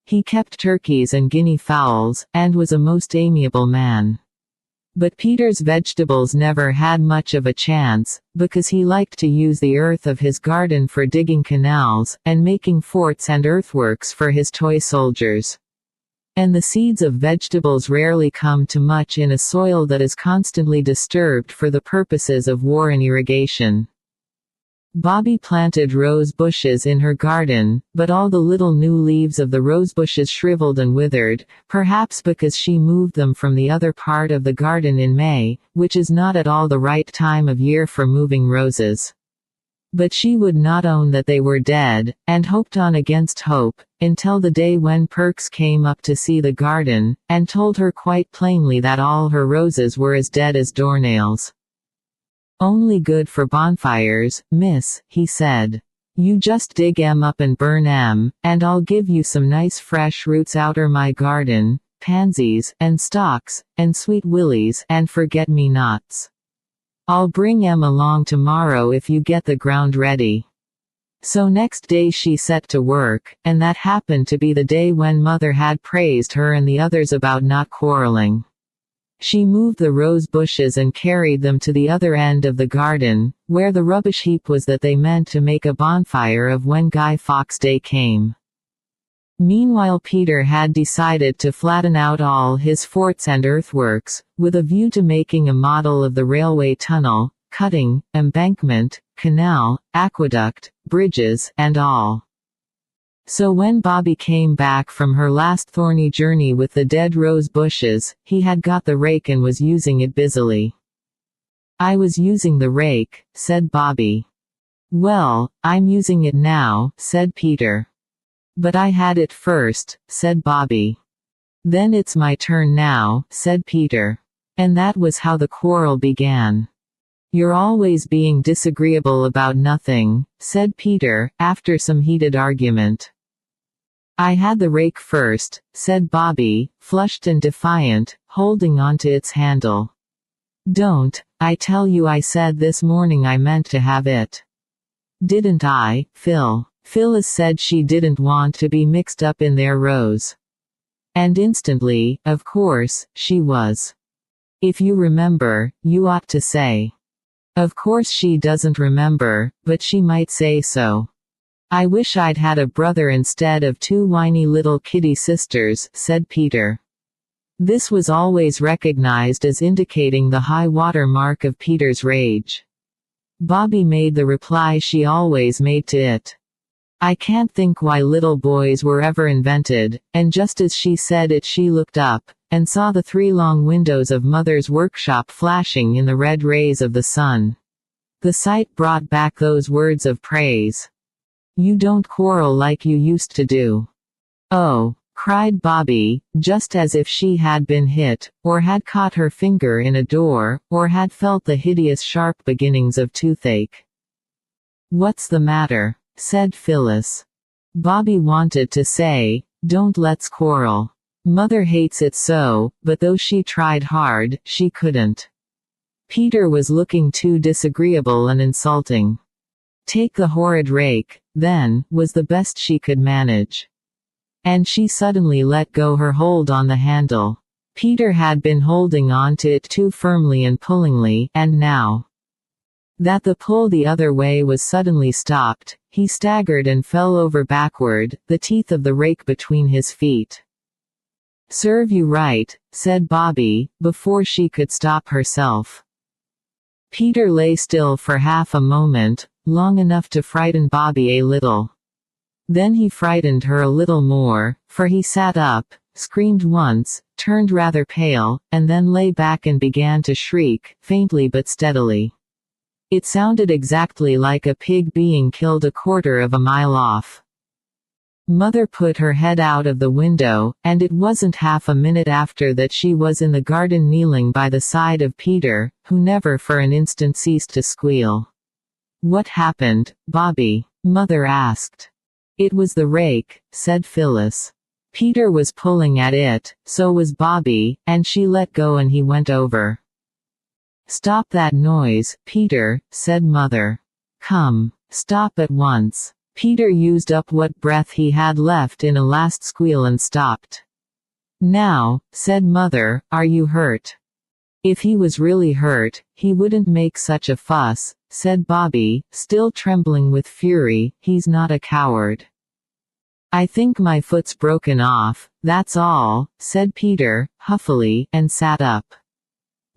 Speaker 1: He kept turkeys and guinea fowls, and was a most amiable man. But Peter's vegetables never had much of a chance, because he liked to use the earth of his garden for digging canals, and making forts and earthworks for his toy soldiers. And the seeds of vegetables rarely come to much in a soil that is constantly disturbed for the purposes of war and irrigation. Bobby planted rose bushes in her garden, but all the little new leaves of the rose bushes shriveled and withered, perhaps because she moved them from the other part of the garden in May, which is not at all the right time of year for moving roses. But she would not own that they were dead, and hoped on against hope, until the day when Perks came up to see the garden, and told her quite plainly that all her roses were as dead as doornails. "Only good for bonfires, miss," he said. "You just dig 'em up and burn 'em, and I'll give you some nice fresh roots outer my garden, pansies, and stocks, and sweet willies, and forget-me-nots. I'll bring 'em along tomorrow if you get the ground ready." So next day she set to work, and that happened to be the day when Mother had praised her and the others about not quarreling. She moved the rose bushes and carried them to the other end of the garden, where the rubbish heap was that they meant to make a bonfire of when Guy Fawkes Day came. Meanwhile Peter had decided to flatten out all his forts and earthworks, with a view to making a model of the railway tunnel, cutting, embankment, canal, aqueduct, bridges, and all. So when Bobby came back from her last thorny journey with the dead rose bushes, he had got the rake and was using it busily. "I was using the rake," said Bobby. "Well, I'm using it now," said Peter. "But I had it first," said Bobby. "Then it's my turn now," said Peter. And that was how the quarrel began. "You're always being disagreeable about nothing," said Peter, after some heated argument. "I had the rake first," said Bobby, flushed and defiant, holding onto its handle. "Don't, I tell you I said this morning I meant to have it. Didn't I, Phil?" Phyllis said she didn't want to be mixed up in their rows. And instantly, of course, she was. If you remember, you ought to say. Of course she doesn't remember, but she might say so. "I wish I'd had a brother instead of two whiny little kitty sisters," said Peter. This was always recognized as indicating the high water mark of Peter's rage. Bobby made the reply she always made to it. "I can't think why little boys were ever invented," and just as she said it she looked up, and saw the 3 long windows of Mother's workshop flashing in the red rays of the sun. The sight brought back those words of praise. "You don't quarrel like you used to do." "Oh," cried Bobby, just as if she had been hit, or had caught her finger in a door, or had felt the hideous sharp beginnings of toothache. "What's the matter?" said Phyllis. Bobby wanted to say, "Don't let's quarrel. Mother hates it so," but though she tried hard, she couldn't. Peter was looking too disagreeable and insulting. "Take the horrid rake, then," was the best she could manage. And she suddenly let go her hold on the handle. Peter had been holding on to it too firmly and pullingly, and now that the pull the other way was suddenly stopped, he staggered and fell over backward, the teeth of the rake between his feet. "Serve you right," said Bobby, before she could stop herself. Peter lay still for half a moment, long enough to frighten Bobby a little. Then he frightened her a little more, for he sat up, screamed once, turned rather pale, and then lay back and began to shriek, faintly but steadily. It sounded exactly like a pig being killed a quarter of a mile off. Mother put her head out of the window, and it wasn't half a minute after that she was in the garden kneeling by the side of Peter, who never for an instant ceased to squeal. "What happened, Bobby?" Mother asked. "It was the rake," said Phyllis. "Peter was pulling at it, so was Bobby, and she let go and he went over." Stop that noise, Peter, said Mother. Come, stop at once. Peter used up what breath he had left in a last squeal and stopped. Now, said Mother, are you hurt? If he was really hurt, he wouldn't make such a fuss, said Bobby, still trembling with fury. He's not a coward. I think my foot's broken off, that's all, said Peter, huffily, and sat up.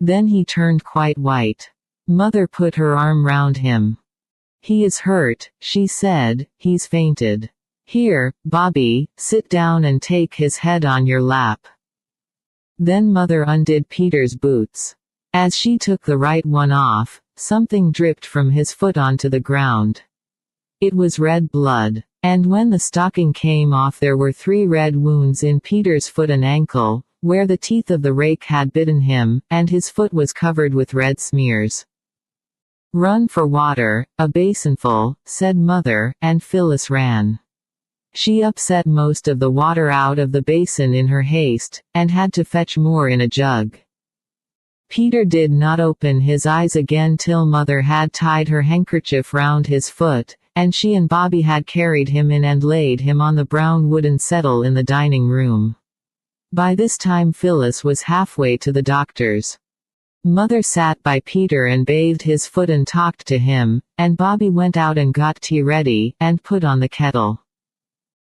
Speaker 1: Then he turned quite white. Mother put her arm round him. He is hurt, she said, he's fainted. Here, Bobby, sit down and take his head on your lap. Then Mother undid Peter's boots. As she took the right one off, something dripped from his foot onto the ground. It was red blood. And when the stocking came off there were 3 red wounds in Peter's foot and ankle, where the teeth of the rake had bitten him, and his foot was covered with red smears. Run for water, a basinful, said Mother, and Phyllis ran. She upset most of the water out of the basin in her haste, and had to fetch more in a jug. Peter did not open his eyes again till Mother had tied her handkerchief round his foot, and she and Bobby had carried him in and laid him on the brown wooden settle in the dining room. By this time Phyllis was halfway to the doctor's. Mother sat by Peter and bathed his foot and talked to him, and Bobby went out and got tea ready, and put on the kettle.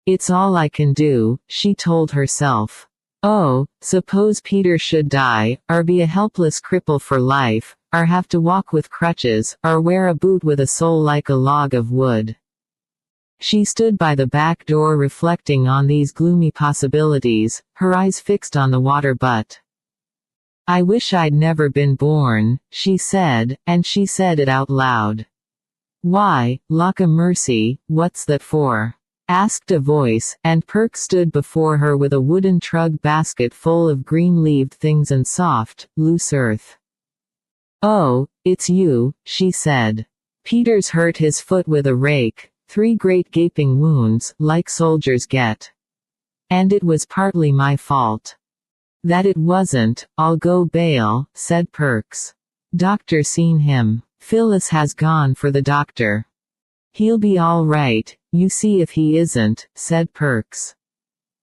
Speaker 1: It's all I can do, she told herself. Oh, suppose Peter should die, or be a helpless cripple for life, or have to walk with crutches, or wear a boot with a sole like a log of wood. She stood by the back door reflecting on these gloomy possibilities, her eyes fixed on the water butt. I wish I'd never been born, she said, and she said it out loud. Why, lack a mercy, what's that for? Asked a voice, and Perks stood before her with a wooden trug basket full of green-leaved things and soft, loose earth. Oh, it's you, she said. Peter's hurt his foot with a rake, 3 great gaping wounds, like soldiers get. And it was partly my fault. That it wasn't, I'll go bail, said Perks. Doctor seen him. Phyllis has gone for the doctor. He'll be all right, you see if he isn't, said Perks.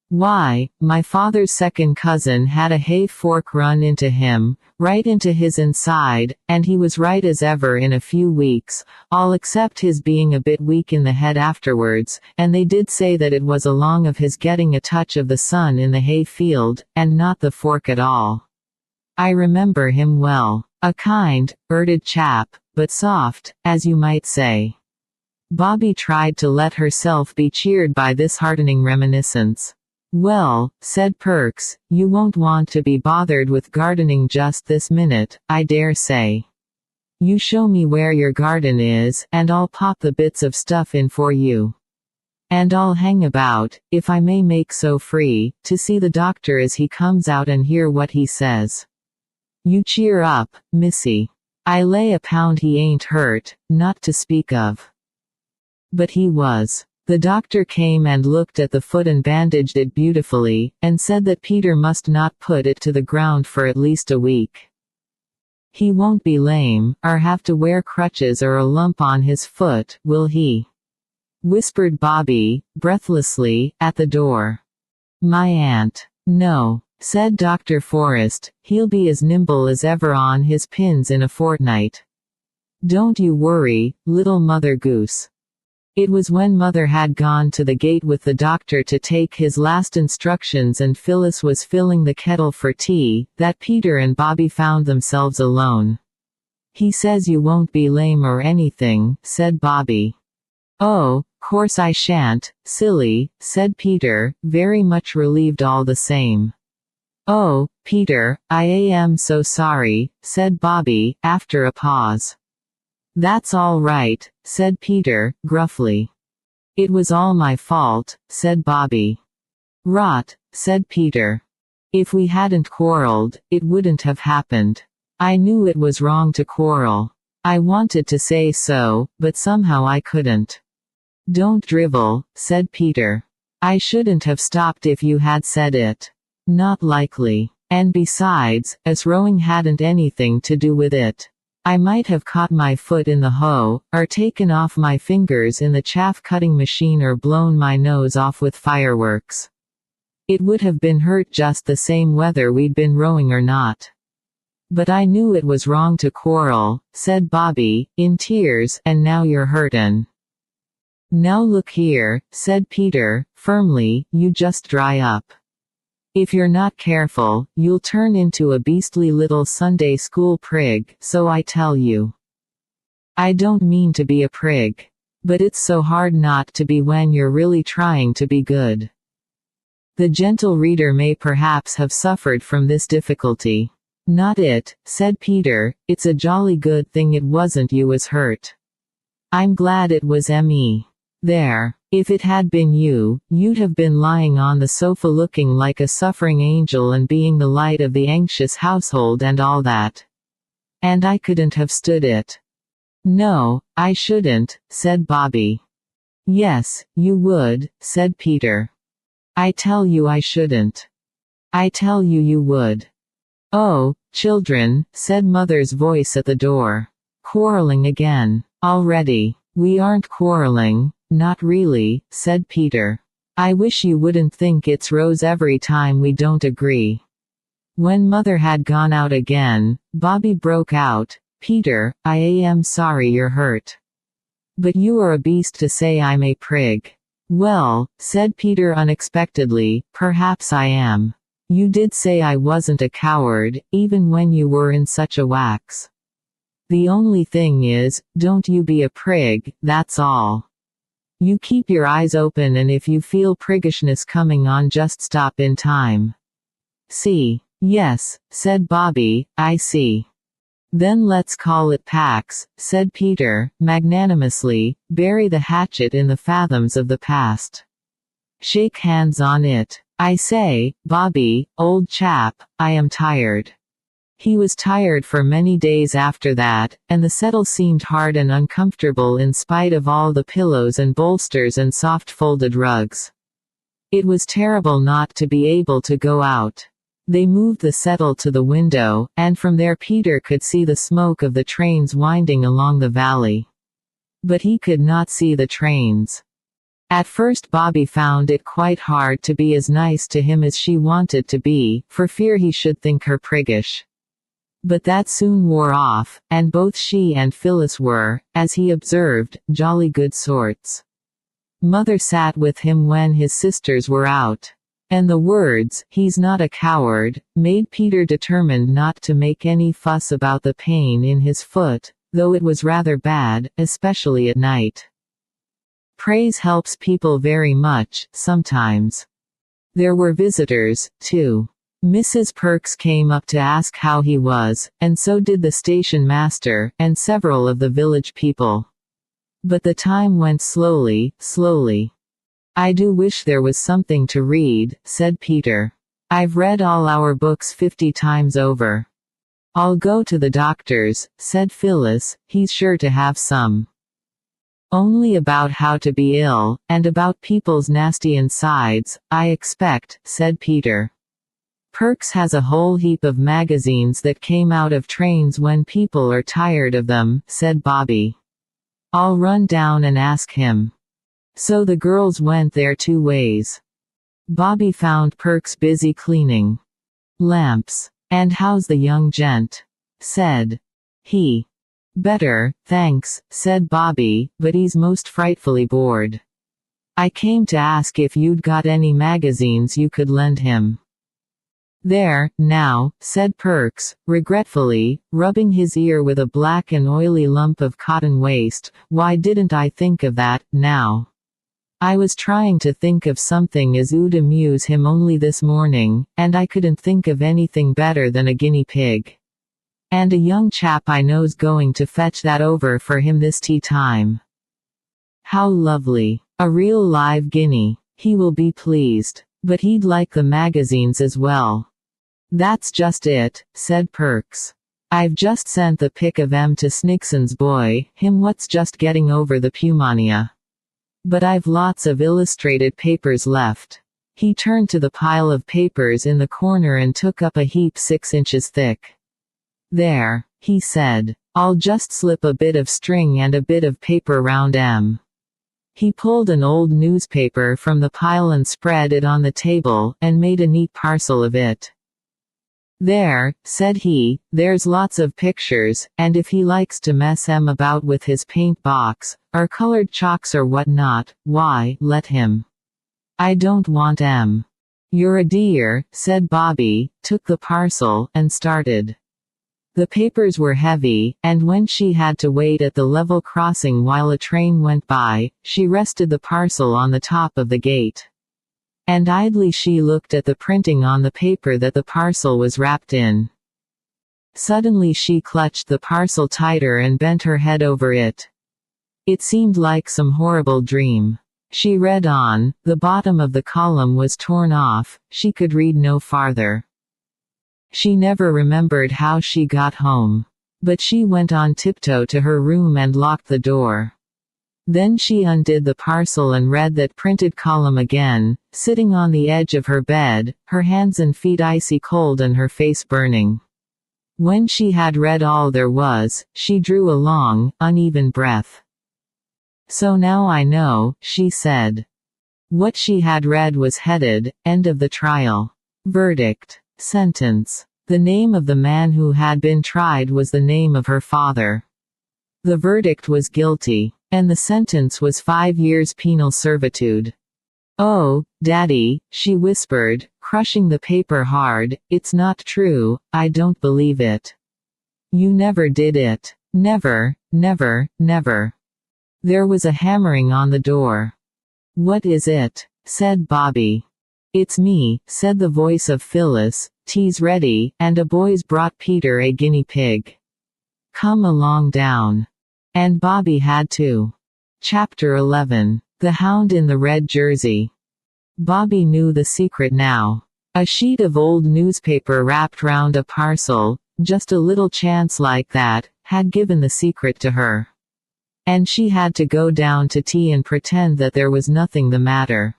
Speaker 1: Why, my father's second cousin had a hay fork run into him, right into his inside, and he was right as ever in a few weeks, all except his being a bit weak in the head afterwards, and they did say that it was along of his getting a touch of the sun in the hay field, and not the fork at all. I remember him well. A kind, bearded chap, but soft, as you might say. Bobby tried to let herself be cheered by this heartening reminiscence. Well, said Perks, you won't want to be bothered with gardening just this minute, I dare say. You show me where your garden is, and I'll pop the bits of stuff in for you. And I'll hang about, if I may make so free, to see the doctor as he comes out and hear what he says. You cheer up, missy. I lay a pound he ain't hurt, not to speak of. But he was. The doctor came and looked at the foot and bandaged it beautifully, and said that Peter must not put it to the ground for at least a week. He won't be lame, or have to wear crutches or a lump on his foot, will he? Whispered Bobby, breathlessly, at the door. My aunt. No, said Dr. Forrest, he'll be as nimble as ever on his pins in a fortnight. Don't you worry, little Mother Goose. It was when Mother had gone to the gate with the doctor to take his last instructions and Phyllis was filling the kettle for tea, that Peter and Bobby found themselves alone. He says you won't be lame or anything, said Bobby. Oh, course I shan't, silly, said Peter, very much relieved all the same. Oh, Peter, I am so sorry, said Bobby, after a pause. That's all right, said Peter, gruffly. It was all my fault, said Bobby. Rot, said Peter. If we hadn't quarreled, it wouldn't have happened. I knew it was wrong to quarrel. I wanted to say so, but somehow I couldn't. Don't drivel, said Peter. I shouldn't have stopped if you had said it. Not likely. And besides, as rowing hadn't anything to do with it. I might have caught my foot in the hoe, or taken off my fingers in the chaff-cutting machine or blown my nose off with fireworks. It would have been hurt just the same whether we'd been rowing or not. But I knew it was wrong to quarrel, said Bobby, in tears, and now you're hurtin'. Now look here, said Peter, firmly, you just dry up. If you're not careful, you'll turn into a beastly little Sunday school prig, so I tell you. I don't mean to be a prig. But it's so hard not to be when you're really trying to be good. The gentle reader may perhaps have suffered from this difficulty. Not it, said Peter, it's a jolly good thing it wasn't you was hurt. I'm glad it was me. There. If it had been you, you'd have been lying on the sofa looking like a suffering angel and being the light of the anxious household and all that. And I couldn't have stood it. No, I shouldn't, said Bobby. Yes, you would, said Peter. I tell you I shouldn't. I tell you you would. Oh, children, said Mother's voice at the door. Quarreling again. Already. We aren't quarreling. Not really, said Peter. I wish you wouldn't think it's Rose every time we don't agree. When Mother had gone out again, Bobby broke out, Peter, I am sorry you're hurt. But you are a beast to say I'm a prig. Well, said Peter unexpectedly, perhaps I am. You did say I wasn't a coward, even when you were in such a wax. The only thing is, don't you be a prig, that's all. You keep your eyes open and if you feel priggishness coming on just stop in time. See? Yes, said Bobby, I see. Then let's call it Pax, said Peter, magnanimously, bury the hatchet in the fathoms of the past. Shake hands on it. I say, Bobby, old chap, I am tired. He was tired for many days after that, and the settle seemed hard and uncomfortable in spite of all the pillows and bolsters and soft folded rugs. It was terrible not to be able to go out. They moved the settle to the window, and from there Peter could see the smoke of the trains winding along the valley. But he could not see the trains. At first Bobby found it quite hard to be as nice to him as she wanted to be, for fear he should think her priggish. But that soon wore off, and both she and Phyllis were, as he observed, jolly good sorts. Mother sat with him when his sisters were out. And the words, he's not a coward, made Peter determined not to make any fuss about the pain in his foot, though it was rather bad, especially at night. Praise helps people very much, sometimes. There were visitors, too. Mrs. Perks came up to ask how he was, and so did the station master, and several of the village people. But the time went slowly, slowly. I do wish there was something to read, said Peter. I've read all our books 50 times over. I'll go to the doctor's, said Phyllis, he's sure to have some. Only about how to be ill, and about people's nasty insides, I expect, said Peter. Perks has a whole heap of magazines that came out of trains when people are tired of them, said Bobby. I'll run down and ask him. So the girls went their 2 ways. Bobby found Perks busy cleaning lamps. And how's the young gent? Said he. Better, thanks, said Bobby, but he's most frightfully bored. I came to ask if you'd got any magazines you could lend him. There, now, said Perks, regretfully, rubbing his ear with a black and oily lump of cotton waste, why didn't I think of that, now? I was trying to think of something as 'ud amuse him only this morning, and I couldn't think of anything better than a guinea pig. And a young chap I know's going to fetch that over for him this tea time. How lovely. A real live guinea. He will be pleased. But he'd like the magazines as well. That's just it, said Perks. I've just sent the pic of 'em to Snigson's boy, him what's just getting over the pneumonia. But I've lots of illustrated papers left. He turned to the pile of papers in the corner and took up a heap 6 inches thick. "There," he said. "I'll just slip a bit of string and a bit of paper round 'em." He pulled an old newspaper from the pile and spread it on the table, and made a neat parcel of it. "There," said he, "there's lots of pictures, and if he likes to mess 'em about with his paint box, or colored chalks or what not, why, let him. I don't want 'em." "You're a dear," said Bobby, took the parcel, and started. The papers were heavy, and when she had to wait at the level crossing while a train went by, she rested the parcel on the top of the gate. And idly she looked at the printing on the paper that the parcel was wrapped in. Suddenly she clutched the parcel tighter and bent her head over it. It seemed like some horrible dream. She read on. The bottom of the column was torn off, she could read no farther. She never remembered how she got home. But she went on tiptoe to her room and locked the door. Then she undid the parcel and read that printed column again, sitting on the edge of her bed, her hands and feet icy cold and her face burning. When she had read all there was, she drew a long, uneven breath. "So now I know," she said. What she had read was headed, "End of the trial. Verdict. Sentence." The name of the man who had been tried was the name of her father. The verdict was guilty. And the sentence was 5 years penal servitude. "Oh, Daddy," she whispered, crushing the paper hard, "it's not true, I don't believe it. You never did it. Never, never, never." There was a hammering on the door. "What is it?" said Bobby. "It's me," said the voice of Phyllis. "Tea's ready, and a boy's brought Peter a guinea pig. Come along down." And Bobby had to. Chapter 11. The Hound in the Red Jersey. Bobby knew the secret now. A sheet of old newspaper wrapped round a parcel, just a little chance like that, had given the secret to her. And she had to go down to tea and pretend that there was nothing the matter.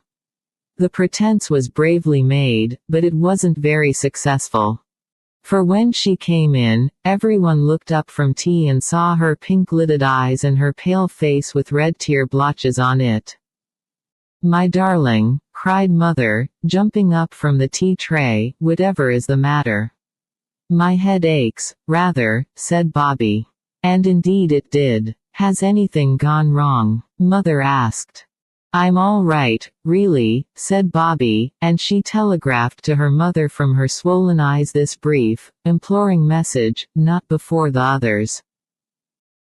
Speaker 1: The pretense was bravely made, but it wasn't very successful. For when she came in, everyone looked up from tea and saw her pink-lidded eyes and her pale face with red tear blotches on it. "My darling," cried Mother, jumping up from the tea tray, "whatever is the matter?" "My head aches, rather," said Bobby. And indeed it did. "Has anything gone wrong?" Mother asked. "I'm all right, really," said Bobby, and she telegraphed to her mother from her swollen eyes this brief, imploring message, "Not before the others."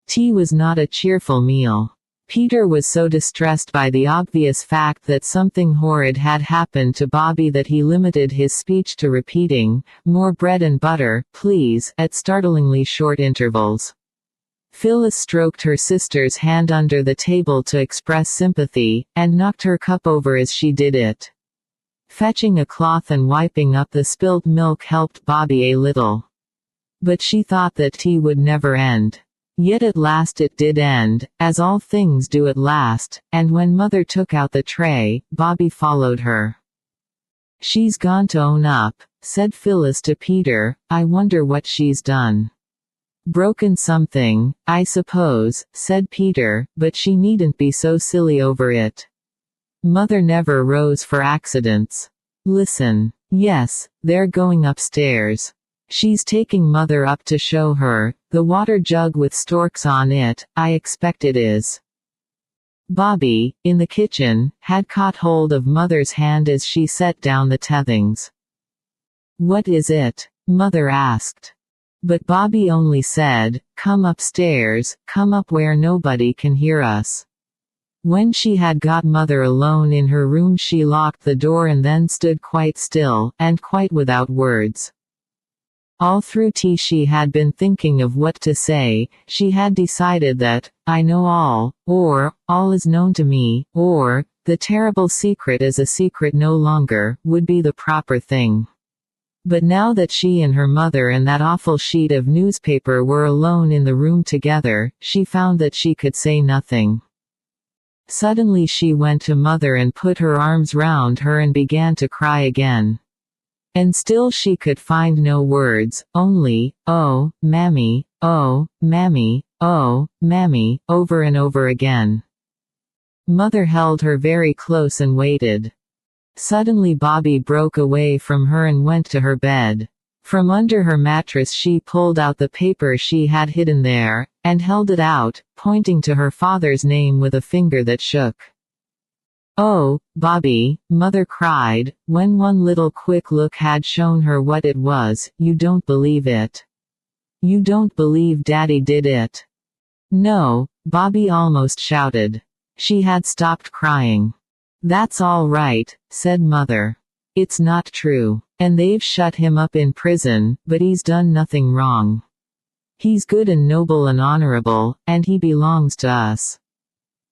Speaker 1: Tea was not a cheerful meal. Peter was so distressed by the obvious fact that something horrid had happened to Bobby that he limited his speech to repeating, "More bread and butter, please," at startlingly short intervals. Phyllis stroked her sister's hand under the table to express sympathy, and knocked her cup over as she did it. Fetching a cloth and wiping up the spilt milk helped Bobby a little. But she thought that tea would never end. Yet at last it did end, as all things do at last, and when Mother took out the tray, Bobby followed her. "She's gone to own up," said Phyllis to Peter. "I wonder what she's done." "Broken something, I suppose," said Peter, "but she needn't be so silly over it. Mother never rose for accidents. Listen. Yes, they're going upstairs. She's taking Mother up to show her, the water jug with storks on it, I expect it is." Bobby, in the kitchen, had caught hold of Mother's hand as she set down the tethings. "What is it?" Mother asked. But Bobby only said, "Come upstairs, come up where nobody can hear us." When she had got Mother alone in her room she locked the door and then stood quite still, and quite without words. All through tea she had been thinking of what to say. She had decided that, "I know all," or, "All is known to me," or, "The terrible secret is a secret no longer," would be the proper thing. But now that she and her mother and that awful sheet of newspaper were alone in the room together, she found that she could say nothing. Suddenly she went to Mother and put her arms round her and began to cry again. And still she could find no words, only, "Oh, Mammy, oh, Mammy, oh, Mammy," over and over again. Mother held her very close and waited. Suddenly Bobby broke away from her and went to her bed. From under her mattress she pulled out the paper she had hidden there, and held it out, pointing to her father's name with a finger that shook. "Oh, Bobby," Mother cried, when one little quick look had shown her what it was, "you don't believe it. You don't believe Daddy did it." "No," Bobby almost shouted. She had stopped crying. "That's all right," said Mother. "It's not true. And they've shut him up in prison, but he's done nothing wrong. He's good and noble and honorable, and he belongs to us.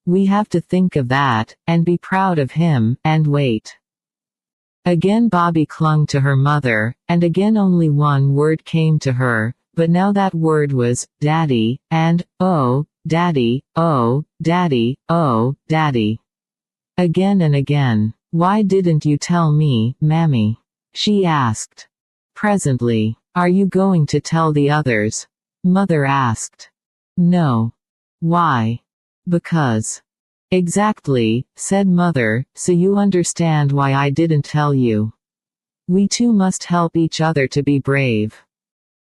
Speaker 1: We have to think of that, and be proud of him, and wait." Again Bobby clung to her mother, and again only one word came to her, but now that word was, "Daddy," and, "Oh, Daddy, oh, Daddy, oh, Daddy." Again and again. "Why didn't you tell me, Mammy?" she asked. Presently. "Are you going to tell the others?" Mother asked. "No." "Why?" "Because." "Exactly," said Mother, "so you understand why I didn't tell you. We two must help each other to be brave."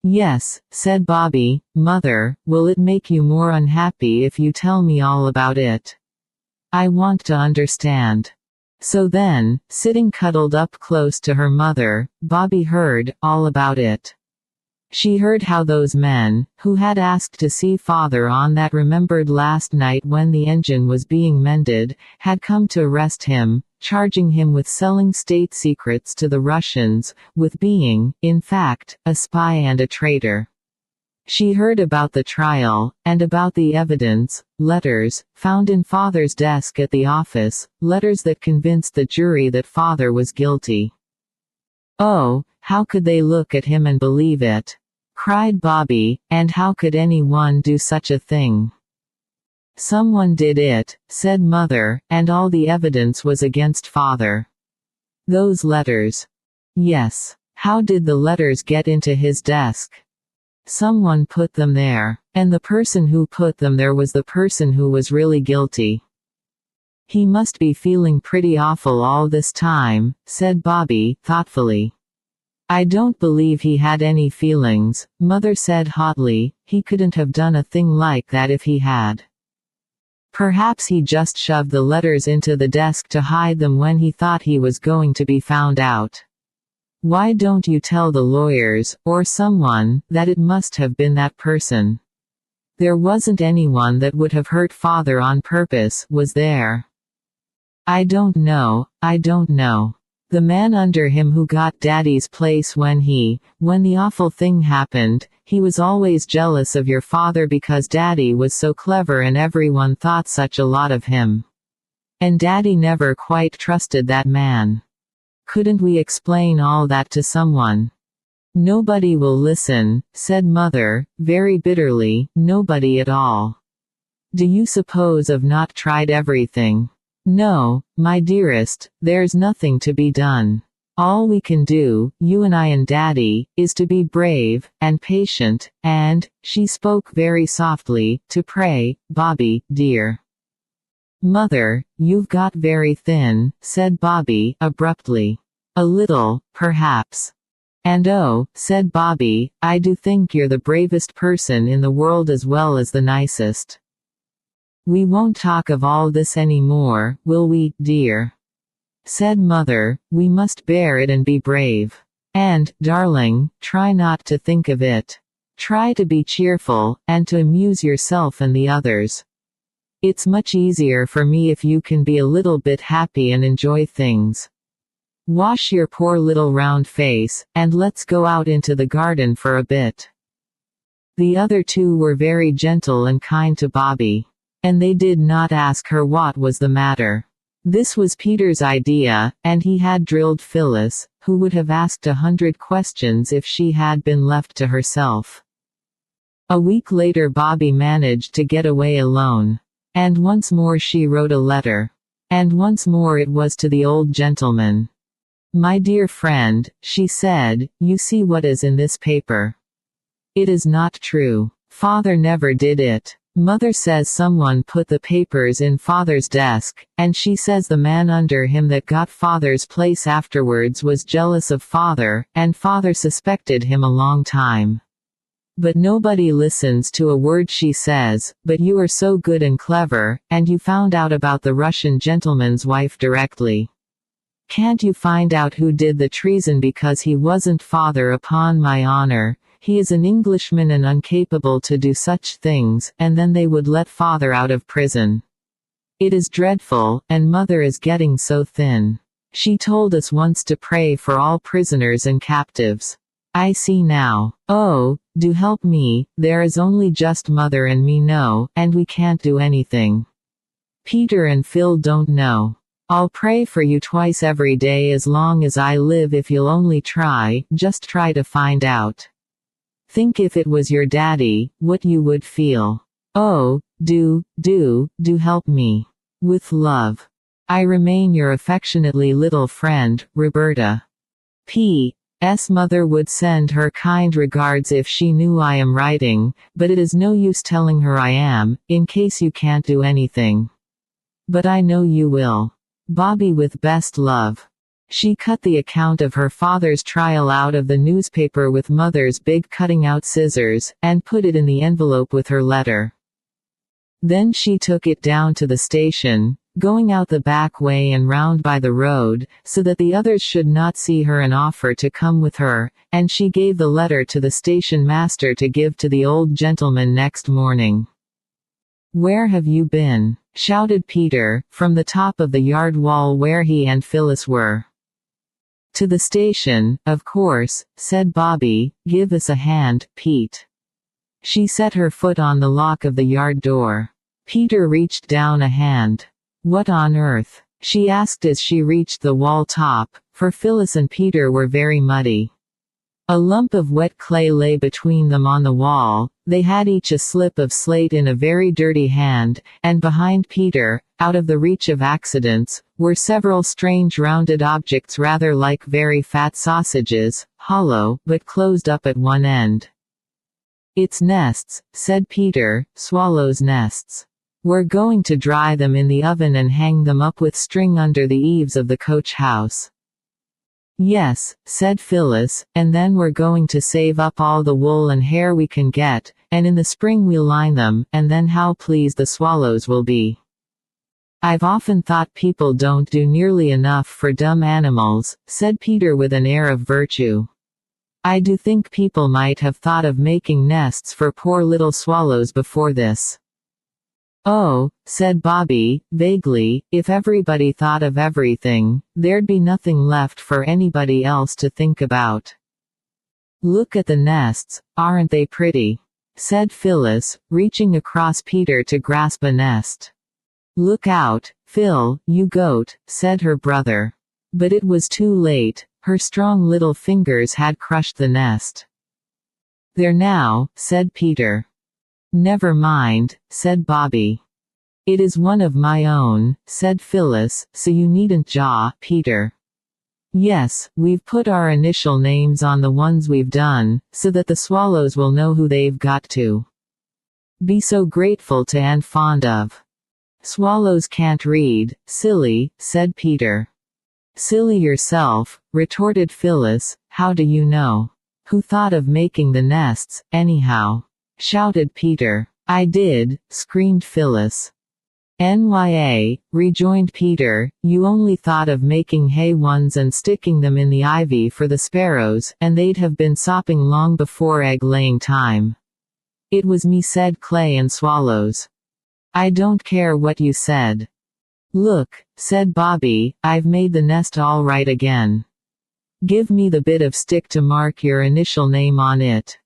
Speaker 1: "Yes," said Bobby. "Mother, will it make you more unhappy if you tell me all about it? I want to understand." So then, sitting cuddled up close to her mother, Bobby heard all about it. She heard how those men, who had asked to see Father on that remembered last night when the engine was being mended, had come to arrest him, charging him with selling state secrets to the Russians, with being, in fact, a spy and a traitor. She heard about the trial, and about the evidence, letters, found in Father's desk at the office, letters that convinced the jury that Father was guilty. "Oh, how could they look at him and believe it?" cried Bobby, "and how could anyone do such a thing?" "Someone did it," said Mother, "and all the evidence was against Father." "Those letters." "Yes. How did the letters get into his desk?" "Someone put them there. And the person who put them there was the person who was really guilty." "He must be feeling pretty awful all this time," said Bobby, thoughtfully. "I don't believe he had any feelings," Mother said hotly. "He couldn't have done a thing like that if he had. Perhaps he just shoved the letters into the desk to hide them when he thought he was going to be found out. Why don't you tell the lawyers, or someone, that it must have been that person? There wasn't anyone that would have hurt Father on purpose, was there?" I don't know. The man under him who got Daddy's place when the awful thing happened, he was always jealous of your father because Daddy was so clever and everyone thought such a lot of him. And Daddy never quite trusted that man. Couldn't we explain all that to someone?" "Nobody will listen," said Mother, very bitterly, "nobody at all. Do you suppose I've not tried everything? No, my dearest, there's nothing to be done. All we can do, you and I and Daddy, is to be brave, and patient, and," she spoke very softly, "to pray, Bobby, dear." "Mother, you've got very thin," said Bobby, abruptly. "A little, perhaps." "And oh," said Bobby, "I do think you're the bravest person in the world as well as the nicest. We won't talk of all this any more, will we, dear?" said Mother. "We must bear it and be brave. And, darling, try not to think of it. Try to be cheerful, and to amuse yourself and the others. It's much easier for me if you can be a little bit happy and enjoy things. Wash your poor little round face, and let's go out into the garden for a bit." The other two were very gentle and kind to Bobby. And they did not ask her what was the matter. This was Peter's idea, and he had drilled Phyllis, who would have asked 100 questions if she had been left to herself. A week later Bobby managed to get away alone. And once more she wrote a letter. And once more it was to the old gentleman. "My dear friend," she said, "you see what is in this paper. It is not true. Father never did it. Mother says someone put the papers in Father's desk, and she says the man under him that got Father's place afterwards was jealous of Father, and Father suspected him a long time. But nobody listens to a word she says, but you are so good and clever, and you found out about the Russian gentleman's wife directly. Can't you find out who did the treason, because he wasn't Father, upon my honor. He is an Englishman and incapable to do such things, and then they would let Father out of prison. It is dreadful, and Mother is getting so thin. She told us once to pray for all prisoners and captives. I see now. Oh, do help me, there is only just Mother and me now, and we can't do anything. Peter and Phil don't know. I'll pray for you twice every day as long as I live if you'll only try, just try to find out. Think if it was your daddy, what you would feel. Oh, do help me. With love. I remain your affectionately little friend, Roberta. P.S. Mother would send her kind regards if she knew I am writing, but it is no use telling her I am, in case you can't do anything. But I know you will. Bobby, with best love. She cut the account of her father's trial out of the newspaper with Mother's big cutting-out scissors, and put it in the envelope with her letter. Then she took it down to the station, going out the back way and round by the road, so that the others should not see her, and offer to come with her, and she gave the letter to the station master to give to the old gentleman next morning. "Where have you been?" shouted Peter, from the top of the yard wall where he and Phyllis were. "To the station, of course," said Bobby. "Give us a hand, Pete." She set her foot on the lock of the yard door. Peter reached down a hand. "What on earth?" she asked as she reached the wall top, for Phyllis and Peter were very muddy. A lump of wet clay lay between them on the wall. They had each a slip of slate in a very dirty hand, and behind Peter, out of the reach of accidents, were several strange rounded objects rather like very fat sausages, hollow, but closed up at one end. "It's nests," said Peter, "swallows' nests. We're going to dry them in the oven and hang them up with string under the eaves of the coach house." "Yes," said Phyllis, "and then we're going to save up all the wool and hair we can get, and in the spring we'll line them, and then how pleased the swallows will be." "I've often thought people don't do nearly enough for dumb animals," said Peter with an air of virtue. "I do think people might have thought of making nests for poor little swallows before this." "Oh," said Bobby, vaguely, "if everybody thought of everything, there'd be nothing left for anybody else to think about." "Look at the nests, aren't they pretty?" said Phyllis, reaching across Peter to grasp a nest. "Look out, Phil, you goat," said her brother. But it was too late, her strong little fingers had crushed the nest. "There now," said Peter. "Never mind," said Bobby. "It is one of my own," said Phyllis, "so you needn't jaw, Peter." "Yes, we've put our initial names on the ones we've done, so that the swallows will know who they've got to be so grateful to and fond of." "Swallows can't read, silly," said Peter. "Silly yourself," retorted Phyllis, "how do you know? Who thought of making the nests, anyhow?" shouted Peter. "I did," screamed Phyllis. "Nya," rejoined Peter, "you only thought of making hay ones and sticking them in the ivy for the sparrows, and they'd have been sopping long before egg-laying time. It was me said clay and swallows. I don't care what you said." "Look," said Bobby, "I've made the nest all right again. Give me the bit of stick to mark your initial name on it."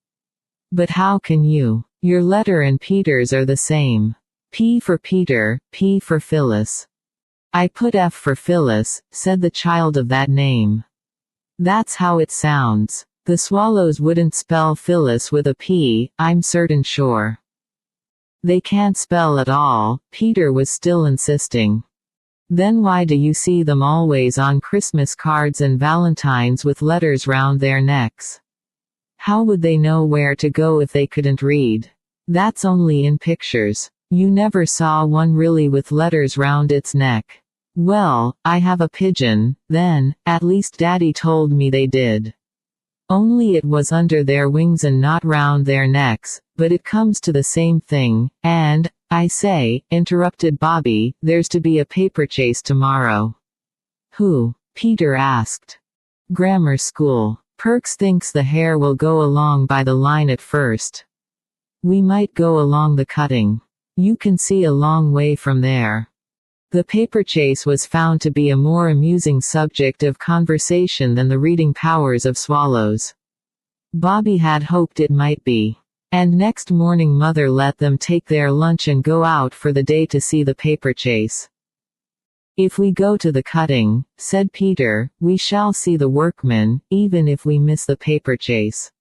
Speaker 1: "But how can you? Your letter and Peter's are the same. P for Peter, P for Phyllis." "I put F for Phyllis," said the child of that name. "That's how it sounds. The swallows wouldn't spell Phyllis with a P, I'm certain sure." They can't spell at all, Peter was still insisting. Then why do you see them always on Christmas cards and Valentines with letters round their necks? How would they know where to go if they couldn't read? That's only in pictures. You never saw one really with letters round its neck. Well, I have a pigeon, then, at least Daddy told me they did. Only it was under their wings and not round their necks, but it comes to the same thing, and, I say, interrupted Bobby, there's to be a paper chase tomorrow. Who? Peter asked. Grammar school. Perks thinks the hare will go along by the line at first. We might go along the cutting. You can see a long way from there. The paper chase was found to be a more amusing subject of conversation than the reading powers of swallows. Bobby had hoped it might be. And next morning Mother let them take their lunch and go out for the day to see the paper chase. If we go to the cutting, said Peter, we shall see the workmen, even if we miss the paper chase.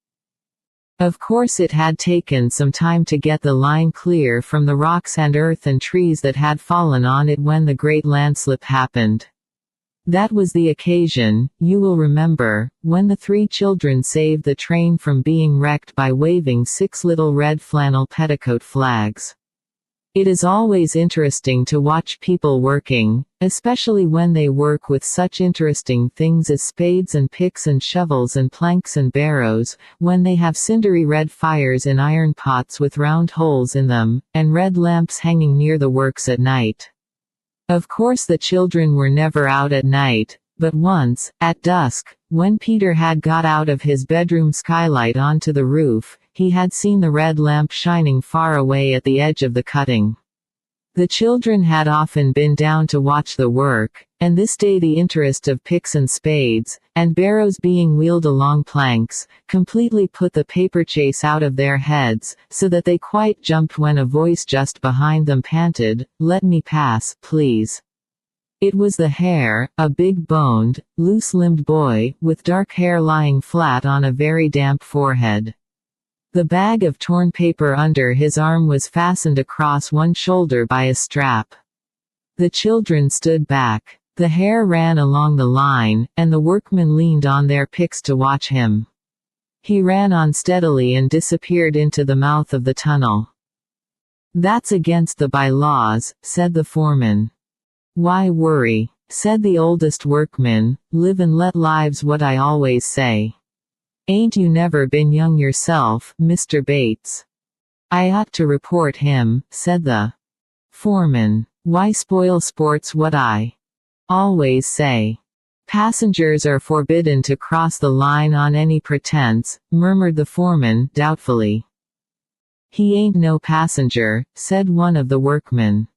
Speaker 1: Of course it had taken some time to get the line clear from the rocks and earth and trees that had fallen on it when the great landslip happened. That was the occasion, you will remember, when the 3 children saved the train from being wrecked by waving 6 little red flannel petticoat flags. It is always interesting to watch people working, especially when they work with such interesting things as spades and picks and shovels and planks and barrows, when they have cindery red fires in iron pots with round holes in them, and red lamps hanging near the works at night. Of course the children were never out at night, but once, at dusk, when Peter had got out of his bedroom skylight onto the roof, he had seen the red lamp shining far away at the edge of the cutting. The children had often been down to watch the work, and this day the interest of picks and spades, and barrows being wheeled along planks, completely put the paper chase out of their heads, so that they quite jumped when a voice just behind them panted, "Let me pass, please." It was the hare, a big-boned, loose-limbed boy, with dark hair lying flat on a very damp forehead. The bag of torn paper under his arm was fastened across one shoulder by a strap. The children stood back. The hare ran along the line, and the workmen leaned on their picks to watch him. He ran on steadily and disappeared into the mouth of the tunnel. "That's against the bylaws," said the foreman. "Why worry?" said the oldest workman, "live and let live's what I always say. Ain't you never been young yourself, Mr. Bates?" "I ought to report him," said the foreman. "Why spoil sport's what I always say." "Passengers are forbidden to cross the line on any pretense," murmured the foreman, doubtfully. "He ain't no passenger," said one of the workmen.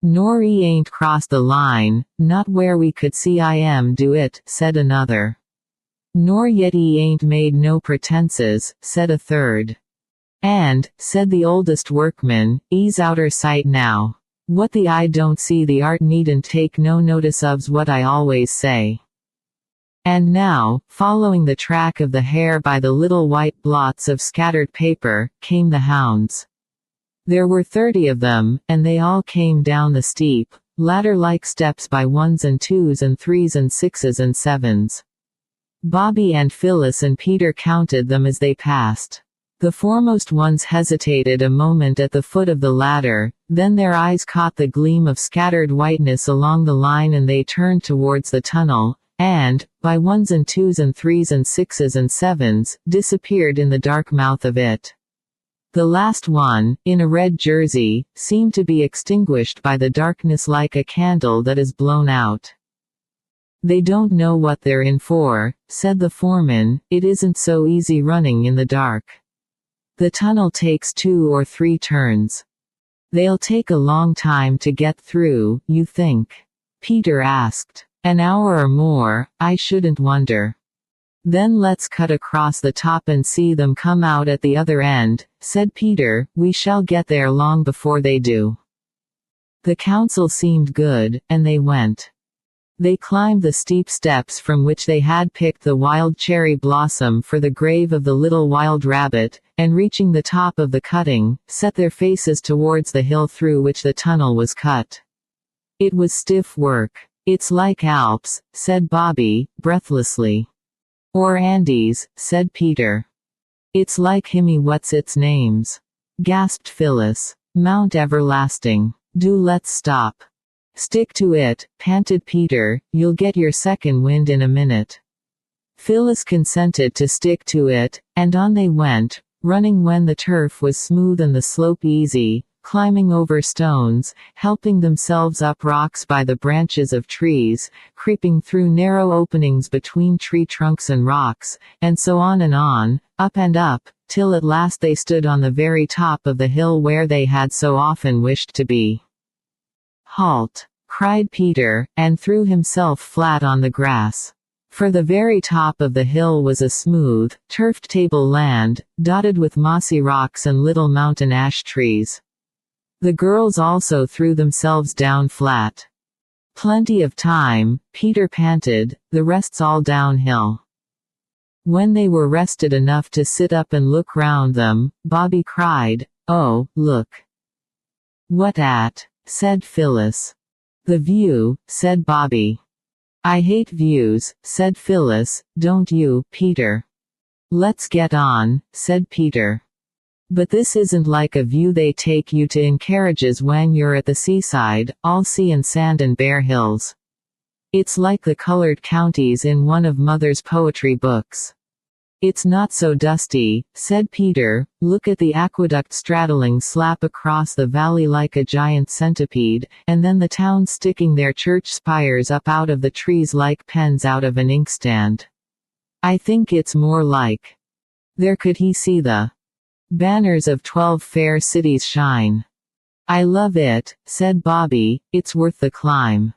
Speaker 1: "Nor he ain't crossed the line, not where we could see him do it," said another. "Nor yet he ain't made no pretenses," said a third. "And," said the oldest workman, "'e's outer sight now. What the eye don't see the art needn't take no notice of's what I always say." And now, following the track of the hare by the little white blots of scattered paper, came the hounds. There were 30 of them, and they all came down the steep, ladder-like steps by 1s and 2s and 3s and 6s and 7s. Bobby and Phyllis and Peter counted them as they passed. The foremost ones hesitated a moment at the foot of the ladder, then their eyes caught the gleam of scattered whiteness along the line and they turned towards the tunnel, and, by 1s and 2s and 3s and 6s and 7s, disappeared in the dark mouth of it. The last one, in a red jersey, seemed to be extinguished by the darkness like a candle that is blown out. "They don't know what they're in for," said the foreman, "it isn't so easy running in the dark. The tunnel takes 2 or 3 turns. They'll take a long time to get through, you think?" Peter asked. "An hour or more, I shouldn't wonder." "Then let's cut across the top and see them come out at the other end," said Peter, "we shall get there long before they do." The counsel seemed good, and they went. They climbed the steep steps from which they had picked the wild cherry blossom for the grave of the little wild rabbit, and reaching the top of the cutting, set their faces towards the hill through which the tunnel was cut. It was stiff work. "It's like Alps," said Bobby, breathlessly. "Or Andes," said Peter. "It's like Himmy what's its names," gasped Phyllis. "Mount Everlasting. Do let's stop." "Stick to it," panted Peter, "you'll get your second wind in a minute." Phyllis consented to stick to it, and on they went, running when the turf was smooth and the slope easy, climbing over stones, helping themselves up rocks by the branches of trees, creeping through narrow openings between tree trunks and rocks, and so on, up and up, till at last they stood on the very top of the hill where they had so often wished to be. "Halt!" cried Peter, and threw himself flat on the grass. For the very top of the hill was a smooth, turfed tableland, dotted with mossy rocks and little mountain ash trees. The girls also threw themselves down flat. "Plenty of time," Peter panted, "the rest's all downhill." When they were rested enough to sit up and look round them, Bobby cried, "Oh, look." "What at?" said Phyllis. "The view," said Bobby. "I hate views," said Phyllis, "don't you, Peter?" "Let's get on," said Peter. "But this isn't like a view they take you to in carriages when you're at the seaside, all sea and sand and bare hills. It's like the colored counties in one of Mother's poetry books." "It's not so dusty," said Peter. "Look at the aqueduct straddling slap across the valley like a giant centipede, and then the town sticking their church spires up out of the trees like pens out of an inkstand. I think it's more like. There could he see the banners of 12 fair cities shine." "I love it," said Bobby, "it's worth the climb."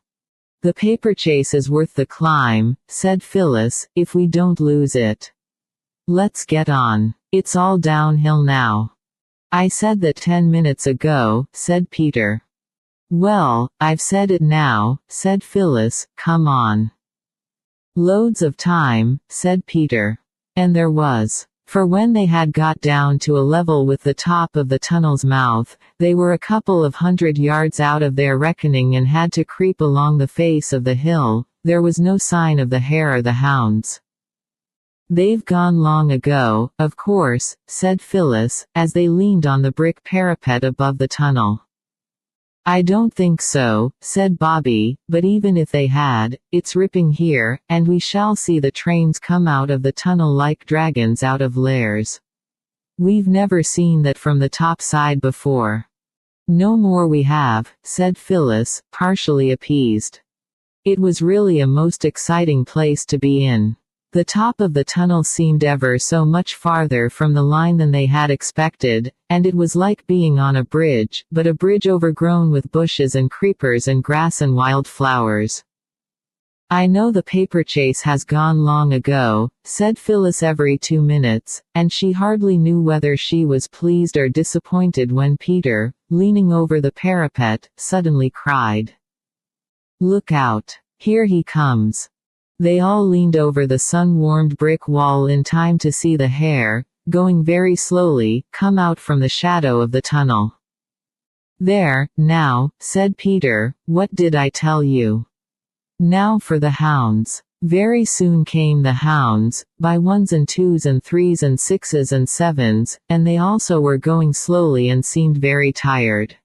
Speaker 1: "The paper chase is worth the climb," said Phyllis, "if we don't lose it. Let's get on. It's all downhill now." "I said that 10 minutes ago," said Peter. "Well, I've said it now," said Phyllis, "come on." "Loads of time," said Peter. And there was. For when they had got down to a level with the top of the tunnel's mouth, they were a couple of 100 yards out of their reckoning and had to creep along the face of the hill. There was no sign of the hare or the hounds. "They've gone long ago, of course," said Phyllis, as they leaned on the brick parapet above the tunnel. "I don't think so," said Bobby, "but even if they had, it's ripping here, and we shall see the trains come out of the tunnel like dragons out of lairs. We've never seen that from the top side before." "No more we have," said Phyllis, partially appeased. It was really a most exciting place to be in. The top of the tunnel seemed ever so much farther from the line than they had expected, and it was like being on a bridge, but a bridge overgrown with bushes and creepers and grass and wild flowers. "I know the paper chase has gone long ago," said Phyllis every 2 minutes, and she hardly knew whether she was pleased or disappointed when Peter, leaning over the parapet, suddenly cried, "Look out! Here he comes!" They all leaned over the sun-warmed brick wall in time to see the hare, going very slowly, come out from the shadow of the tunnel. "There, now," said Peter, "what did I tell you? Now for the hounds." Very soon came the hounds, by 1s and 2s and 3s and 6s and 7s, and they also were going slowly and seemed very tired.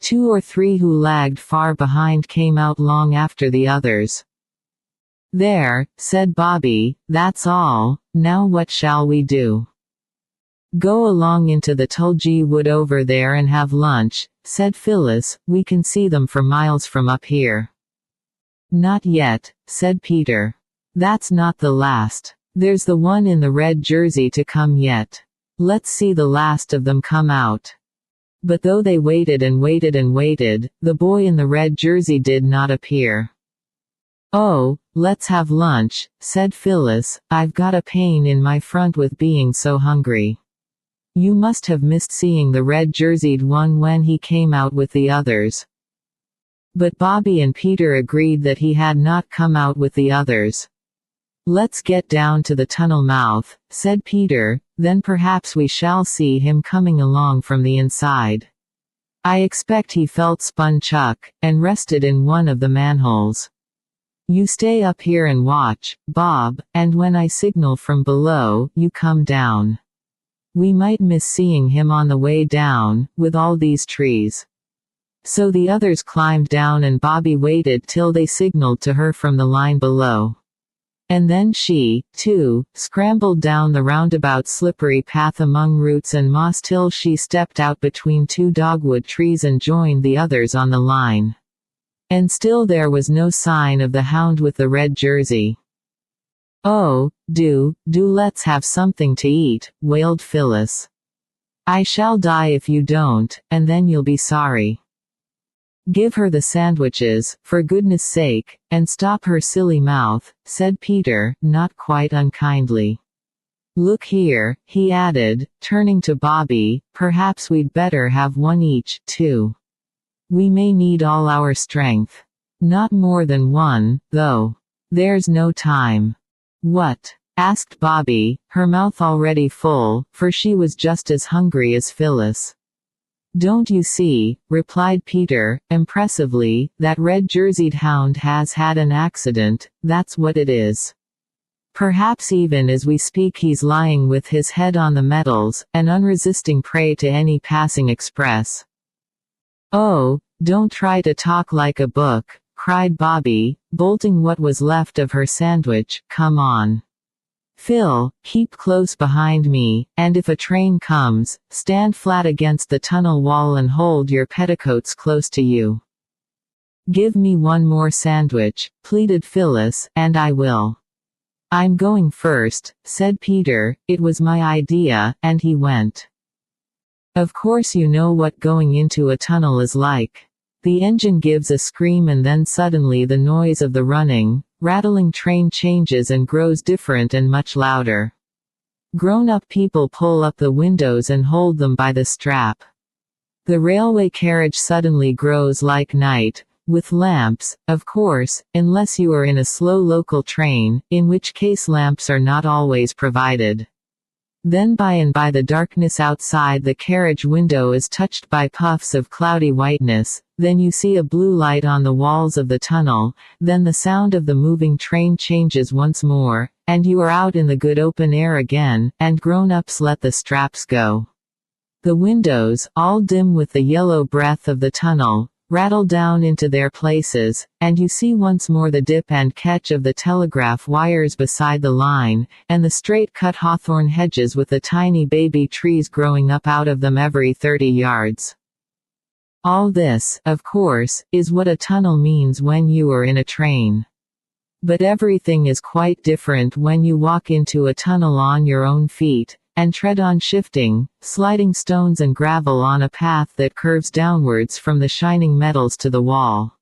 Speaker 1: 2 or 3 who lagged far behind came out long after the others. "There," said Bobby, "that's all. Now what shall we do?" "Go along into the Tulgee Wood over there and have lunch," said Phyllis, "we can see them for miles from up here." "Not yet," said Peter. "That's not the last. There's the one in the red jersey to come yet. Let's see the last of them come out." But though they waited and waited and waited, the boy in the red jersey did not appear. "Oh, let's have lunch," said Phyllis, "I've got a pain in my front with being so hungry." "You must have missed seeing the red-jerseyed one when he came out with the others." But Bobby and Peter agreed that he had not come out with the others. Let's get down to the tunnel mouth, said Peter, then perhaps we shall see him coming along from the inside. I expect he felt spun chuck, and rested in one of the manholes. You stay up here and watch, Bob, and when I signal from below, you come down. We might miss seeing him on the way down, with all these trees. So the others climbed down and Bobby waited till they signaled to her from the line below. And then she, too, scrambled down the roundabout slippery path among roots and moss till she stepped out between two dogwood trees and joined the others on the line. And still there was no sign of the hound with the red jersey. "Oh, do let's have something to eat," wailed Phyllis. "I shall die if you don't, and then you'll be sorry." "Give her the sandwiches, for goodness sake, and stop her silly mouth," said Peter, not quite unkindly. "Look here," he added, turning to Bobby, "perhaps we'd better have one each, too. We may need all our strength. Not more than one, though. There's no time." "What?" asked Bobby, her mouth already full, for she was just as hungry as Phyllis. "Don't you see," replied Peter, impressively, "that red-jerseyed hound has had an accident, that's what it is. Perhaps even as we speak he's lying with his head on the metals, an unresisting prey to any passing express." "Oh, don't try to talk like a book," cried Bobby, bolting what was left of her sandwich, "come on. Phil, keep close behind me, and if a train comes, stand flat against the tunnel wall and hold your petticoats close to you." "Give me one more sandwich," pleaded Phyllis, "and I will." "I'm going first," said Peter, "it was my idea," and he went. Of course you know what going into a tunnel is like. The engine gives a scream and then suddenly the noise of the running, rattling train changes and grows different and much louder. Grown-up people pull up the windows and hold them by the strap. The railway carriage suddenly grows like night, with lamps, of course, unless you are in a slow local train, in which case lamps are not always provided. Then by and by the darkness outside the carriage window is touched by puffs of cloudy whiteness, then you see a blue light on the walls of the tunnel, then the sound of the moving train changes once more, and you are out in the good open air again, and grown-ups let the straps go. The windows, all dim with the yellow breath of the tunnel, rattle down into their places, and you see once more the dip and catch of the telegraph wires beside the line, and the straight-cut hawthorn hedges with the tiny baby trees growing up out of them every 30 yards. All this, of course, is what a tunnel means when you are in a train. But everything is quite different when you walk into a tunnel on your own feet, and tread on shifting, sliding stones and gravel on a path that curves downwards from the shining metals to the wall.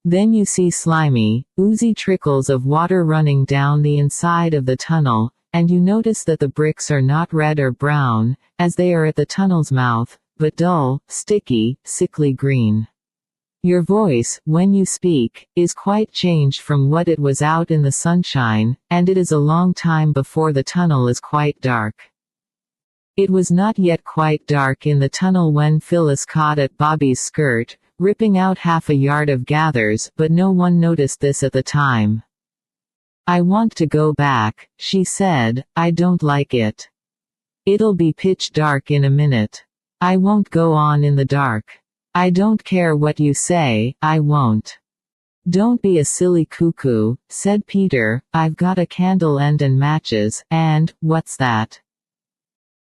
Speaker 1: Then you see slimy, oozy trickles of water running down the inside of the tunnel, and you notice that the bricks are not red or brown, as they are at the tunnel's mouth, but dull, sticky, sickly green. Your voice, when you speak, is quite changed from what it was out in the sunshine, and it is a long time before the tunnel is quite dark. It was not yet quite dark in the tunnel when Phyllis caught at Bobby's skirt, ripping out half a yard of gathers, but no one noticed this at the time. "I want to go back," she said, "I don't like it. It'll be pitch dark in a minute. I won't go on in the dark. I don't care what you say, I won't." "Don't be a silly cuckoo," said Peter, "I've got a candle end and matches, and, what's that?"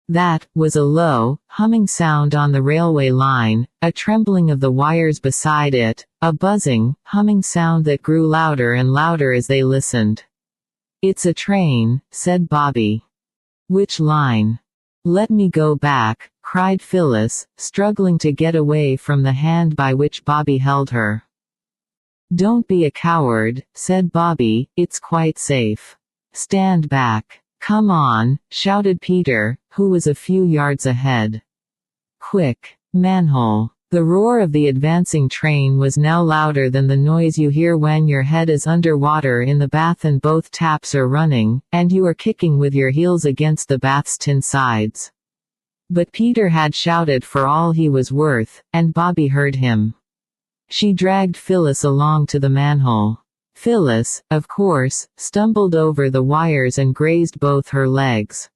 Speaker 1: That was a low, humming sound on the railway line, a trembling of the wires beside it, a buzzing, humming sound that grew louder and louder as they listened. "It's a train," said Bobby. "Which line?" "Let me go back," cried Phyllis, struggling to get away from the hand by which Bobby held her. "Don't be a coward," said Bobby, "it's quite safe. Stand back. Come on," shouted Peter, who was a few yards ahead. "Quick. Manhole." The roar of the advancing train was now louder than the noise you hear when your head is under water in the bath and both taps are running, and you are kicking with your heels against the bath's tin sides. But Peter had shouted for all he was worth, and Bobby heard him. She dragged Phyllis along to the manhole. Phyllis, of course, stumbled over the wires and grazed both her legs.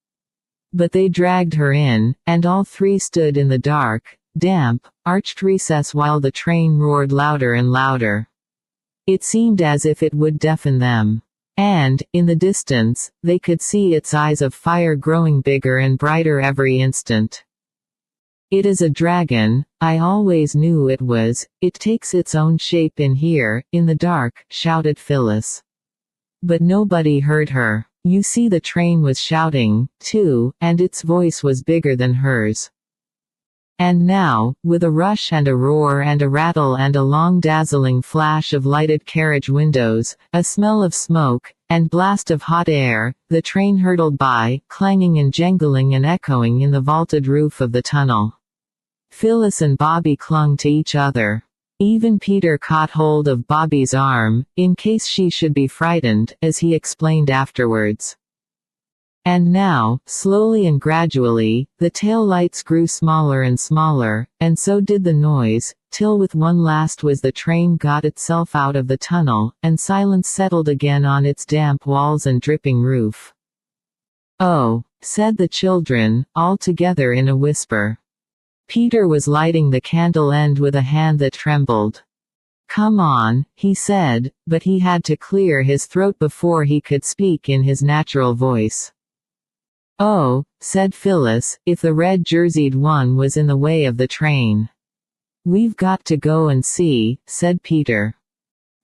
Speaker 1: But they dragged her in, and all three stood in the dark, damp, arched recess while the train roared louder and louder. It seemed as if it would deafen them. And, in the distance, they could see its eyes of fire growing bigger and brighter every instant. "It is a dragon, I always knew it was, it takes its own shape in here, in the dark," shouted Phyllis. But nobody heard her. You see, the train was shouting, too, and its voice was bigger than hers. And now, with a rush and a roar and a rattle and a long dazzling flash of lighted carriage windows, a smell of smoke, and blast of hot air, the train hurtled by, clanging and jangling and echoing in the vaulted roof of the tunnel. Phyllis and Bobby clung to each other. Even Peter caught hold of Bobby's arm, in case she should be frightened, as he explained afterwards. And now, slowly and gradually, the tail lights grew smaller and smaller, and so did the noise, till with one last whiz the train got itself out of the tunnel, and silence settled again on its damp walls and dripping roof. "Oh," said the children, all together in a whisper. Peter was lighting the candle end with a hand that trembled. "Come on," he said, but he had to clear his throat before he could speak in his natural voice. "Oh," said Phyllis, "if the red-jerseyed one was in the way of the train." "We've got to go and see," said Peter.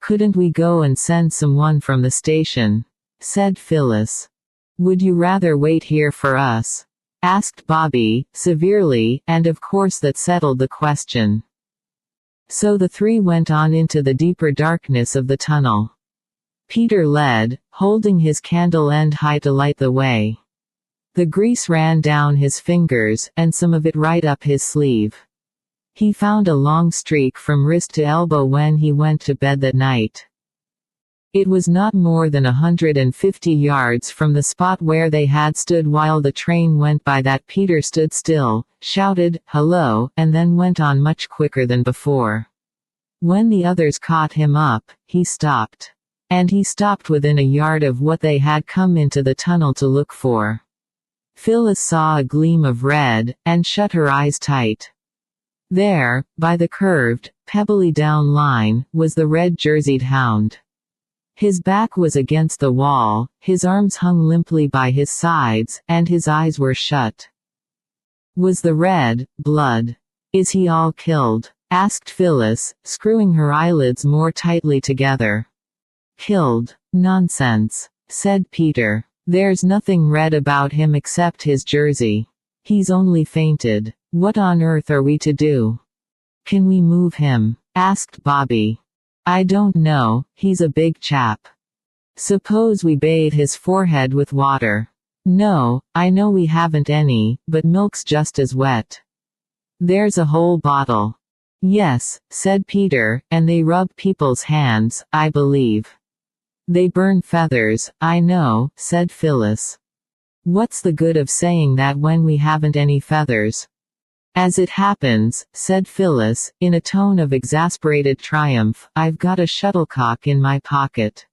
Speaker 1: "Couldn't we go and send someone from the station?" said Phyllis. "Would you rather wait here for us?" asked Bobby, severely, and of course that settled the question. So the three went on into the deeper darkness of the tunnel. Peter led, holding his candle end high to light the way. The grease ran down his fingers, and some of it right up his sleeve. He found a long streak from wrist to elbow when he went to bed that night. It was not more than 150 yards from the spot where they had stood while the train went by that Peter stood still, shouted, "Hello," and then went on much quicker than before. When the others caught him up, he stopped. And he stopped within a yard of what they had come into the tunnel to look for. Phyllis saw a gleam of red, and shut her eyes tight. There, by the curved, pebbly down line, was the red-jerseyed hound. His back was against the wall, his arms hung limply by his sides, and his eyes were shut. "Was the red blood? Is he all killed?" asked Phyllis, screwing her eyelids more tightly together. "Killed? Nonsense," said Peter. "There's nothing red about him except his jersey. He's only fainted. What on earth are we to do?" "Can we move him?" asked Bobby. "I don't know, he's a big chap. Suppose we bathe his forehead with water." "No, I know we haven't any, but milk's just as wet." "There's a whole bottle." "Yes," said Peter, "and they rub people's hands, I believe." "They burn feathers, I know," said Phyllis. "What's the good of saying that when we haven't any feathers?" "As it happens," said Phyllis, in a tone of exasperated triumph, "I've got a shuttlecock in my pocket.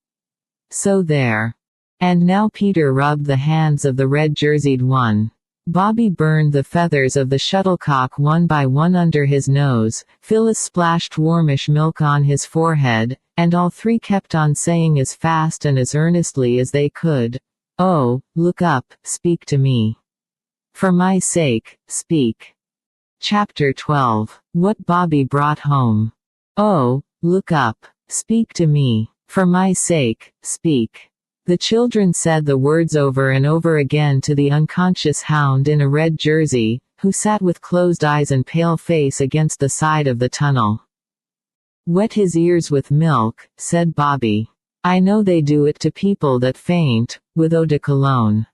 Speaker 1: So there." And now Peter rubbed the hands of the red-jerseyed one. Bobby burned the feathers of the shuttlecock one by one under his nose, Phyllis splashed warmish milk on his forehead, and all three kept on saying as fast and as earnestly as they could, "Oh, look up, speak to me. For my sake, speak." Chapter 12. What Bobby Brought Home. "Oh, look up. Speak to me. For my sake, speak." The children said the words over and over again to the unconscious hound in a red jersey, who sat with closed eyes and pale face against the side of the tunnel. "Wet his ears with milk," said Bobby. "I know they do it to people that faint, with eau de cologne.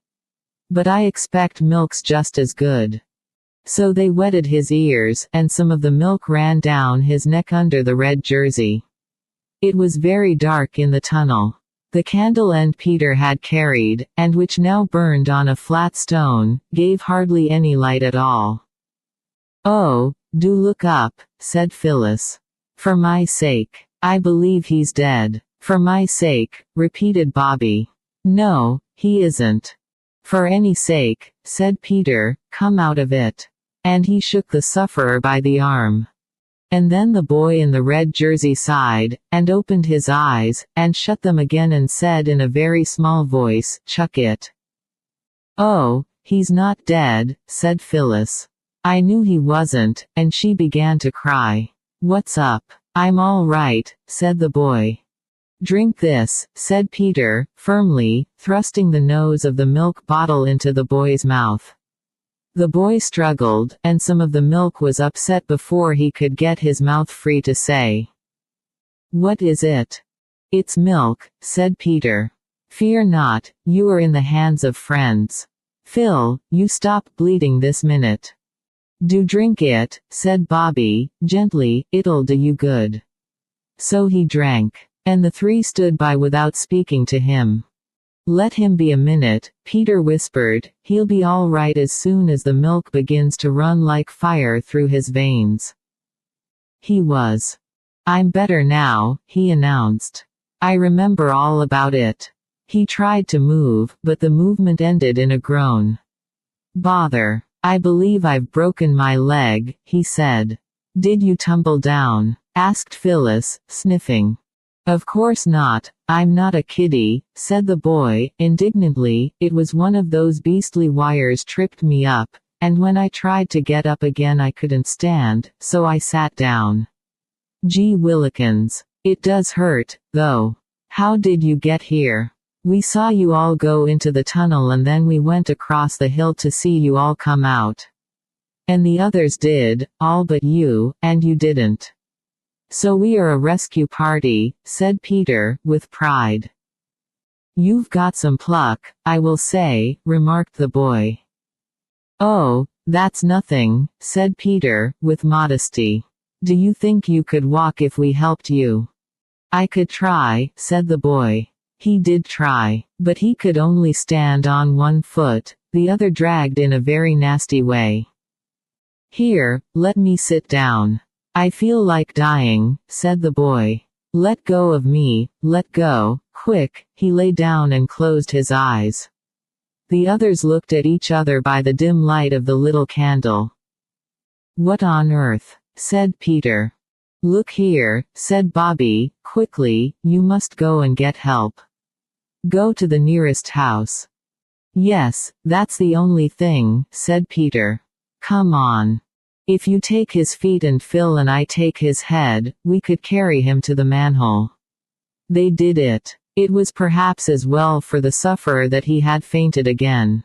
Speaker 1: But I expect milk's just as good." So they wetted his ears, and some of the milk ran down his neck under the red jersey. It was very dark in the tunnel. The candle end Peter had carried, and which now burned on a flat stone, gave hardly any light at all. "Oh, do look up," said Phyllis. "For my sake. I believe he's dead." "For my sake," repeated Bobby. "No, he isn't." "For any sake," said Peter, "come out of it." And he shook the sufferer by the arm. And then the boy in the red jersey sighed, and opened his eyes, and shut them again and said in a very small voice, "Chuck it." "Oh, he's not dead," said Phyllis. "I knew he wasn't," and she began to cry. "What's up?" "I'm all right," said the boy. "Drink this," said Peter, firmly, thrusting the nose of the milk bottle into the boy's mouth. The boy struggled, and some of the milk was upset before he could get his mouth free to say, "What is it?" "It's milk," said Peter. "Fear not, you are in the hands of friends. Phil, you stop bleeding this minute." "Do drink it," said Bobby, gently, "it'll do you good." So he drank. And the three stood by without speaking to him. "Let him be a minute," Peter whispered, "he'll be all right as soon as the milk begins to run like fire through his veins." He was. "I'm better now," he announced. "I remember all about it." He tried to move, but the movement ended in a groan. "Bother. I believe I've broken my leg," he said. "Did you tumble down?" asked Phyllis, sniffing. "Of course not, I'm not a kiddie," said the boy, indignantly. "It was one of those beastly wires tripped me up, and when I tried to get up again I couldn't stand, so I sat down. Gee willikins. It does hurt, though. How did you get here? We saw you all go into the tunnel and then we went across the hill to see you all come out. And the others did, all but you, and you didn't. So we are a rescue party," said Peter, with pride. "You've got some pluck, I will say," remarked the boy. "Oh, that's nothing," said Peter, with modesty. "Do you think you could walk if we helped you?" "I could try," said the boy. He did try, but he could only stand on one foot, the other dragged in a very nasty way. "Here, let me sit down. I feel like dying," said the boy. "Let go of me, let go, quick." He lay down and closed his eyes. The others looked at each other by the dim light of the little candle. "What on earth?" said Peter. "Look here," said Bobby, quickly, "you must go and get help. Go to the nearest house." "Yes, that's the only thing," said Peter. "Come on. If you take his feet and Phil and I take his head, we could carry him to the manhole." They did it. It was perhaps as well for the sufferer that he had fainted again.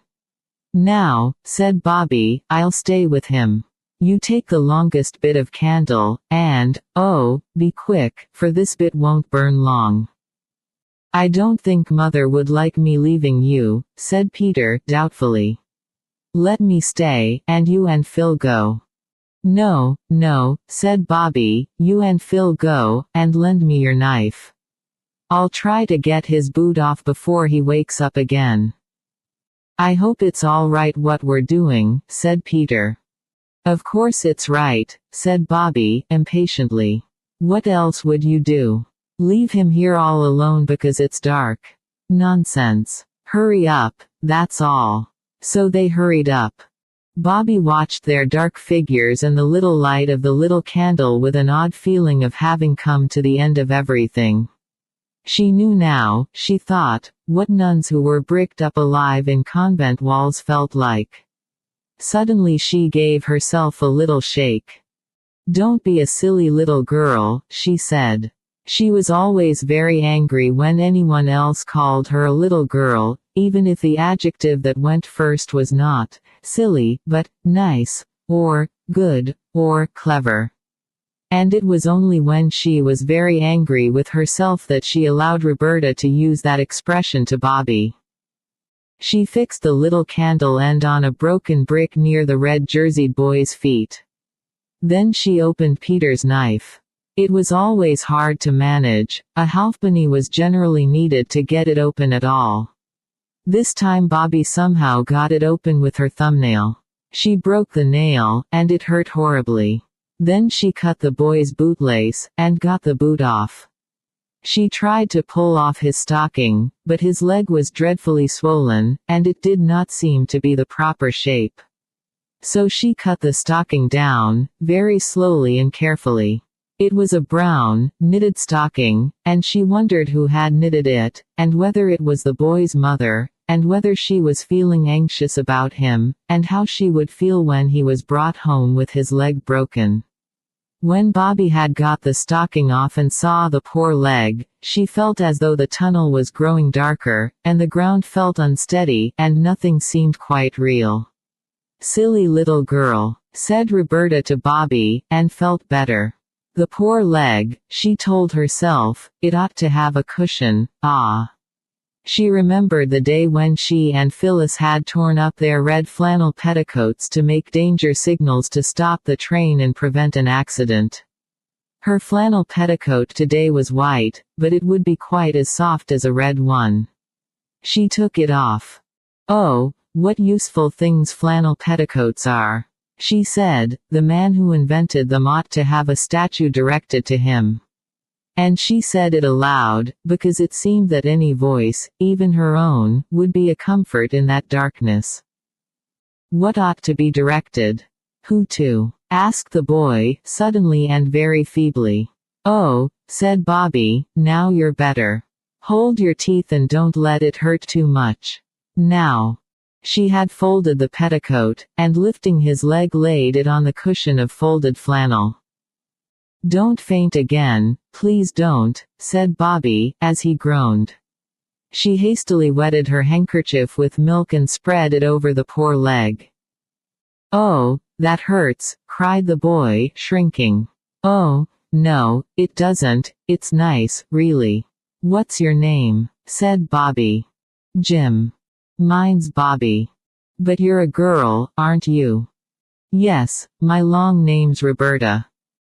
Speaker 1: "Now," said Bobby, "I'll stay with him. You take the longest bit of candle, and, oh, be quick, for this bit won't burn long." "I don't think Mother would like me leaving you," said Peter, doubtfully. "Let me stay, and you and Phil go." "No, no," said Bobby, "you and Phil go, and lend me your knife. I'll try to get his boot off before he wakes up again." "I hope it's all right what we're doing," said Peter. "Of course it's right," said Bobby, impatiently. "What else would you do? Leave him here all alone because it's dark? Nonsense. Hurry up, that's all." So they hurried up. Bobby watched their dark figures and the little light of the little candle with an odd feeling of having come to the end of everything. She knew now, she thought, what nuns who were bricked up alive in convent walls felt like. Suddenly she gave herself a little shake. "Don't be a silly little girl," she said. She was always very angry when anyone else called her a little girl, even if the adjective that went first was not silly, but nice, or good, or clever. And it was only when she was very angry with herself that she allowed Roberta to use that expression to Bobby. She fixed the little candle end on a broken brick near the red-jerseyed boy's feet. Then she opened Peter's knife. It was always hard to manage. A halfpenny was generally needed to get it open at all. This time Bobby somehow got it open with her thumbnail. She broke the nail, and it hurt horribly. Then she cut the boy's bootlace, and got the boot off. She tried to pull off his stocking, but his leg was dreadfully swollen, and it did not seem to be the proper shape. So she cut the stocking down, very slowly and carefully. It was a brown, knitted stocking, and she wondered who had knitted it, and whether it was the boy's mother, and whether she was feeling anxious about him, and how she would feel when he was brought home with his leg broken. When Bobby had got the stocking off and saw the poor leg, she felt as though the tunnel was growing darker, and the ground felt unsteady, and nothing seemed quite real. "Silly little girl," said Roberta to Bobby, and felt better. The poor leg, she told herself, it ought to have a cushion, ah. She remembered the day when she and Phyllis had torn up their red flannel petticoats to make danger signals to stop the train and prevent an accident. Her flannel petticoat today was white, but it would be quite as soft as a red one. She took it off. "Oh, what useful things flannel petticoats are," she said. "The man who invented them ought to have a statue directed to him." And she said it aloud, because it seemed that any voice, even her own, would be a comfort in that darkness. "What ought to be directed? Who to?" asked the boy, suddenly and very feebly. "Oh," said Bobby, "now you're better. Hold your teeth and don't let it hurt too much. Now." She had folded the petticoat, and lifting his leg laid it on the cushion of folded flannel. "Don't faint again, please don't," said Bobby, as he groaned. She hastily wetted her handkerchief with milk and spread it over the poor leg. "Oh, that hurts," cried the boy, shrinking. "Oh, no, it doesn't, it's nice, really." "What's your name?" said Bobby. "Jim." "Mine's Bobby." "But you're a girl, aren't you?" "Yes, my long name's Roberta."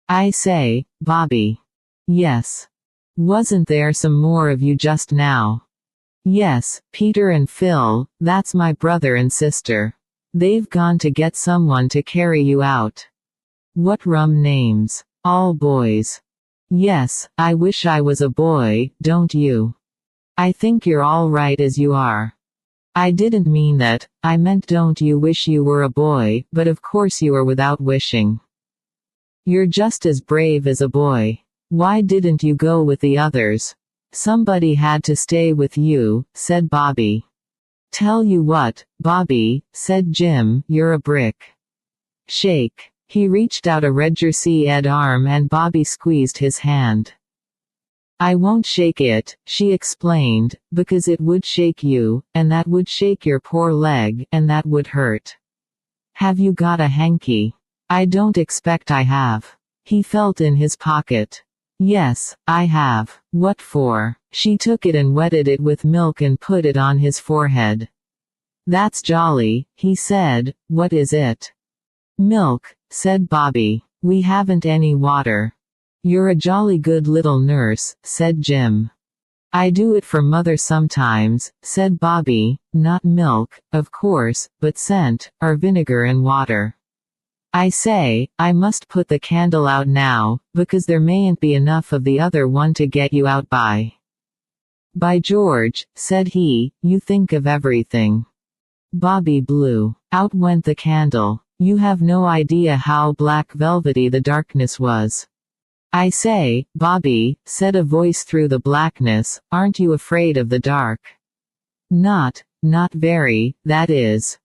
Speaker 1: "I say, Bobby." "Yes. Wasn't there some more of you just now?" "Yes, Peter and Phil, that's my brother and sister. They've gone to get someone to carry you out." "What rum names. All boys." "Yes, I wish I was a boy, don't you? I think you're all right as you are." "I didn't mean that, I meant don't you wish you were a boy, but of course you are without wishing. You're just as brave as a boy. Why didn't you go with the others?" "Somebody had to stay with you," said Bobby. "Tell you what, Bobby," said Jim, "you're a brick. Shake." He reached out a red-jerseyed arm and Bobby squeezed his hand. "I won't shake it," she explained, "because it would shake you, and that would shake your poor leg, and that would hurt. Have you got a hanky?" "I don't expect I have." He felt in his pocket. "Yes, I have." "What for?" She took it and wetted it with milk and put it on his forehead. "That's jolly," he said. "What is it?" "Milk," said Bobby. "We haven't any water." "You're a jolly good little nurse," said Jim. "I do it for mother sometimes," said Bobby. "Not milk, of course, but scent, or vinegar and water. I say, I must put the candle out now, because there mayn't be enough of the other one to get you out by." "By George," said he, "you think of everything." Bobby blew. Out went the candle. You have no idea how black velvety the darkness was. "I say, Bobby," said a voice through the blackness, "aren't you afraid of the dark?" Not very, that is."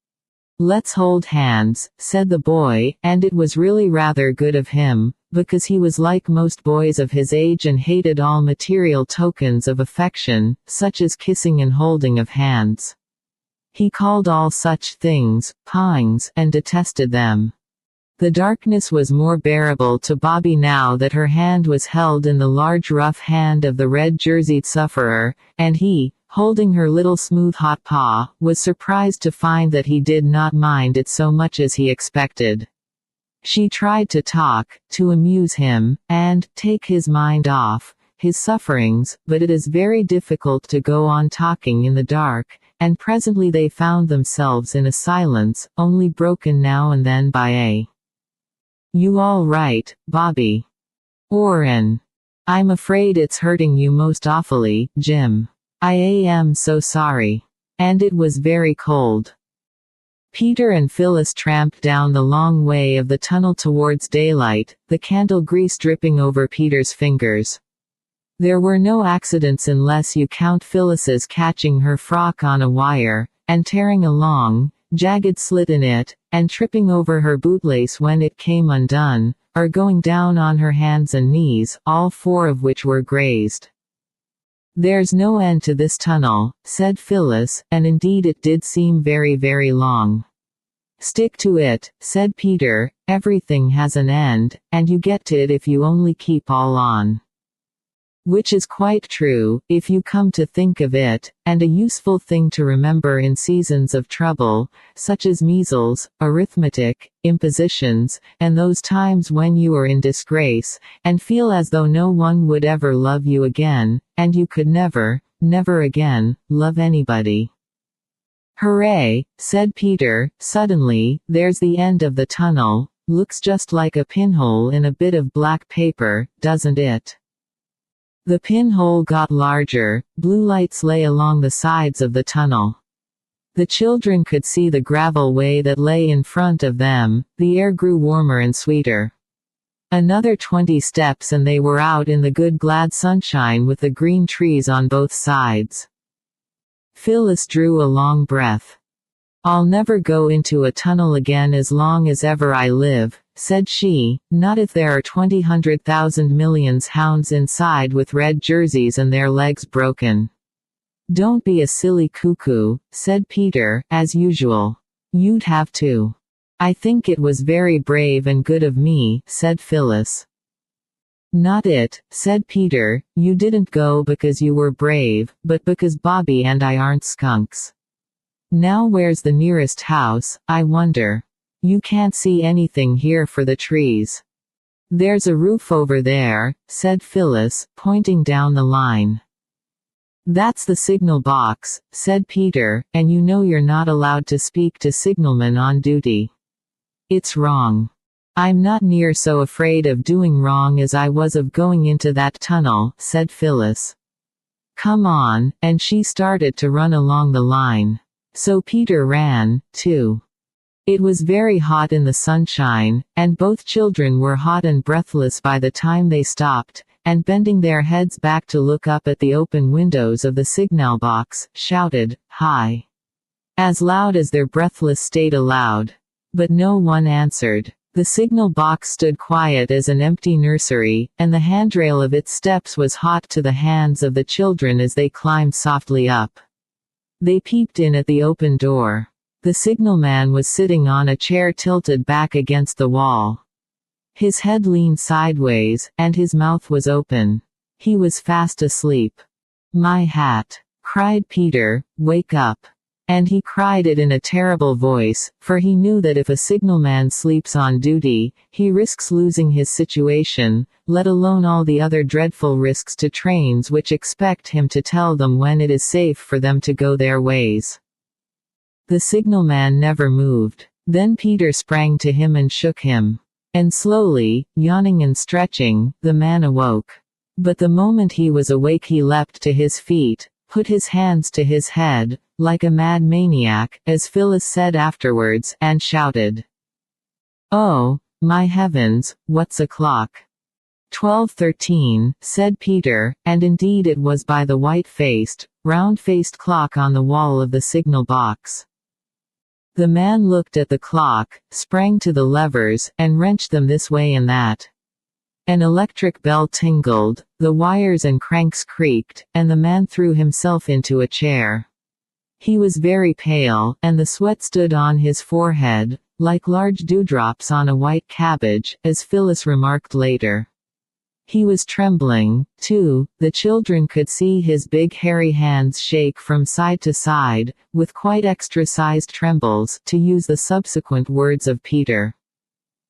Speaker 1: "Let's hold hands," said the boy, and it was really rather good of him, because he was like most boys of his age and hated all material tokens of affection, such as kissing and holding of hands. He called all such things pawings, and detested them. The darkness was more bearable to Bobby now that her hand was held in the large rough hand of the red-jerseyed sufferer, and he, holding her little smooth hot paw, was surprised to find that he did not mind it so much as he expected. She tried to talk, to amuse him, and take his mind off his sufferings, but it is very difficult to go on talking in the dark, and presently they found themselves in a silence, only broken now and then by a "You all right, Bobby?" or an "I'm afraid it's hurting you most awfully, Jim. I am so sorry." And it was very cold. Peter and Phyllis tramped down the long way of the tunnel towards daylight, the candle grease dripping over Peter's fingers. There were no accidents unless you count Phyllis's catching her frock on a wire, and tearing a long, jagged slit in it, and tripping over her bootlace when it came undone, or going down on her hands and knees, all four of which were grazed. "There's no end to this tunnel," said Phyllis, and indeed it did seem very, very long. "Stick to it," said Peter, "everything has an end, and you get to it if you only keep all on." Which is quite true, if you come to think of it, and a useful thing to remember in seasons of trouble, such as measles, arithmetic, impositions, and those times when you are in disgrace, and feel as though no one would ever love you again, and you could never, never again, love anybody. "Hooray," said Peter, suddenly, "there's the end of the tunnel. Looks just like a pinhole in a bit of black paper, doesn't it?" The pinhole got larger, blue lights lay along the sides of the tunnel. The children could see the gravel way that lay in front of them, the air grew warmer and sweeter. Another 20 steps and they were out in the good glad sunshine with the green trees on both sides. Phyllis drew a long breath. "I'll never go into a tunnel again as long as ever I live," said she, "not if there are 20,000 millions hounds inside with red jerseys and their legs broken." "Don't be a silly cuckoo," said Peter, as usual. "You'd have to." "I think it was very brave and good of me," said Phyllis. "Not it," said Peter, "you didn't go because you were brave, but because Bobby and I aren't skunks. Now where's the nearest house, I wonder? You can't see anything here for the trees." "There's a roof over there," said Phyllis, pointing down the line. "That's the signal box," said Peter, "and you know you're not allowed to speak to signalmen on duty. It's wrong." "I'm not near so afraid of doing wrong as I was of going into that tunnel," said Phyllis. "Come on," and she started to run along the line. So Peter ran, too. It was very hot in the sunshine, and both children were hot and breathless by the time they stopped, and bending their heads back to look up at the open windows of the signal box, shouted, "Hi!" as loud as their breathless state allowed. But no one answered. The signal box stood quiet as an empty nursery, and the handrail of its steps was hot to the hands of the children as they climbed softly up. They peeped in at the open door. The signalman was sitting on a chair tilted back against the wall. His head leaned sideways, and his mouth was open. He was fast asleep. "My hat!" cried Peter, "wake up!" And he cried it in a terrible voice, for he knew that if a signalman sleeps on duty, he risks losing his situation, let alone all the other dreadful risks to trains which expect him to tell them when it is safe for them to go their ways. The signalman never moved. Then Peter sprang to him and shook him. And slowly, yawning and stretching, the man awoke. But the moment he was awake he leapt to his feet, put his hands to his head, like a mad maniac, as Phyllis said afterwards, and shouted, "Oh, my heavens, what's o'clock?" 12:13, said Peter, and indeed it was by the white-faced, round-faced clock on the wall of the signal box. The man looked at the clock, sprang to the levers, and wrenched them this way and that. An electric bell tingled, the wires and cranks creaked, and the man threw himself into a chair. He was very pale, and the sweat stood on his forehead, like large dewdrops on a white cabbage, as Phyllis remarked later. He was trembling, too. The children could see his big hairy hands shake from side to side, with quite extra-sized trembles, to use the subsequent words of Peter.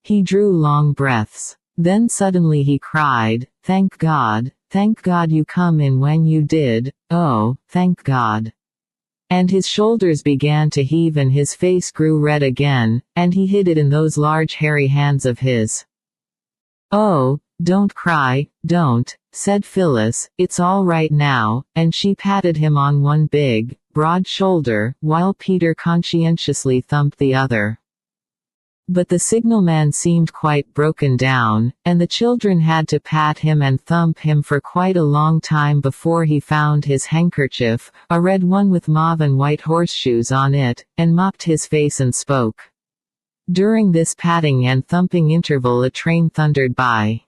Speaker 1: He drew long breaths. Then suddenly he cried, thank God you come in when you did, oh, thank God. And his shoulders began to heave and his face grew red again, and he hid it in those large hairy hands of his. Oh, don't cry, don't, said Phyllis, it's all right now, and she patted him on one big, broad shoulder, while Peter conscientiously thumped the other. But the signalman seemed quite broken down, and the children had to pat him and thump him for quite a long time before he found his handkerchief, a red one with mauve and white horseshoes on it, and mopped his face and spoke. During this patting and thumping interval a train thundered by.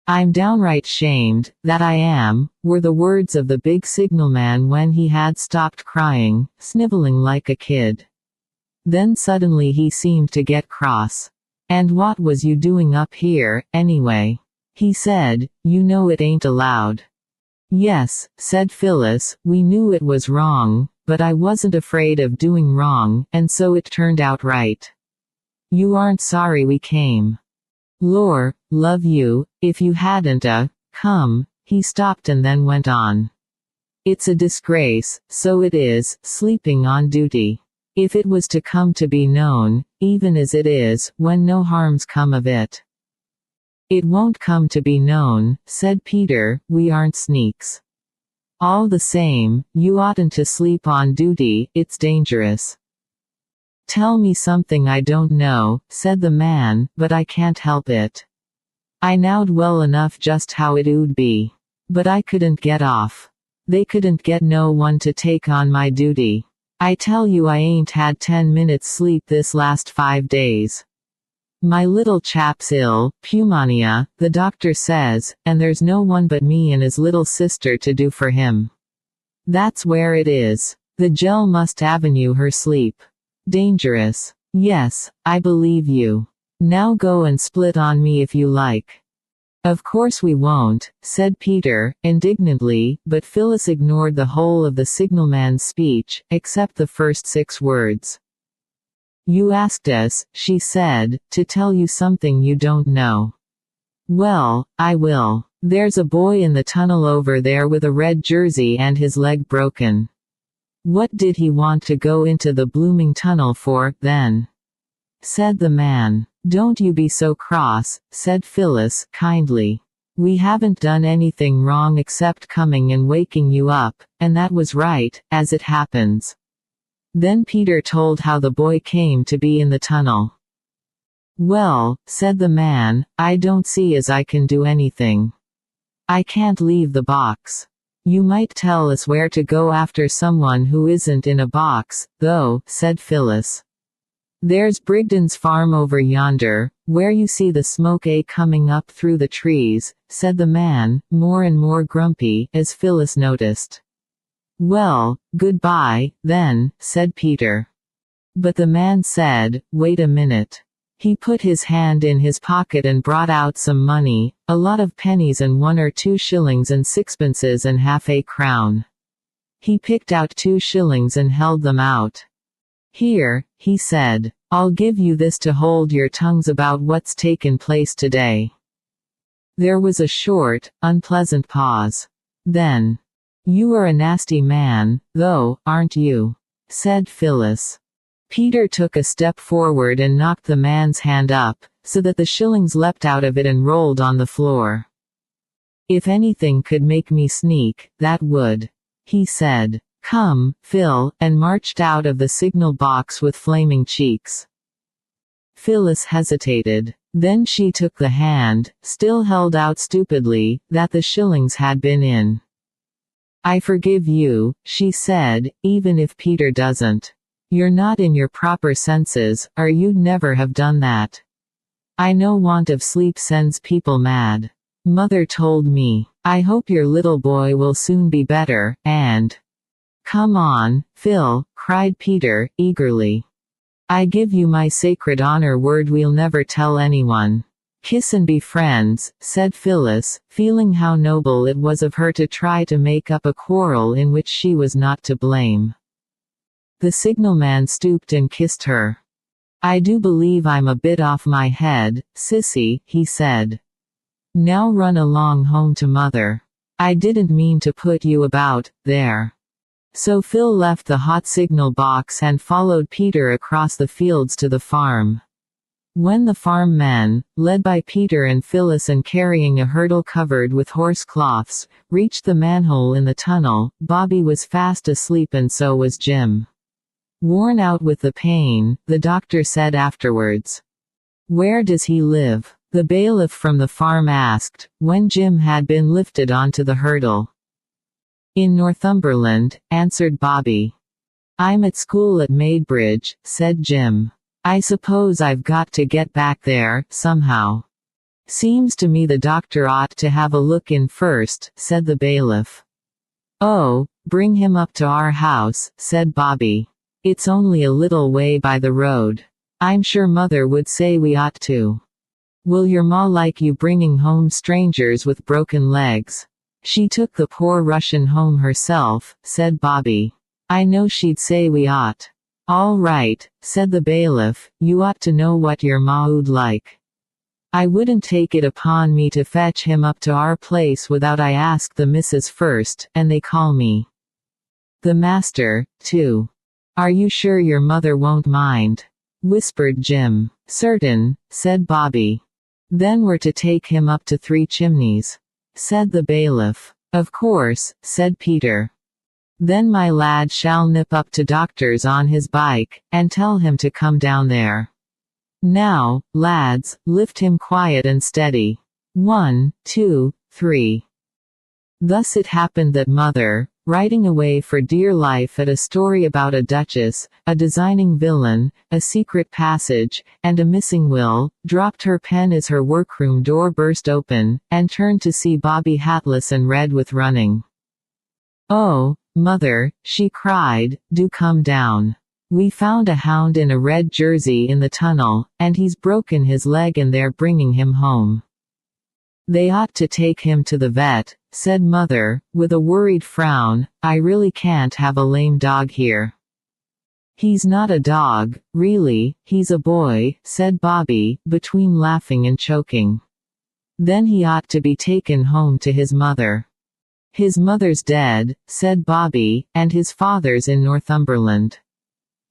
Speaker 1: I'm downright shamed, that I am, were the words of the big signalman when he had stopped crying, sniveling like a kid. Then suddenly he seemed to get cross. And what was you doing up here, anyway? He said, you know it ain't allowed. Yes, said Phyllis, we knew it was wrong, but I wasn't afraid of doing wrong, and so it turned out right. You aren't sorry we came. Lor, love you, if you hadn't come, he stopped and then went on. It's a disgrace, so it is, sleeping on duty. If it was to come to be known, even as it is, when no harm's come of it. It won't come to be known, said Peter, we aren't sneaks. All the same, you oughtn't to sleep on duty, it's dangerous. Tell me something I don't know, said the man, but I can't help it. I knowed well enough just how it 'ould be. But I couldn't get off. They couldn't get no one to take on my duty. I tell you I ain't had 10 minutes sleep this last 5 days. My little chap's ill, pneumonia, the doctor says, and there's no one but me and his little sister to do for him. That's where it is. The gel must avenue her sleep. Dangerous. Yes, I believe you. Now go and split on me if you like. Of course we won't, said Peter, indignantly, but Phyllis ignored the whole of the signalman's speech, except the first 6 words. You asked us, she said, to tell you something you don't know. Well, I will. There's a boy in the tunnel over there with a red jersey and his leg broken. What did he want to go into the blooming tunnel for, then? Said the man. Don't you be so cross, said Phyllis, kindly. We haven't done anything wrong except coming and waking you up, and that was right, as it happens. Then Peter told how the boy came to be in the tunnel. Well, said the man, I don't see as I can do anything. I can't leave the box. You might tell us where to go after someone who isn't in a box, though, said Phyllis. There's Brigden's farm over yonder, where you see the smoke coming up through the trees, said the man, more and more grumpy, as Phyllis noticed. Well, goodbye, then, said Peter. But the man said, wait a minute. He put his hand in his pocket and brought out some money, a lot of pennies and 1 or 2 shillings and sixpences and half a crown. He picked out 2 shillings and held them out. Here, he said, I'll give you this to hold your tongues about what's taken place today. There was a short, unpleasant pause. Then, you are a nasty man, though, aren't you? Said Phyllis. Peter took a step forward and knocked the man's hand up, so that the shillings leapt out of it and rolled on the floor. If anything could make me sneak, that would. He said. Come, Phil, and marched out of the signal box with flaming cheeks. Phyllis hesitated. Then she took the hand, still held out stupidly, that the shillings had been in. I forgive you, she said, even if Peter doesn't. You're not in your proper senses, or you'd never have done that. I know want of sleep sends people mad. Mother told me. I hope your little boy will soon be better, and... Come on, Phil, cried Peter, eagerly. I give you my sacred honor word we'll never tell anyone. Kiss and be friends, said Phyllis, feeling how noble it was of her to try to make up a quarrel in which she was not to blame. The signalman stooped and kissed her. I do believe I'm a bit off my head, sissy, he said. Now run along home to mother. I didn't mean to put you about, there. So Phil left the hot signal box and followed Peter across the fields to the farm. When the farm men, led by Peter and Phyllis and carrying a hurdle covered with horse cloths, reached the manhole in the tunnel, Bobby was fast asleep and so was Jim. Worn out with the pain, the doctor said afterwards. Where does he live? The bailiff from the farm asked, when Jim had been lifted onto the hurdle. In Northumberland, answered Bobby. I'm at school at Maidbridge, said Jim. I suppose I've got to get back there, somehow. Seems to me the doctor ought to have a look in first, said the bailiff. Oh, bring him up to our house, said Bobby. It's only a little way by the road. I'm sure Mother would say we ought to. Will your ma like you bringing home strangers with broken legs? She took the poor Russian home herself, said Bobby. I know she'd say we ought. All right, said the bailiff, you ought to know what your ma'd like. I wouldn't take it upon me to fetch him up to our place without I ask the missus first, and they call me the master, too. Are you sure your mother won't mind? Whispered Jim. Certain, said Bobby. Then we're to take him up to Three Chimneys, said the bailiff. Of course, said Peter. Then my lad shall nip up to doctor's on his bike, and tell him to come down there. Now, lads, lift him quiet and steady. 1, 2, 3. Thus it happened that Mother, writing away for dear life at a story about a duchess, a designing villain, a secret passage, and a missing will, dropped her pen as her workroom door burst open, and turned to see Bobby hatless and red with running. Oh, Mother, she cried, do come down. We found a hound in a red jersey in the tunnel, and he's broken his leg and they're bringing him home. They ought to take him to the vet, said Mother, with a worried frown. I really can't have a lame dog here. He's not a dog, really, he's a boy, said Bobby, between laughing and choking. Then he ought to be taken home to his mother. His mother's dead, said Bobby, and his father's in Northumberland.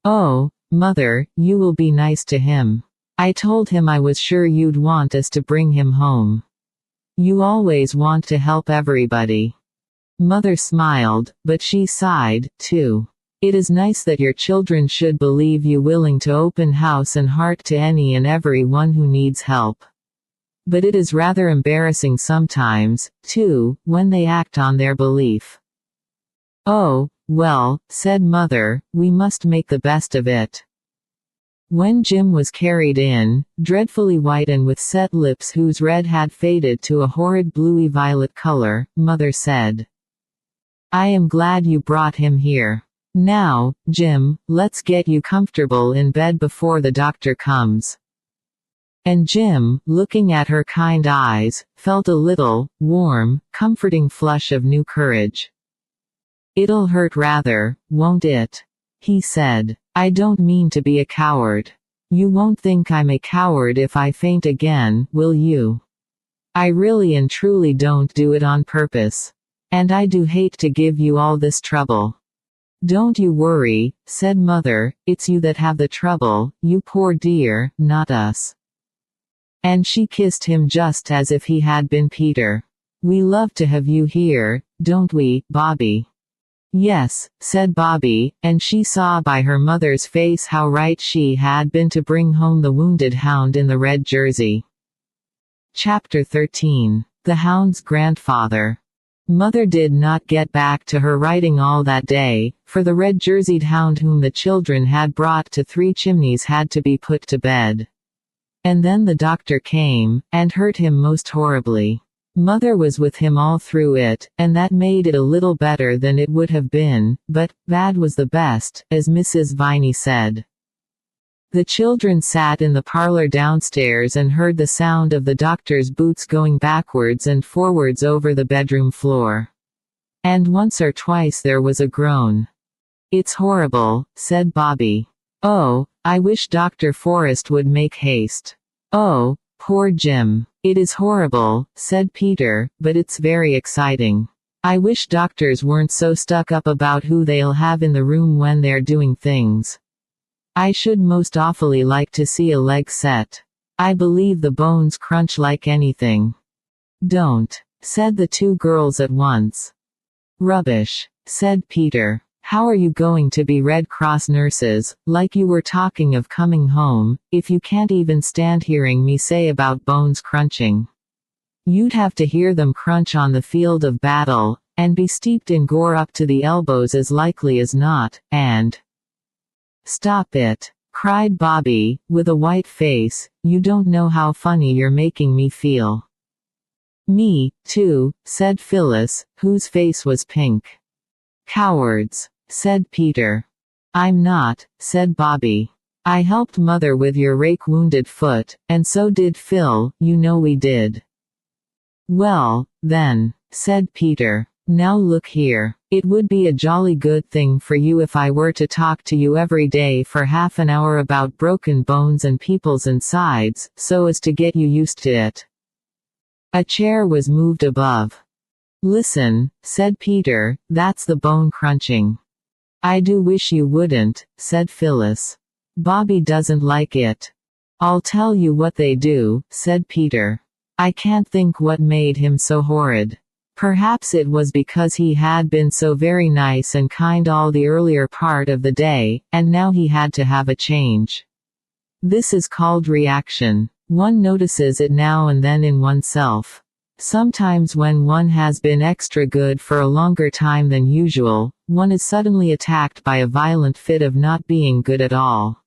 Speaker 1: Oh, Mother, you will be nice to him. I told him I was sure you'd want us to bring him home. You always want to help everybody. Mother smiled, but she sighed, too. It is nice that your children should believe you willing to open house and heart to any and every one who needs help. But it is rather embarrassing sometimes, too, when they act on their belief. Oh, well, said Mother, we must make the best of it. When Jim was carried in, dreadfully white and with set lips whose red had faded to a horrid bluey-violet color, Mother said, I am glad you brought him here. Now, Jim, let's get you comfortable in bed before the doctor comes. And Jim, looking at her kind eyes, felt a little, warm, comforting flush of new courage. It'll hurt rather, won't it? He said. I don't mean to be a coward. You won't think I'm a coward if I faint again, will you? I really and truly don't do it on purpose. And I do hate to give you all this trouble. Don't you worry, said Mother, it's you that have the trouble, you poor dear, not us. And she kissed him just as if he had been Peter. We love to have you here, don't we, Bobby? Yes, said Bobby, and she saw by her mother's face how right she had been to bring home the wounded hound in the red jersey. Chapter 13. The Hound's Grandfather. Mother did not get back to her writing all that day, for the red-jerseyed hound whom the children had brought to Three Chimneys had to be put to bed. And then the doctor came, and hurt him most horribly. Mother was with him all through it, and that made it a little better than it would have been, but bad was the best, as Mrs. Viney said. The children sat in the parlor downstairs and heard the sound of the doctor's boots going backwards and forwards over the bedroom floor. And once or twice there was a groan. "It's horrible," said Bobby. "Oh, I wish Dr. Forrest would make haste." "Oh, poor Jim. It is horrible," said Peter, "but it's very exciting. I wish doctors weren't so stuck up about who they'll have in the room when they're doing things. I should most awfully like to see a leg set. I believe the bones crunch like anything." "Don't," said the two girls at once. "Rubbish," said Peter. "How are you going to be Red Cross nurses, like you were talking of coming home, if you can't even stand hearing me say about bones crunching? You'd have to hear them crunch on the field of battle, and be steeped in gore up to the elbows as likely as not, and—" "Stop it," cried Bobby, with a white face, "you don't know how funny you're making me feel." "Me, too," said Phyllis, whose face was pink. "Cowards," said Peter. "I'm not," said Bobby. "I helped Mother with your rake-wounded foot, and so did Phil, you know we did." "Well, then," said Peter. "Now look here. It would be a jolly good thing for you if I were to talk to you every day for half an hour about broken bones and people's insides, so as to get you used to it." A chair was moved above. "Listen," said Peter, "that's the bone crunching." "I do wish you wouldn't," said Phyllis. "Bobby doesn't like it." "I'll tell you what they do," said Peter. "I can't think what made him so horrid. Perhaps it was because he had been so very nice and kind all the earlier part of the day, and now he had to have a change. This is called reaction. One notices it now and then in oneself. Sometimes when one has been extra good for a longer time than usual, one is suddenly attacked by a violent fit of not being good at all."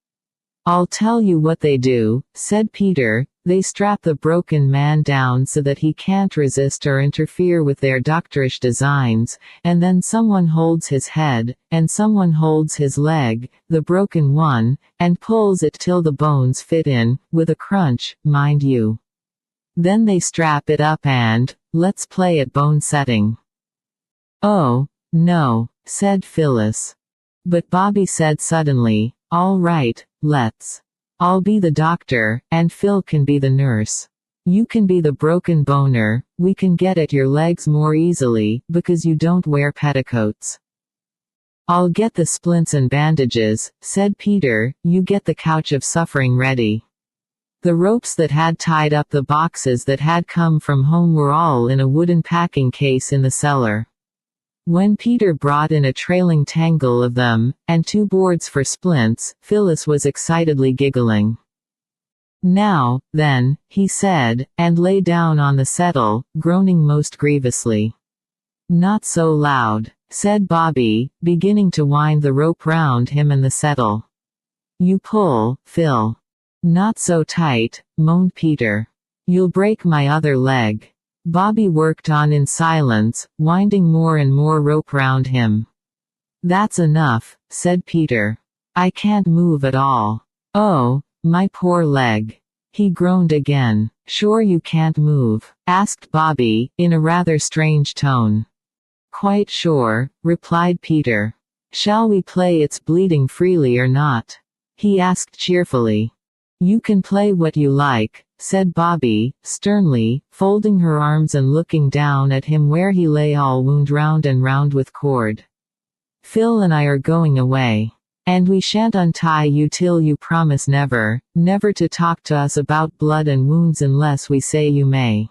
Speaker 1: "I'll tell you what they do," said Peter. "They strap the broken man down so that he can't resist or interfere with their doctorish designs, and then someone holds his head, and someone holds his leg, the broken one, and pulls it till the bones fit in, with a crunch, mind you. Then they strap it up and, let's play at bone setting." "Oh, no," said Phyllis. But Bobby said suddenly, "All right, let's. I'll be the doctor, and Phil can be the nurse. You can be the broken boner, we can get at your legs more easily, because you don't wear petticoats." "I'll get the splints and bandages," said Peter, "you get the couch of suffering ready." The ropes that had tied up the boxes that had come from home were all in a wooden packing case in the cellar. When Peter brought in a trailing tangle of them, and 2 boards for splints, Phyllis was excitedly giggling. "Now, then," he said, and lay down on the settle, groaning most grievously. "Not so loud," said Bobby, beginning to wind the rope round him and the settle. "You pull, Phil." "Not so tight," moaned Peter. "You'll break my other leg." Bobby worked on in silence, winding more and more rope round him. "That's enough," said Peter. "I can't move at all. Oh, my poor leg." He groaned again. "Sure you can't move?" asked Bobby, in a rather strange tone. "Quite sure," replied Peter. "Shall we play It's Bleeding Freely or not?" he asked cheerfully. "You can play what you like," said Bobby, sternly, folding her arms and looking down at him where he lay all wound round and round with cord. "Phil and I are going away. And we shan't untie you till you promise never, never to talk to us about blood and wounds unless we say you may.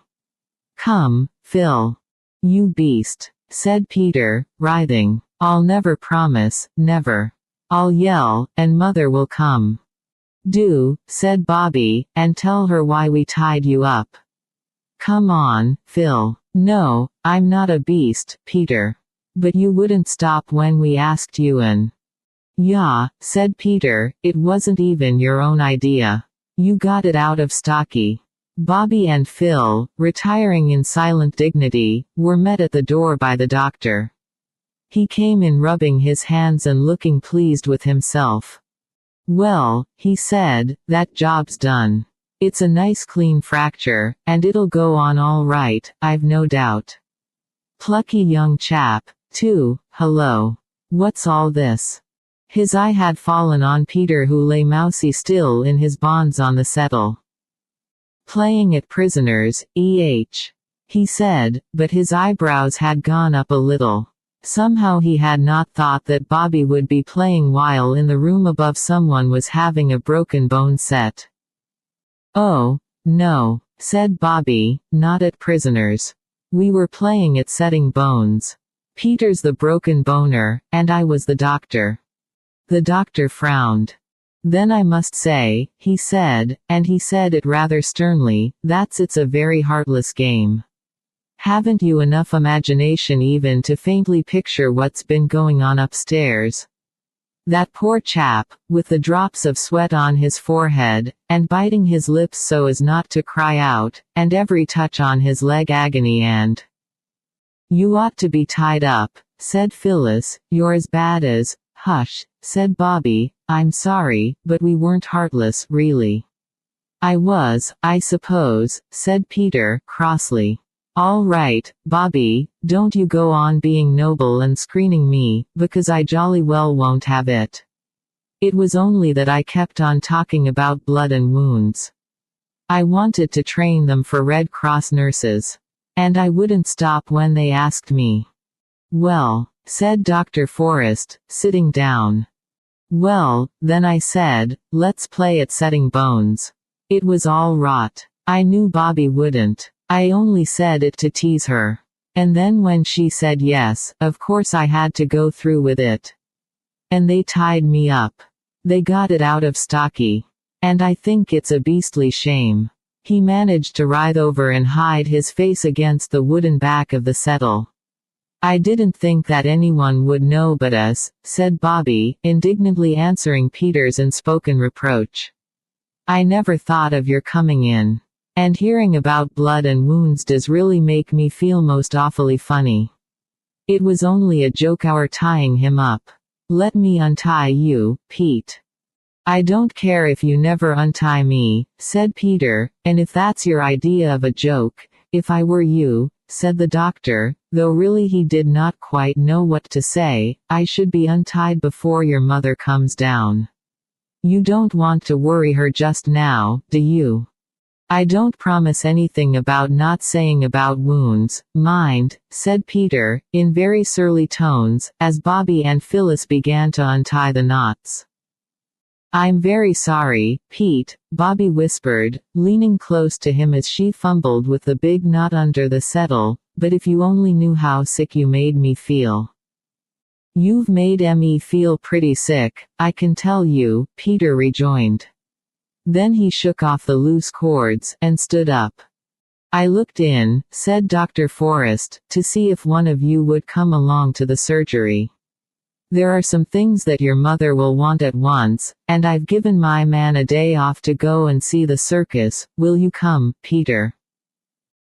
Speaker 1: Come, Phil." "You beast," said Peter, writhing. "I'll never promise, never. I'll yell, and Mother will come." "Do," said Bobby, "and tell her why we tied you up." "Come on, Phil." "No, I'm not a beast, Peter. But you wouldn't stop when we asked you and—" "Yeah," said Peter, "it wasn't even your own idea. You got it out of Stocky." Bobby and Phil, retiring in silent dignity, were met at the door by the doctor. He came in rubbing his hands and looking pleased with himself. "Well," he said, "that job's done. It's a nice clean fracture, and it'll go on all right, I've no doubt." Plucky young chap, too, hello. What's all this? His eye had fallen on Peter, who lay mousy still in his bonds on the settle. "Playing at prisoners, he said, but his eyebrows had gone up a little. Somehow he had not thought that Bobby would be playing while in the room above someone was having a broken bone set. "Oh, no," said Bobby, "not at prisoners. We were playing at setting bones. Peter's the broken boner, and I was the doctor." The doctor frowned. "Then I must say," he said, and he said it rather sternly, "it's a very heartless game. Haven't you enough imagination even to faintly picture what's been going on upstairs? That poor chap, with the drops of sweat on his forehead, and biting his lips so as not to cry out, and every touch on his leg agony and—" "You ought to be tied up," said Phyllis. "You're as bad as—" "Hush," said Bobby, "I'm sorry, but we weren't heartless, really." "I was, I suppose," said Peter, crossly. "All right, Bobby, don't you go on being noble and screening me, because I jolly well won't have it. It was only that I kept on talking about blood and wounds. I wanted to train them for Red Cross nurses. And I wouldn't stop when they asked me." "Well," said Dr. Forrest, sitting down. "Well, then I said, let's play at setting bones. It was all rot. I knew Bobby wouldn't. I only said it to tease her. And then when she said yes, of course I had to go through with it. And they tied me up. They got it out of Stocky. And I think it's a beastly shame." He managed to writhe over and hide his face against the wooden back of the settle. "I didn't think that anyone would know but us," said Bobby, indignantly answering Peter's unspoken reproach. "I never thought of your coming in. And hearing about blood and wounds does really make me feel most awfully funny. It was only a joke our tying him up. Let me untie you, Pete." "I don't care if you never untie me," said Peter, "and if that's your idea of a joke, if I were you," said the doctor, though really he did not quite know what to say, "I should be untied before your mother comes down. You don't want to worry her just now, do you?" "I don't promise anything about not saying about wounds, mind," said Peter, in very surly tones, as Bobby and Phyllis began to untie the knots. "I'm very sorry, Pete," Bobby whispered, leaning close to him as she fumbled with the big knot under the settle, "but if you only knew how sick you made me feel." "You've made me feel pretty sick, I can tell you," Peter rejoined. Then he shook off the loose cords, and stood up. "I looked in," said Dr. Forrest, "to see if one of you would come along to the surgery. There are some things that your mother will want at once, and I've given my man a day off to go and see the circus. Will you come, Peter?"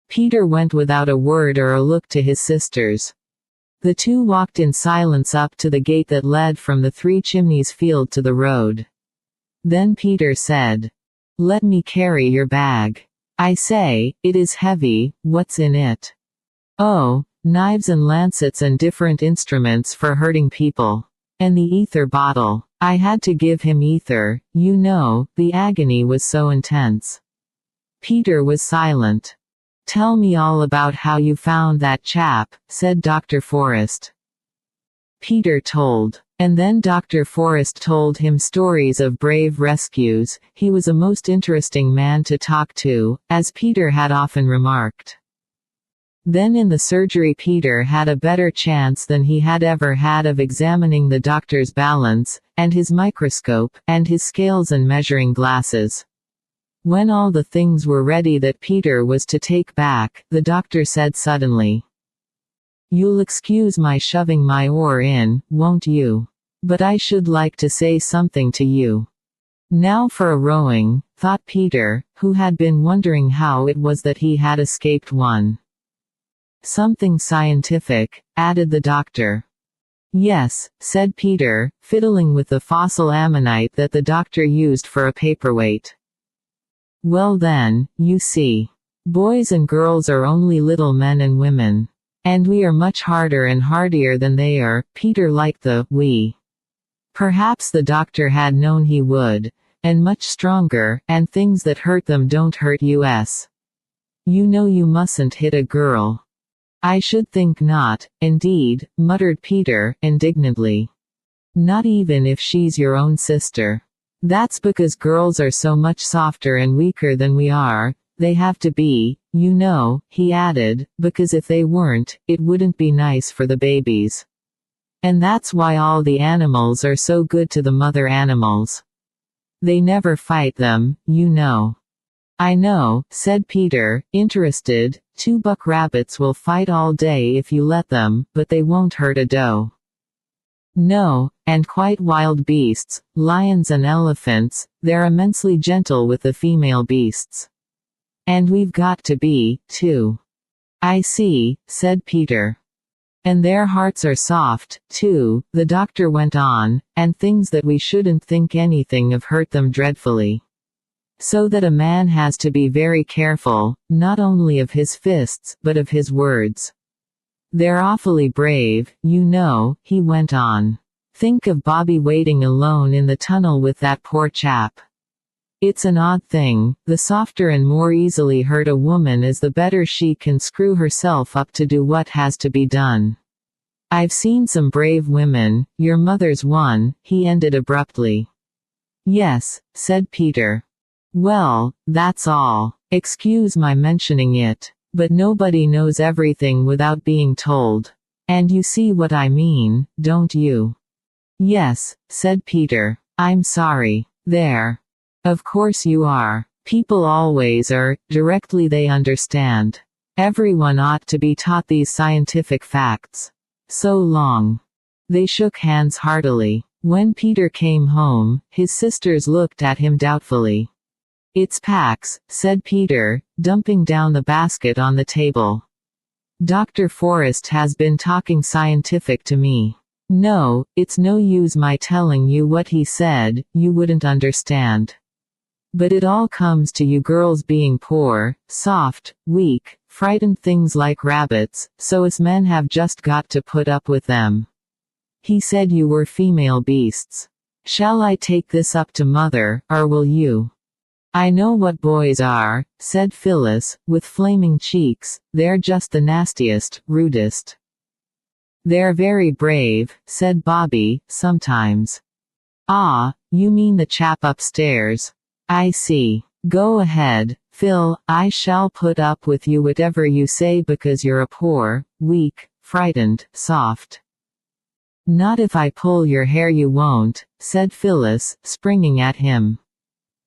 Speaker 1: Peter went without a word or a look to his sisters. The two walked in silence up to the gate that led from the Three Chimneys field to the road. Then Peter said, "Let me carry your bag. I say, it is heavy, what's in it?" "Oh, knives and lancets and different instruments for hurting people. And the ether bottle. I had to give him ether, you know, the agony was so intense." Peter was silent. "Tell me all about how you found that chap," said Dr. Forrest. Peter told. And then Dr. Forrest told him stories of brave rescues. He was a most interesting man to talk to, as Peter had often remarked. Then in the surgery Peter had a better chance than he had ever had of examining the doctor's balance, and his microscope, and his scales and measuring glasses. When all the things were ready that Peter was to take back, the doctor said suddenly, "You'll excuse my shoving my oar in, won't you? But I should like to say something to you." Now for a rowing, thought Peter, who had been wondering how it was that he had escaped one. "Something scientific," added the doctor. Yes, said Peter, fiddling with the fossil ammonite that the doctor used for a paperweight. Well then, you see. Boys and girls are only little men and women. And we are much harder and hardier than they are. Peter liked the we. Perhaps the doctor had known he would. And much stronger, and things that hurt them don't hurt us. You know you mustn't hit a girl. I should think not, indeed, muttered Peter, indignantly. Not even if she's your own sister. That's because girls are so much softer and weaker than we are. They have to be, you know, he added, because if they weren't, it wouldn't be nice for the babies. And that's why all the animals are so good to the mother animals. They never fight them, you know. I know, said Peter, interested. 2 buck rabbits will fight all day if you let them, but they won't hurt a doe. No, and quite wild beasts, lions and elephants, they're immensely gentle with the female beasts. And we've got to be, too. I see, said Peter. And their hearts are soft, too, the doctor went on, and things that we shouldn't think anything of hurt them dreadfully. So that a man has to be very careful, not only of his fists, but of his words. They're awfully brave, you know, he went on. Think of Bobby waiting alone in the tunnel with that poor chap. It's an odd thing, the softer and more easily hurt a woman is the better she can screw herself up to do what has to be done. I've seen some brave women, your mother's one, he ended abruptly. Yes, said Peter. Well, that's all. Excuse my mentioning it. But nobody knows everything without being told. And you see what I mean, don't you? Yes, said Peter. I'm sorry. There. Of course you are. People always are, directly they understand. Everyone ought to be taught these scientific facts. So long. They shook hands heartily. When Peter came home, his sisters looked at him doubtfully. It's Pax, said Peter, dumping down the basket on the table. Dr. Forrest has been talking scientific to me. No, it's no use my telling you what he said, you wouldn't understand. But it all comes to you girls being poor, soft, weak, frightened things like rabbits, so us men have just got to put up with them. He said you were female beasts. Shall I take this up to Mother, or will you? I know what boys are, said Phyllis, with flaming cheeks, they're just the nastiest, rudest. They're very brave, said Bobby, sometimes. Ah, you mean the chap upstairs. I see. Go ahead, Phil, I shall put up with you whatever you say because you're a poor, weak, frightened, soft. Not if I pull your hair you won't, said Phyllis, springing at him.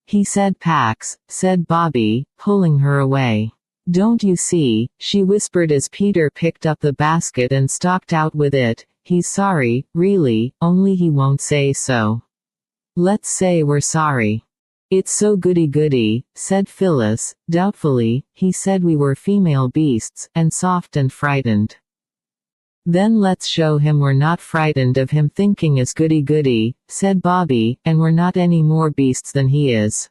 Speaker 1: He said Pax, said Bobby, pulling her away. Don't you see, she whispered as Peter picked up the basket and stalked out with it, he's sorry, really, only he won't say so. Let's say we're sorry. It's so goody-goody, said Phyllis, doubtfully, he said we were female beasts, and soft and frightened. Then let's show him we're not frightened of him thinking us goody-goody, said Bobby, and we're not any more beasts than he is.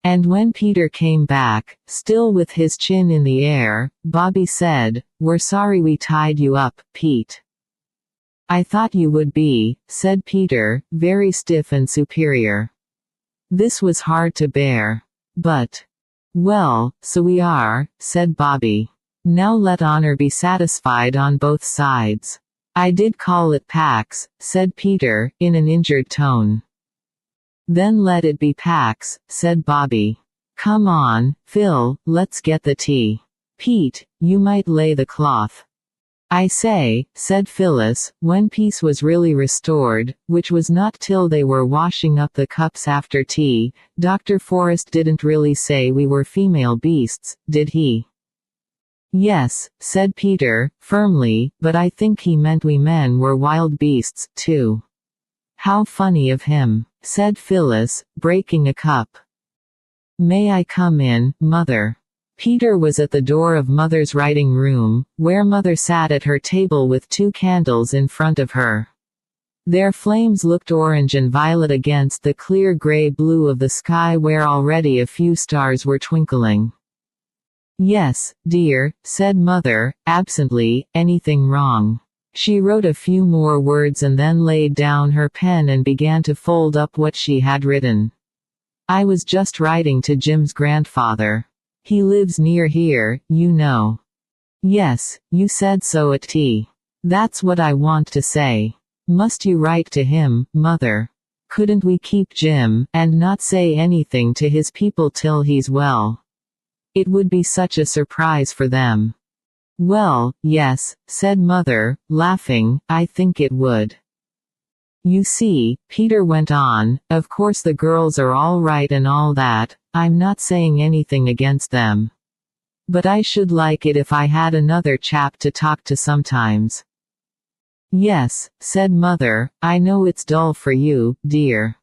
Speaker 1: And when Peter came back, still with his chin in the air, Bobby said, We're sorry we tied you up, Pete. I thought you would be, said Peter, very stiff and superior. This was hard to bear. But, well, so we are, said Bobby. Now let honor be satisfied on both sides. I did call it Pax, said Peter, in an injured tone. Then let it be Pax, said Bobby. Come on, Phil, let's get the tea. Pete, you might lay the cloth. I say, said Phyllis, when peace was really restored, which was not till they were washing up the cups after tea. Dr. Forrest didn't really say we were female beasts, did he? Yes, said Peter, firmly, but I think he meant we men were wild beasts, too. How funny of him, said Phyllis, breaking a cup. May I come in, Mother? Peter was at the door of Mother's writing room, where Mother sat at her table with 2 candles in front of her. Their flames looked orange and violet against the clear gray blue of the sky where already a few stars were twinkling. "Yes, dear," said Mother, absently. "Anything wrong?" She wrote a few more words and then laid down her pen and began to fold up what she had written. "I was just writing to Jim's grandfather. He lives near here, you know." "Yes, you said so at tea. That's what I want to say. Must you write to him, Mother? Couldn't we keep Jim, and not say anything to his people till he's well? It would be such a surprise for them." "Well, yes," said Mother, laughing, "I think it would." "You see," Peter went on, "of course the girls are all right and all that, I'm not saying anything against them. But I should like it if I had another chap to talk to sometimes." "Yes," said Mother, "I know it's dull for you, dear.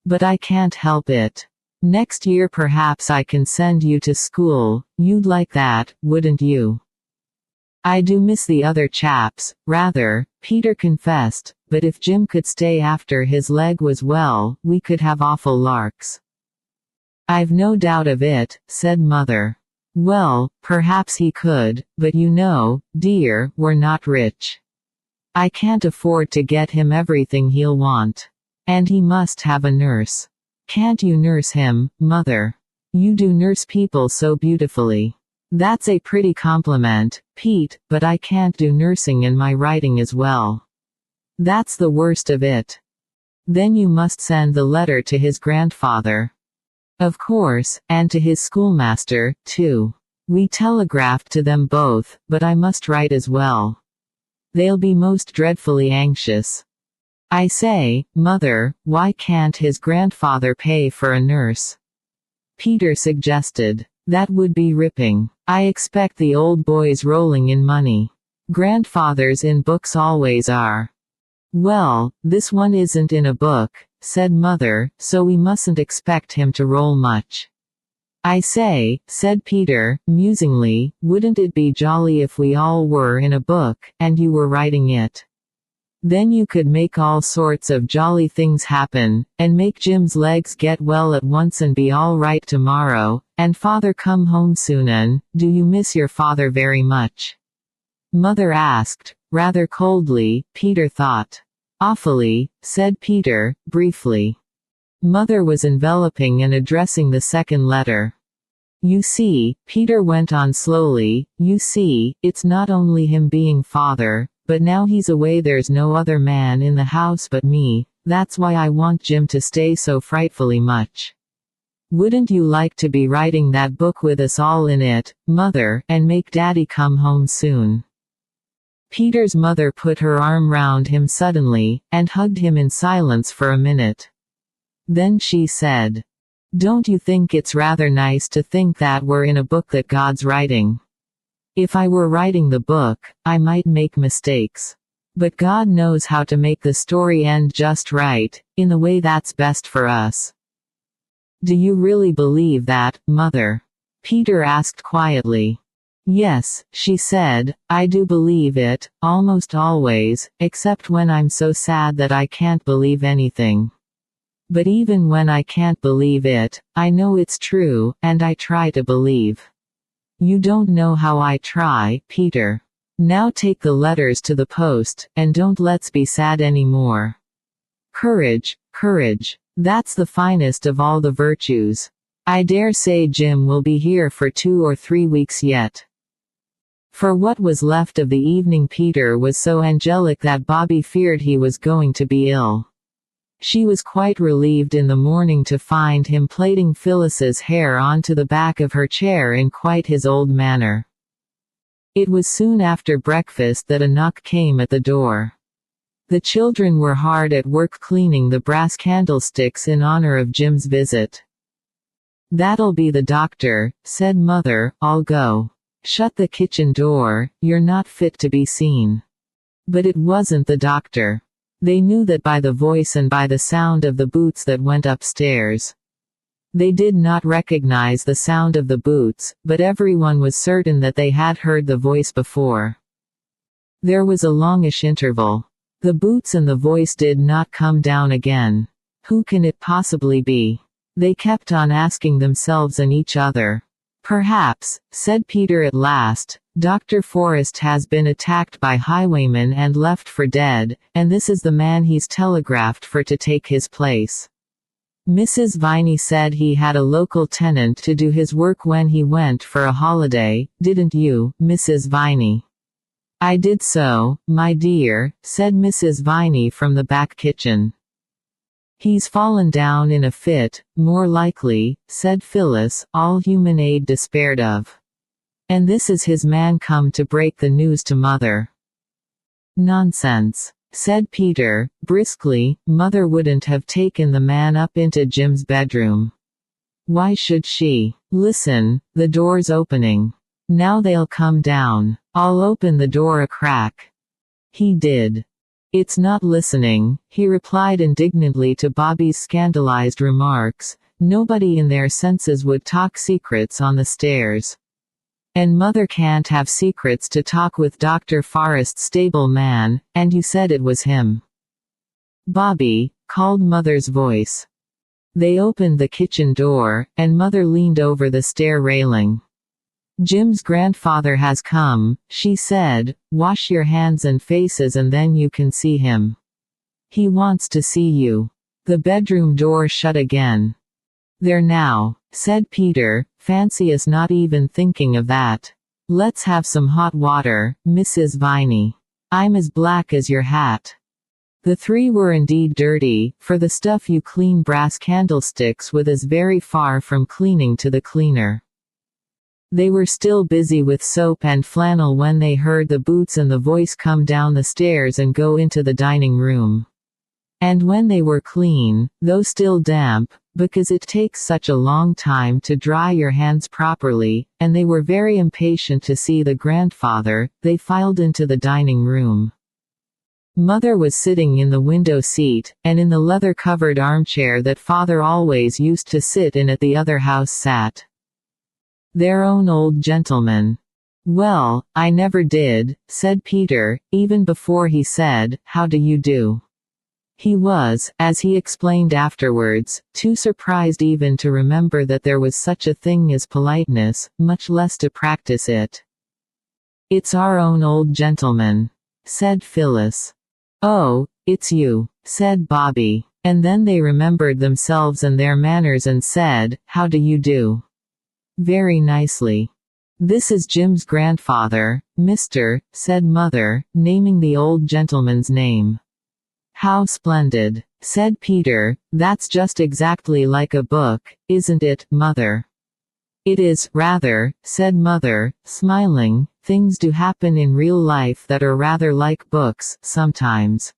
Speaker 1: But I can't help it. Next year perhaps I can send you to school, you'd like that, wouldn't you?" "I do miss the other chaps, rather," Peter confessed, "but if Jim could stay after his leg was well, we could have awful larks." "I've no doubt of it," said Mother. "Well, perhaps he could, but you know, dear, we're not rich. I can't afford to get him everything he'll want. And he must have a nurse. Can't you nurse him, Mother? You do nurse people so beautifully." "That's a pretty compliment, Pete, but I can't do nursing and my writing as well. That's the worst of it." "Then you must send the letter to his grandfather." "Of course, and to his schoolmaster, too. We telegraphed to them both, but I must write as well. They'll be most dreadfully anxious. I say, Mother, why can't his grandfather pay for a nurse?" Peter suggested. "That would be ripping. I expect the old boy's rolling in money. Grandfathers in books always are." "Well, this one isn't in a book," said Mother, "so we mustn't expect him to roll much." "I say," said Peter, musingly, "wouldn't it be jolly if we all were in a book, and you were writing it? Then you could make all sorts of jolly things happen, and make Jim's legs get well at once and be all right tomorrow, and Father come home soon. And do you miss your father very much?" Mother asked, rather coldly, Peter thought. "Awfully," said Peter, briefly. Mother was enveloping and addressing the second letter. "You see," Peter went on slowly, "you see, it's not only him being father, but now he's away there's no other man in the house but me, that's why I want Jim to stay so frightfully much. Wouldn't you like to be writing that book with us all in it, Mother, and make Daddy come home soon?" Peter's mother put her arm round him suddenly, and hugged him in silence for a minute. Then she said, "Don't you think it's rather nice to think that we're in a book that God's writing? If I were writing the book, I might make mistakes. But God knows how to make the story end just right, in the way that's best for us." "Do you really believe that, Mother?" Peter asked quietly. "Yes," she said, "I do believe it, almost always, except when I'm so sad that I can't believe anything. But even when I can't believe it, I know it's true, and I try to believe. You don't know how I try, Peter. Now take the letters to the post, and don't let's be sad anymore. Courage, courage. That's the finest of all the virtues. I dare say Jim will be here for 2 or 3 weeks yet." For what was left of the evening Peter was so angelic that Bobby feared he was going to be ill. She was quite relieved in the morning to find him plaiting Phyllis's hair onto the back of her chair in quite his old manner. It was soon after breakfast that a knock came at the door. The children were hard at work cleaning the brass candlesticks in honor of Jim's visit. "That'll be the doctor," said Mother, "I'll go. Shut the kitchen door, you're not fit to be seen." But it wasn't the doctor. They knew that by the voice and by the sound of the boots that went upstairs. They did not recognize the sound of the boots, but everyone was certain that they had heard the voice before. There was a longish interval. The boots and the voice did not come down again. Who can it possibly be? They kept on asking themselves and each other. Perhaps, said Peter at last, Dr. Forrest has been attacked by highwaymen and left for dead, and this is the man he's telegraphed for to take his place. Mrs. Viney said he had a local tenant to do his work when he went for a holiday, didn't you, Mrs. Viney? I did so, my dear, said Mrs. Viney from the back kitchen. He's fallen down in a fit, more likely, said Phyllis, all human aid despaired of. And this is his man come to break the news to Mother. Nonsense, said Peter, briskly. Mother wouldn't have taken the man up into Jim's bedroom. Why should she? Listen, the door's opening. Now they'll come down. I'll open the door a crack. He did. It's not listening, he replied indignantly to Bobby's scandalized remarks. Nobody in their senses would talk secrets on the stairs. And Mother can't have secrets to talk with Dr. Forrest's stable man, and you said it was him. Bobby, called Mother's voice. They opened the kitchen door, and Mother leaned over the stair railing. Jim's grandfather has come, she said. Wash your hands and faces and then you can see him. He wants to see you. The bedroom door shut again. There now, said Peter, fancy us not even thinking of that. Let's have some hot water, Mrs. Viney. I'm as black as your hat. The three were indeed dirty, for the stuff you clean brass candlesticks with is very far from cleaning to the cleaner. They were still busy with soap and flannel when they heard the boots and the voice come down the stairs and go into the dining room. And when they were clean, though still damp, because it takes such a long time to dry your hands properly, and they were very impatient to see the grandfather, they filed into the dining room. Mother was sitting in the window seat, and in the leather-covered armchair that Father always used to sit in at the other house sat their own old gentleman. Well, I never did, said Peter, even before he said, how do you do? He was, as he explained afterwards, too surprised even to remember that there was such a thing as politeness, much less to practice it. It's our own old gentleman, said Phyllis. Oh, it's you, said Bobby. And then they remembered themselves and their manners and said, how do you do? Very nicely. This is Jim's grandfather, Mr., said Mother, naming the old gentleman's name. How splendid, said Peter. That's just exactly like a book, isn't it, Mother? It is, rather, said Mother, smiling. Things do happen in real life that are rather like books, sometimes.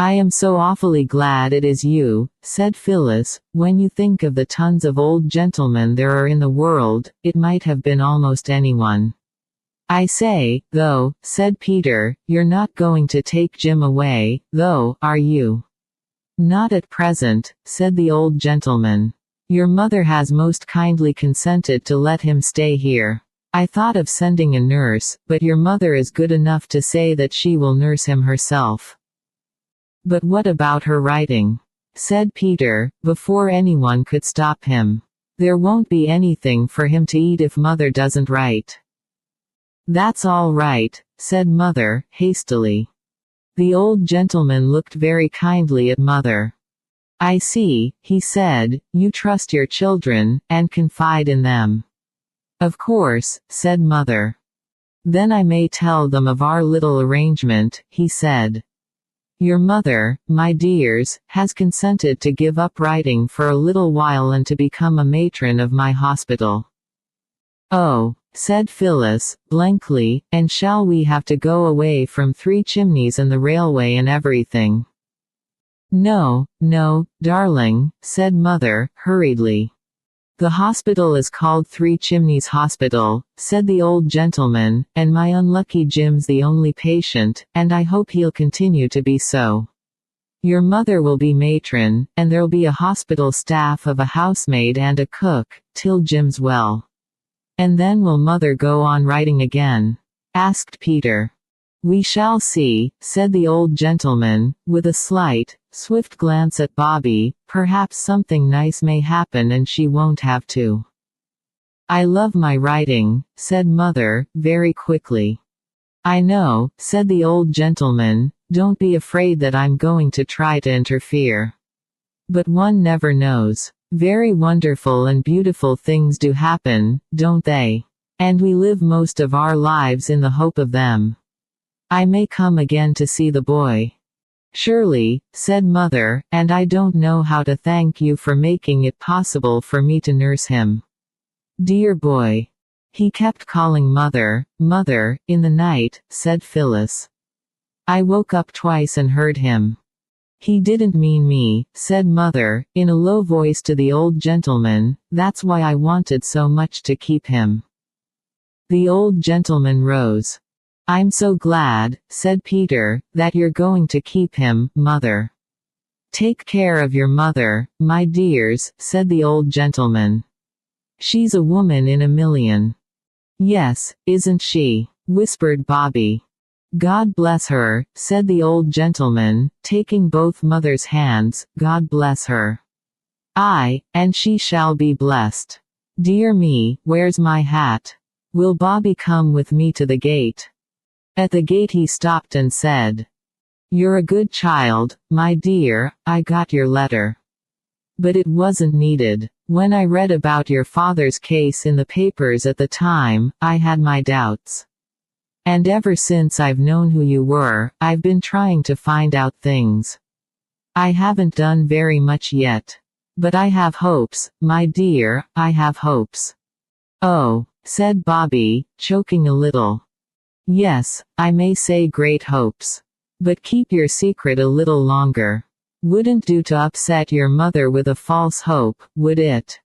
Speaker 1: I am so awfully glad it is you, said Phyllis. When you think of the tons of old gentlemen there are in the world, it might have been almost anyone. I say, though, said Peter, you're not going to take Jim away, though, are you? Not at present, said the old gentleman. Your mother has most kindly consented to let him stay here. I thought of sending a nurse, but your mother is good enough to say that she will nurse him herself. But what about her writing? Said Peter, before anyone could stop him. There won't be anything for him to eat if Mother doesn't write. That's all right, said Mother, hastily. The old gentleman looked very kindly at Mother. I see, he said, you trust your children, and confide in them. Of course, said Mother. Then I may tell them of our little arrangement, he said. Your mother, my dears, has consented to give up writing for a little while and to become a matron of my hospital. Oh, said Phyllis, blankly, and shall we have to go away from Three Chimneys and the railway and everything? No, no, darling, said Mother, hurriedly. The hospital is called Three Chimneys Hospital, said the old gentleman, and my unlucky Jim's the only patient, and I hope he'll continue to be so. Your mother will be matron, and there'll be a hospital staff of a housemaid and a cook, till Jim's well. And then will mother go on writing again? Asked Peter. We shall see, said the old gentleman, with a slight, swift glance at Bobby. Perhaps something nice may happen and she won't have to. I love my writing, said mother, very quickly. I know, said the old gentleman, don't be afraid that I'm going to try to interfere. But one never knows. Very wonderful and beautiful things do happen, don't they? And we live most of our lives in the hope of them. I may come again to see the boy. Surely, said mother, and I don't know how to thank you for making it possible for me to nurse him. Dear boy. He kept calling mother, mother, in the night, said Phyllis. I woke up twice and heard him. He didn't mean me, said mother, in a low voice to the old gentleman, that's why I wanted so much to keep him. The old gentleman rose. I'm so glad, said Peter, that you're going to keep him, mother. Take care of your mother, my dears, said the old gentleman. She's a woman in a million. Yes, isn't she? Whispered Bobby. God bless her, said the old gentleman, taking both mother's hands, God bless her. Aye, and she shall be blessed. Dear me, where's my hat? Will Bobby come with me to the gate? At the gate he stopped and said, You're a good child, my dear, I got your letter. But it wasn't needed. When I read about your father's case in the papers at the time, I had my doubts. And ever since I've known who you were, I've been trying to find out things. I haven't done very much yet. But I have hopes, my dear, I have hopes. Oh, said Bobby, choking a little. Yes, I may say great hopes. But keep your secret a little longer. Wouldn't do to upset your mother with a false hope, would it?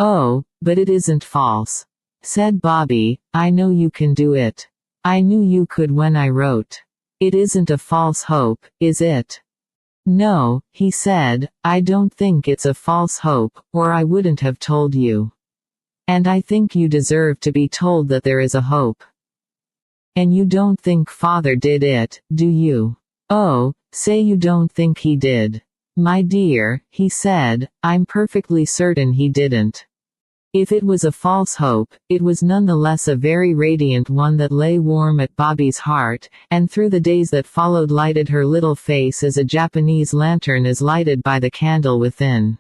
Speaker 1: Oh, but it isn't false. Said Bobby, I know you can do it. I knew you could when I wrote. It isn't a false hope, is it? No, he said, I don't think it's a false hope, or I wouldn't have told you. And I think you deserve to be told that there is a hope. And you don't think Father did it, do you? Oh, say you don't think he did. My dear, he said, I'm perfectly certain he didn't. If it was a false hope, it was nonetheless a very radiant one that lay warm at Bobby's heart, and through the days that followed lighted her little face as a Japanese lantern is lighted by the candle within.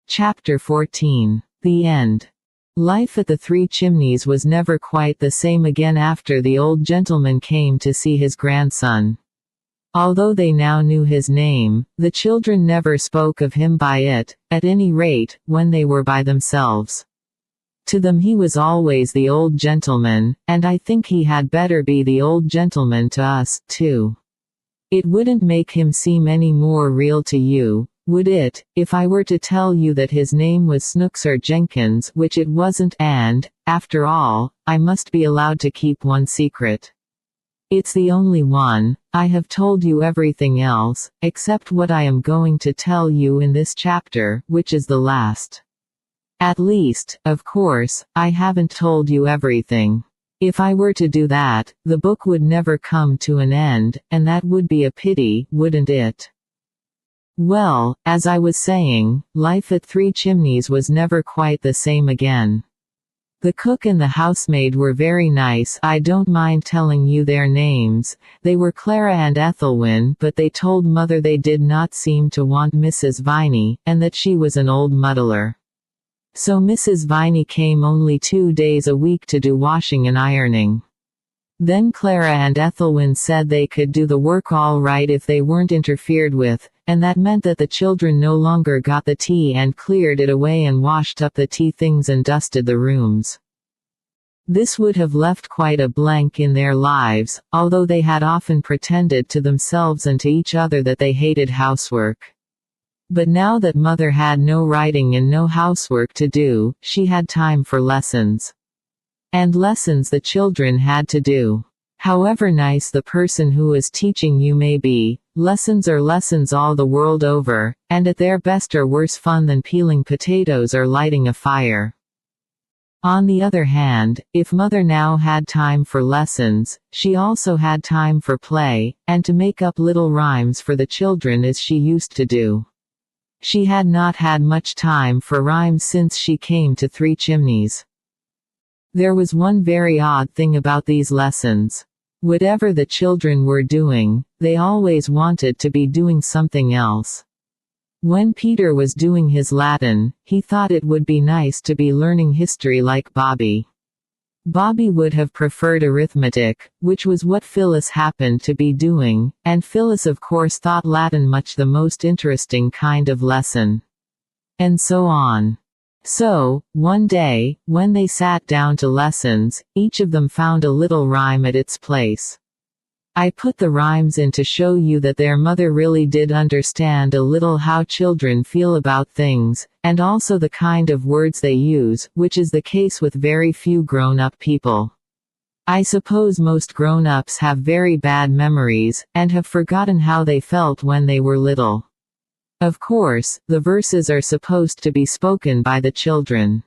Speaker 1: Chapter 14. The End. Life at the Three Chimneys was never quite the same again after the old gentleman came to see his grandson. Although they now knew his name, the children never spoke of him by it, at any rate, when they were by themselves. To them he was always the old gentleman, and I think he had better be the old gentleman to us, too. It wouldn't make him seem any more real to you, would it, if I were to tell you that his name was Snooks or Jenkins, which it wasn't, and, after all, I must be allowed to keep one secret. It's the only one. I have told you everything else, except what I am going to tell you in this chapter, which is the last. At least, of course, I haven't told you everything. If I were to do that, the book would never come to an end, and that would be a pity, wouldn't it? Well, as I was saying, life at Three Chimneys was never quite the same again. The cook and the housemaid were very nice. I don't mind telling you their names. They were Clara and Ethelwyn, but they told mother they did not seem to want Mrs. Viney, and that she was an old muddler. So Mrs. Viney came only 2 days a week to do washing and ironing. Then Clara and Ethelwyn said they could do the work all right if they weren't interfered with, and that meant that the children no longer got the tea and cleared it away and washed up the tea things and dusted the rooms. This would have left quite a blank in their lives, although they had often pretended to themselves and to each other that they hated housework. But now that mother had no writing and no housework to do, she had time for lessons. And lessons the children had to do. However nice the person who is teaching you may be, Lessons are lessons all the world over, and at their best are worse fun than peeling potatoes or lighting a fire. On the other hand, if Mother now had time for lessons, she also had time for play, and to make up little rhymes for the children as she used to do. She had not had much time for rhymes since she came to Three Chimneys. There was one very odd thing about these lessons. Whatever the children were doing, they always wanted to be doing something else. When Peter was doing his Latin, he thought it would be nice to be learning history like Bobby. Bobby would have preferred arithmetic, which was what Phyllis happened to be doing, and Phyllis of course thought Latin much the most interesting kind of lesson. And so on. So, one day, when they sat down to lessons, each of them found a little rhyme at its place. I put the rhymes in to show you that their mother really did understand a little how children feel about things, and also the kind of words they use, which is the case with very few grown-up people. I suppose most grown-ups have very bad memories, and have forgotten how they felt when they were little. Of course, the verses are supposed to be spoken by the children.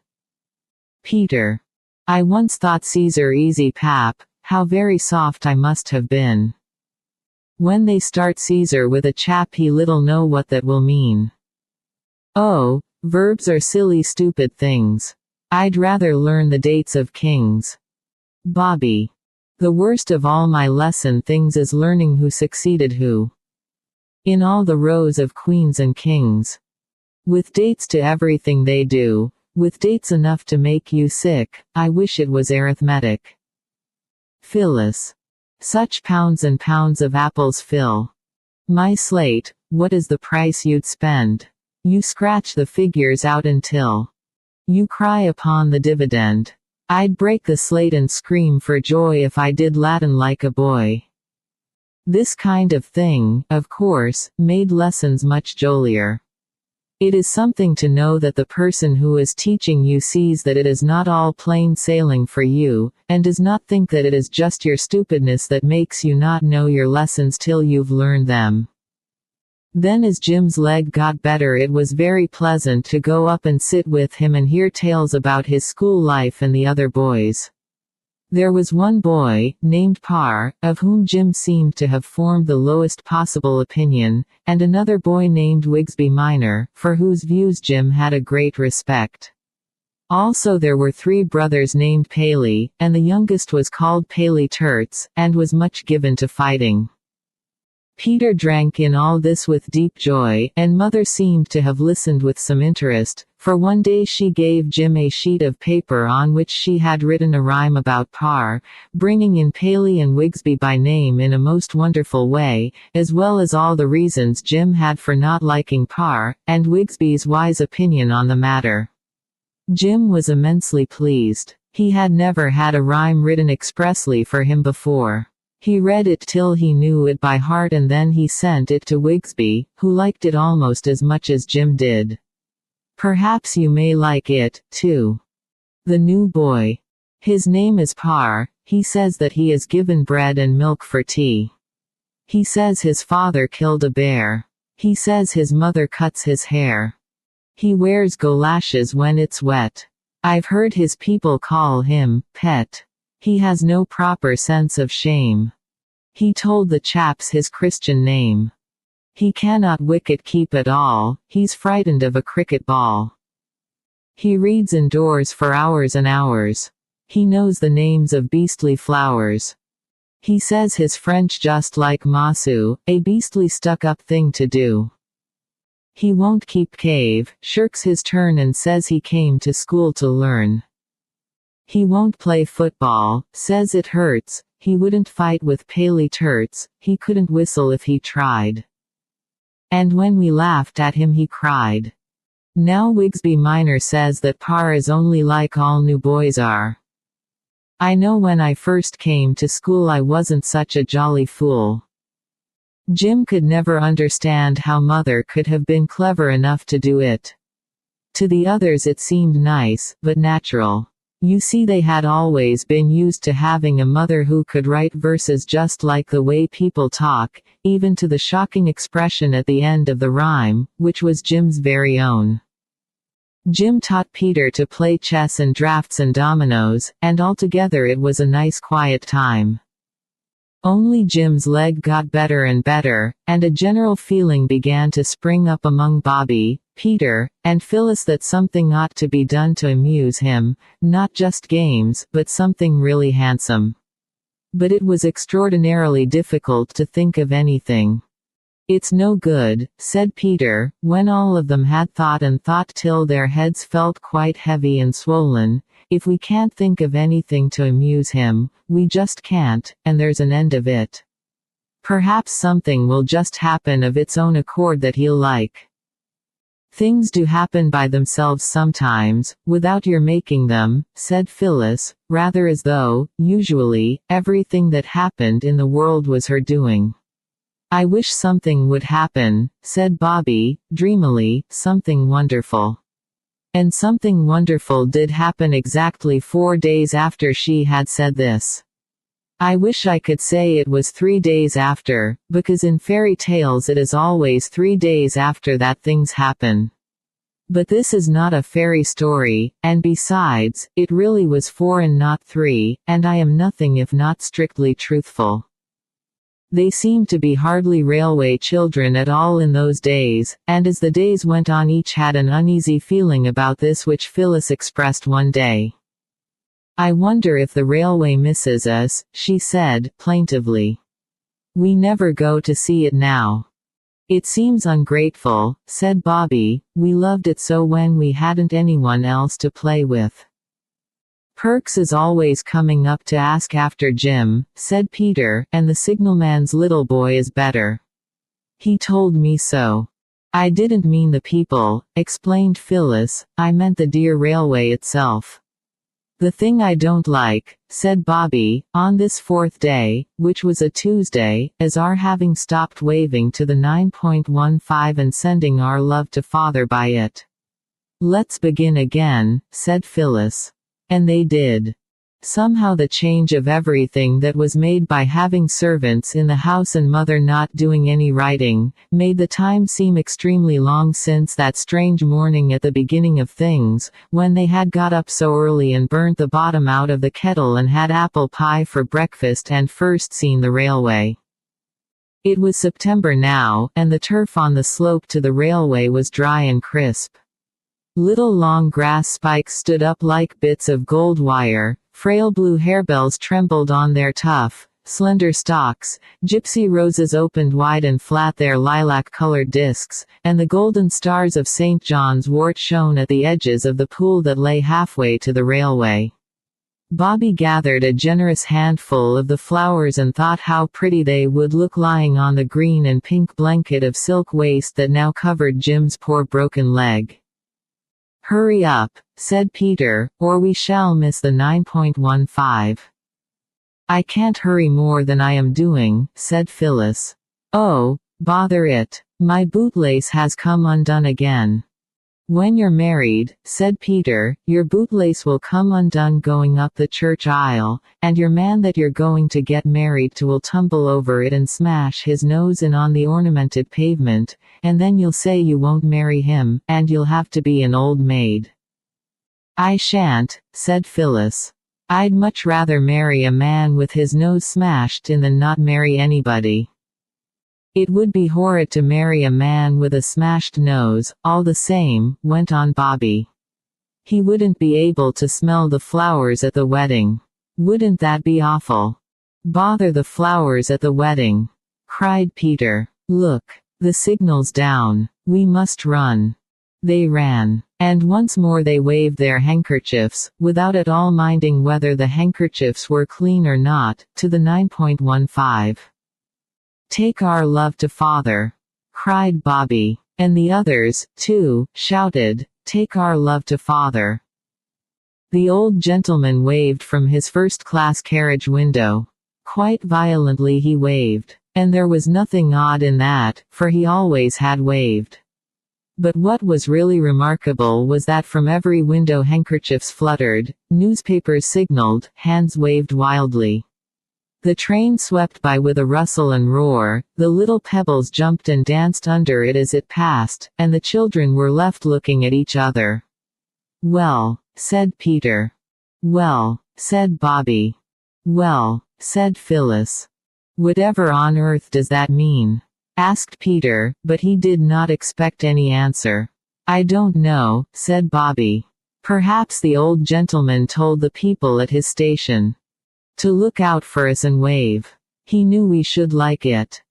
Speaker 1: Peter. I once thought Caesar easy pap, how very soft I must have been. When they start Caesar with a chap he little know what that will mean. Oh, verbs are silly stupid things. I'd rather learn the dates of kings. Bobby. The worst of all my lesson things is learning who succeeded who. In all the rows of queens and kings. With dates to everything they do, with dates enough to make you sick, I wish it was arithmetic. Phyllis. Such pounds and pounds of apples fill my slate, what is the price you'd spend? You scratch the figures out until you cry upon the dividend. I'd break the slate and scream for joy if I did Latin like a boy. This kind of thing, of course, made lessons much jollier. It is something to know that the person who is teaching you sees that it is not all plain sailing for you, and does not think that it is just your stupidness that makes you not know your lessons till you've learned them. Then as Jim's leg got better it was very pleasant to go up and sit with him and hear tales about his school life and the other boys. There was one boy, named Parr, of whom Jim seemed to have formed the lowest possible opinion, and another boy named Wigsby Minor, for whose views Jim had a great respect. Also there were 3 brothers named Paley, and the youngest was called Paley Terts, and was much given to fighting. Peter drank in all this with deep joy, and Mother seemed to have listened with some interest, for one day she gave Jim a sheet of paper on which she had written a rhyme about Parr, bringing in Paley and Wigsby by name in a most wonderful way, as well as all the reasons Jim had for not liking Parr, and Wigsby's wise opinion on the matter. Jim was immensely pleased. He had never had a rhyme written expressly for him before. He read it till he knew it by heart and then he sent it to Wigsby, who liked it almost as much as Jim did. Perhaps you may like it, too. The new boy. His name is Parr. He says that he is given bread and milk for tea. He says his father killed a bear. He says his mother cuts his hair. He wears goloshes when it's wet. I've heard his people call him Pet. He has no proper sense of shame. He told the chaps his Christian name. He cannot wicket keep at all, he's frightened of a cricket ball. He reads indoors for hours and hours. He knows the names of beastly flowers. He says his French just like Masu, a beastly stuck-up thing to do. He won't keep cave, shirks his turn and says he came to school to learn. He won't play football, says it hurts, he wouldn't fight with Paley Terts, he couldn't whistle if he tried. And when we laughed at him he cried. Now Wigsby Minor says that Parr is only like all new boys are. I know when I first came to school I wasn't such a jolly fool. Jim could never understand how Mother could have been clever enough to do it. To the others it seemed nice, but natural. You see, they had always been used to having a mother who could write verses just like the way people talk, even to the shocking expression at the end of the rhyme, which was Jim's very own. Jim taught Peter to play chess and drafts and dominoes, and altogether it was a nice quiet time. Only Jim's leg got better and better, and a general feeling began to spring up among Bobby, Peter, and Phyllis that something ought to be done to amuse him, not just games, but something really handsome. But it was extraordinarily difficult to think of anything. "It's no good," said Peter, when all of them had thought and thought till their heads felt quite heavy and swollen. "If we can't think of anything to amuse him, we just can't, and there's an end of it. Perhaps something will just happen of its own accord that he'll like." "Things do happen by themselves sometimes, without your making them," said Phyllis, rather as though, usually, everything that happened in the world was her doing. "I wish something would happen," said Bobby, dreamily, "something wonderful." And something wonderful did happen exactly 4 days after she had said this. I wish I could say it was 3 days after, because in fairy tales it is always 3 days after that things happen. But this is not a fairy story, and besides, it really was 4 and not 3, and I am nothing if not strictly truthful. They seemed to be hardly railway children at all in those days, and as the days went on each had an uneasy feeling about this which Phyllis expressed one day. "I wonder if the railway misses us," she said, plaintively. "We never go to see it now." "It seems ungrateful," said Bobby, "we loved it so when we hadn't anyone else to play with." "Perks is always coming up to ask after Jim," said Peter, "and the signalman's little boy is better. He told me so." "I didn't mean the people," explained Phyllis, "I meant the dear railway itself." "The thing I don't like," said Bobby, "on this 4th day, which was a Tuesday, is our having stopped waving to the 9.15 and sending our love to Father by it." "Let's begin again," said Phyllis. And they did. Somehow the change of everything that was made by having servants in the house and mother not doing any writing, made the time seem extremely long since that strange morning at the beginning of things, when they had got up so early and burnt the bottom out of the kettle and had apple pie for breakfast and first seen the railway. It was September now, and the turf on the slope to the railway was dry and crisp. Little long grass spikes stood up like bits of gold wire, frail blue harebells trembled on their tough, slender stalks, gypsy roses opened wide and flat their lilac-colored discs, and the golden stars of St. John's wort shone at the edges of the pool that lay halfway to the railway. Bobby gathered a generous handful of the flowers and thought how pretty they would look lying on the green and pink blanket of silk waste that now covered Jim's poor broken leg. "Hurry up," said Peter, "or we shall miss the 9.15. "I can't hurry more than I am doing," said Phyllis. "Oh, bother it. My bootlace has come undone again." "When you're married," said Peter, "your bootlace will come undone going up the church aisle, and your man that you're going to get married to will tumble over it and smash his nose in on the ornamented pavement, and then you'll say you won't marry him, and you'll have to be an old maid." "I shan't," said Phyllis. "I'd much rather marry a man with his nose smashed in than not marry anybody." "It would be horrid to marry a man with a smashed nose, all the same," went on Bobby. "He wouldn't be able to smell the flowers at the wedding. Wouldn't that be awful?" "Bother the flowers at the wedding," cried Peter. "Look, the signal's down. We must run." They ran. And once more they waved their handkerchiefs, without at all minding whether the handkerchiefs were clean or not, to the 9.15. "Take our love to Father," cried Bobby. And the others, too, shouted, "Take our love to Father." The old gentleman waved from his first-class carriage window. Quite violently he waved. And there was nothing odd in that, for he always had waved. But what was really remarkable was that from every window handkerchiefs fluttered, newspapers signaled, hands waved wildly. The train swept by with a rustle and roar, the little pebbles jumped and danced under it as it passed, and the children were left looking at each other. "Well," said Peter. "Well," said Bobby. "Well," said Phyllis. "Whatever on earth does that mean?" asked Peter, but he did not expect any answer. "I don't know," said Bobby. "Perhaps the old gentleman told the people at his station to look out for us and wave. He knew we should like it."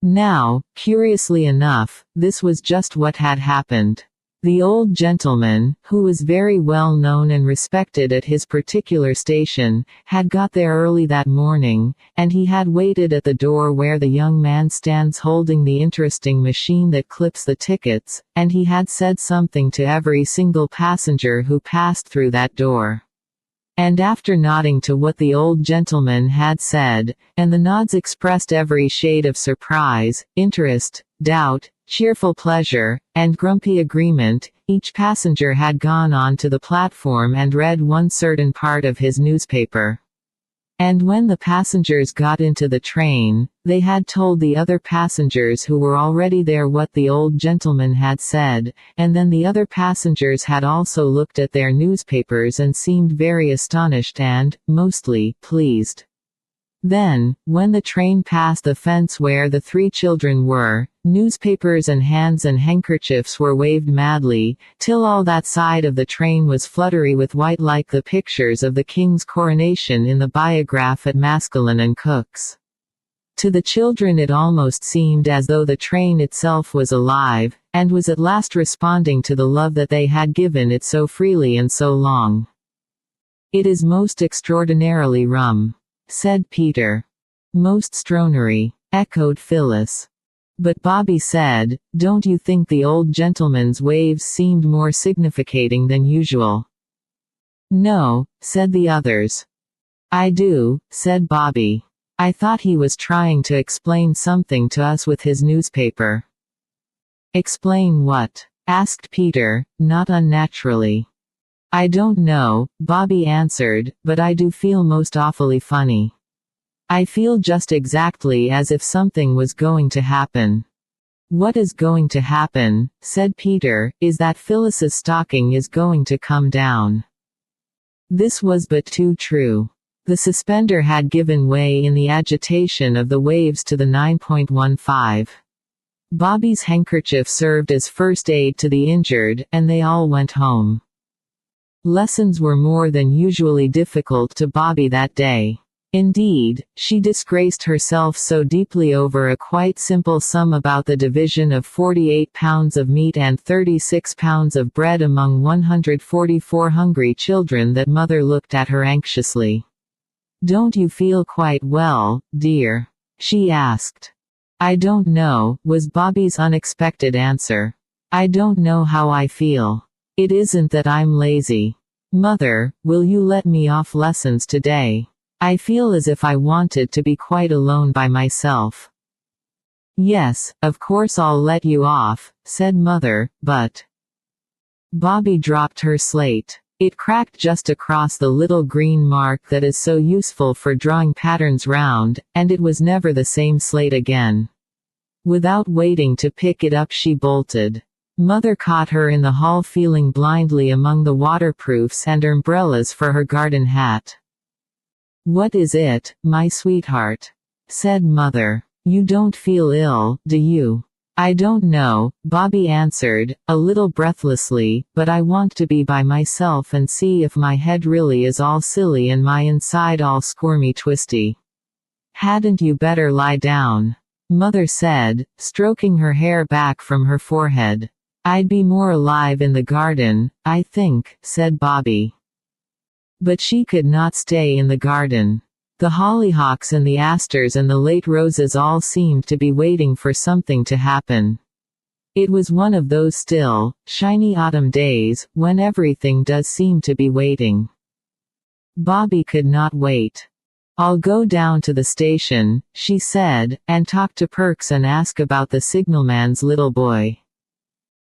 Speaker 1: Now, curiously enough, this was just what had happened. The old gentleman, who was very well known and respected at his particular station, had got there early that morning, and he had waited at the door where the young man stands holding the interesting machine that clips the tickets, and he had said something to every single passenger who passed through that door. And after nodding to what the old gentleman had said, and the nods expressed every shade of surprise, interest, doubt, cheerful pleasure, and grumpy agreement, each passenger had gone on to the platform and read one certain part of his newspaper. And when the passengers got into the train, they had told the other passengers who were already there what the old gentleman had said, and then the other passengers had also looked at their newspapers and seemed very astonished and, mostly, pleased. Then, when the train passed the fence where the three children were, newspapers and hands and handkerchiefs were waved madly, till all that side of the train was fluttery with white like the pictures of the king's coronation in the biograph at Maskelyne and Cook's. To the children it almost seemed as though the train itself was alive, and was at last responding to the love that they had given it so freely and so long. "It is most extraordinarily rum," said Peter. "Most stronery," echoed Phyllis. But Bobby said, "Don't you think the old gentleman's waves seemed more significating than usual?" "No," said the others. "I do," said Bobby. "I thought he was trying to explain something to us with his newspaper." "Explain what?" asked Peter, not unnaturally. "I don't know," Bobby answered, "but I do feel most awfully funny. I feel just exactly as if something was going to happen." "What is going to happen," said Peter, "is that Phyllis's stocking is going to come down." This was but too true. The suspender had given way in the agitation of the waves to the 9.15. Bobby's handkerchief served as first aid to the injured, and they all went home. Lessons were more than usually difficult to Bobby that day. Indeed, she disgraced herself so deeply over a quite simple sum about the division of 48 pounds of meat and 36 pounds of bread among 144 hungry children that Mother looked at her anxiously. "Don't you feel quite well, dear?" she asked. "I don't know," was Bobby's unexpected answer. "I don't know how I feel. It isn't that I'm lazy. Mother, will you let me off lessons today? I feel as if I wanted to be quite alone by myself." "Yes, of course I'll let you off," said Mother, "but—" Bobby dropped her slate. It cracked just across the little green mark that is so useful for drawing patterns round, and it was never the same slate again. Without waiting to pick it up she bolted. Mother caught her in the hall feeling blindly among the waterproofs and umbrellas for her garden hat. "What is it, my sweetheart?" said Mother. "You don't feel ill, do you?" "I don't know," Bobby answered, a little breathlessly, "but I want to be by myself and see if my head really is all silly and my inside all squirmy twisty." "Hadn't you better lie down?" Mother said, stroking her hair back from her forehead. "I'd be more alive in the garden, I think," said Bobby. But she could not stay in the garden. The hollyhocks and the asters and the late roses all seemed to be waiting for something to happen. It was one of those still, shiny autumn days, when everything does seem to be waiting. Bobby could not wait. "I'll go down to the station," she said, "and talk to Perks and ask about the signalman's little boy."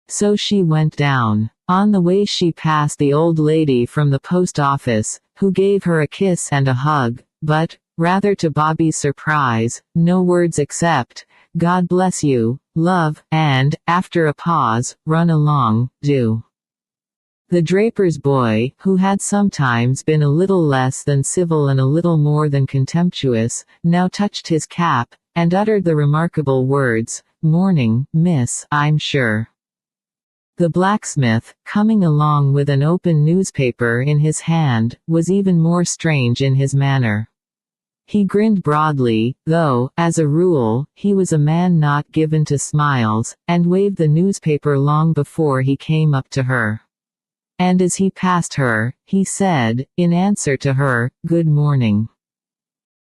Speaker 1: So she went down. On the way she passed the old lady from the post office, who gave her a kiss and a hug, but, rather to Bobby's surprise, no words except, "God bless you, love," and, after a pause, "Run along, do." The draper's boy, who had sometimes been a little less than civil and a little more than contemptuous, now touched his cap, and uttered the remarkable words, "Morning, miss, I'm sure." The blacksmith, coming along with an open newspaper in his hand, was even more strange in his manner. He grinned broadly, though, as a rule, he was a man not given to smiles, and waved the newspaper long before he came up to her. And as he passed her, he said, in answer to her, "Good morning."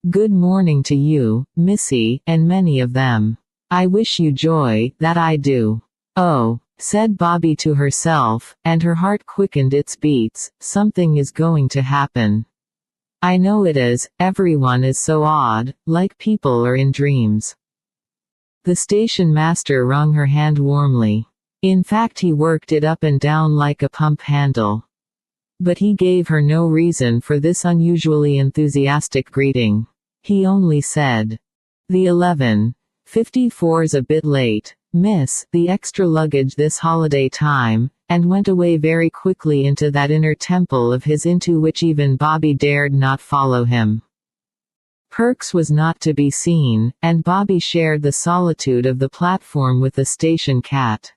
Speaker 1: "Good morning to you, missy, and many of them. I wish you joy, that I do." "Oh," said Bobby to herself, and her heart quickened its beats, "something is going to happen. I know it is, everyone is so odd, like people are in dreams." The station master wrung her hand warmly. In fact, he worked it up and down like a pump handle. But he gave her no reason for this unusually enthusiastic greeting. He only said, "The 11:54's a bit late, miss, the extra luggage this holiday time," and went away very quickly into that inner temple of his into which even Bobby dared not follow him. Perks was not to be seen, and Bobby shared the solitude of the platform with the station cat.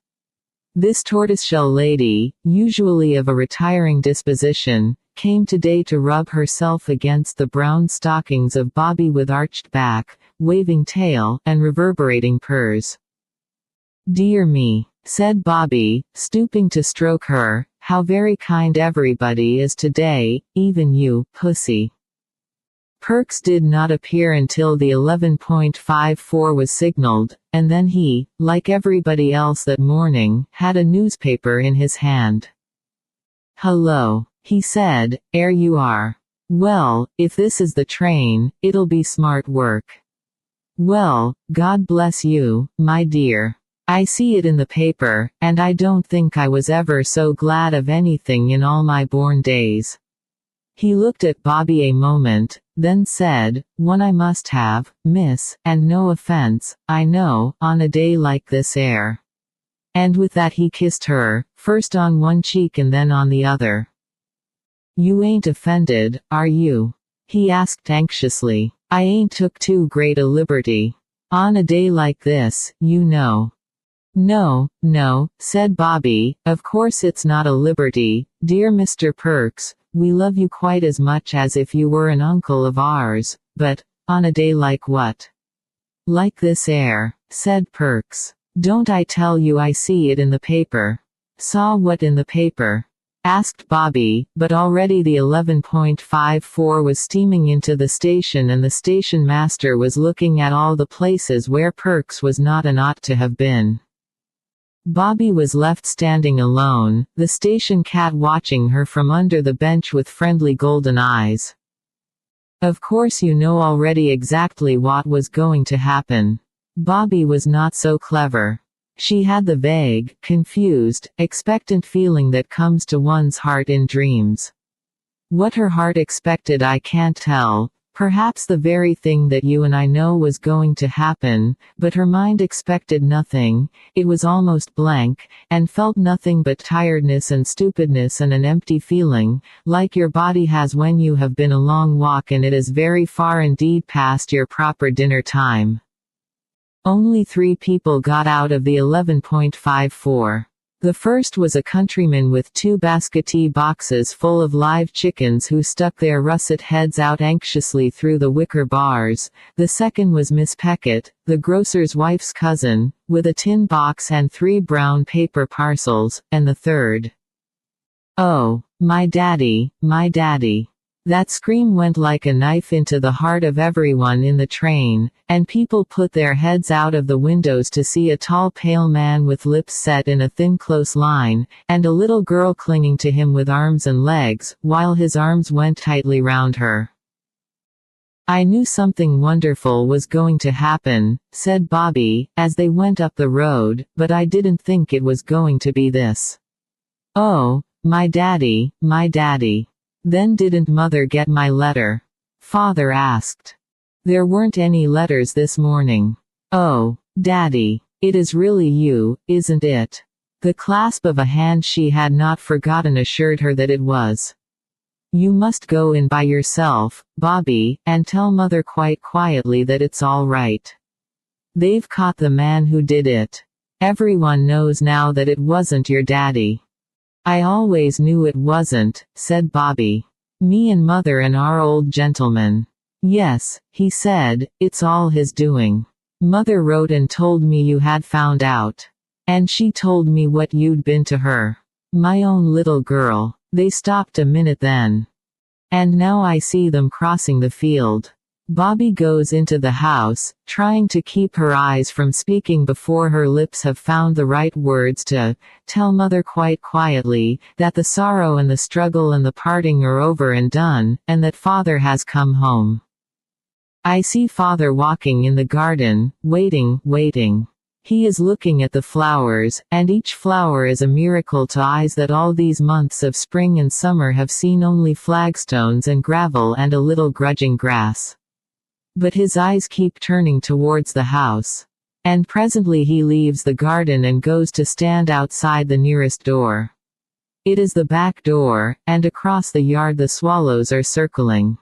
Speaker 1: This tortoiseshell lady, usually of a retiring disposition, came today to rub herself against the brown stockings of Bobby with arched back, waving tail, and reverberating purrs. "Dear me," said Bobby, stooping to stroke her, "how very kind everybody is today, even you, pussy." Perks did not appear until the 11:54 was signaled, and then he, like everybody else that morning, had a newspaper in his hand. "Hello," he said, "'ere you are. Well, if this is the train, it'll be smart work. Well, God bless you, my dear. I see it in the paper, and I don't think I was ever so glad of anything in all my born days." He looked at Bobby a moment, then said, "One I must have, miss, and no offense, I know, on a day like this air." And with that he kissed her, first on one cheek and then on the other. "You ain't offended, are you?" he asked anxiously. "I ain't took too great a liberty. On a day like this, you know." "No, no," said Bobby, "of course it's not a liberty, dear Mr. Perks. We love you quite as much as if you were an uncle of ours, but, on a day like what?" "Like this air," said Perks. "Don't I tell you I see it in the paper?" "Saw what in the paper?" asked Bobby, but already the 11:54 was steaming into the station and the station master was looking at all the places where Perks was not and ought to have been. Bobby was left standing alone, the station cat watching her from under the bench with friendly golden eyes. Of course you know already exactly what was going to happen. Bobby was not so clever. She had the vague, confused, expectant feeling that comes to one's heart in dreams. What her heart expected I can't tell. Perhaps the very thing that you and I know was going to happen, but her mind expected nothing, it was almost blank, and felt nothing but tiredness and stupidness and an empty feeling, like your body has when you have been a long walk and it is very far indeed past your proper dinner time. Only 3 people got out of the 11:54. The first was a countryman with 2 baskettee boxes full of live chickens who stuck their russet heads out anxiously through the wicker bars. The second was Miss Peckett, the grocer's wife's cousin, with a tin box and 3 brown paper parcels, and the third. "Oh, my daddy, my daddy." That scream went like a knife into the heart of everyone in the train, and people put their heads out of the windows to see a tall pale man with lips set in a thin close line, and a little girl clinging to him with arms and legs, while his arms went tightly round her. I knew something wonderful was going to happen, said Bobby, as they went up the road, but I didn't think it was going to be this. Oh, my daddy, my daddy. Then didn't Mother get my letter? Father asked. There weren't any letters this morning. Oh, Daddy, it is really you, isn't it? The clasp of a hand she had not forgotten assured her that it was. You must go in by yourself, Bobby, and tell Mother quite quietly that it's all right. They've caught the man who did it. Everyone knows now that it wasn't your daddy. I always knew it wasn't, said Bobby. Me and Mother and our old gentleman. Yes, he said, it's all his doing. Mother wrote and told me you had found out. And she told me what you'd been to her. My own little girl. They stopped a minute then. And now I see them crossing the field. Bobby goes into the house, trying to keep her eyes from speaking before her lips have found the right words to tell Mother quite quietly that the sorrow and the struggle and the parting are over and done, and that Father has come home. I see Father walking in the garden, waiting. He is looking at the flowers, and each flower is a miracle to eyes that all these months of spring and summer have seen only flagstones and gravel and a little grudging grass. But his eyes keep turning towards the house. And presently he leaves the garden and goes to stand outside the nearest door. It is the back door, and across the yard the swallows are circling.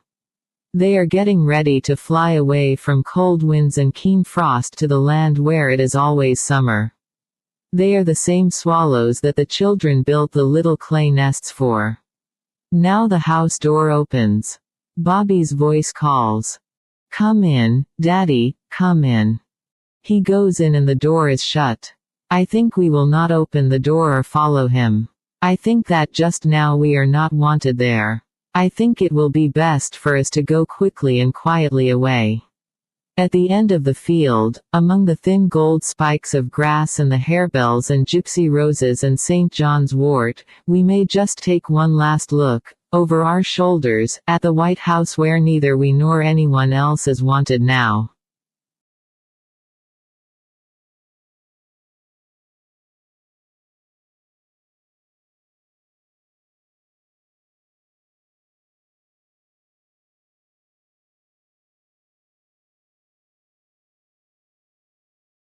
Speaker 1: They are getting ready to fly away from cold winds and keen frost to the land where it is always summer. They are the same swallows that the children built the little clay nests for. Now the house door opens. Bobby's voice calls. Come in, Daddy, come in. He goes in and the door is shut. I think we will not open the door or follow him. I think that just now we are not wanted there. I think it will be best for us to go quickly and quietly away. At the end of the field, among the thin gold spikes of grass and the harebells and gypsy roses and St. John's wort, we may just take one last look, over our shoulders, at the White House where neither we nor anyone else is wanted now.